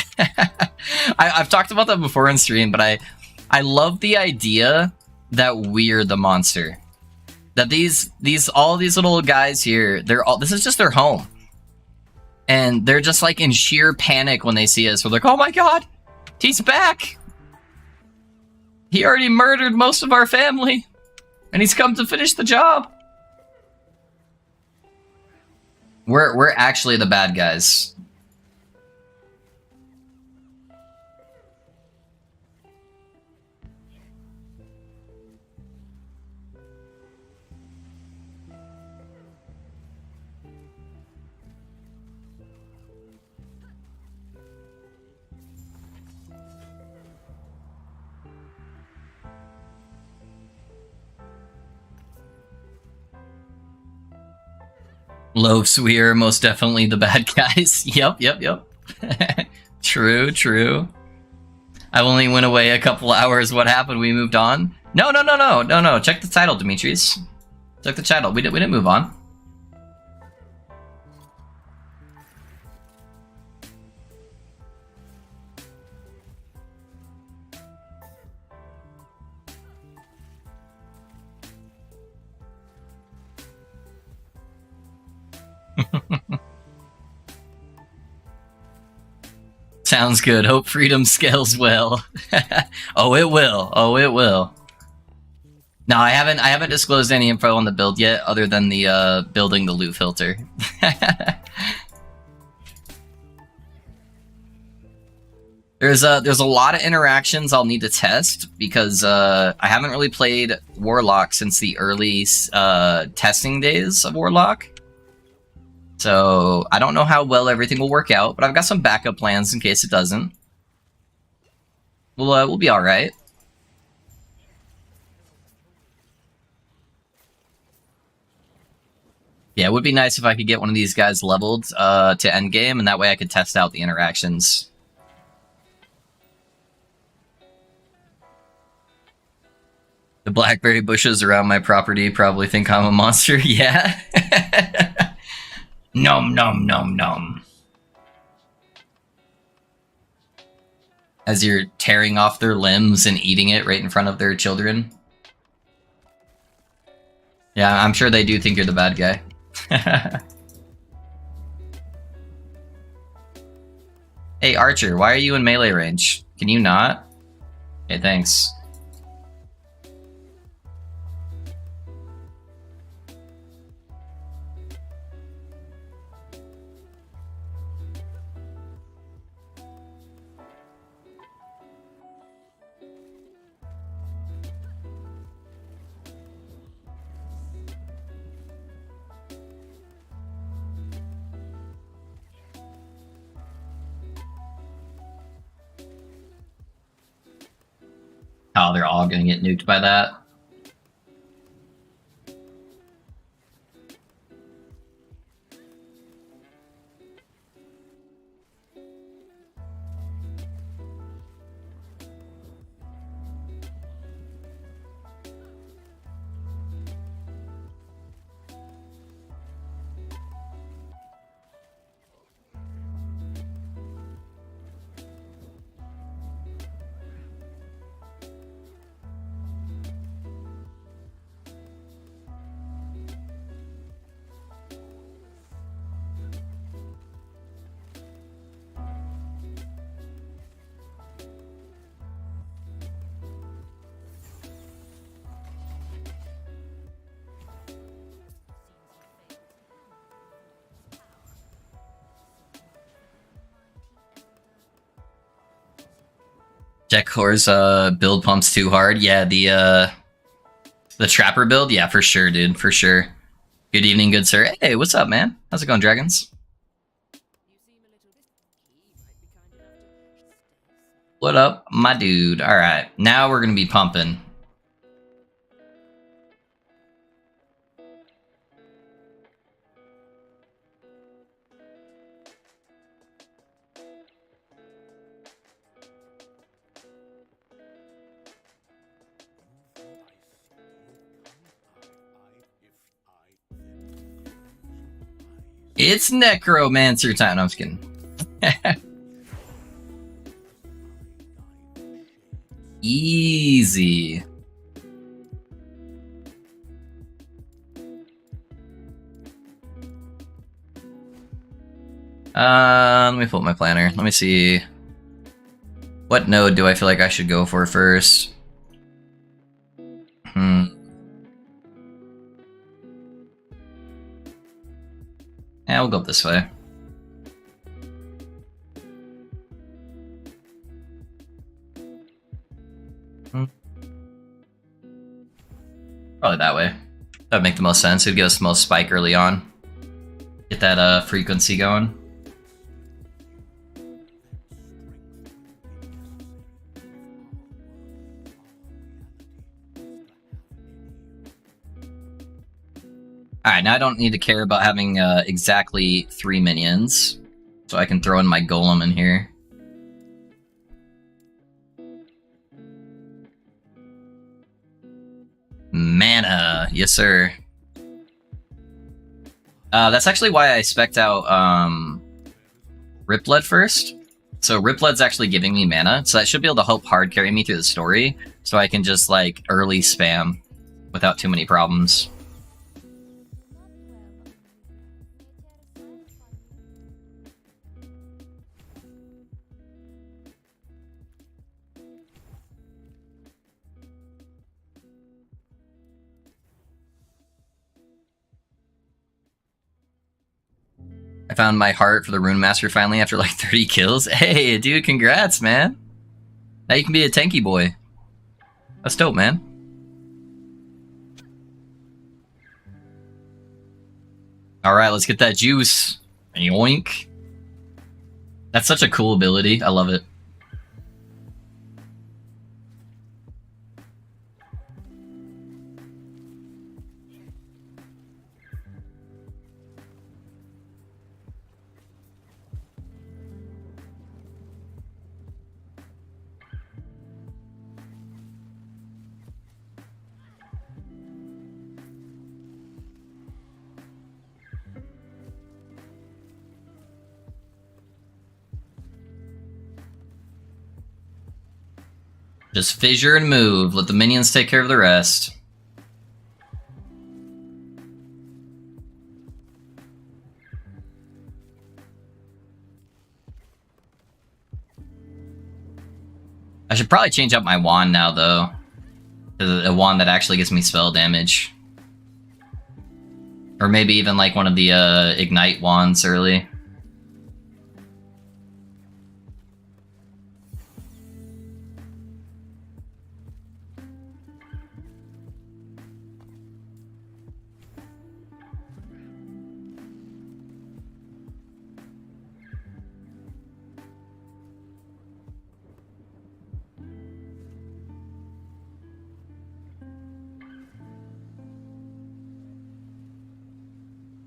I've talked about that before in stream, but I love the idea that we're the monster. That all these little guys here, this is just their home. And they're just like in sheer panic when they see us. We're like, oh my god, he's back! He already murdered most of our family, and he's come to finish the job. We're actually the bad guys. Loafs, we are most definitely the bad guys. Yep. True. I only went away a couple hours. What happened? We moved on? No. Check the title, Demetrius. Check the title. We didn't move on. Sounds good. Hope freedom scales well. Oh, it will. No, I haven't disclosed any info on the build yet, other than the building the loot filter. There's a lot of interactions I'll need to test because I haven't really played Warlock since the early testing days of Warlock. So I don't know how well everything will work out, but I've got some backup plans in case it doesn't. We'll be all right. Yeah, it would be nice if I could get one of these guys leveled to endgame, and that way I could test out the interactions. The blackberry bushes around my property probably think I'm a monster. Yeah. Nom. As you're tearing off their limbs and eating it right in front of their children. Yeah, I'm sure they do think you're the bad guy. Hey, Archer, why are you in melee range? Can you not? Okay, thanks. Oh, they're all gonna get nuked by that. Decor's build pumps too hard. Yeah, the trapper build. Yeah, for sure, dude. For sure. Good evening, good sir. Hey, what's up, man? How's it going, dragons? What up, my dude? All right, now we're gonna be pumping. It's necromancer time. No, I'm just kidding. Easy. Let me pull up my planner. Let me see. What node do I feel like I should go for first? Yeah, we'll go up this way. Probably that way. That would make the most sense. It would give us the most spike early on. Get that frequency going. Alright, now I don't need to care about having exactly 3 minions. So I can throw in my golem in here. Mana, yes sir. That's actually why I spec'd out Ripled first. So Ripled's actually giving me mana, so that should be able to help hard carry me through the story, so I can just like early spam without too many problems. I found my heart for the Rune Master finally after like 30 kills. Hey, dude, congrats, man. Now you can be a tanky boy. That's dope, man. Alright, let's get that juice. Yoink. That's such a cool ability. I love it. Just fissure and move. Let the minions take care of the rest. I should probably change up my wand now, though. To a wand that actually gives me spell damage. Or maybe even like one of the ignite wands early.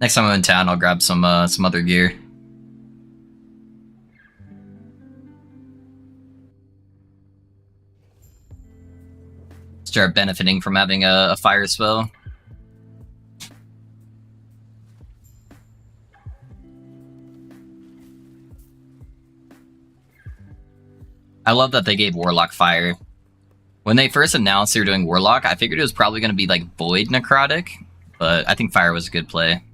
Next time I'm in town, I'll grab some other gear. Start benefiting from having a fire spell. I love that they gave Warlock fire. When they first announced they were doing Warlock, I figured it was probably going to be like Void Necrotic, but I think fire was a good play.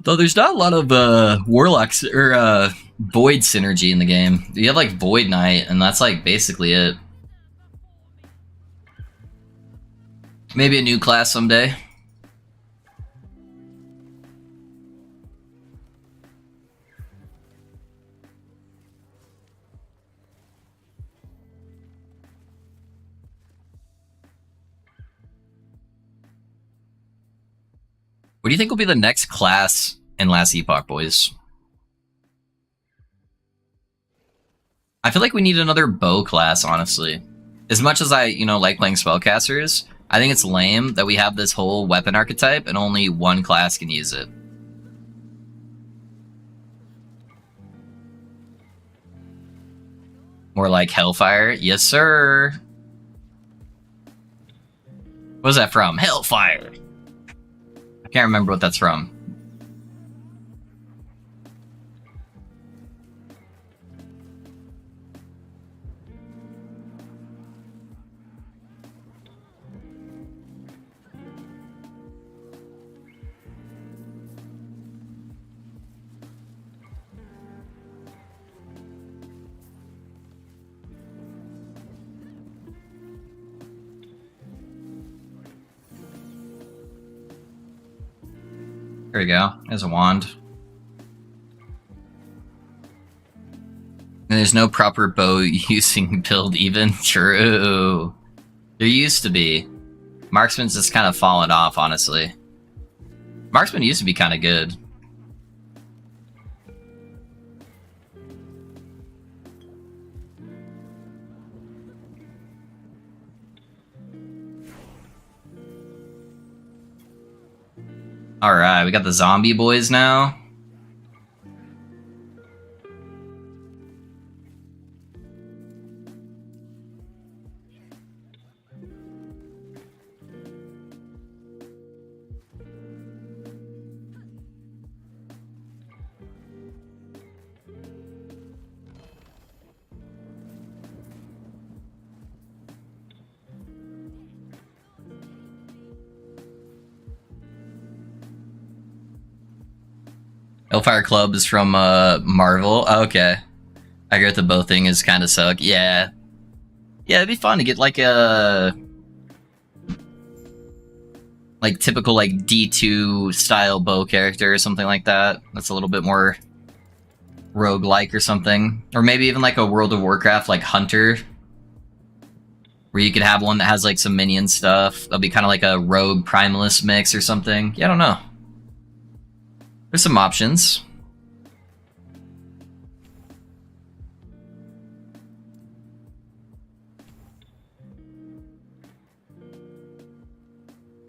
Though there's not a lot of Warlocks or Void synergy in the game. You have like Void Knight, and that's like basically it. Maybe a new class someday. What do you think will be the next class in Last Epoch, boys? I feel like we need another bow class, honestly. As much as I, like playing spellcasters, I think it's lame that we have this whole weapon archetype and only one class can use it. More like Hellfire. Yes, sir. What's that from? Hellfire. I can't remember what that's from. There we go. There's a wand. And there's no proper bow using build even. True. There used to be. Marksman's just kind of fallen off, honestly. Marksman used to be kind of good. Alright, we got the zombie boys now. Hellfire Club is from Marvel. Oh, okay. I get the bow thing is kind of suck. Yeah. Yeah, it'd be fun to get like a typical like D2 style bow character or something like that. That's a little bit more roguelike or something. Or maybe even like a World of Warcraft like Hunter. Where you could have one that has like some minion stuff. That'll be kind of like a rogue primalist mix or something. Yeah, I don't know. There's some options.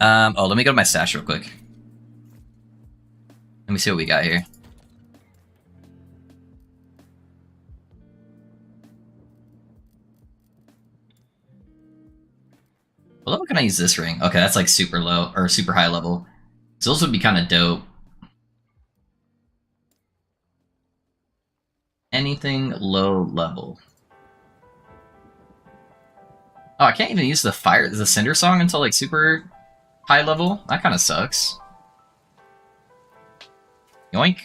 Oh, let me go to my stash real quick. Let me see what we got here. What level can I use this ring? Okay, that's like super low, or super high level. So those would be kind of dope. Anything low level. Oh, I can't even use the Cinder Song until like super high level? That kind of sucks. Yoink.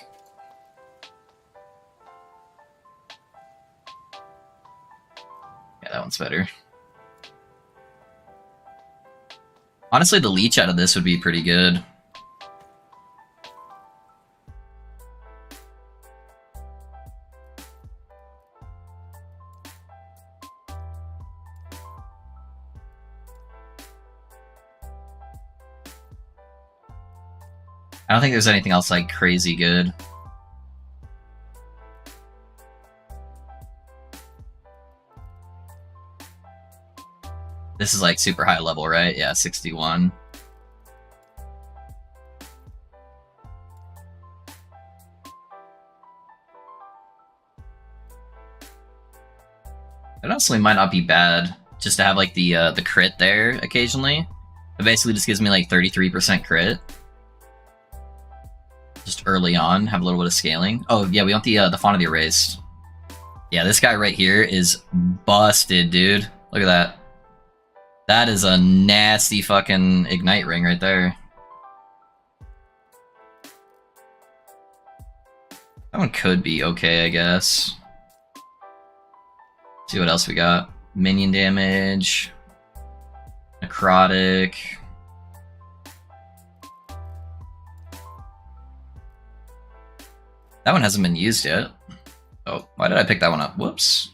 Yeah, that one's better. Honestly, the leech out of this would be pretty good. I don't think there's anything else like crazy good. This is like super high level, right? Yeah, 61. It honestly might not be bad just to have like the crit there occasionally. It basically just gives me like 33% crit. Just early on, have a little bit of scaling. Oh yeah, we want the Fawn of the Erased. Yeah, this guy right here is busted, dude. Look at that. That is a nasty fucking ignite ring right there. That one could be okay, I guess. See what else we got. Minion damage. Necrotic. That one hasn't been used yet. Oh, why did I pick that one up? Whoops.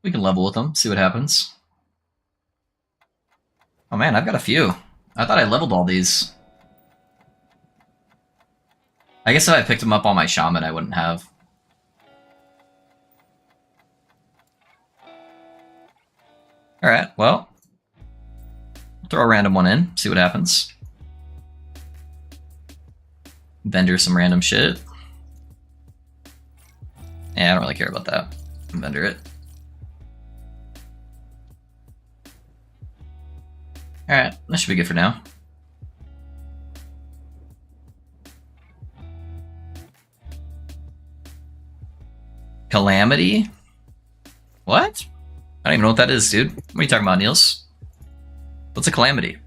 We can level with them, see what happens. Oh man, I've got a few. I thought I leveled all these. I guess if I picked them up on my Shaman, I wouldn't have. Alright, well. Throw a random one in, see what happens. Vendor some random shit. Yeah, I don't really care about that. Vendor it. Alright, that should be good for now. Calamity? What? I don't even know what that is, dude. What are you talking about, Niels? What's a Calamity?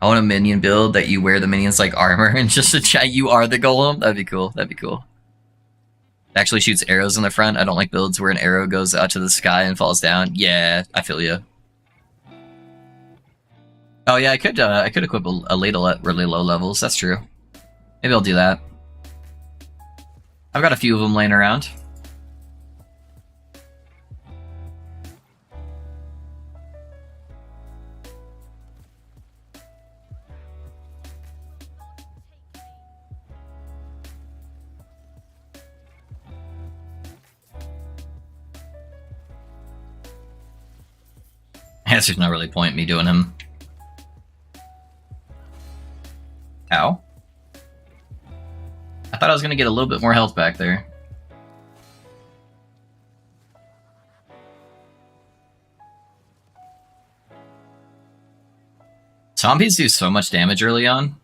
I want a minion build that you wear the minions like armor and just a chat you are the golem. That'd be cool. That'd be cool. It actually shoots arrows in the front. I don't like builds where an arrow goes out to the sky and falls down. Yeah, I feel you. Oh yeah, I could equip a ladle at really low levels. That's true. Maybe I'll do that. I've got a few of them laying around. I guess there's no really point in me doing him. Ow. I thought I was going to get a little bit more health back there. Zombies do so much damage early on.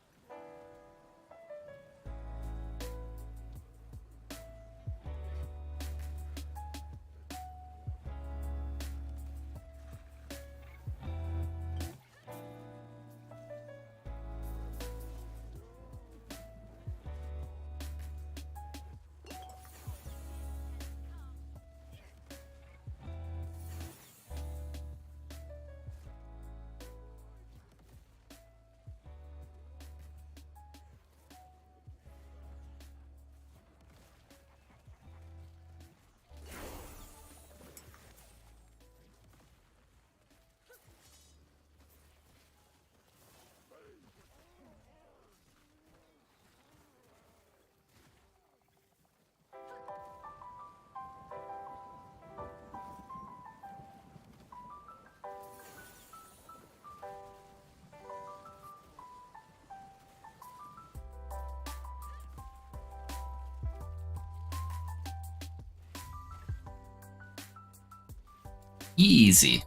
Easy.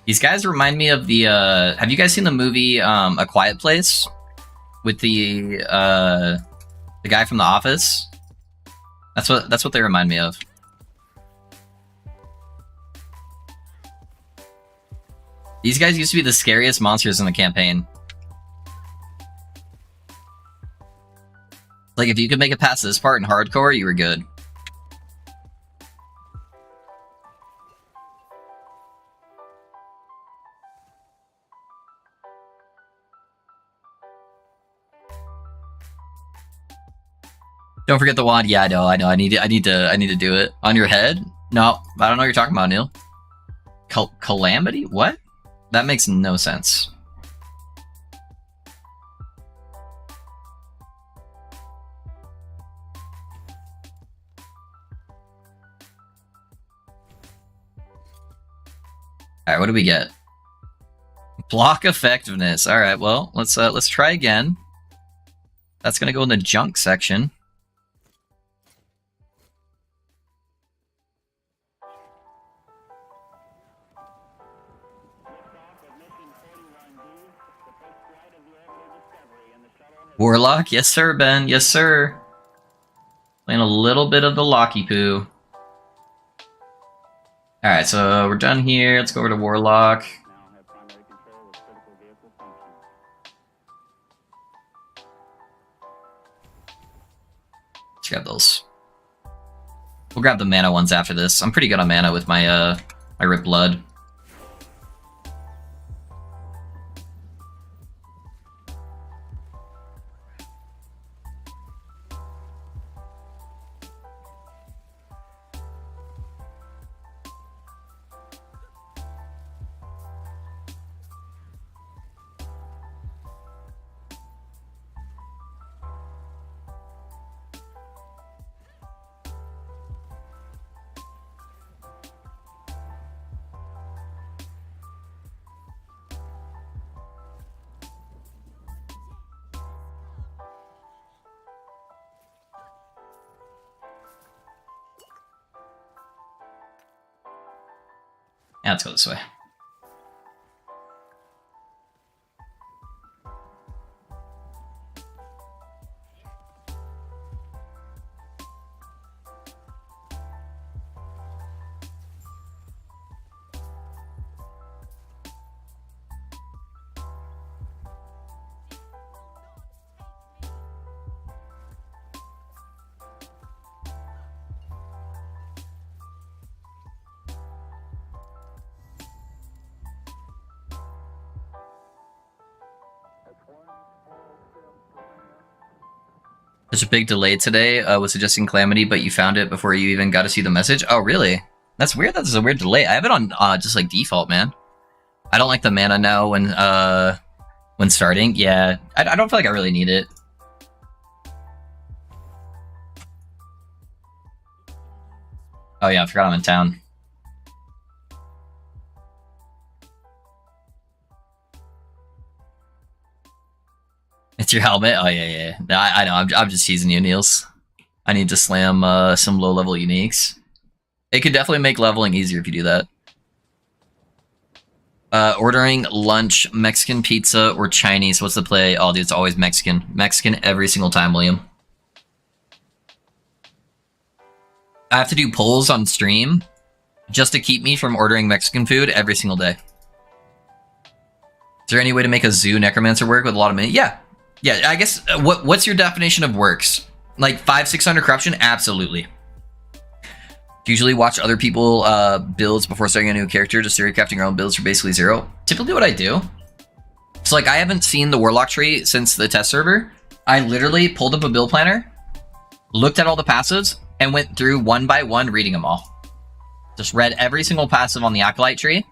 These guys remind me of the, have you guys seen the movie, A Quiet Place? With the guy from The Office? That's what they remind me of. These guys used to be the scariest monsters in the campaign. Like, if you could make it past this part in hardcore, you were good. Don't forget the wand. Yeah, I know. I need to do it. On your head? No, I don't know what you're talking about, Neil. Calamity? What? That makes no sense. All right, what do we get? Block effectiveness. All right, well, let's try again. That's gonna go in the junk section. Warlock, yes sir, Ben, yes sir. Playing a little bit of the Locky Poo. Alright, so we're done here. Let's go over to Warlock. Let's grab those. We'll grab the mana ones after this. I'm pretty good on mana with my my Rip Blood. Yeah, let's go this way. There's a big delay today with suggesting Calamity, but you found it before you even got to see the message. Oh, really? That's weird. That's a weird delay. I have it on just like default, man. I don't like the mana now when starting. Yeah, I don't feel like I really need it. Oh yeah, I forgot I'm in town. It's your helmet? Oh yeah. I know. I'm just teasing you, Niels. I need to slam some low level uniques. It could definitely make leveling easier if you do that. Ordering lunch, Mexican pizza or Chinese. What's the play? Oh, dude, it's always Mexican. Mexican every single time, William. I have to do polls on stream just to keep me from ordering Mexican food every single day. Is there any way to make a zoo necromancer work with a lot of money? Yeah. I guess, what's your definition of works? Like 500-600 corruption? Absolutely. Usually watch other people builds before starting a new character, just theory crafting your own builds for basically zero. Typically what I do, so like I haven't seen the Warlock tree since the test server. I literally pulled up a build planner, looked at all the passives, and went through one by one reading them all. Just read every single passive on the Acolyte tree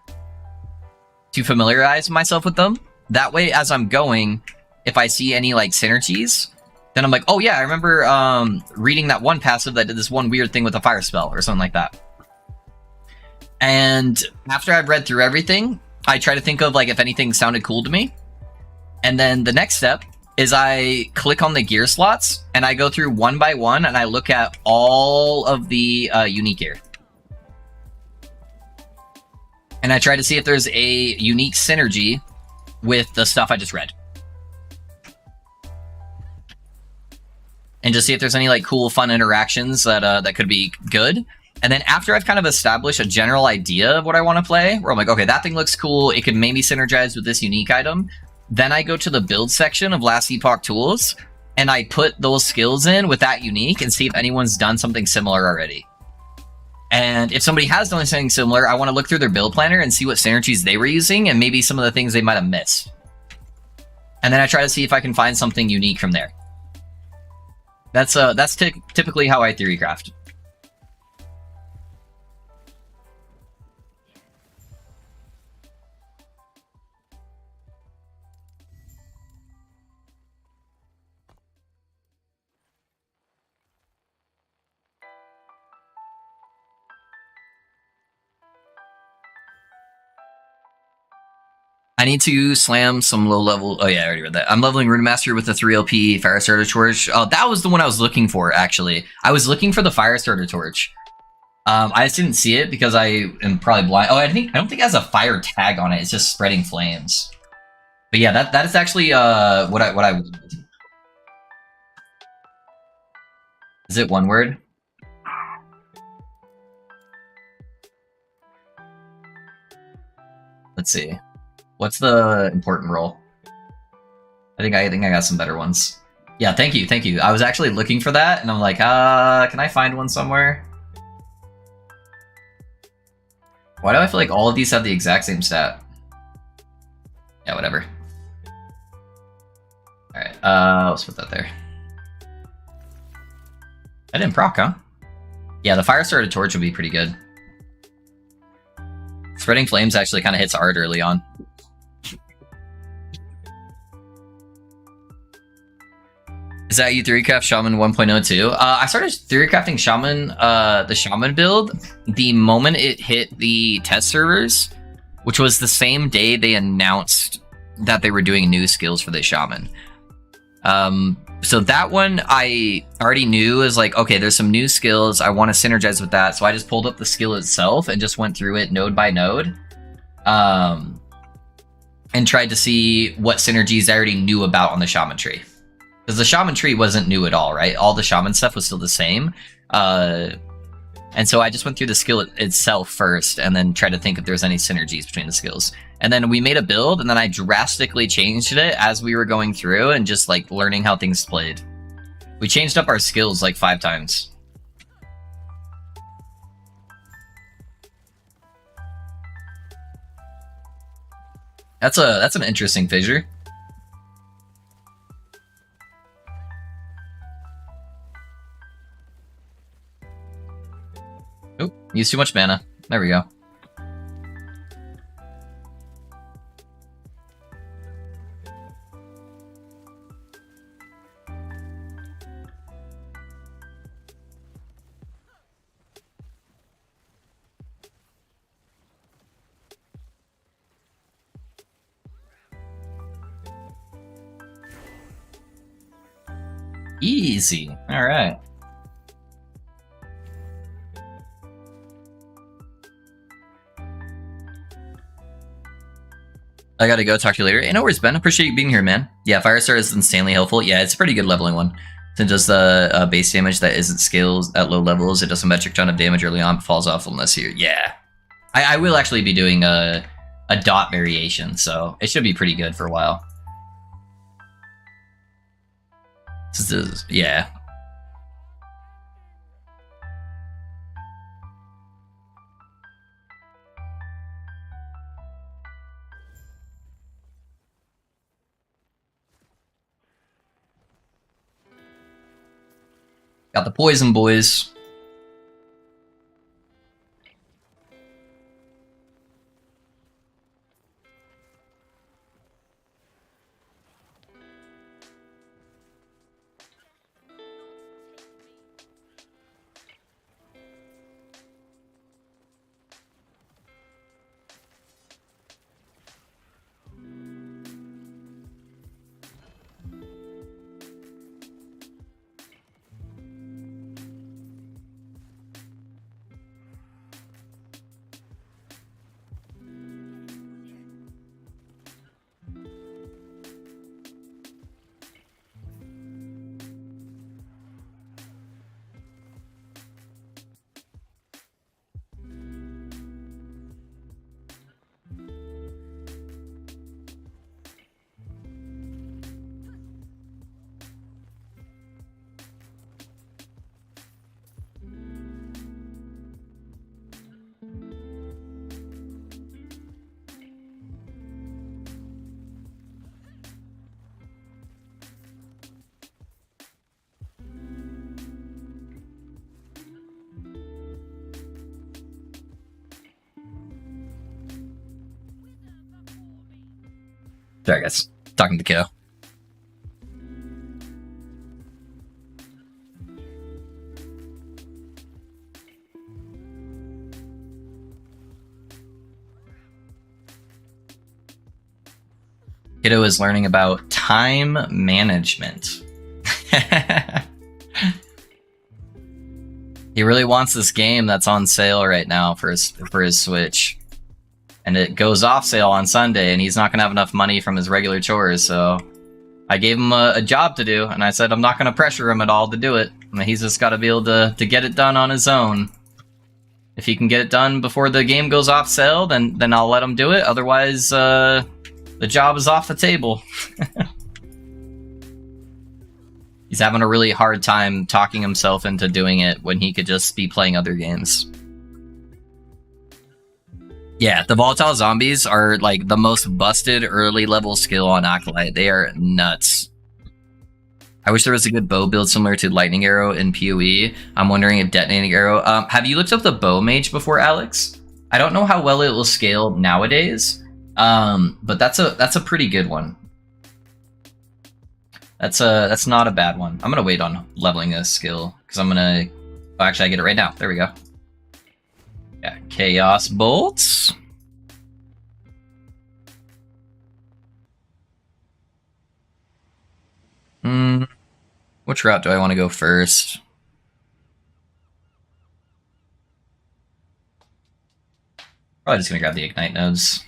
to familiarize myself with them. That way, as I'm going, if I see any like synergies, then I'm like, oh yeah, I remember reading that one passive that did this one weird thing with a fire spell or something like that. And after I've read through everything, I try to think of like if anything sounded cool to me. And then the next step is I click on the gear slots and I go through one by one and I look at all of the unique gear. And I try to see if there's a unique synergy with the stuff I just read. And just see if there's any like cool, fun interactions that that could be good. And then after I've kind of established a general idea of what I want to play, where I'm like, okay, that thing looks cool, it could maybe synergize with this unique item, then I go to the build section of Last Epoch tools, and I put those skills in with that unique and see if anyone's done something similar already. And if somebody has done something similar, I want to look through their build planner and see what synergies they were using and maybe some of the things they might have missed. And then I try to see if I can find something unique from there. That's typically how I theory craft. I need to slam some low level. Oh yeah, I already read that. I'm leveling Runemaster with the 3LP Fire Starter Torch. Oh, that was the one I was looking for, actually. I was looking for the Fire Starter Torch. I just didn't see it because I am probably blind. Oh, I don't think it has a fire tag on it. It's just spreading flames. But yeah, that is actually what I wanted. Is it one word? Let's see. What's the important role? I think I got some better ones. Yeah, thank you. I was actually looking for that, and I'm like, can I find one somewhere? Why do I feel like all of these have the exact same stat? Yeah, whatever. Alright, let's put that there. I didn't proc, huh? Yeah, the Fire Starter Torch would be pretty good. Spreading Flames actually kind of hits hard early on. Is that you theorycraft Shaman 1.02? I started theorycrafting Shaman, the Shaman build, the moment it hit the test servers, which was the same day they announced that they were doing new skills for the Shaman. So that one I already knew is like, okay, there's some new skills, I want to synergize with that, so I just pulled up the skill itself and just went through it node by node. and tried to see what synergies I already knew about on the Shaman tree. Because the Shaman tree wasn't new at all, right? All the Shaman stuff was still the same. And so I just went through the skill itself first, and then tried to think if there's any synergies between the skills. And then we made a build, and then I drastically changed it as we were going through and just like learning how things played. We changed up our skills like 5 times. That's an interesting fissure. Oh, used too much mana. There we go. Easy. All right. I gotta go. Talk to you later. Hey, no worries, Ben. Appreciate you being here, man. Yeah, Firestar is insanely helpful. Yeah, it's a pretty good leveling one. Since it does the base damage that isn't scales at low levels, it does a metric ton of damage early on, but falls off unless you... Yeah. I will actually be doing a DoT variation, so it should be pretty good for a while. This is... Yeah. Got the poison, boys. Sorry, guys. Talking to Kiddo. Kiddo is learning about time management. He really wants this game that's on sale right now for his Switch. And it goes off sale on Sunday, and he's not going to have enough money from his regular chores, so I gave him a job to do, and I said I'm not going to pressure him at all to do it. I mean, he's just got to be able to get it done on his own. If he can get it done before the game goes off sale, then I'll let him do it. Otherwise, the job is off the table. He's having a really hard time talking himself into doing it when he could just be playing other games. Yeah, the volatile zombies are like the most busted early level skill on Acolyte. They are nuts. I wish there was a good bow build similar to Lightning Arrow in PoE. I'm wondering if Detonating Arrow... have you looked up the Bow Mage before, Alex? I don't know how well it will scale nowadays, but that's a pretty good one. That's not a bad one. I'm gonna wait on leveling this skill because I'm gonna... Oh, actually, I get it right now. There we go. Yeah, Chaos Bolts. Which route do I want to go first? Probably just gonna grab the Ignite nodes.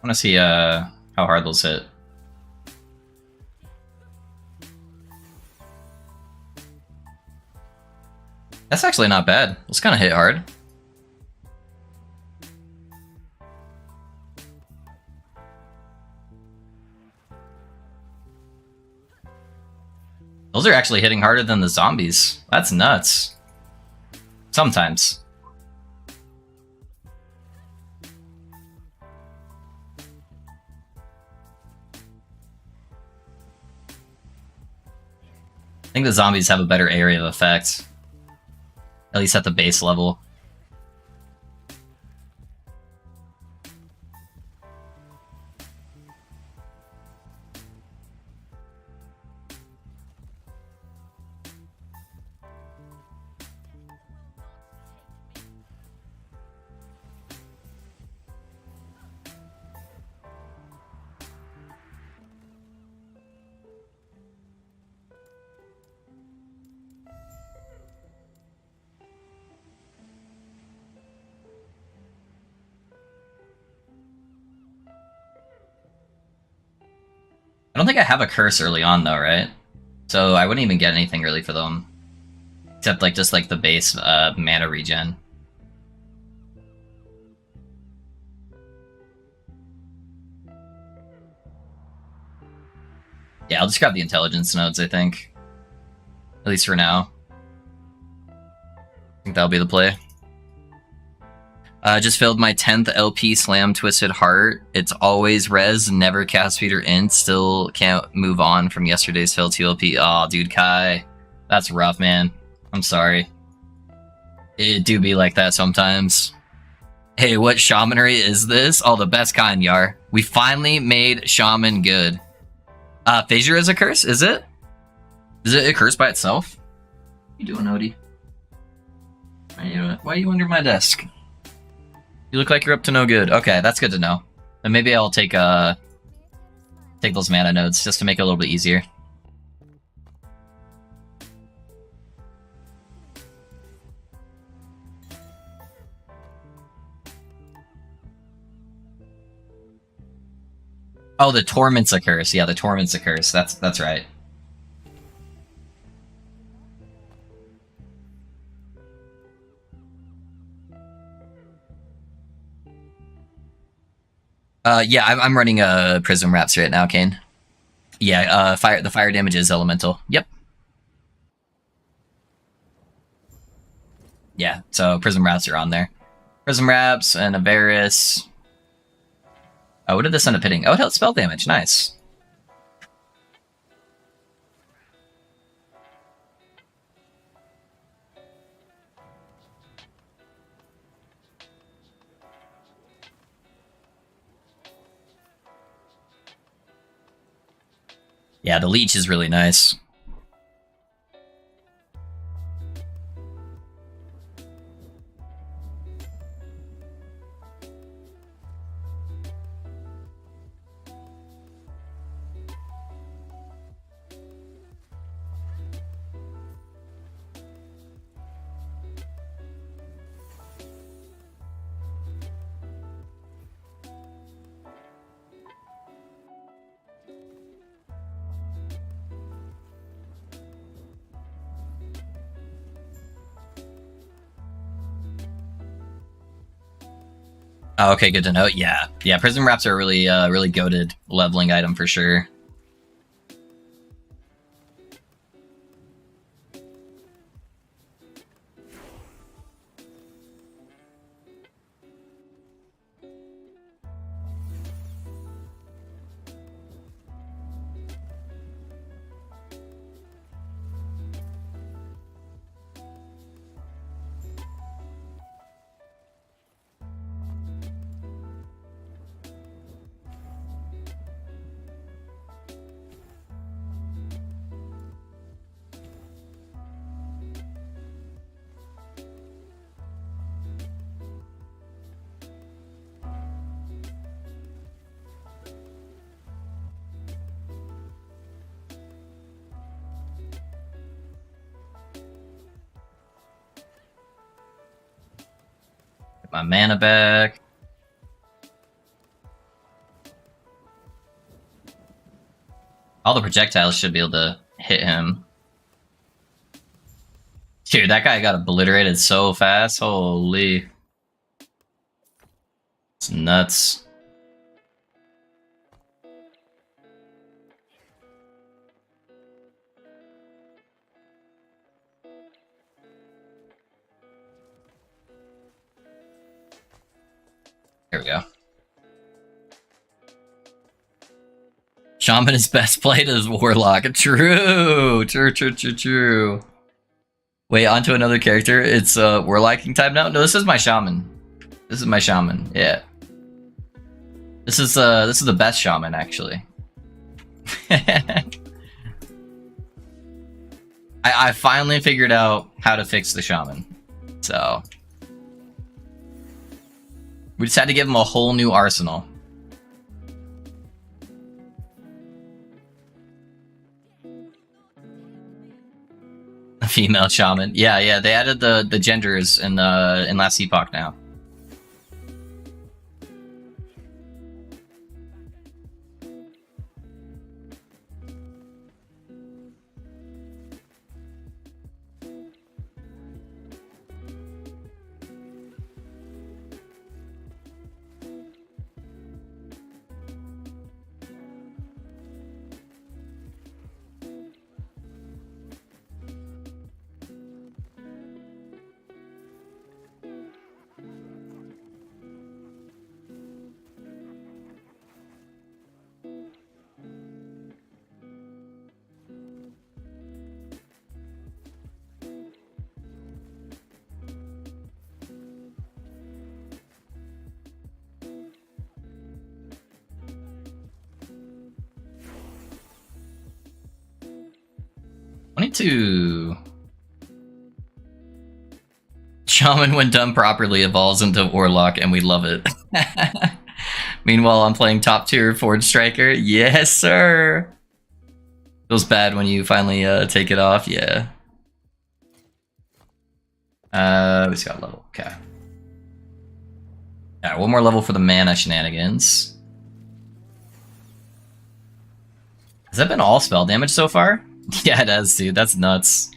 want to see how hard those hit. That's actually not bad. Those kind of hit hard. Those are actually hitting harder than the zombies. That's nuts. Sometimes. I think the zombies have a better area of effect. At least at the base level. I don't think I have a curse early on though, right? So I wouldn't even get anything really for them. Except like just like the base mana regen. Yeah, I'll just grab the intelligence nodes, I think. At least for now. I think that'll be the play. Just filled my 10th LP Slam Twisted Heart. It's always res, never cast speed or int. Still can't move on from yesterday's failed 2 LP. Aw, oh, dude, Kai. That's rough, man. I'm sorry. It do be like that sometimes. Hey, what shamanry is this? Oh, the best kind, Yar. We finally made Shaman good. Phasure is a curse, is it? Is it a curse by itself? What you doing, Odie? Why are you under my desk? You look like you're up to no good. Okay, that's good to know. Then maybe I'll take those mana nodes just to make it a little bit easier. Oh, the Torment's a curse. Yeah, the Torment's a curse. That's right. Yeah, I'm running Prism Wraps right now, Kane. Yeah, the fire damage is elemental. Yep. Yeah, so Prism Wraps are on there. Prism Wraps and Avaris. Oh, what did this end up hitting? Oh, it hit spell damage. Nice. Yeah, the leech is really nice. Oh, okay, good to know. Yeah, Prism Wraps are really, really goated leveling item for sure. Get my mana back. All the projectiles should be able to hit him. Dude, that guy got obliterated so fast. Holy. It's nuts. Here we go. Shaman is best played as Warlock. True. True. Wait, on to another character. It's Warlocking type now. No, this is my Shaman. This is my Shaman. Yeah. This is the best Shaman actually. I finally figured out how to fix the Shaman. So we just had to give him a whole new arsenal. A female shaman. Yeah, they added the genders in last epoch now. Shaman, when done properly, evolves into Warlock, and we love it. Meanwhile, I'm playing top tier Forge Striker. Yes, sir. Feels bad when you finally take it off. Yeah. We just got a level. Okay. Alright, one more level for the mana shenanigans. Has that been all spell damage so far? Yeah, it has, dude. That's nuts.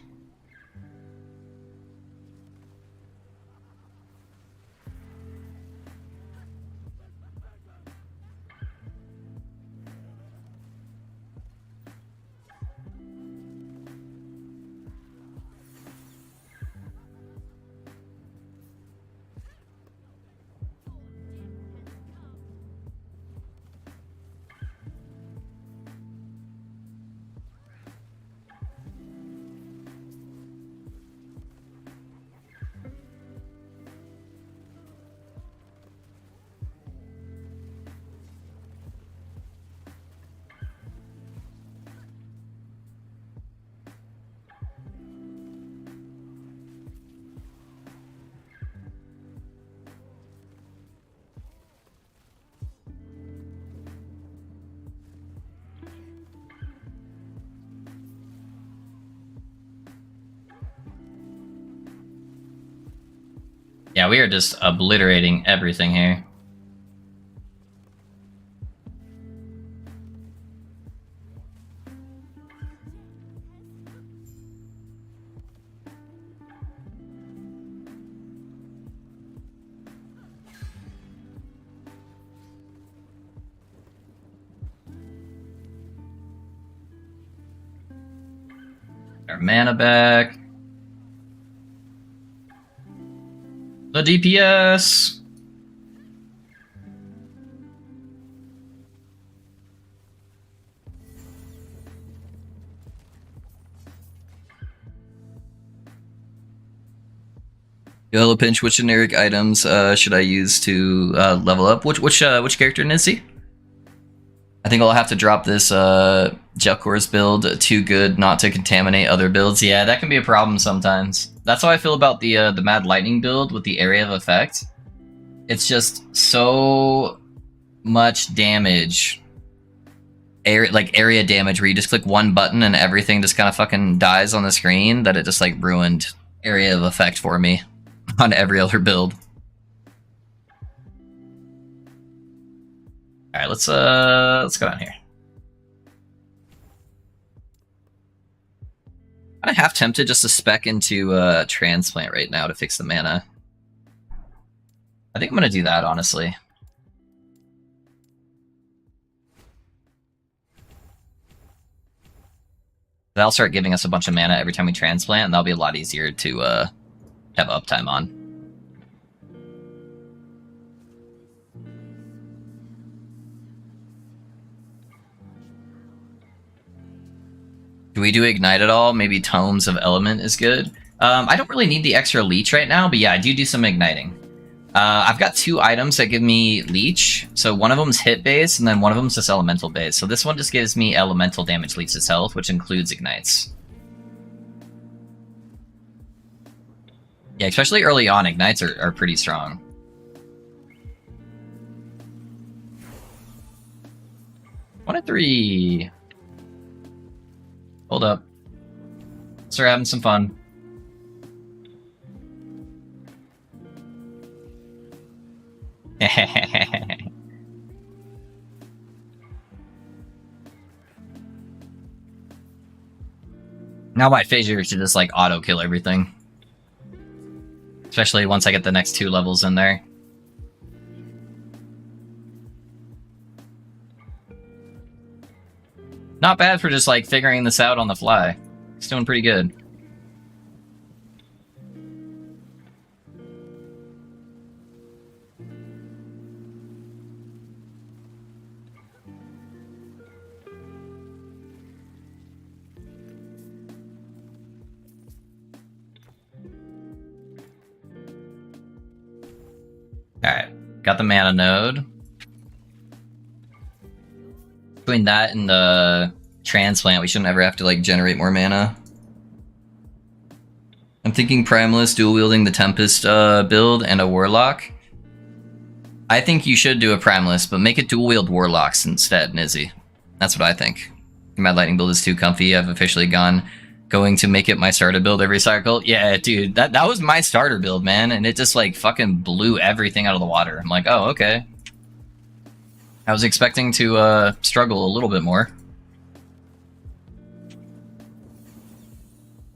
Yeah, we are just obliterating everything here. Our mana back. The DPS. Yellow Pinch, which generic items should I use to level up? Which character is he? I think I'll have to drop this Jelkor's build. Too good not to contaminate other builds. Yeah, that can be a problem sometimes. That's how I feel about the Mad Lightning build with the area of effect. It's just so much damage. Area damage where you just click one button and everything just kind of fucking dies on the screen that it just like ruined area of effect for me on every other build. Alright, let's go down here. I'm half tempted just to spec into transplant right now to fix the mana. I think I'm gonna do that, honestly. That'll start giving us a bunch of mana every time we transplant, and that'll be a lot easier to have uptime on. Do we do Ignite at all? Maybe Tomes of Element is good. I don't really need the extra Leech right now, but yeah, I do some Igniting. I've got 2 items that give me Leech. So one of them's hit base, and then one of them's just elemental base. So this one just gives me elemental damage leeches health, which includes Ignites. Yeah, especially early on, Ignites are pretty strong. One of 3. Hold up. Start having some fun. Now my Fissure should just like auto kill everything. Especially once I get the next 2 levels in there. Not bad for just like figuring this out on the fly. It's doing pretty good. Alright, got the mana node. Between that and the transplant, we shouldn't ever have to like generate more mana. I'm thinking Primalist dual wielding the Tempest build and a Warlock. I think you should do a Primalist, but make it dual wield Warlocks instead, Nizzy. That's what I think. Mad Lightning build is too comfy. I've officially going to make it my starter build every cycle. Yeah, dude, that was my starter build, man, and it just like fucking blew everything out of the water. I'm like, oh, okay. I was expecting to struggle a little bit more.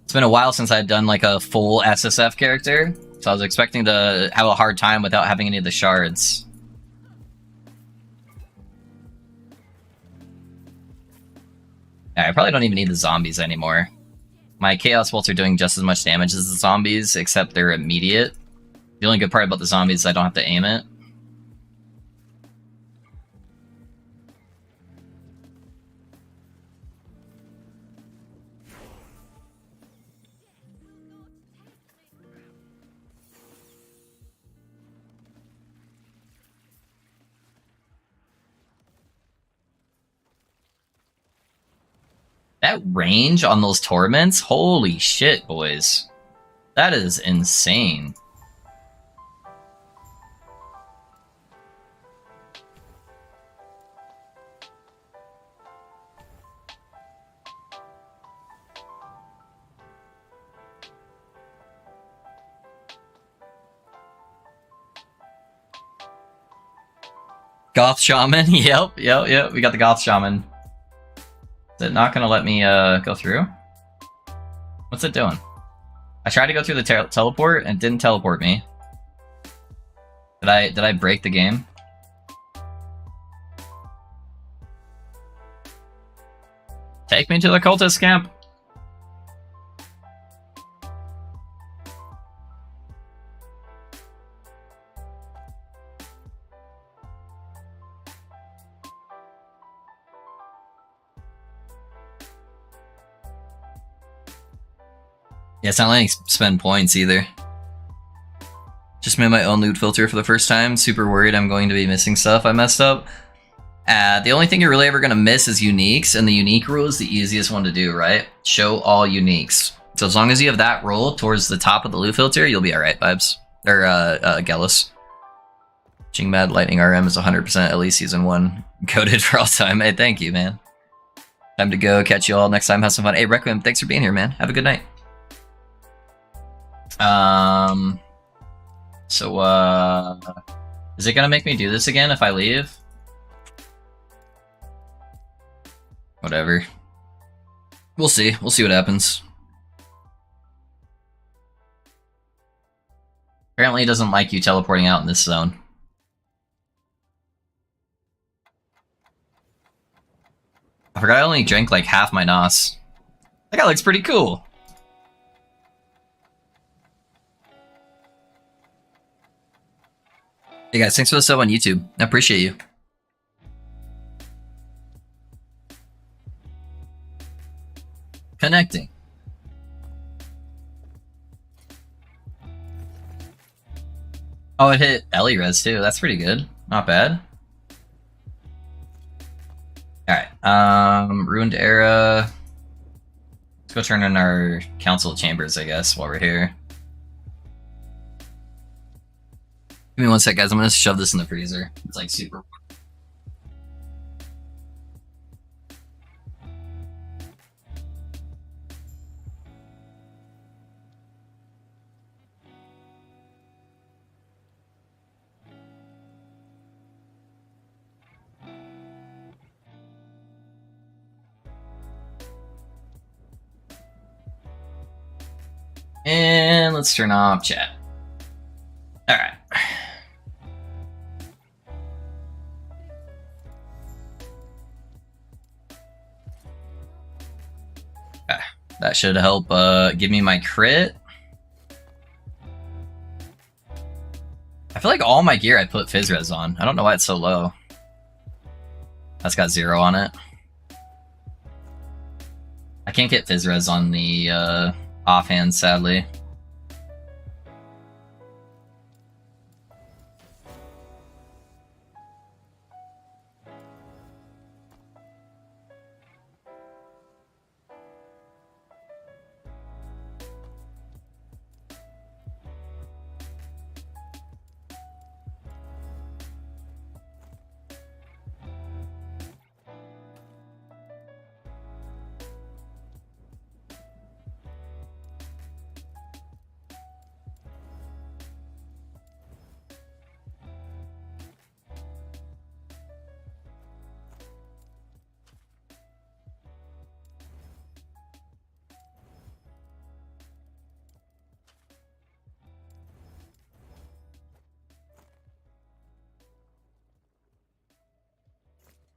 It's been a while since I'd done like a full SSF character, so I was expecting to have a hard time without having any of the shards. I probably don't even need the zombies anymore. My Chaos Bolts are doing just as much damage as the zombies, except they're immediate. The only good part about the zombies is I don't have to aim it. That range on those torments? Holy shit, boys. That is insane. Goth Shaman? Yep. We got the Goth Shaman. Is it not gonna let me go through? What's it doing? I tried to go through the teleport and it didn't teleport me. Did I break the game? Take me to the cultist camp. Yeah, it's not letting me spend points either. Just made my own loot filter for the first time. Super worried I'm going to be missing stuff I messed up. The only thing you're really ever going to miss is uniques, and the unique rule is the easiest one to do, right? Show all uniques. So as long as you have that rule towards the top of the loot filter, you'll be alright, vibes. Or, Gellus. Mad Lightning RM is 100% at least Season 1 coded for all time. Hey, thank you, man. Time to go. Catch you all next time. Have some fun. Hey, Requiem, thanks for being here, man. Have a good night. Is it gonna make me do this again if I leave? Whatever. We'll see. We'll see what happens. Apparently it doesn't like you teleporting out in this zone. I forgot I only drank like half my NOS. That guy looks pretty cool. Hey guys, thanks for the sub on YouTube. I appreciate you. Connecting. Oh, it hit Ellie res too. That's pretty good. Not bad. Alright, Ruined Era. Let's go turn in our council chambers, I guess, while we're here. Give me one sec, guys. I'm gonna shove this in the freezer. It's like super warm. And let's turn off chat. Alright. Okay. That should help give me my crit. I feel like all my gear I put Fizz Res on. I don't know why it's so low. That's got 0 on it. I can't get Fizz Res on the offhand, sadly.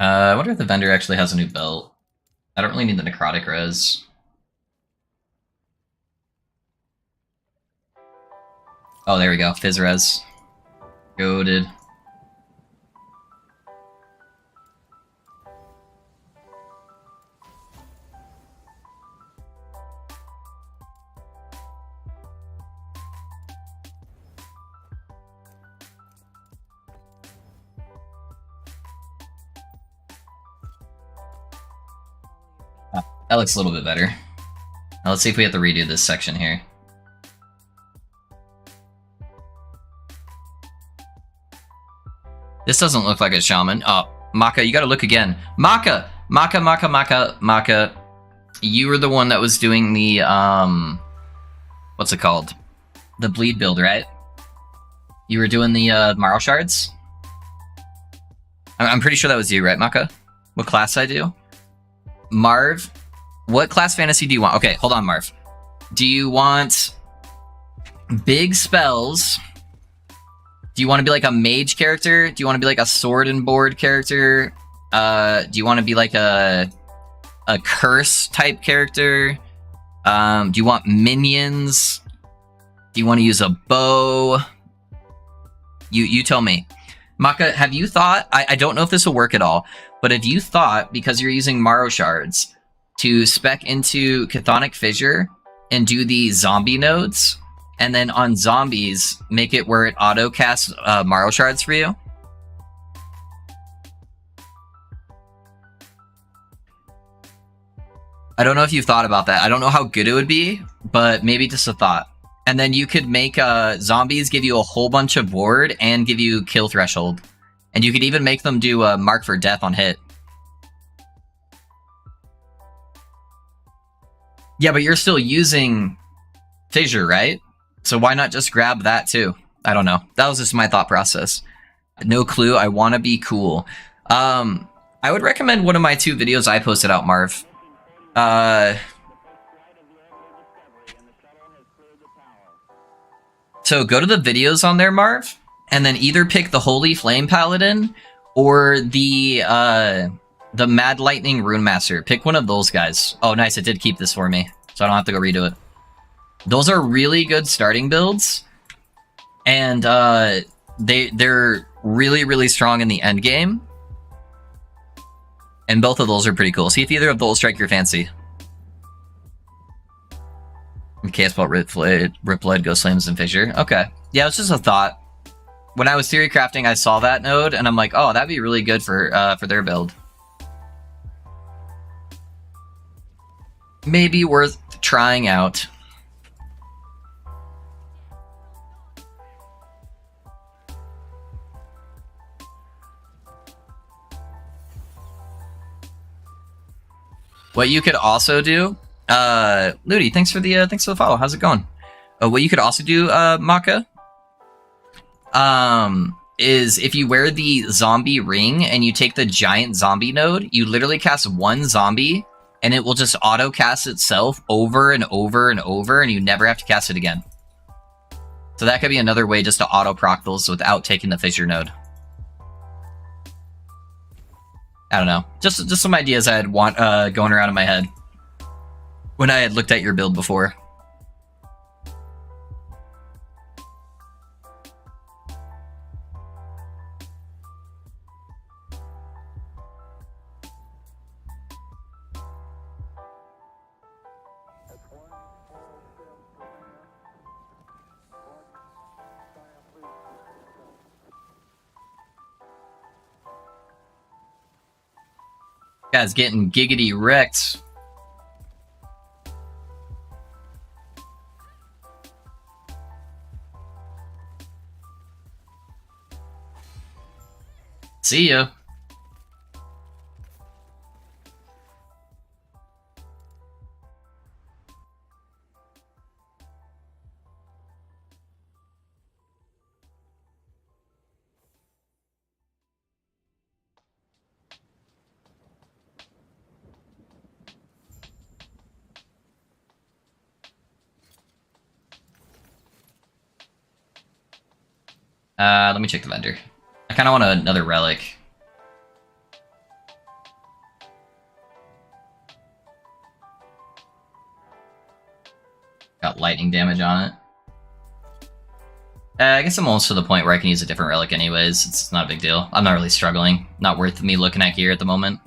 I wonder if the vendor actually has a new belt. I don't really need the necrotic res. Oh, there we go. Fizz res. Goated. That looks a little bit better. Now let's see if we have to redo this section here. This doesn't look like a shaman. Oh, Maka, you gotta look again. Maka! Maka. You were the one that was doing the, what's it called? The bleed build, right? You were doing the, Marl Shards? I'm pretty sure that was you, right, Maka? What class did I do? Marv? What class fantasy do you want? Okay, hold on, Marv. Do you want big spells? Do you want to be like a mage character? Do you want to be like a sword and board character? Do you want to be like a curse type character? Do you want minions? Do you want to use a bow? You tell me. Maka, have you thought, I don't know if this will work at all, but have you thought, because you're using Marrow Shards, to spec into Chthonic Fissure and do the zombie nodes, and then on zombies, make it where it auto-casts Marrow Shards for you? I don't know if you've thought about that. I don't know how good it would be, but maybe just a thought. And then you could make zombies give you a whole bunch of ward and give you kill threshold. And you could even make them do a mark for death on hit. Yeah, but you're still using Fissure, right? So why not just grab that too? I don't know. That was just my thought process. No clue. I want to be cool. I would recommend one of my 2 videos I posted out, Marv. So go to the videos on there, Marv, and then either pick the Holy Flame Paladin or the Mad Lightning Rune Master. Pick one of those guys. Oh, nice. It did keep this for me, so I don't have to go redo it. Those are really good starting builds, and they're really, really strong in the end game. And both of those are pretty cool. See if either of those strike your fancy. Okay, spell Ripled, Ghost Flames, and Fissure. Okay. Yeah, it's just a thought. When I was theory crafting, I saw that node, and I'm like, oh, that'd be really good for their build. Maybe worth trying out. What you could also do, Ludi, thanks for the follow. How's it going? What you could also do, Maka, is if you wear the zombie ring and you take the giant zombie node, you literally cast one zombie and it will just auto cast itself over and over and over, and you never have to cast it again. So that could be another way just to auto proc those without taking the fissure node. I don't know. Just some ideas I had going around in my head when I had looked at your build before. Guy's getting giggity wrecked. See ya. Let me check the vendor. I kind of want another relic. Got lightning damage on it. I guess I'm almost to the point where I can use a different relic anyways. It's not a big deal. I'm not really struggling. Not worth me looking at gear at the moment.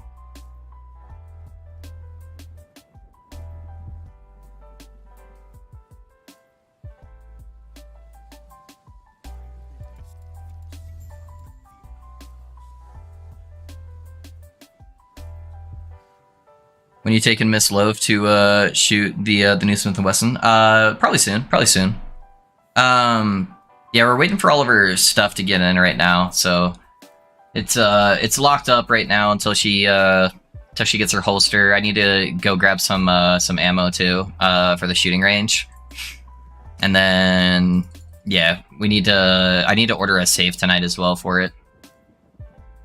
When you taking Miss Loaf to shoot the new Smith & Wesson? Probably soon. Probably soon. Yeah, we're waiting for all of her stuff to get in right now, so it's locked up right now until she gets her holster. I need to go grab some ammo too for the shooting range, and then yeah, I need to order a safe tonight as well for it.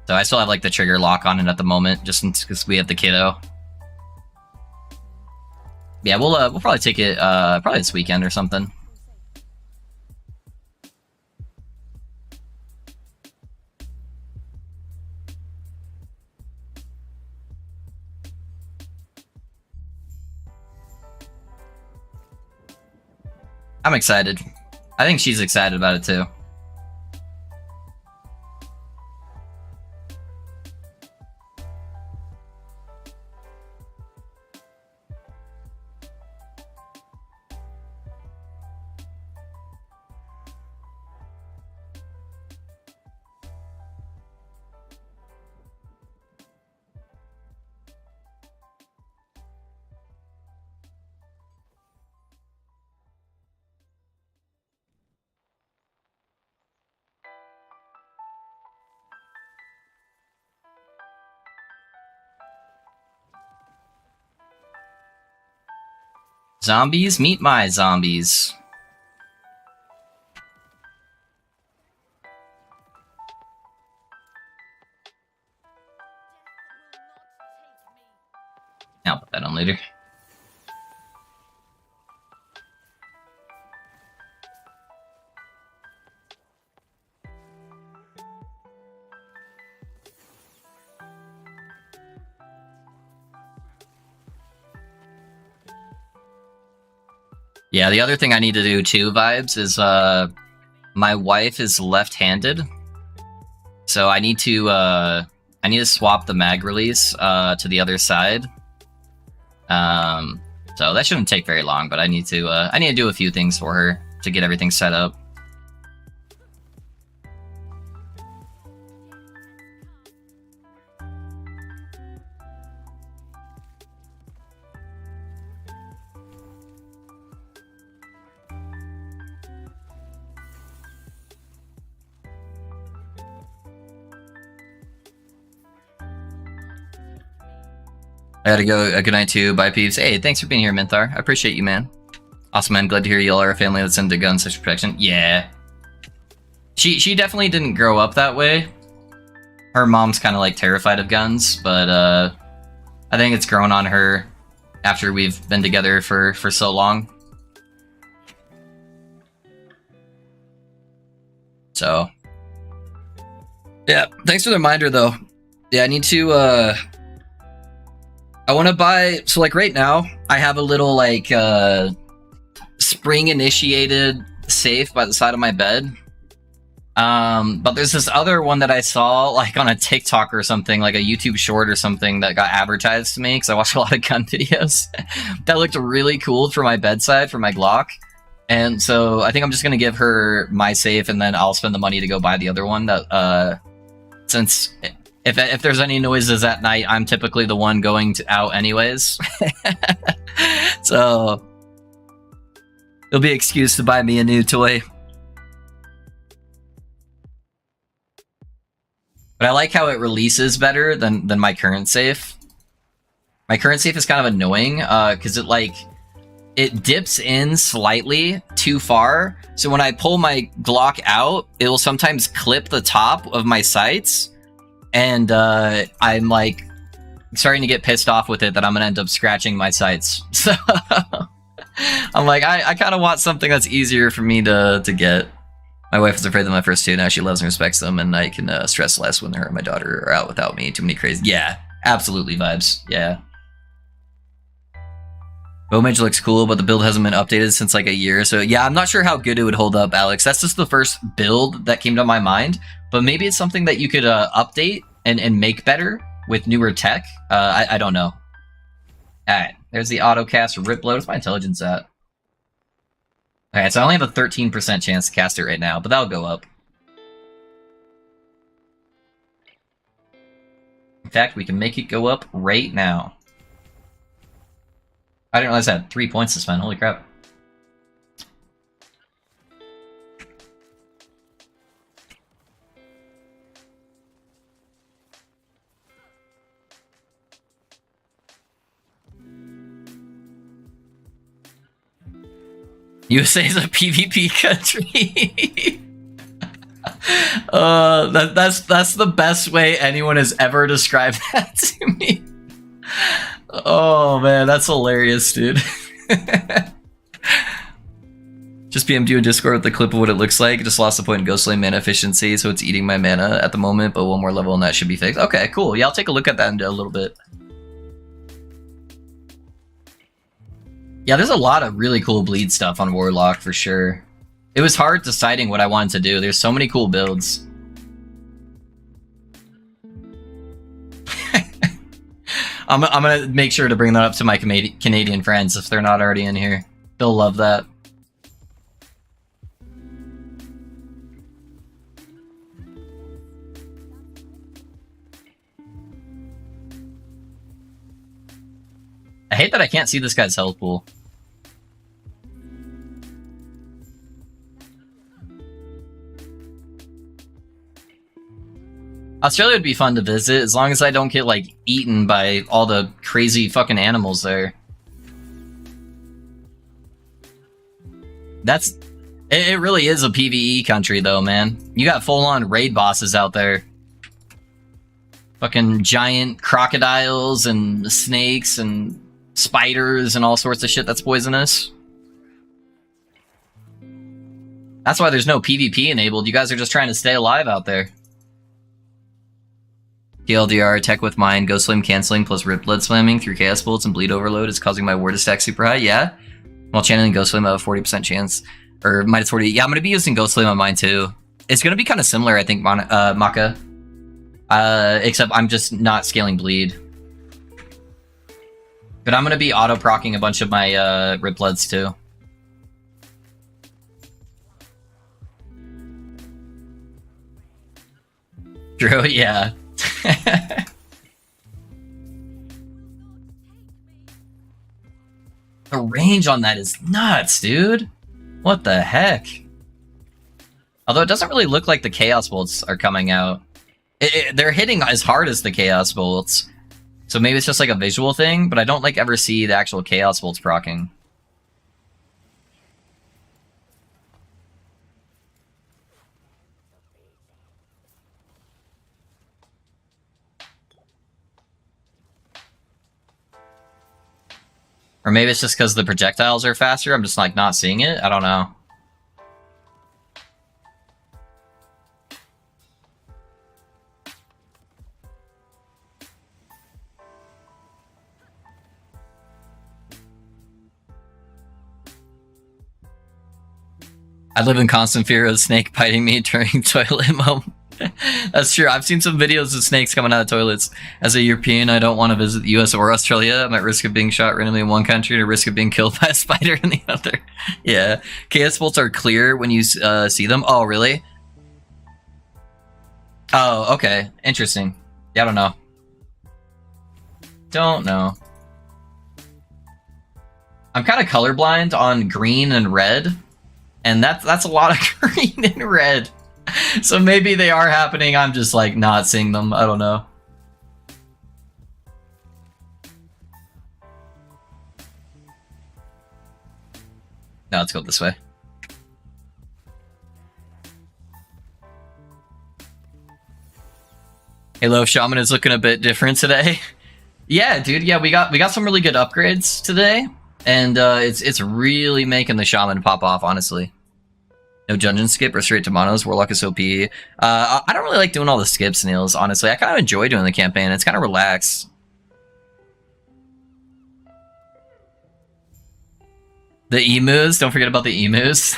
So I still have like the trigger lock on it at the moment, just because we have the kiddo. Yeah, we'll probably take it probably this weekend or something. I'm excited. I think she's excited about it too. Zombies, meet my zombies. I'll put that on later. Yeah, the other thing I need to do too, Vibes, is my wife is left-handed. So I need to swap the mag release to the other side. So that shouldn't take very long, but I need to do a few things for her to get everything set up. I gotta go. Good night too. Bye, peeps. Hey, thanks for being here, Minthar. I appreciate you, man. Awesome, man. Glad to hear you all are a family that's into gun sexual protection. Yeah. She definitely didn't grow up that way. Her mom's kind of like terrified of guns, but I think it's grown on her after we've been together for so long. So, yeah. Thanks for the reminder, though. Yeah, I need to. I want to buy. So, like right now, I have a little like spring-initiated safe by the side of my bed. But there's this other one that I saw like on a TikTok or something, like a YouTube short or something that got advertised to me because I watch a lot of gun videos. That looked really cool for my bedside, for my Glock. And so I think I'm just going to give her my safe and then I'll spend the money to go buy the other one that, since if there's any noises at night, I'm typically the one going out anyways. So it'll be an excuse to buy me a new toy. But I like how it releases better than my current safe. My current safe is kind of annoying because it dips in slightly too far. So when I pull my Glock out, it will sometimes clip the top of my sights. And I'm like starting to get pissed off with it that I'm going to end up scratching my sights. So I'm like, I kind of want something that's easier for me to get. My wife was afraid of my first two. Now she loves and respects them, and I can stress less when her and my daughter are out without me. Too many crazy. Yeah, absolutely vibes. Yeah. Bowmage looks cool, but the build hasn't been updated since like a year. So yeah, I'm not sure how good it would hold up, Alex. That's just the first build that came to my mind. But maybe it's something that you could update and make better with newer tech. I don't know. Alright, there's the autocast rip load. What's my intelligence at? Alright, so I only have a 13% chance to cast it right now, but that'll go up. In fact, we can make it go up right now. I didn't realize I had 3 points to spend. Holy crap. USA is a PvP country. That's the best way anyone has ever described that to me. Oh man, that's hilarious, dude. Just PM'd you in Discord with the clip of what it looks like. Just lost the point in Ghostblade mana efficiency, so it's eating my mana at the moment, but one more level and that should be fixed. Okay, cool. Yeah, I'll take a look at that in a little bit. Yeah, there's a lot of really cool bleed stuff on Warlock for sure. It was hard deciding what I wanted to do. There's so many cool builds. I'm gonna make sure to bring that up to my Canadian friends if they're not already in here. They'll love that. I hate that I can't see this guy's health pool. Australia would be fun to visit as long as I don't get like eaten by all the crazy fucking animals there. It really is a PvE country though, man. You got full-on raid bosses out there. Fucking giant crocodiles and snakes and spiders and all sorts of shit that's poisonous. That's why there's no PvP enabled. You guys are just trying to stay alive out there. TLDR, tech with mine, Ghost Flame canceling plus Rip Blood slamming through Chaos Bolts and Bleed Overload is causing my war to stack super high. Yeah? Well, channeling Ghost Flame, I have a 40% chance. Or minus 40. Yeah, I'm going to be using Ghost Flame on mine too. It's going to be kind of similar, I think, Maka. Except I'm just not scaling bleed. But I'm going to be auto-procking a bunch of my Rip Bloods too. Drew, yeah. The range on that is nuts, dude. What the heck? Although it doesn't really look like the Chaos Bolts are coming out. They're hitting as hard as the Chaos Bolts. So maybe it's just like a visual thing, but I don't like ever see the actual Chaos Bolts proccing. Or maybe it's just because the projectiles are faster, I'm just like not seeing it? I don't know. I live in constant fear of a snake biting me during toilet moment. That's true. I've seen some videos of snakes coming out of toilets. As a European, I don't want to visit the US or Australia. I'm at risk of being shot randomly in one country and at risk of being killed by a spider in the other. Yeah. Chaos bolts are clear when you see them. Oh, really? Oh, okay. Interesting. Yeah, I don't know. Don't know. I'm kind of colorblind on green and red. And that's a lot of green and red. So maybe they are happening, I'm just like not seeing them. I don't know. Now let's go this way. Halo Shaman is looking a bit different today. Yeah, dude. Yeah, we got some really good upgrades today, and it's really making the Shaman pop off, honestly. No dungeon skip or straight to monos. Warlock is OP. I don't really like doing all the skips, Niels, honestly. I kind of enjoy doing the campaign. It's kind of relaxed. The emus. Don't forget about the emus.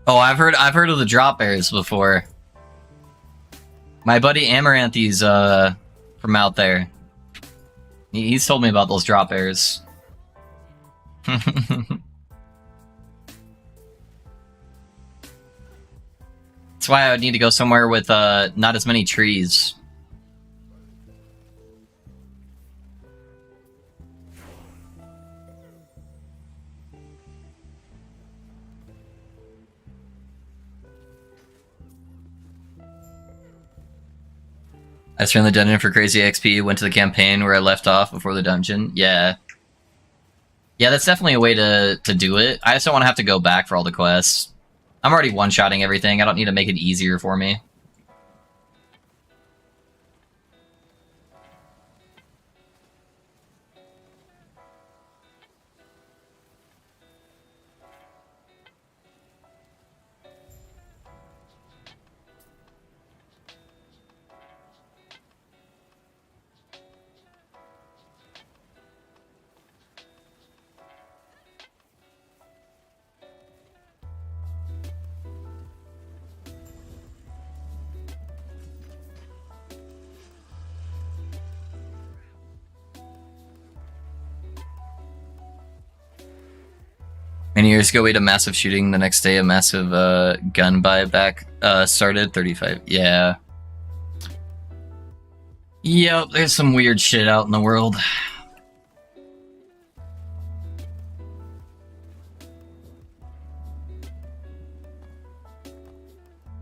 Oh, I've heard of the drop bears before. My buddy Amaranthy's from out there. He's told me about those drop bears. That's why I would need to go somewhere with not as many trees. I turned the dungeon for crazy XP, went to the campaign where I left off before the dungeon. Yeah. Yeah, that's definitely a way to do it. I just don't want to have to go back for all the quests. I'm already one-shotting everything. I don't need to make it easier for me. Many years ago, we had a massive shooting. The next day, a massive gun buyback started. 35. Yeah. Yep, there's some weird shit out in the world.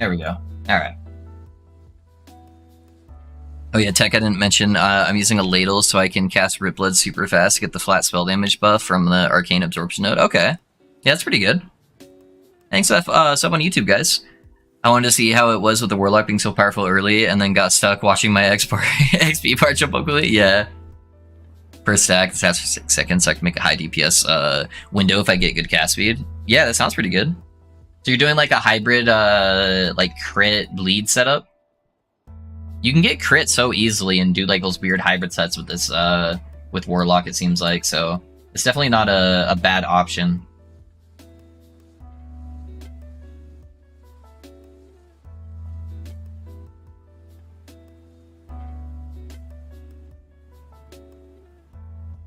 There we go. Alright. Oh yeah, tech I didn't mention, I'm using a ladle so I can cast Rip Blood super fast to get the flat spell damage buff from the Arcane Absorption node. Okay. Yeah, that's pretty good. Thanks for sub on YouTube, guys. I wanted to see how it was with the Warlock being so powerful early, and then got stuck watching my XP part jump up quickly. Yeah. Per stack, this has for 6 seconds, so I can make a high DPS window if I get good cast speed. Yeah, that sounds pretty good. So you're doing like a hybrid, like crit bleed setup? You can get crit so easily and do like those weird hybrid sets with this, with Warlock, it seems like, so it's definitely not a bad option.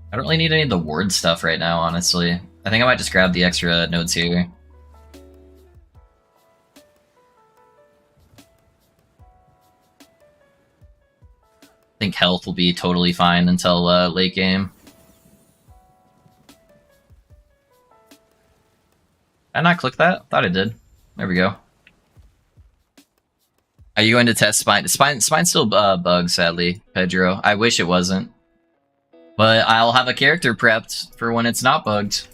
I don't really need any of the ward stuff right now, honestly. I think I might just grab the extra nodes here. I think health will be totally fine until late game. Did I not click that? Thought I did. There we go. Are you going to test Spine? Spine still bugs, sadly, Pedro. I wish it wasn't. But I'll have a character prepped for when it's not bugged.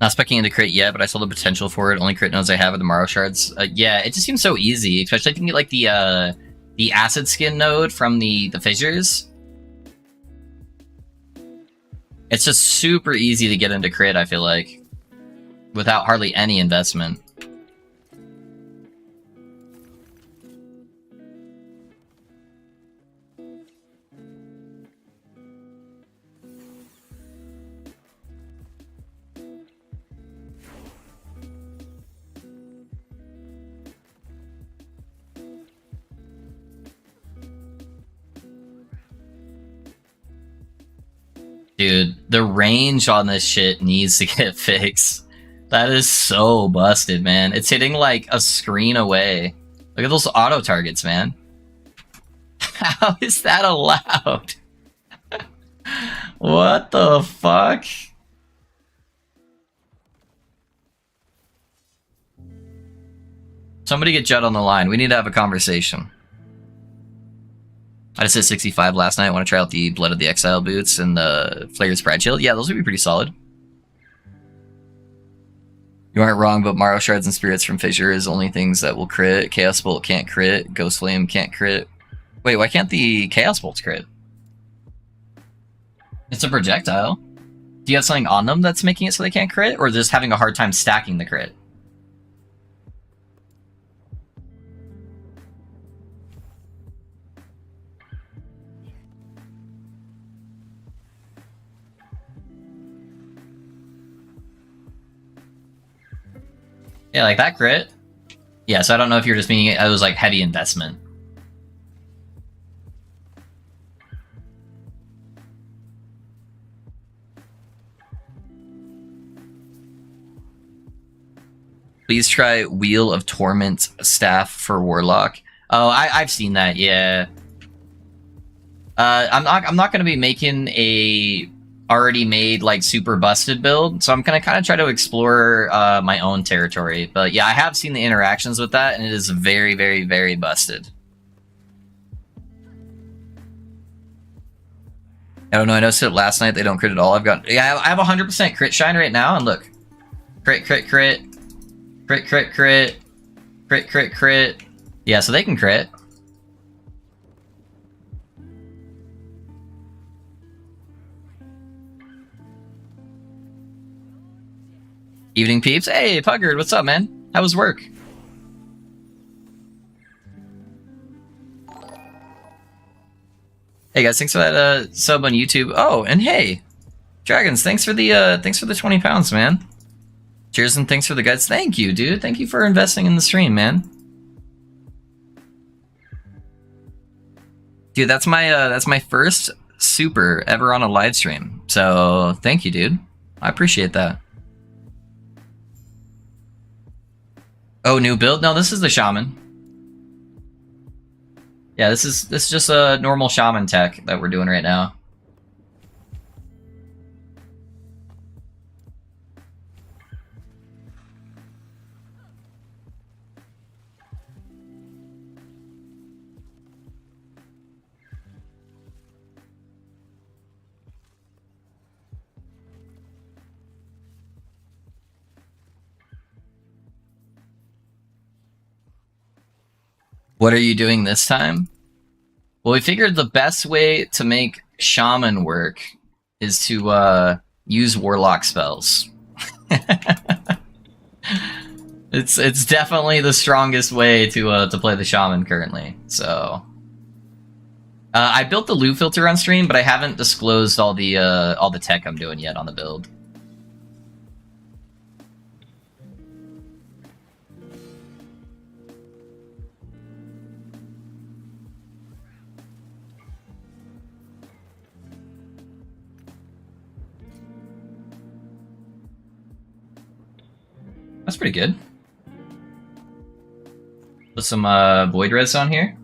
Not specking into crit yet, but I saw the potential for it. Only crit nodes I have are the Morrow Shards. Yeah, it just seems so easy, especially I think like the Acid Skin node from the Fissures. It's just super easy to get into crit, I feel like, without hardly any investment. Dude, the range on this shit needs to get fixed. That is so busted, man. It's hitting like a screen away. Look at those auto targets, man. How is that allowed? What the fuck? Somebody get Judd on the line. We need to have a conversation. I just hit 65 last night. I want to try out the Blood of the Exile boots and the Flare's Pride Shield. Yeah, those would be pretty solid. You aren't wrong, but Morrow Shards and Spirits from Fissure is only things that will crit. Chaos Bolt can't crit. Ghost Flame can't crit. Wait, why can't the Chaos Bolts crit? It's a projectile. Do you have something on them that's making it so they can't crit? Or just having a hard time stacking the crit? Yeah, like that crit. Yeah, so I don't know if you're just meaning it was like heavy investment. Please try Wheel of Torment staff for Warlock. Oh, I've seen that. Yeah. I'm not gonna be making a already made like super busted build, so I'm gonna kind of try to explore my own territory. But yeah, I have seen the interactions with that, and it is very, very, very busted. I don't know. I noticed it last night. They don't crit at all. I have 100% crit shine right now, and look, crit, crit, crit. Crit, crit, crit. Crit, crit, crit. Yeah, so they can crit. Evening peeps. Hey, Puggard, what's up, man? How was work? Hey guys, thanks for that sub on YouTube. Oh, and hey, Dragons, thanks for the 20 pounds, man. Cheers and thanks for the guides. Thank you, dude. Thank you for investing in the stream, man. Dude, that's my first super ever on a live stream. So thank you, dude. I appreciate that. Oh, new build? No, this is the Shaman. Yeah, this is just a normal Shaman tech that we're doing right now. What are you doing this time? Well, we figured the best way to make Shaman work is to use Warlock spells. It's definitely the strongest way to play the Shaman currently. So I built the loot filter on stream, but I haven't disclosed all the tech I'm doing yet on the build. That's pretty good. Put some void res on here.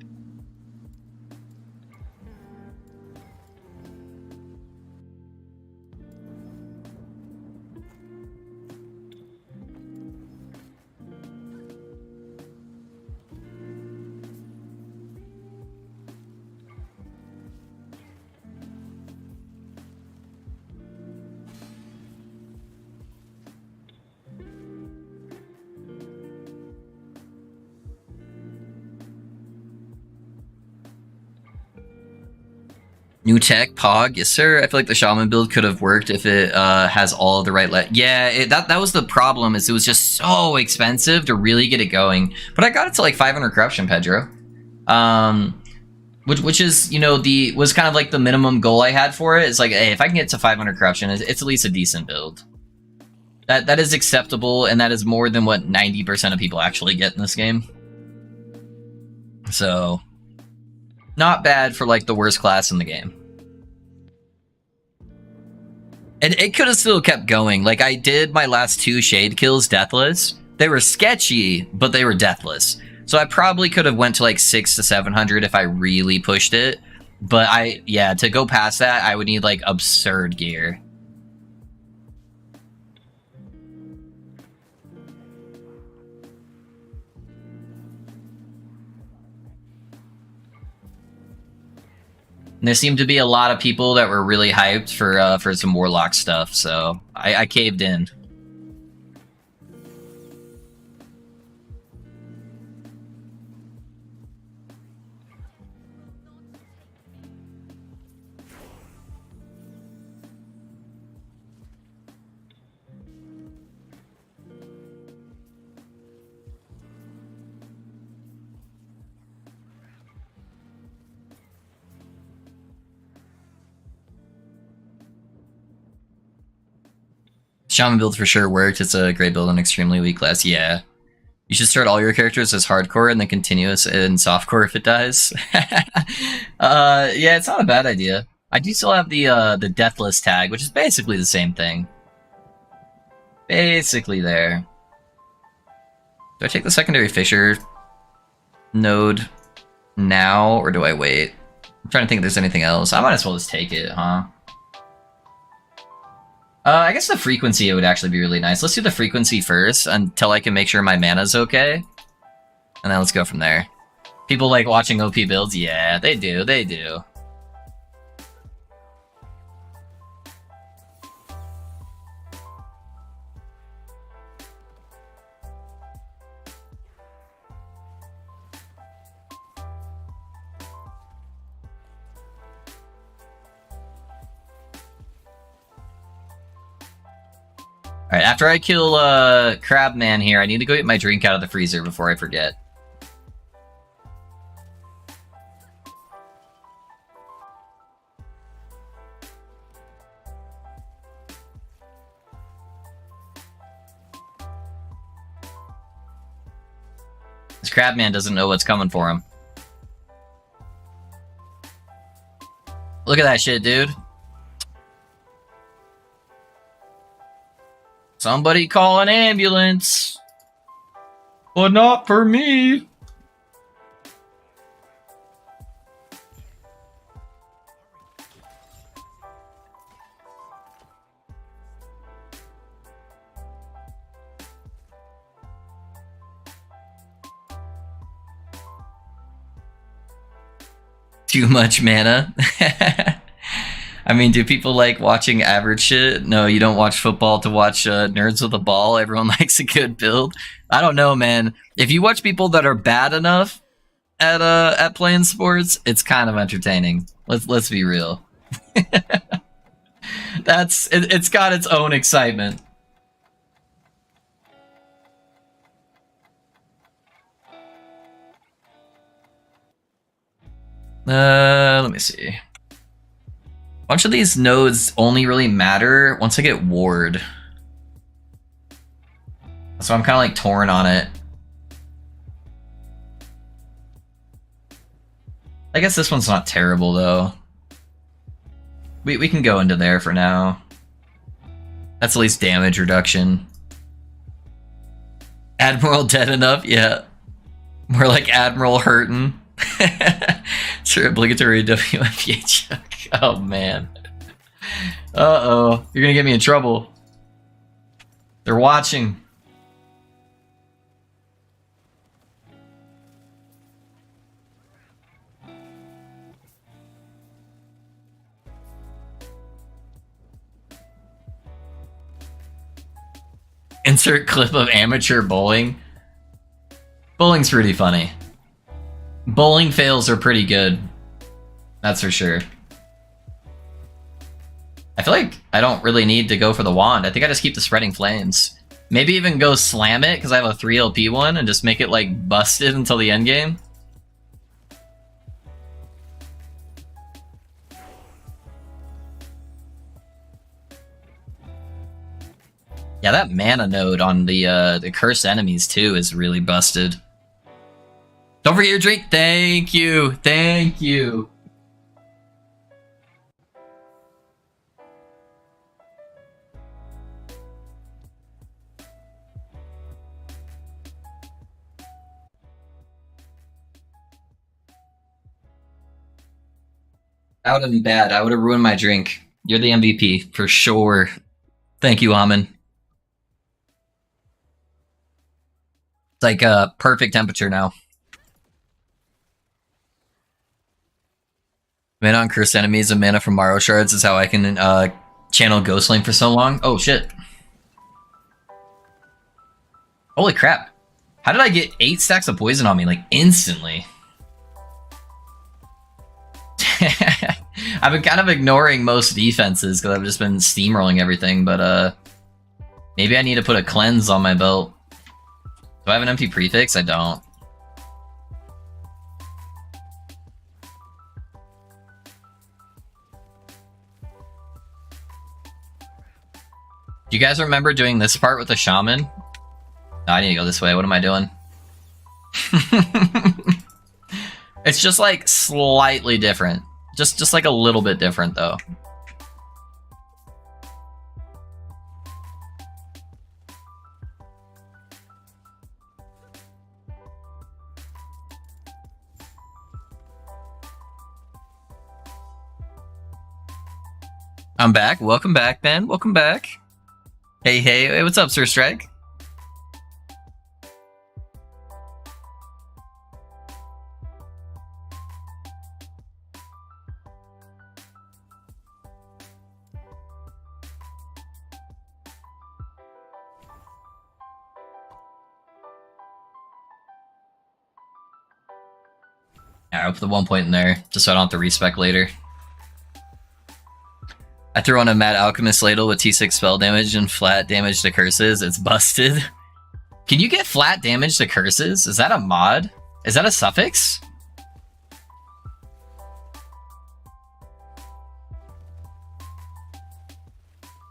New tech, Pog, yes sir. I feel like the Shaman build could have worked if it has all of the right yeah, that was the problem, is it was just so expensive to really get it going. But I got it to like 500 corruption, Pedro. Which is, you know, was kind of like the minimum goal I had for it. It's like, hey, if I can get to 500 corruption, it's at least a decent build. That is acceptable, and that is more than what 90% of people actually get in this game. So, not bad for like the worst class in the game. And it could have still kept going. Like, I did my last 2 shade kills deathless. They were sketchy, but they were deathless. So I probably could have went to like 600 to 700 if I really pushed it. But yeah, to go past that, I would need like absurd gear. And there seemed to be a lot of people that were really hyped for some Warlock stuff, so I caved in. Shaman build for sure worked. It's a great build on extremely weak class. Yeah. You should start all your characters as hardcore and then continuous in softcore if it dies. Yeah, it's not a bad idea. I do still have the deathless tag, which is basically the same thing. Basically there. Do I take the secondary Fisher node now, or do I wait? I'm trying to think if there's anything else. I might as well just take it, huh? I guess the frequency would actually be really nice. Let's do the frequency first until I can make sure my mana's okay. And then let's go from there. People like watching OP builds? Yeah, they do, they do. Alright, after I kill Crabman here, I need to go get my drink out of the freezer before I forget. This Crabman doesn't know what's coming for him. Look at that shit, dude. Somebody call an ambulance. But not for me. Too much mana. I mean, do people like watching average shit? No, you don't watch football to watch nerds with a ball. Everyone likes a good build. I don't know, man. If you watch people that are bad enough at playing sports, it's kind of entertaining. Let's be real. It's got its own excitement. Let me see. A bunch of these nodes only really matter once I get ward. So I'm kind of like torn on it. I guess this one's not terrible though. We can go into there for now. That's at least damage reduction. Admiral dead enough? Yeah. More like Admiral hurtin'. It's your obligatory WMPA check. Oh man. Uh-oh. You're gonna get me in trouble. They're watching. Insert clip of amateur bowling. Bowling's pretty funny. Bowling fails are pretty good. That's for sure. I feel like I don't really need to go for the wand. I think I just keep the spreading flames. Maybe even go slam it because I have a 3 LP one and just make it like busted until the end game. Yeah, that mana node on the cursed enemies too is really busted. Don't forget your drink. Thank you. Thank you. That would have been bad. I would have ruined my drink. You're the MVP for sure. Thank you, Amin. It's like a perfect temperature now. Mana on cursed enemies and mana from Morrow Shards is how I can channel Ghostling for so long. Oh shit. Holy crap. How did I get 8 stacks of poison on me, like, instantly? I've been kind of ignoring most defenses because I've just been steamrolling everything, but maybe I need to put a cleanse on my belt. Do I have an empty prefix? I don't. Do you guys remember doing this part with the Shaman? No, I need to go this way. What am I doing? It's just like slightly different. Just like a little bit different though. I'm back. Welcome back, Ben. Welcome back. Hey, what's up, Sir Strike? I'll put the 1 point in there, just so I don't have to respec later. I threw on a Mad Alchemist Ladle with T6 spell damage and flat damage to curses. It's busted. Can you get flat damage to curses? Is that a mod? Is that a suffix?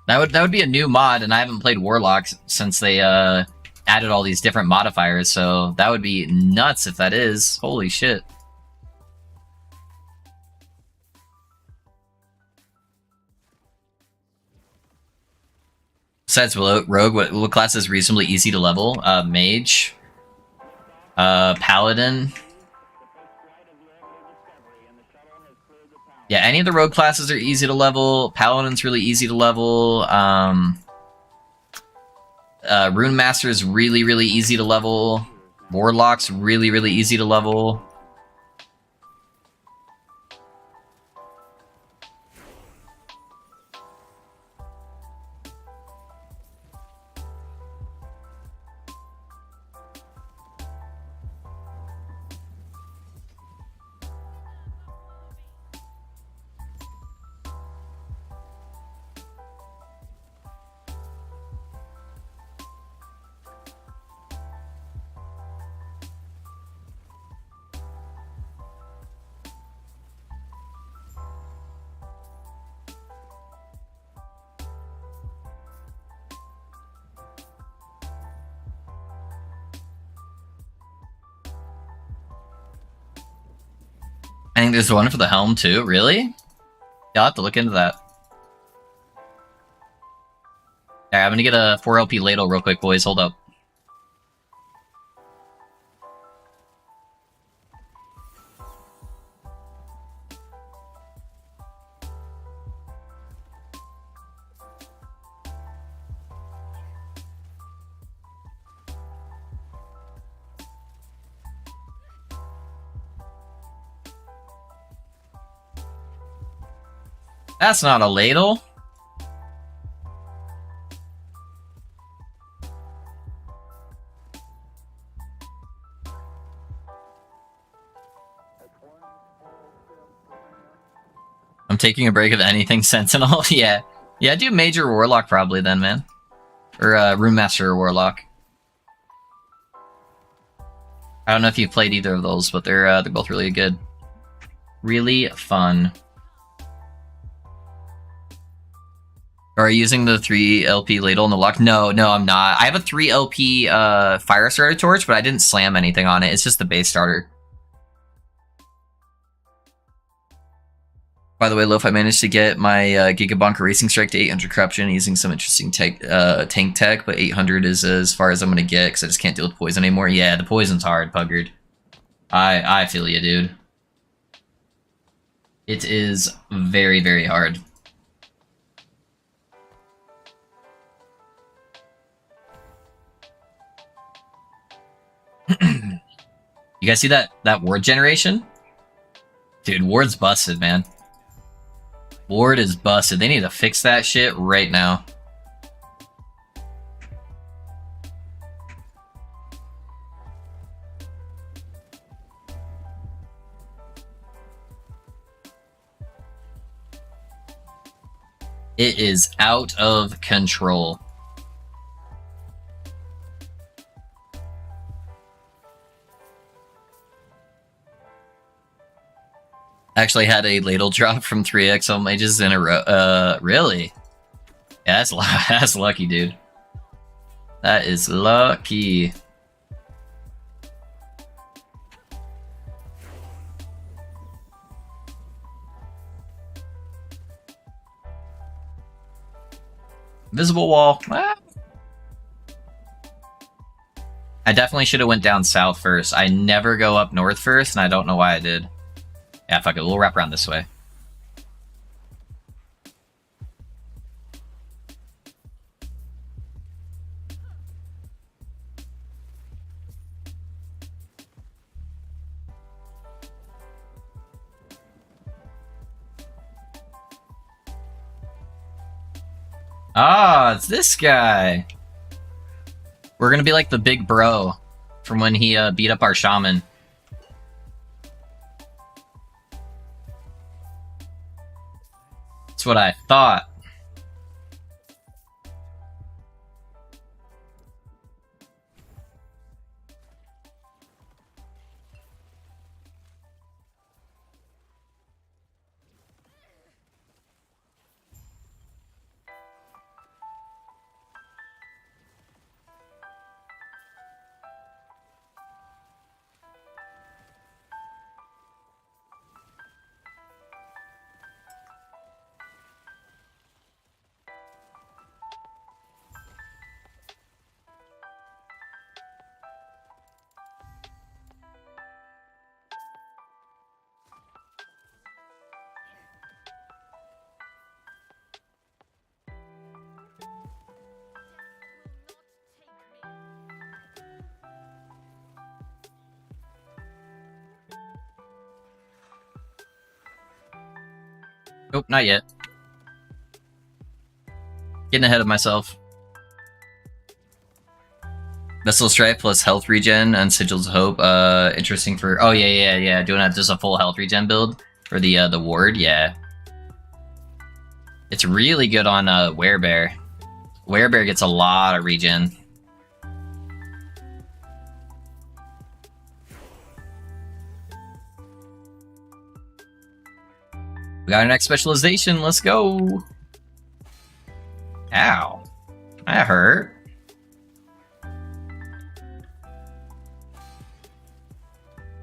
That would be a new mod, and I haven't played Warlock since they added all these different modifiers, so that would be nuts if that is. Holy shit. Besides Rogue, what class is reasonably easy to level? Mage. Paladin. Yeah, any of the rogue classes are easy to level. Paladin's really easy to level. Rune Master's really, really easy to level. Warlock's really, really easy to level. I think there's one for the helm too. Really? Yeah, I'll have to look into that. Alright, I'm gonna get a 4 LP ladle real quick, boys. Hold up. That's not a ladle. I'm taking a break of anything Sentinel. Yeah. Yeah, do Major Warlock probably then, man. Or Rune Master or Warlock. I don't know if you've played either of those, but they're both really good. Really fun. Are you using the 3 LP ladle in the lock? No, I'm not. I have a 3 LP fire starter torch, but I didn't slam anything on it. It's just the base starter. By the way, Loaf, I managed to get my Gigabonker Racing Strike to 800 corruption using some interesting tank tech, but 800 is as far as I'm going to get because I just can't deal with poison anymore. Yeah, the poison's hard, Puggard. I feel you, dude. It is very, very hard. You guys see that ward generation? Dude, ward's busted, man. Ward is busted. They need to fix that shit right now. It is out of control. Actually had a ladle drop from 3XL mages in a row. Really? Yeah, that's lucky, dude. That is lucky. Visible wall. Ah. I definitely should have went down south first. I never go up north first, and I don't know why I did. Yeah, fuck it. We'll wrap around this way. Ah, it's this guy. We're gonna be like the big bro from when he beat up our shaman. That's what I thought. Nope, not yet. Getting ahead of myself. Vessel Strife plus health regen and Sigils of Hope. Interesting for... Oh, yeah. Doing just a full health regen build for the ward, yeah. It's really good on Werebear. Werebear gets a lot of regen. We got our next specialization, let's go! Ow. That hurt.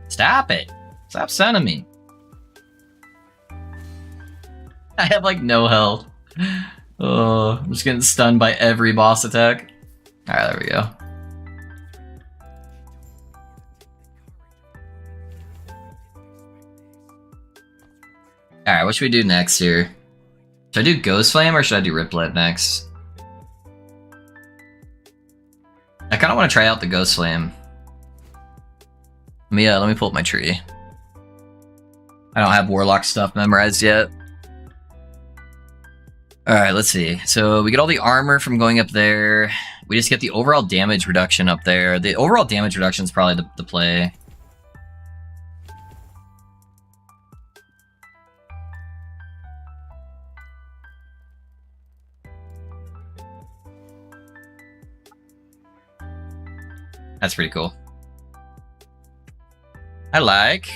Stop it! Stop sending me. I have like no health. Oh, I'm just getting stunned by every boss attack. Alright, there we go. Alright, what should we do next here? Should I do Ghost Flame or should I do Riplet next? I kind of want to try out the Ghost Flame. Let me pull up my tree. I don't have Warlock stuff memorized yet. Alright, let's see. So we get all the armor from going up there. We just get the overall damage reduction up there. The overall damage reduction is probably the play. That's pretty cool. I like.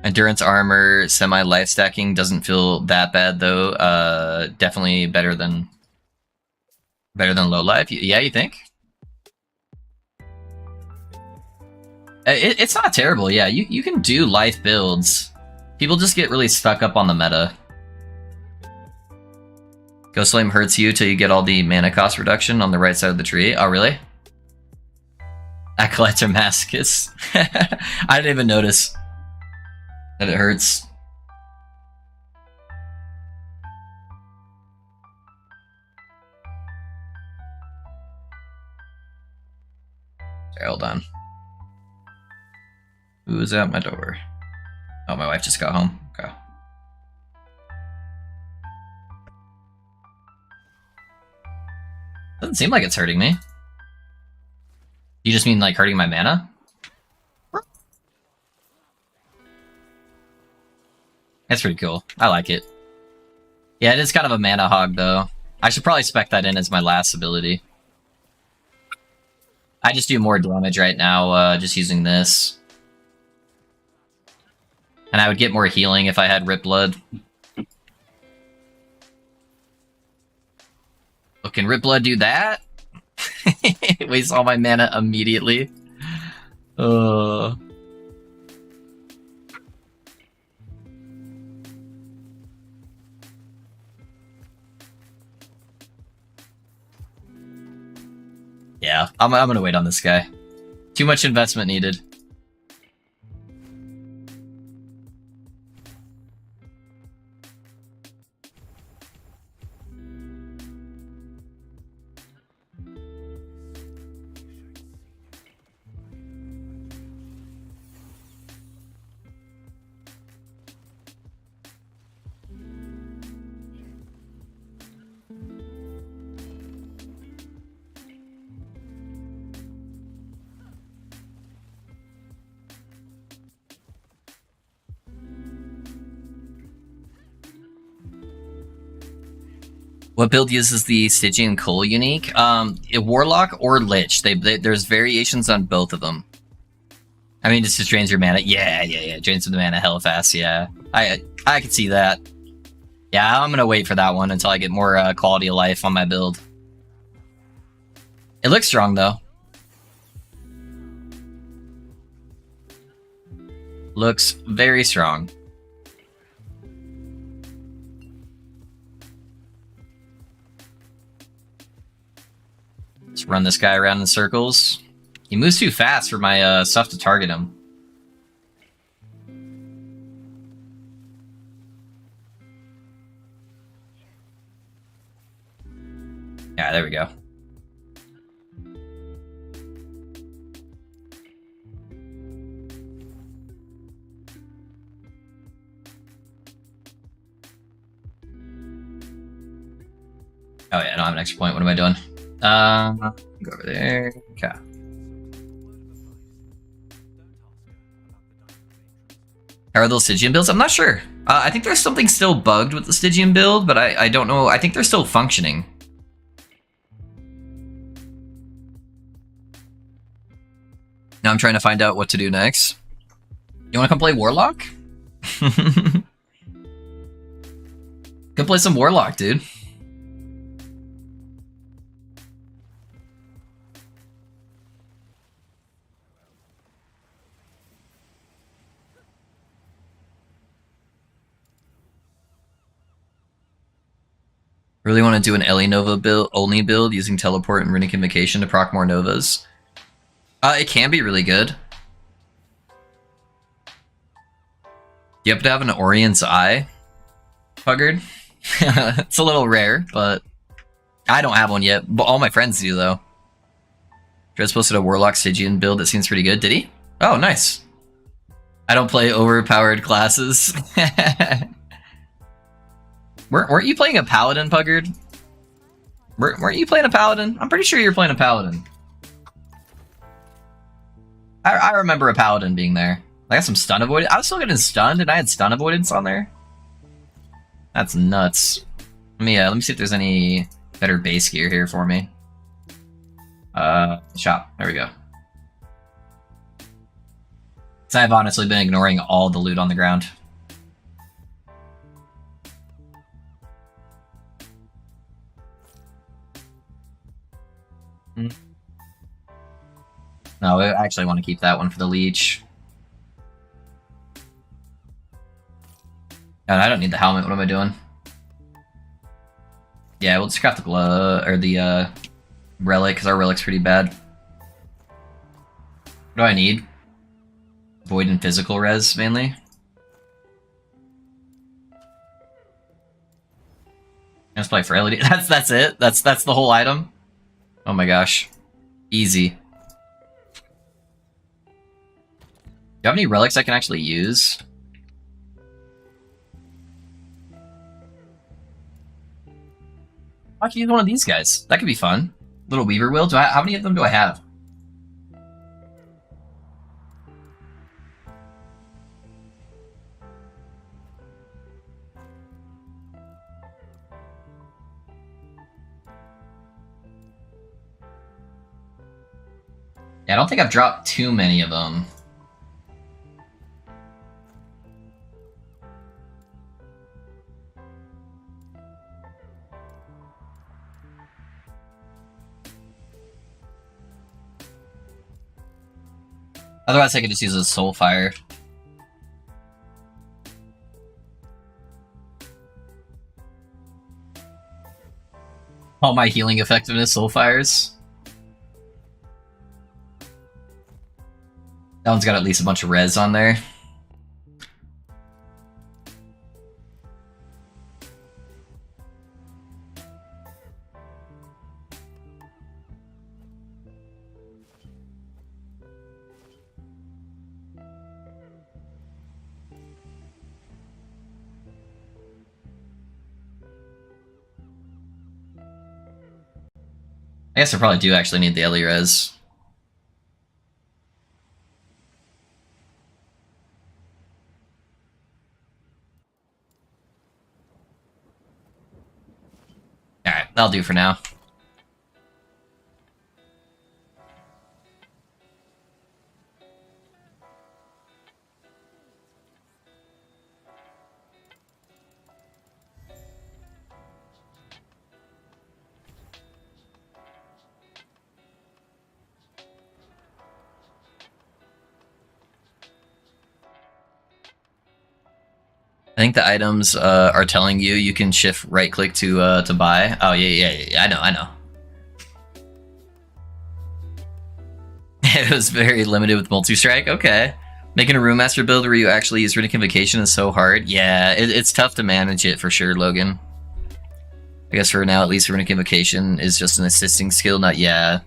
Endurance armor, semi-life stacking doesn't feel that bad though. Definitely better than low life. Yeah, you think? It's not terrible. Yeah, you can do life builds. People just get really stuck up on the meta. Ghost Flame hurts you till you get all the mana cost reduction on the right side of the tree. Oh, really? Acolytes are masochists. I didn't even notice that it hurts. Sorry, hold on. Who's at my door? Oh, my wife just got home. Okay. Doesn't seem like it's hurting me. You just mean like hurting my mana? That's pretty cool. I like it. Yeah, it is kind of a mana hog though. I should probably spec that in as my last ability. I just do more damage right now, just using this. And I would get more healing if I had Rip Blood. Oh, can Rip Blood do that? Waste all my mana immediately. Yeah, I'm gonna wait on this guy. Too much investment needed. What build uses the Stygian Coal unique? Warlock or Lich. There's variations on both of them. I mean, this just drains your mana. Yeah. Drains the mana hella fast, yeah. I could see that. Yeah, I'm gonna wait for that one until I get more quality of life on my build. It looks strong, though. Looks very strong. Let's run this guy around in circles. He moves too fast for my stuff to target him. Yeah, there we go. Oh yeah, I don't have an extra point. What am I doing? Go over there. Okay. How are those Stygian builds? I'm not sure. I think there's something still bugged with the Stygian build, but I don't know. I think they're still functioning. Now I'm trying to find out what to do next. You want to come play Warlock? Come play some Warlock, dude. Really want to do an Ellie Nova build, only build using teleport and runic invocation to proc more Novas. It can be really good. You have to have an Orient's Eye, Puggard. It's a little rare, but I don't have one yet. But all my friends do, though. Drez posted a Warlock Stygian build that seems pretty good. Did he? Oh, nice. I don't play overpowered classes. Weren't you playing a Paladin, Puggard? Weren't you playing a Paladin? I'm pretty sure you're playing a Paladin. I remember a Paladin being there. I got some stun avoidance. I was still getting stunned, and I had stun avoidance on there. That's nuts. Let me see if there's any better base gear here for me. Shop. There we go. So I've honestly been ignoring all the loot on the ground. No, I actually want to keep that one for the leech. God, I don't need the helmet. What am I doing? Yeah, we'll just craft the glove or the relic because our relic's pretty bad. What do I need? Void and physical res mainly. Let's play frailty. That's it. That's the whole item. Oh my gosh, easy. Do you have any relics I can actually use? I can use one of these guys. That could be fun. Little Weaver Wheel. How many of them do I have? Yeah, I don't think I've dropped too many of them. Otherwise, I could just use a Soul Fire. All my healing effectiveness Soul Fires. That one's got at least a bunch of res on there. I guess I probably do actually need the Ellie res. Alright, that'll do for now. I think the items are telling you can shift right click to buy. Oh yeah, I know. It was very limited with multi-strike. Okay, making a Rune Master build where you actually use Runic Invocation is so hard. Yeah, it's tough to manage it for sure, Logan. I guess for now, at least Runic Invocation is just an assisting skill. Not yeah.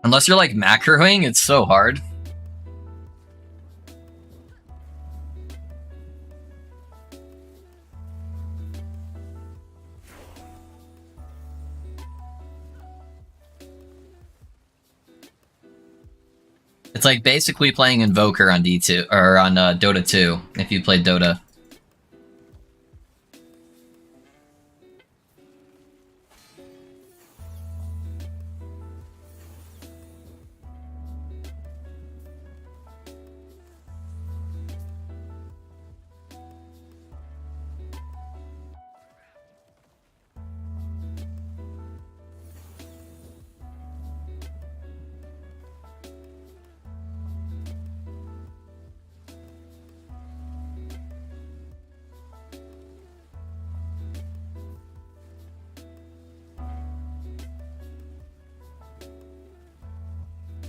Unless you're like macroing, it's so hard. It's like basically playing Invoker on D2 or on Dota 2 if you played Dota.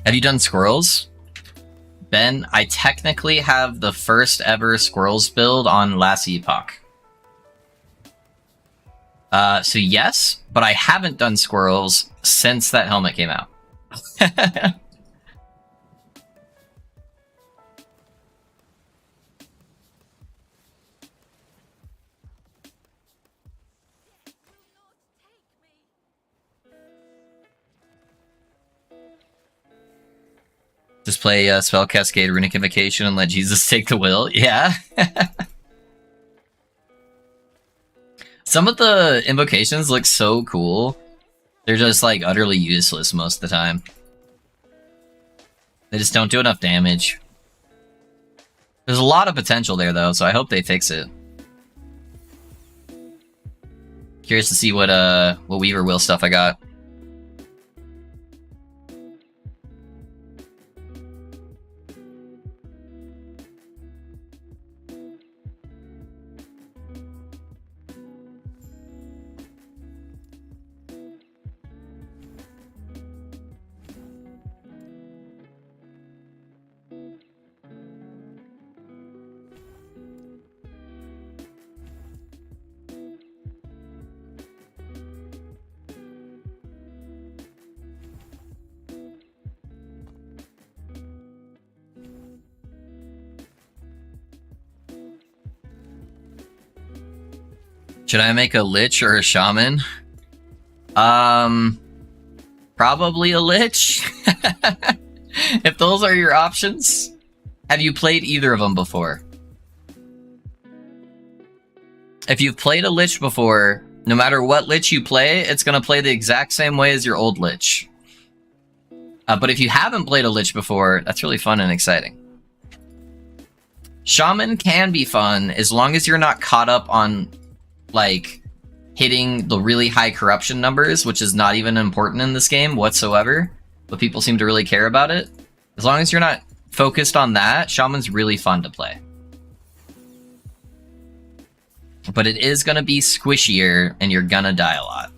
Have you done squirrels? Ben, I technically have the first ever squirrels build on last epoch. So yes, but I haven't done squirrels since that helmet came out. Just play Spell Cascade, Runic Invocation, and let Jesus take the wheel. Yeah. Some of the invocations look so cool. They're just like utterly useless most of the time. They just don't do enough damage. There's a lot of potential there though, so I hope they fix it. Curious to see what Weaver Will stuff I got. Should I make a Lich or a Shaman? Probably a Lich. If those are your options. Have you played either of them before? If you've played a Lich before, no matter what Lich you play, it's going to play the exact same way as your old Lich. But if you haven't played a Lich before, that's really fun and exciting. Shaman can be fun as long as you're not caught up on like hitting the really high corruption numbers, which is not even important in this game whatsoever, but people seem to really care about it. As long as you're not focused on that, Shaman's really fun to play. But it is going to be squishier and you're gonna die a lot.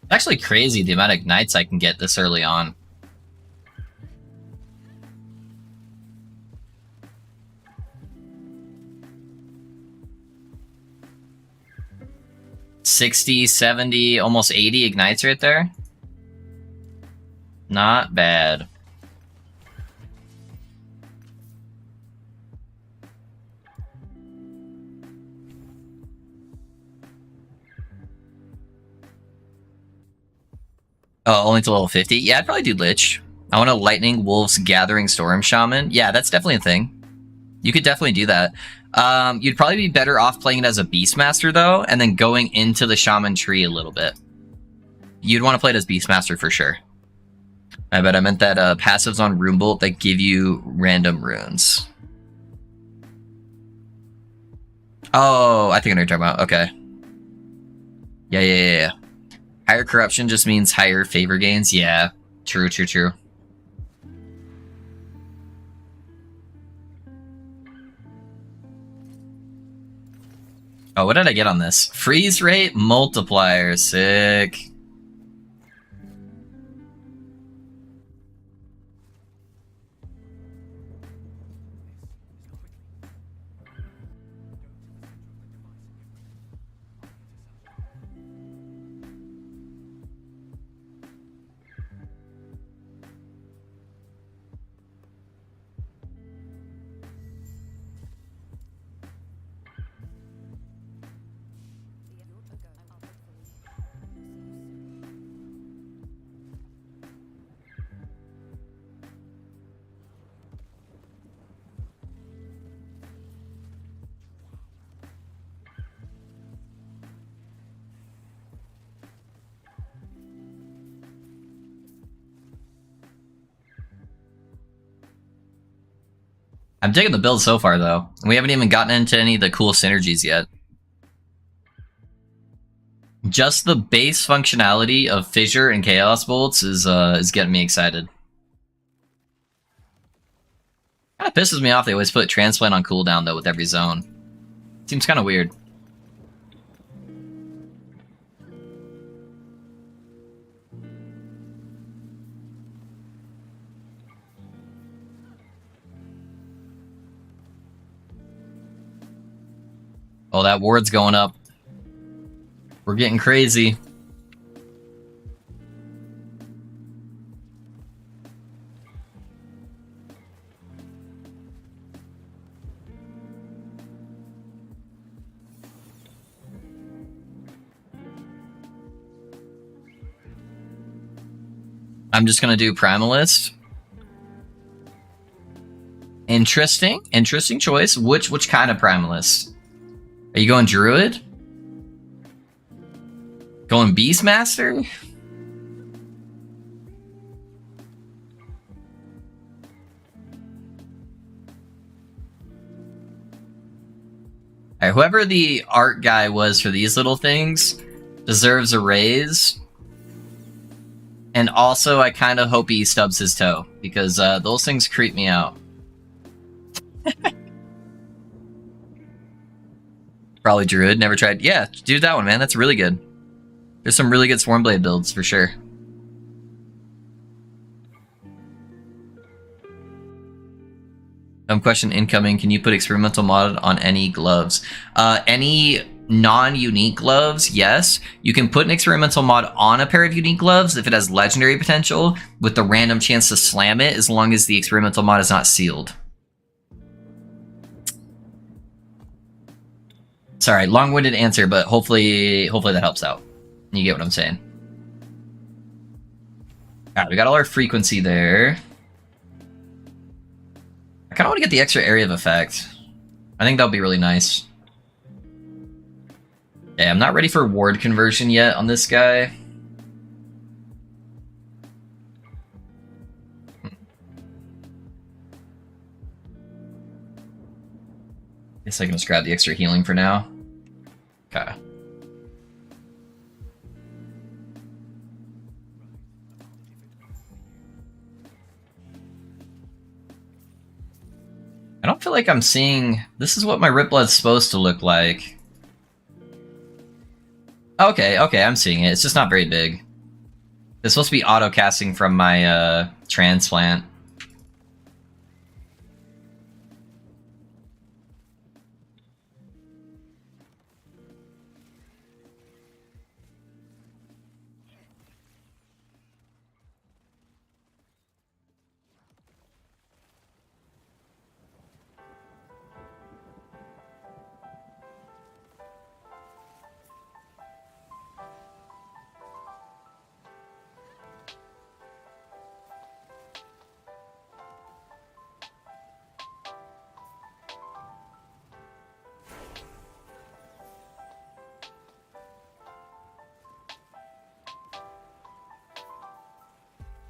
It's actually crazy the amount of ignites I can get this early on. $60, $70, almost 80 ignites right there. Not bad. Oh, only to level 50? Yeah, I'd probably do Lich. I want a Lightning Wolves Gathering Storm Shaman. Yeah, that's definitely a thing. You could definitely do that. You'd probably be better off playing it as a Beastmaster, though, and then going into the Shaman tree a little bit. You'd want to play it as Beastmaster for sure. I bet I meant that passives on Runebolt that give you random runes. Oh, I think I know what you're talking about. Okay. Yeah. Higher corruption just means higher favor gains. Yeah, true. Oh, what did I get on this? Freeze rate multiplier. Sick. I'm digging the build so far, though. We haven't even gotten into any of the cool synergies yet. Just the base functionality of Fissure and Chaos Bolts is getting me excited. Kind of pisses me off they always put Transplant on cooldown, though, with every zone. Seems kind of weird. Oh, that ward's going up. We're getting crazy. I'm just gonna do Primalist. Interesting choice. Which kind of Primalist? Are you going Druid? Going Beastmaster? Alright, whoever the art guy was for these little things deserves a raise. And also, I kind of hope he stubs his toe, because those things creep me out. Probably Druid, never tried. Yeah, do that one, man. That's really good. There's some really good Swarmblade builds, for sure. Question incoming. Can you put experimental mod on any gloves? Any non-unique gloves, yes. You can put an experimental mod on a pair of unique gloves if it has legendary potential, with the random chance to slam it, as long as the experimental mod is not sealed. Sorry, long-winded answer, but hopefully that helps out. You get what I'm saying. Alright, we got all our frequency there. I kind of want to get the extra area of effect. I think that'll be really nice. Yeah, I'm not ready for ward conversion yet on this guy. Guess I can just grab the extra healing for now. Okay. I don't feel like I'm seeing... This is what my Rip Blood's supposed to look like. Okay, I'm seeing it. It's just not very big. It's supposed to be auto-casting from my transplant.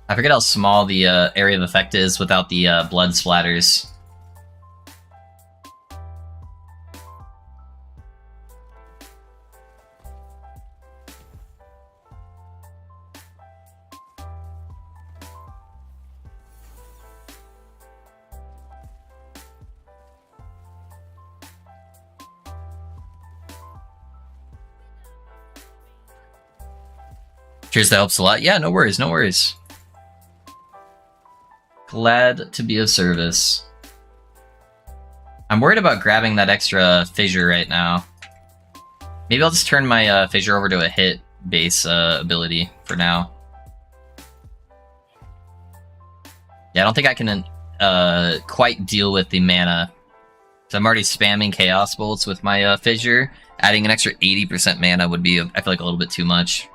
I forget how small the area of effect is without the blood splatters. Cheers, that helps a lot. Yeah, no worries, no worries. Glad to be of service. I'm worried about grabbing that extra fissure right now. Maybe I'll just turn my fissure over to a hit base ability for now. Yeah, I don't think I can quite deal with the mana. So I'm already spamming Chaos Bolts with my fissure. Adding an extra 80% mana would be, I feel like, a little bit too much.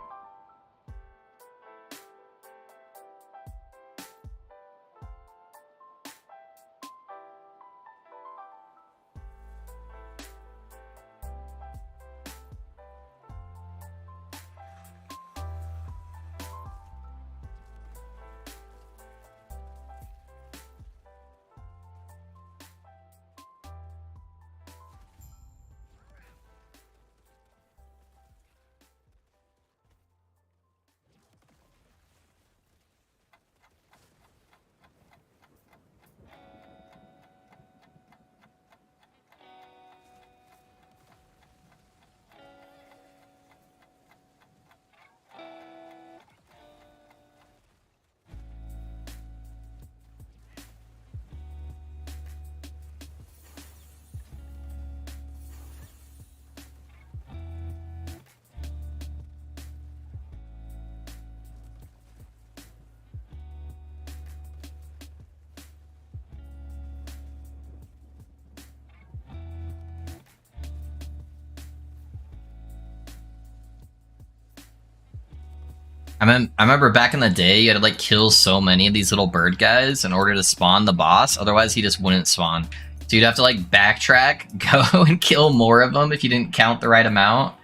I remember back in the day, you had to like kill so many of these little bird guys in order to spawn the boss. Otherwise, he just wouldn't spawn. So you'd have to like backtrack, go and kill more of them if you didn't count the right amount.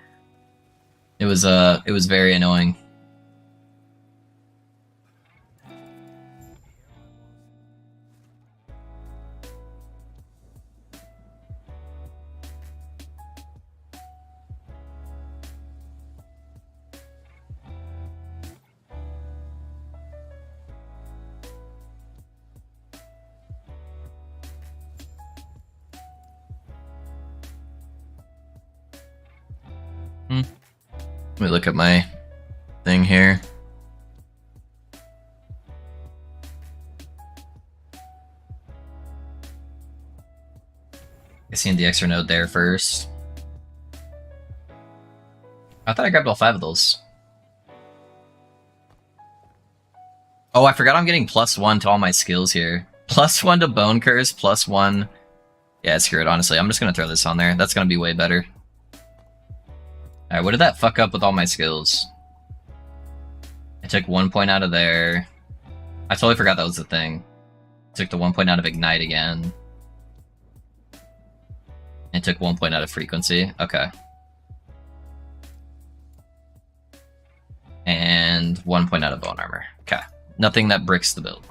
It was very annoying. Let me look at my thing here. I seen the extra node there first. I thought I grabbed all 5 of those. Oh, I forgot I'm getting +1 to all my skills here. +1 to Bone Curse, +1. Yeah, screw it, honestly. I'm just gonna throw this on there. That's gonna be way better. Alright, what did that fuck up with all my skills? I took 1 point out of there. I totally forgot that was the thing. Took the 1 point out of Ignite again. And took 1 point out of Frequency. Okay. And 1 point out of Bone Armor. Okay. Nothing that bricks the build.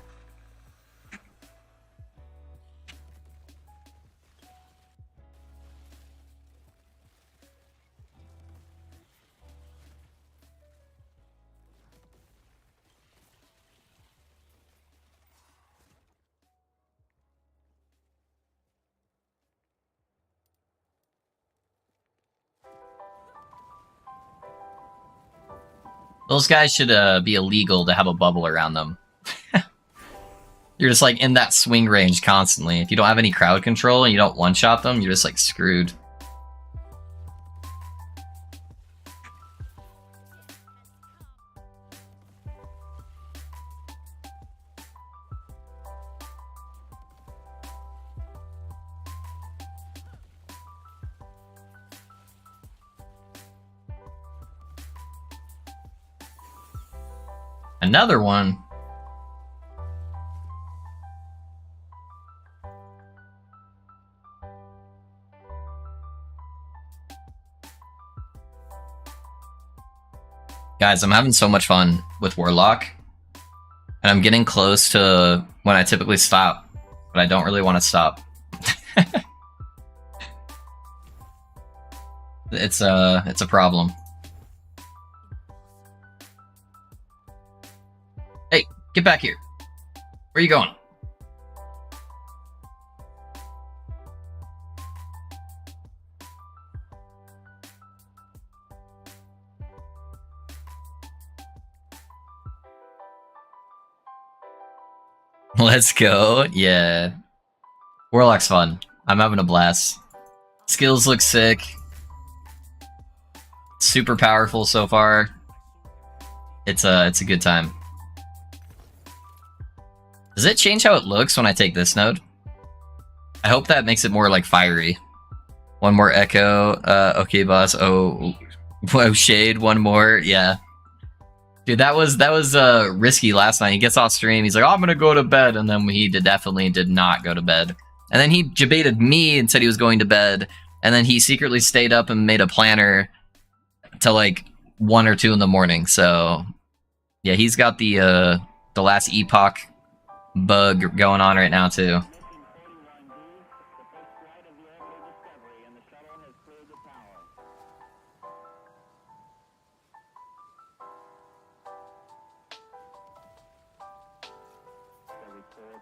Those guys should be illegal to have a bubble around them. You're just like in that swing range constantly. If you don't have any crowd control and you don't one-shot them, you're just like screwed. Another one. Guys, I'm having so much fun with Warlock. And I'm getting close to when I typically stop. But I don't really want to stop. It's a problem. Hey, get back here. Where are you going? Let's go. Yeah. Warlock's fun. I'm having a blast. Skills look sick. Super powerful so far. It's a good time. Does it change how it looks when I take this node? I hope that makes it more like fiery. One more echo. Okay, boss. Oh, shade. One more. Yeah. Dude, that was risky last night. He gets off stream. He's like, oh, I'm gonna go to bed, and then he definitely did not go to bed. And then he debated me and said he was going to bed, and then he secretly stayed up and made a planner till like 1 or 2 in the morning. So yeah, he's got the last epoch bug going on right now too.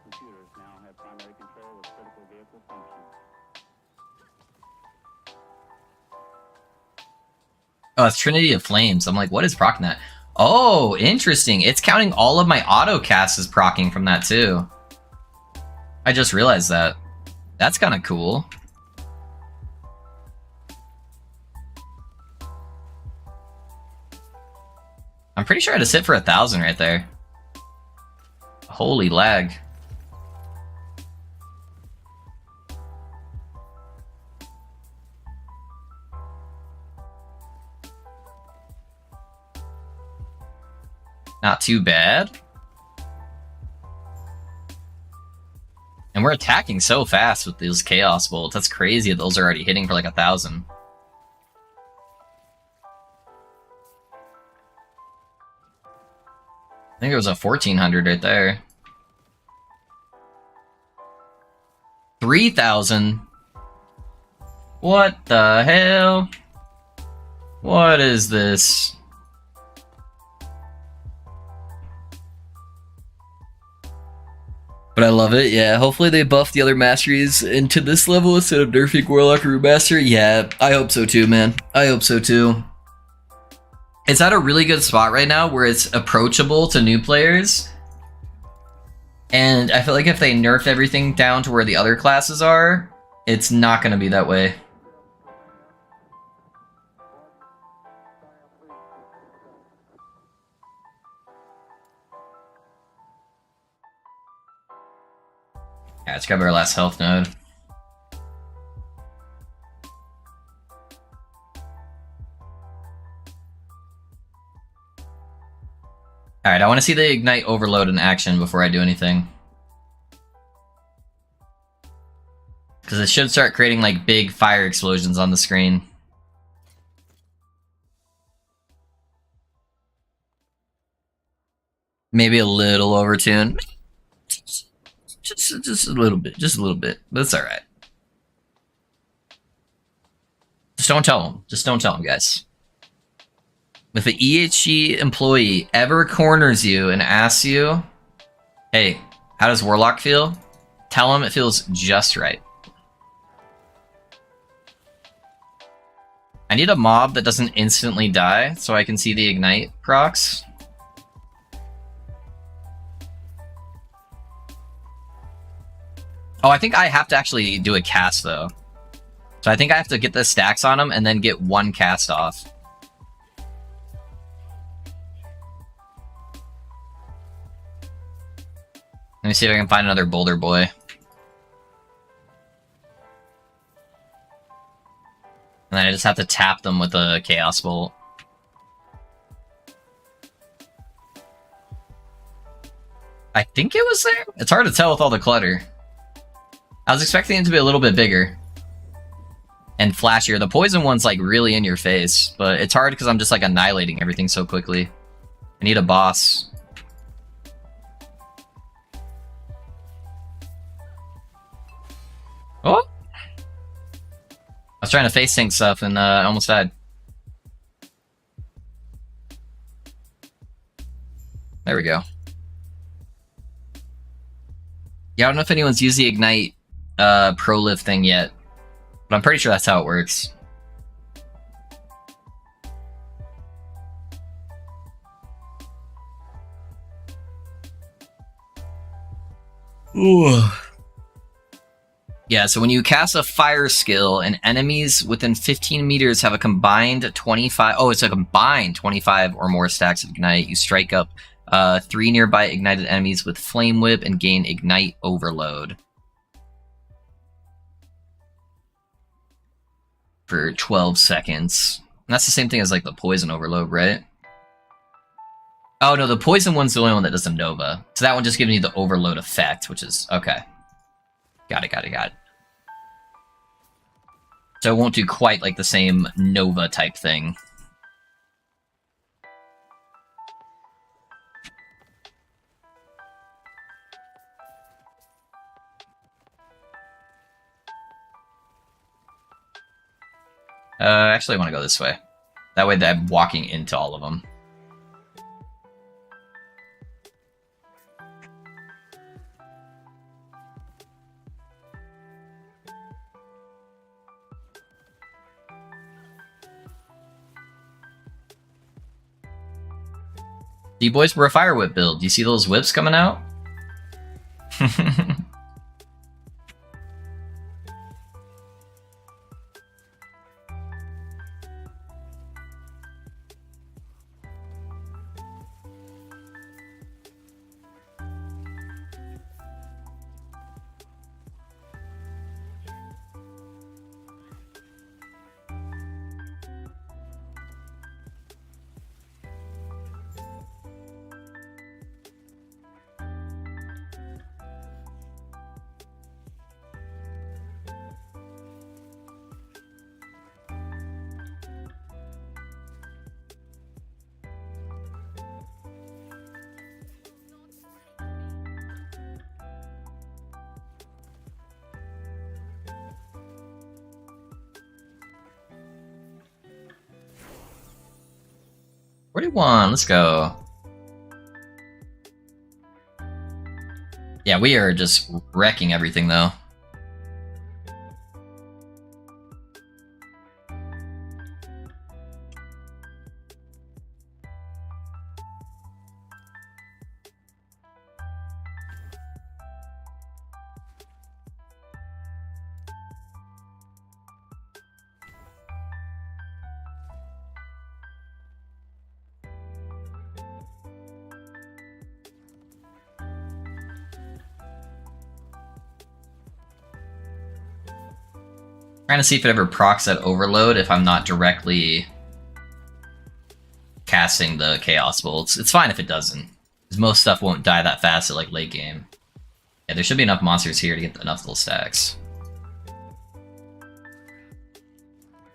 Computers now have primary control of critical vehicle functions. Oh, it's Trinity of Flames. I'm like, what is procking that? Oh, interesting. It's counting all of my auto casts as procking from that too. I just realized that. That's kind of cool. I'm pretty sure I had to sit for 1,000 right there. Holy lag. Not too bad. And we're attacking so fast with these Chaos Bolts. That's crazy. Those are already hitting for like 1,000. I think there was a 1,400 right there. 3,000? What the hell? What is this? But I love it, yeah. Hopefully they buff the other masteries into this level instead of nerfing Warlock or Master. Yeah, I hope so too, man. I hope so too. It's at a really good spot right now where it's approachable to new players. And I feel like if they nerf everything down to where the other classes are, it's not going to be that way. Yeah, let's grab our last health node. Alright, I want to see the Ignite Overload in action before I do anything. Because it should start creating like big fire explosions on the screen. Maybe a little overtuned. Just a little bit. Just a little bit. But it's alright. Just don't tell them. Just don't tell them, guys. If an EHG employee ever corners you and asks you, hey, how does Warlock feel? Tell them it feels just right. I need a mob that doesn't instantly die so I can see the Ignite procs. Oh, I think I have to actually do a cast though. So I think I have to get the stacks on them and then get one cast off. Let me see if I can find another boulder boy. And then I just have to tap them with a Chaos Bolt. I think it was there? It's hard to tell with all the clutter. I was expecting it to be a little bit bigger. And flashier. The poison one's like really in your face. But it's hard because I'm just like annihilating everything so quickly. I need a boss. Oh! I was trying to face sync stuff and I almost died. There we go. Yeah, I don't know if anyone's used the Ignite Pro Lift thing yet, but I'm pretty sure that's how it works. Ooh. Yeah, so when you cast a fire skill and enemies within 15 meters have a combined 25... Oh, it's a combined 25 or more stacks of Ignite. You strike up 3 nearby ignited enemies with Flame Whip and gain Ignite Overload. For 12 seconds. And that's the same thing as like the Poison Overload, right? Oh no, the Poison one's the only one that does the Nova. So that one just gives me the Overload effect, which is... Okay. Got it. So it won't do quite like the same Nova type thing. Actually I want to go this way. That way that I'm walking into all of them. D-Boys, we're a Fire Whip build. Do you see those whips coming out? One, let's go. Yeah, we are just wrecking everything though. Trying to see if it ever procs that overload if I'm not directly casting the Chaos Bolts. It's fine if it doesn't, because most stuff won't die that fast at like late game. Yeah, there should be enough monsters here to get enough little stacks.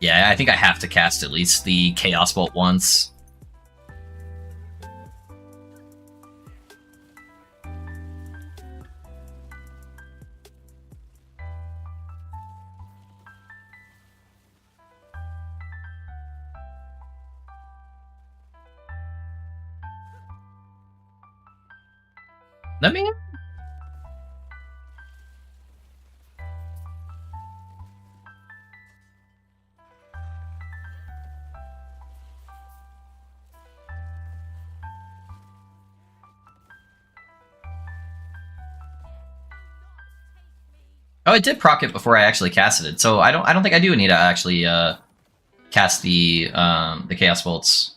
Yeah, I think I have to cast at least the Chaos Bolt once. Let me... Oh, it did proc it before I actually casted it, so I don't think I do need to actually cast the Chaos Bolts.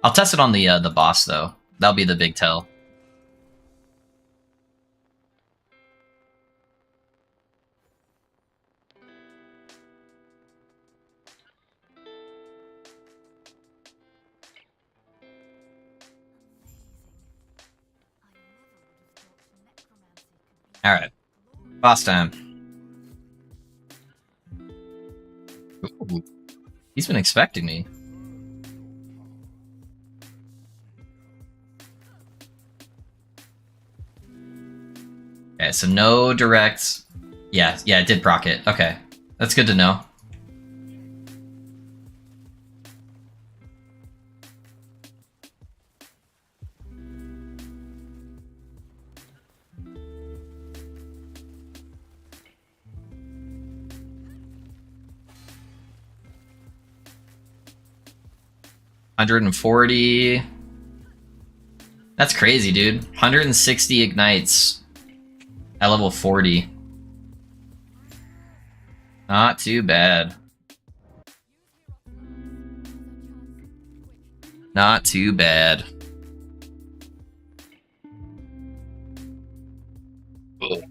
I'll test it on the boss though. That'll be the big tell. All right. Boss time. Ooh, he's been expecting me. Okay, so no direct... Yeah, it did proc it. Okay, that's good to know. $140. That's crazy, dude. 160 ignites At level 40. Not too bad. Not too bad. Ugh.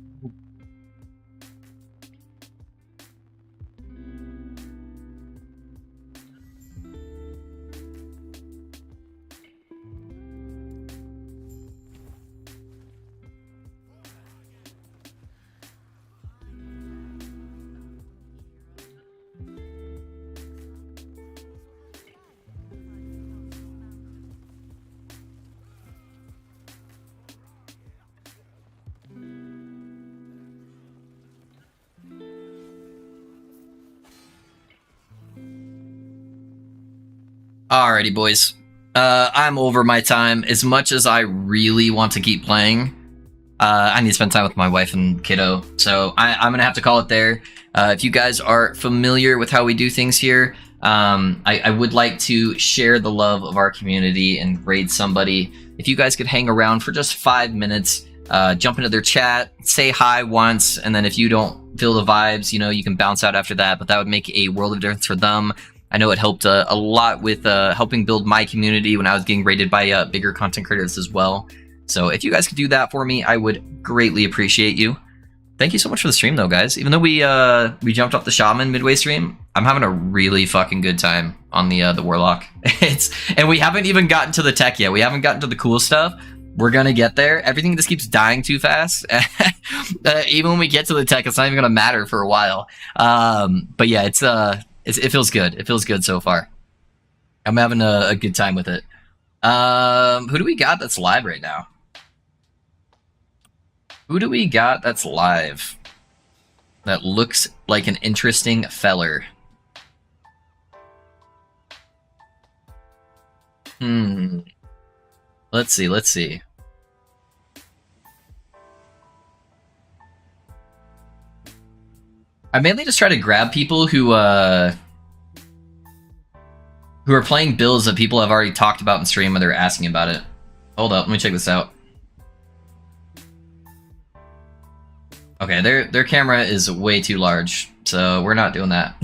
Alrighty, boys. I'm over my time. As much as I really want to keep playing, I need to spend time with my wife and kiddo. So I'm going to have to call it there. If you guys are familiar with how we do things here, I would like to share the love of our community and raid somebody. If you guys could hang around for just 5 minutes, jump into their chat, say hi once, and then if you don't feel the vibes, you know, you can bounce out after that, but that would make a world of difference for them. I know it helped a lot with helping build my community when I was getting rated by bigger content creators as well. So if you guys could do that for me, I would greatly appreciate you. Thank you so much for the stream, though, guys. Even though we jumped off the Shaman midway stream, I'm having a really fucking good time on the Warlock. And we haven't even gotten to the tech yet. We haven't gotten to the cool stuff. We're gonna get there. Everything just keeps dying too fast. Even when we get to the tech, it's not even gonna matter for a while. But yeah, it feels good. It feels good so far. I'm having a good time with it. Who do we got that's live right now? Who do we got that's live? That looks like an interesting feller. Let's see. I mainly just try to grab people who are playing builds that people have already talked about in stream when they're asking about it. Hold up, let me check this out. Okay, their camera is way too large, so we're not doing that.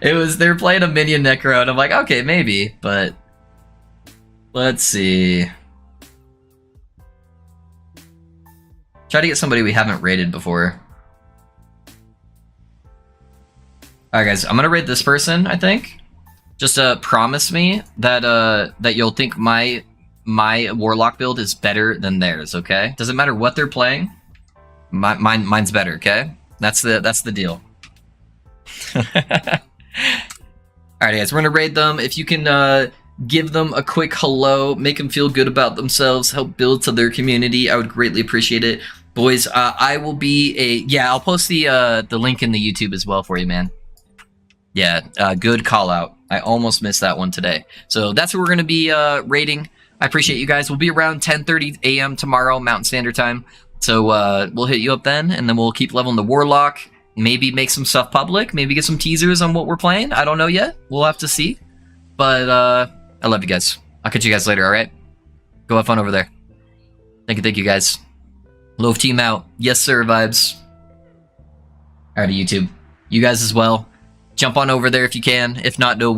They were playing a Minion Necro, and I'm like, okay, maybe, but let's see. Try to get somebody we haven't rated before. Alright guys, I'm gonna raid this person, I think. Just promise me that that you'll think my Warlock build is better than theirs, okay? Doesn't matter what they're playing. Mine's better, okay? That's the deal. Alright guys, we're gonna raid them. If you can give them a quick hello, make them feel good about themselves, help build to their community, I would greatly appreciate it. Boys, I will be I'll post the link in the YouTube as well for you, man. Yeah, good call out. I almost missed that one today. So that's what we're going to be rating. I appreciate you guys. We'll be around 10:30 a.m. tomorrow, Mountain Standard Time. So we'll hit you up then, and then we'll keep leveling the Warlock. Maybe make some stuff public. Maybe get some teasers on what we're playing. I don't know yet. We'll have to see. But I love you guys. I'll catch you guys later, all right? Go have fun over there. Thank you, guys. Loaf team out. Yes, sir, vibes. All right, YouTube. You guys as well. Jump on over there if you can. If not, no worries.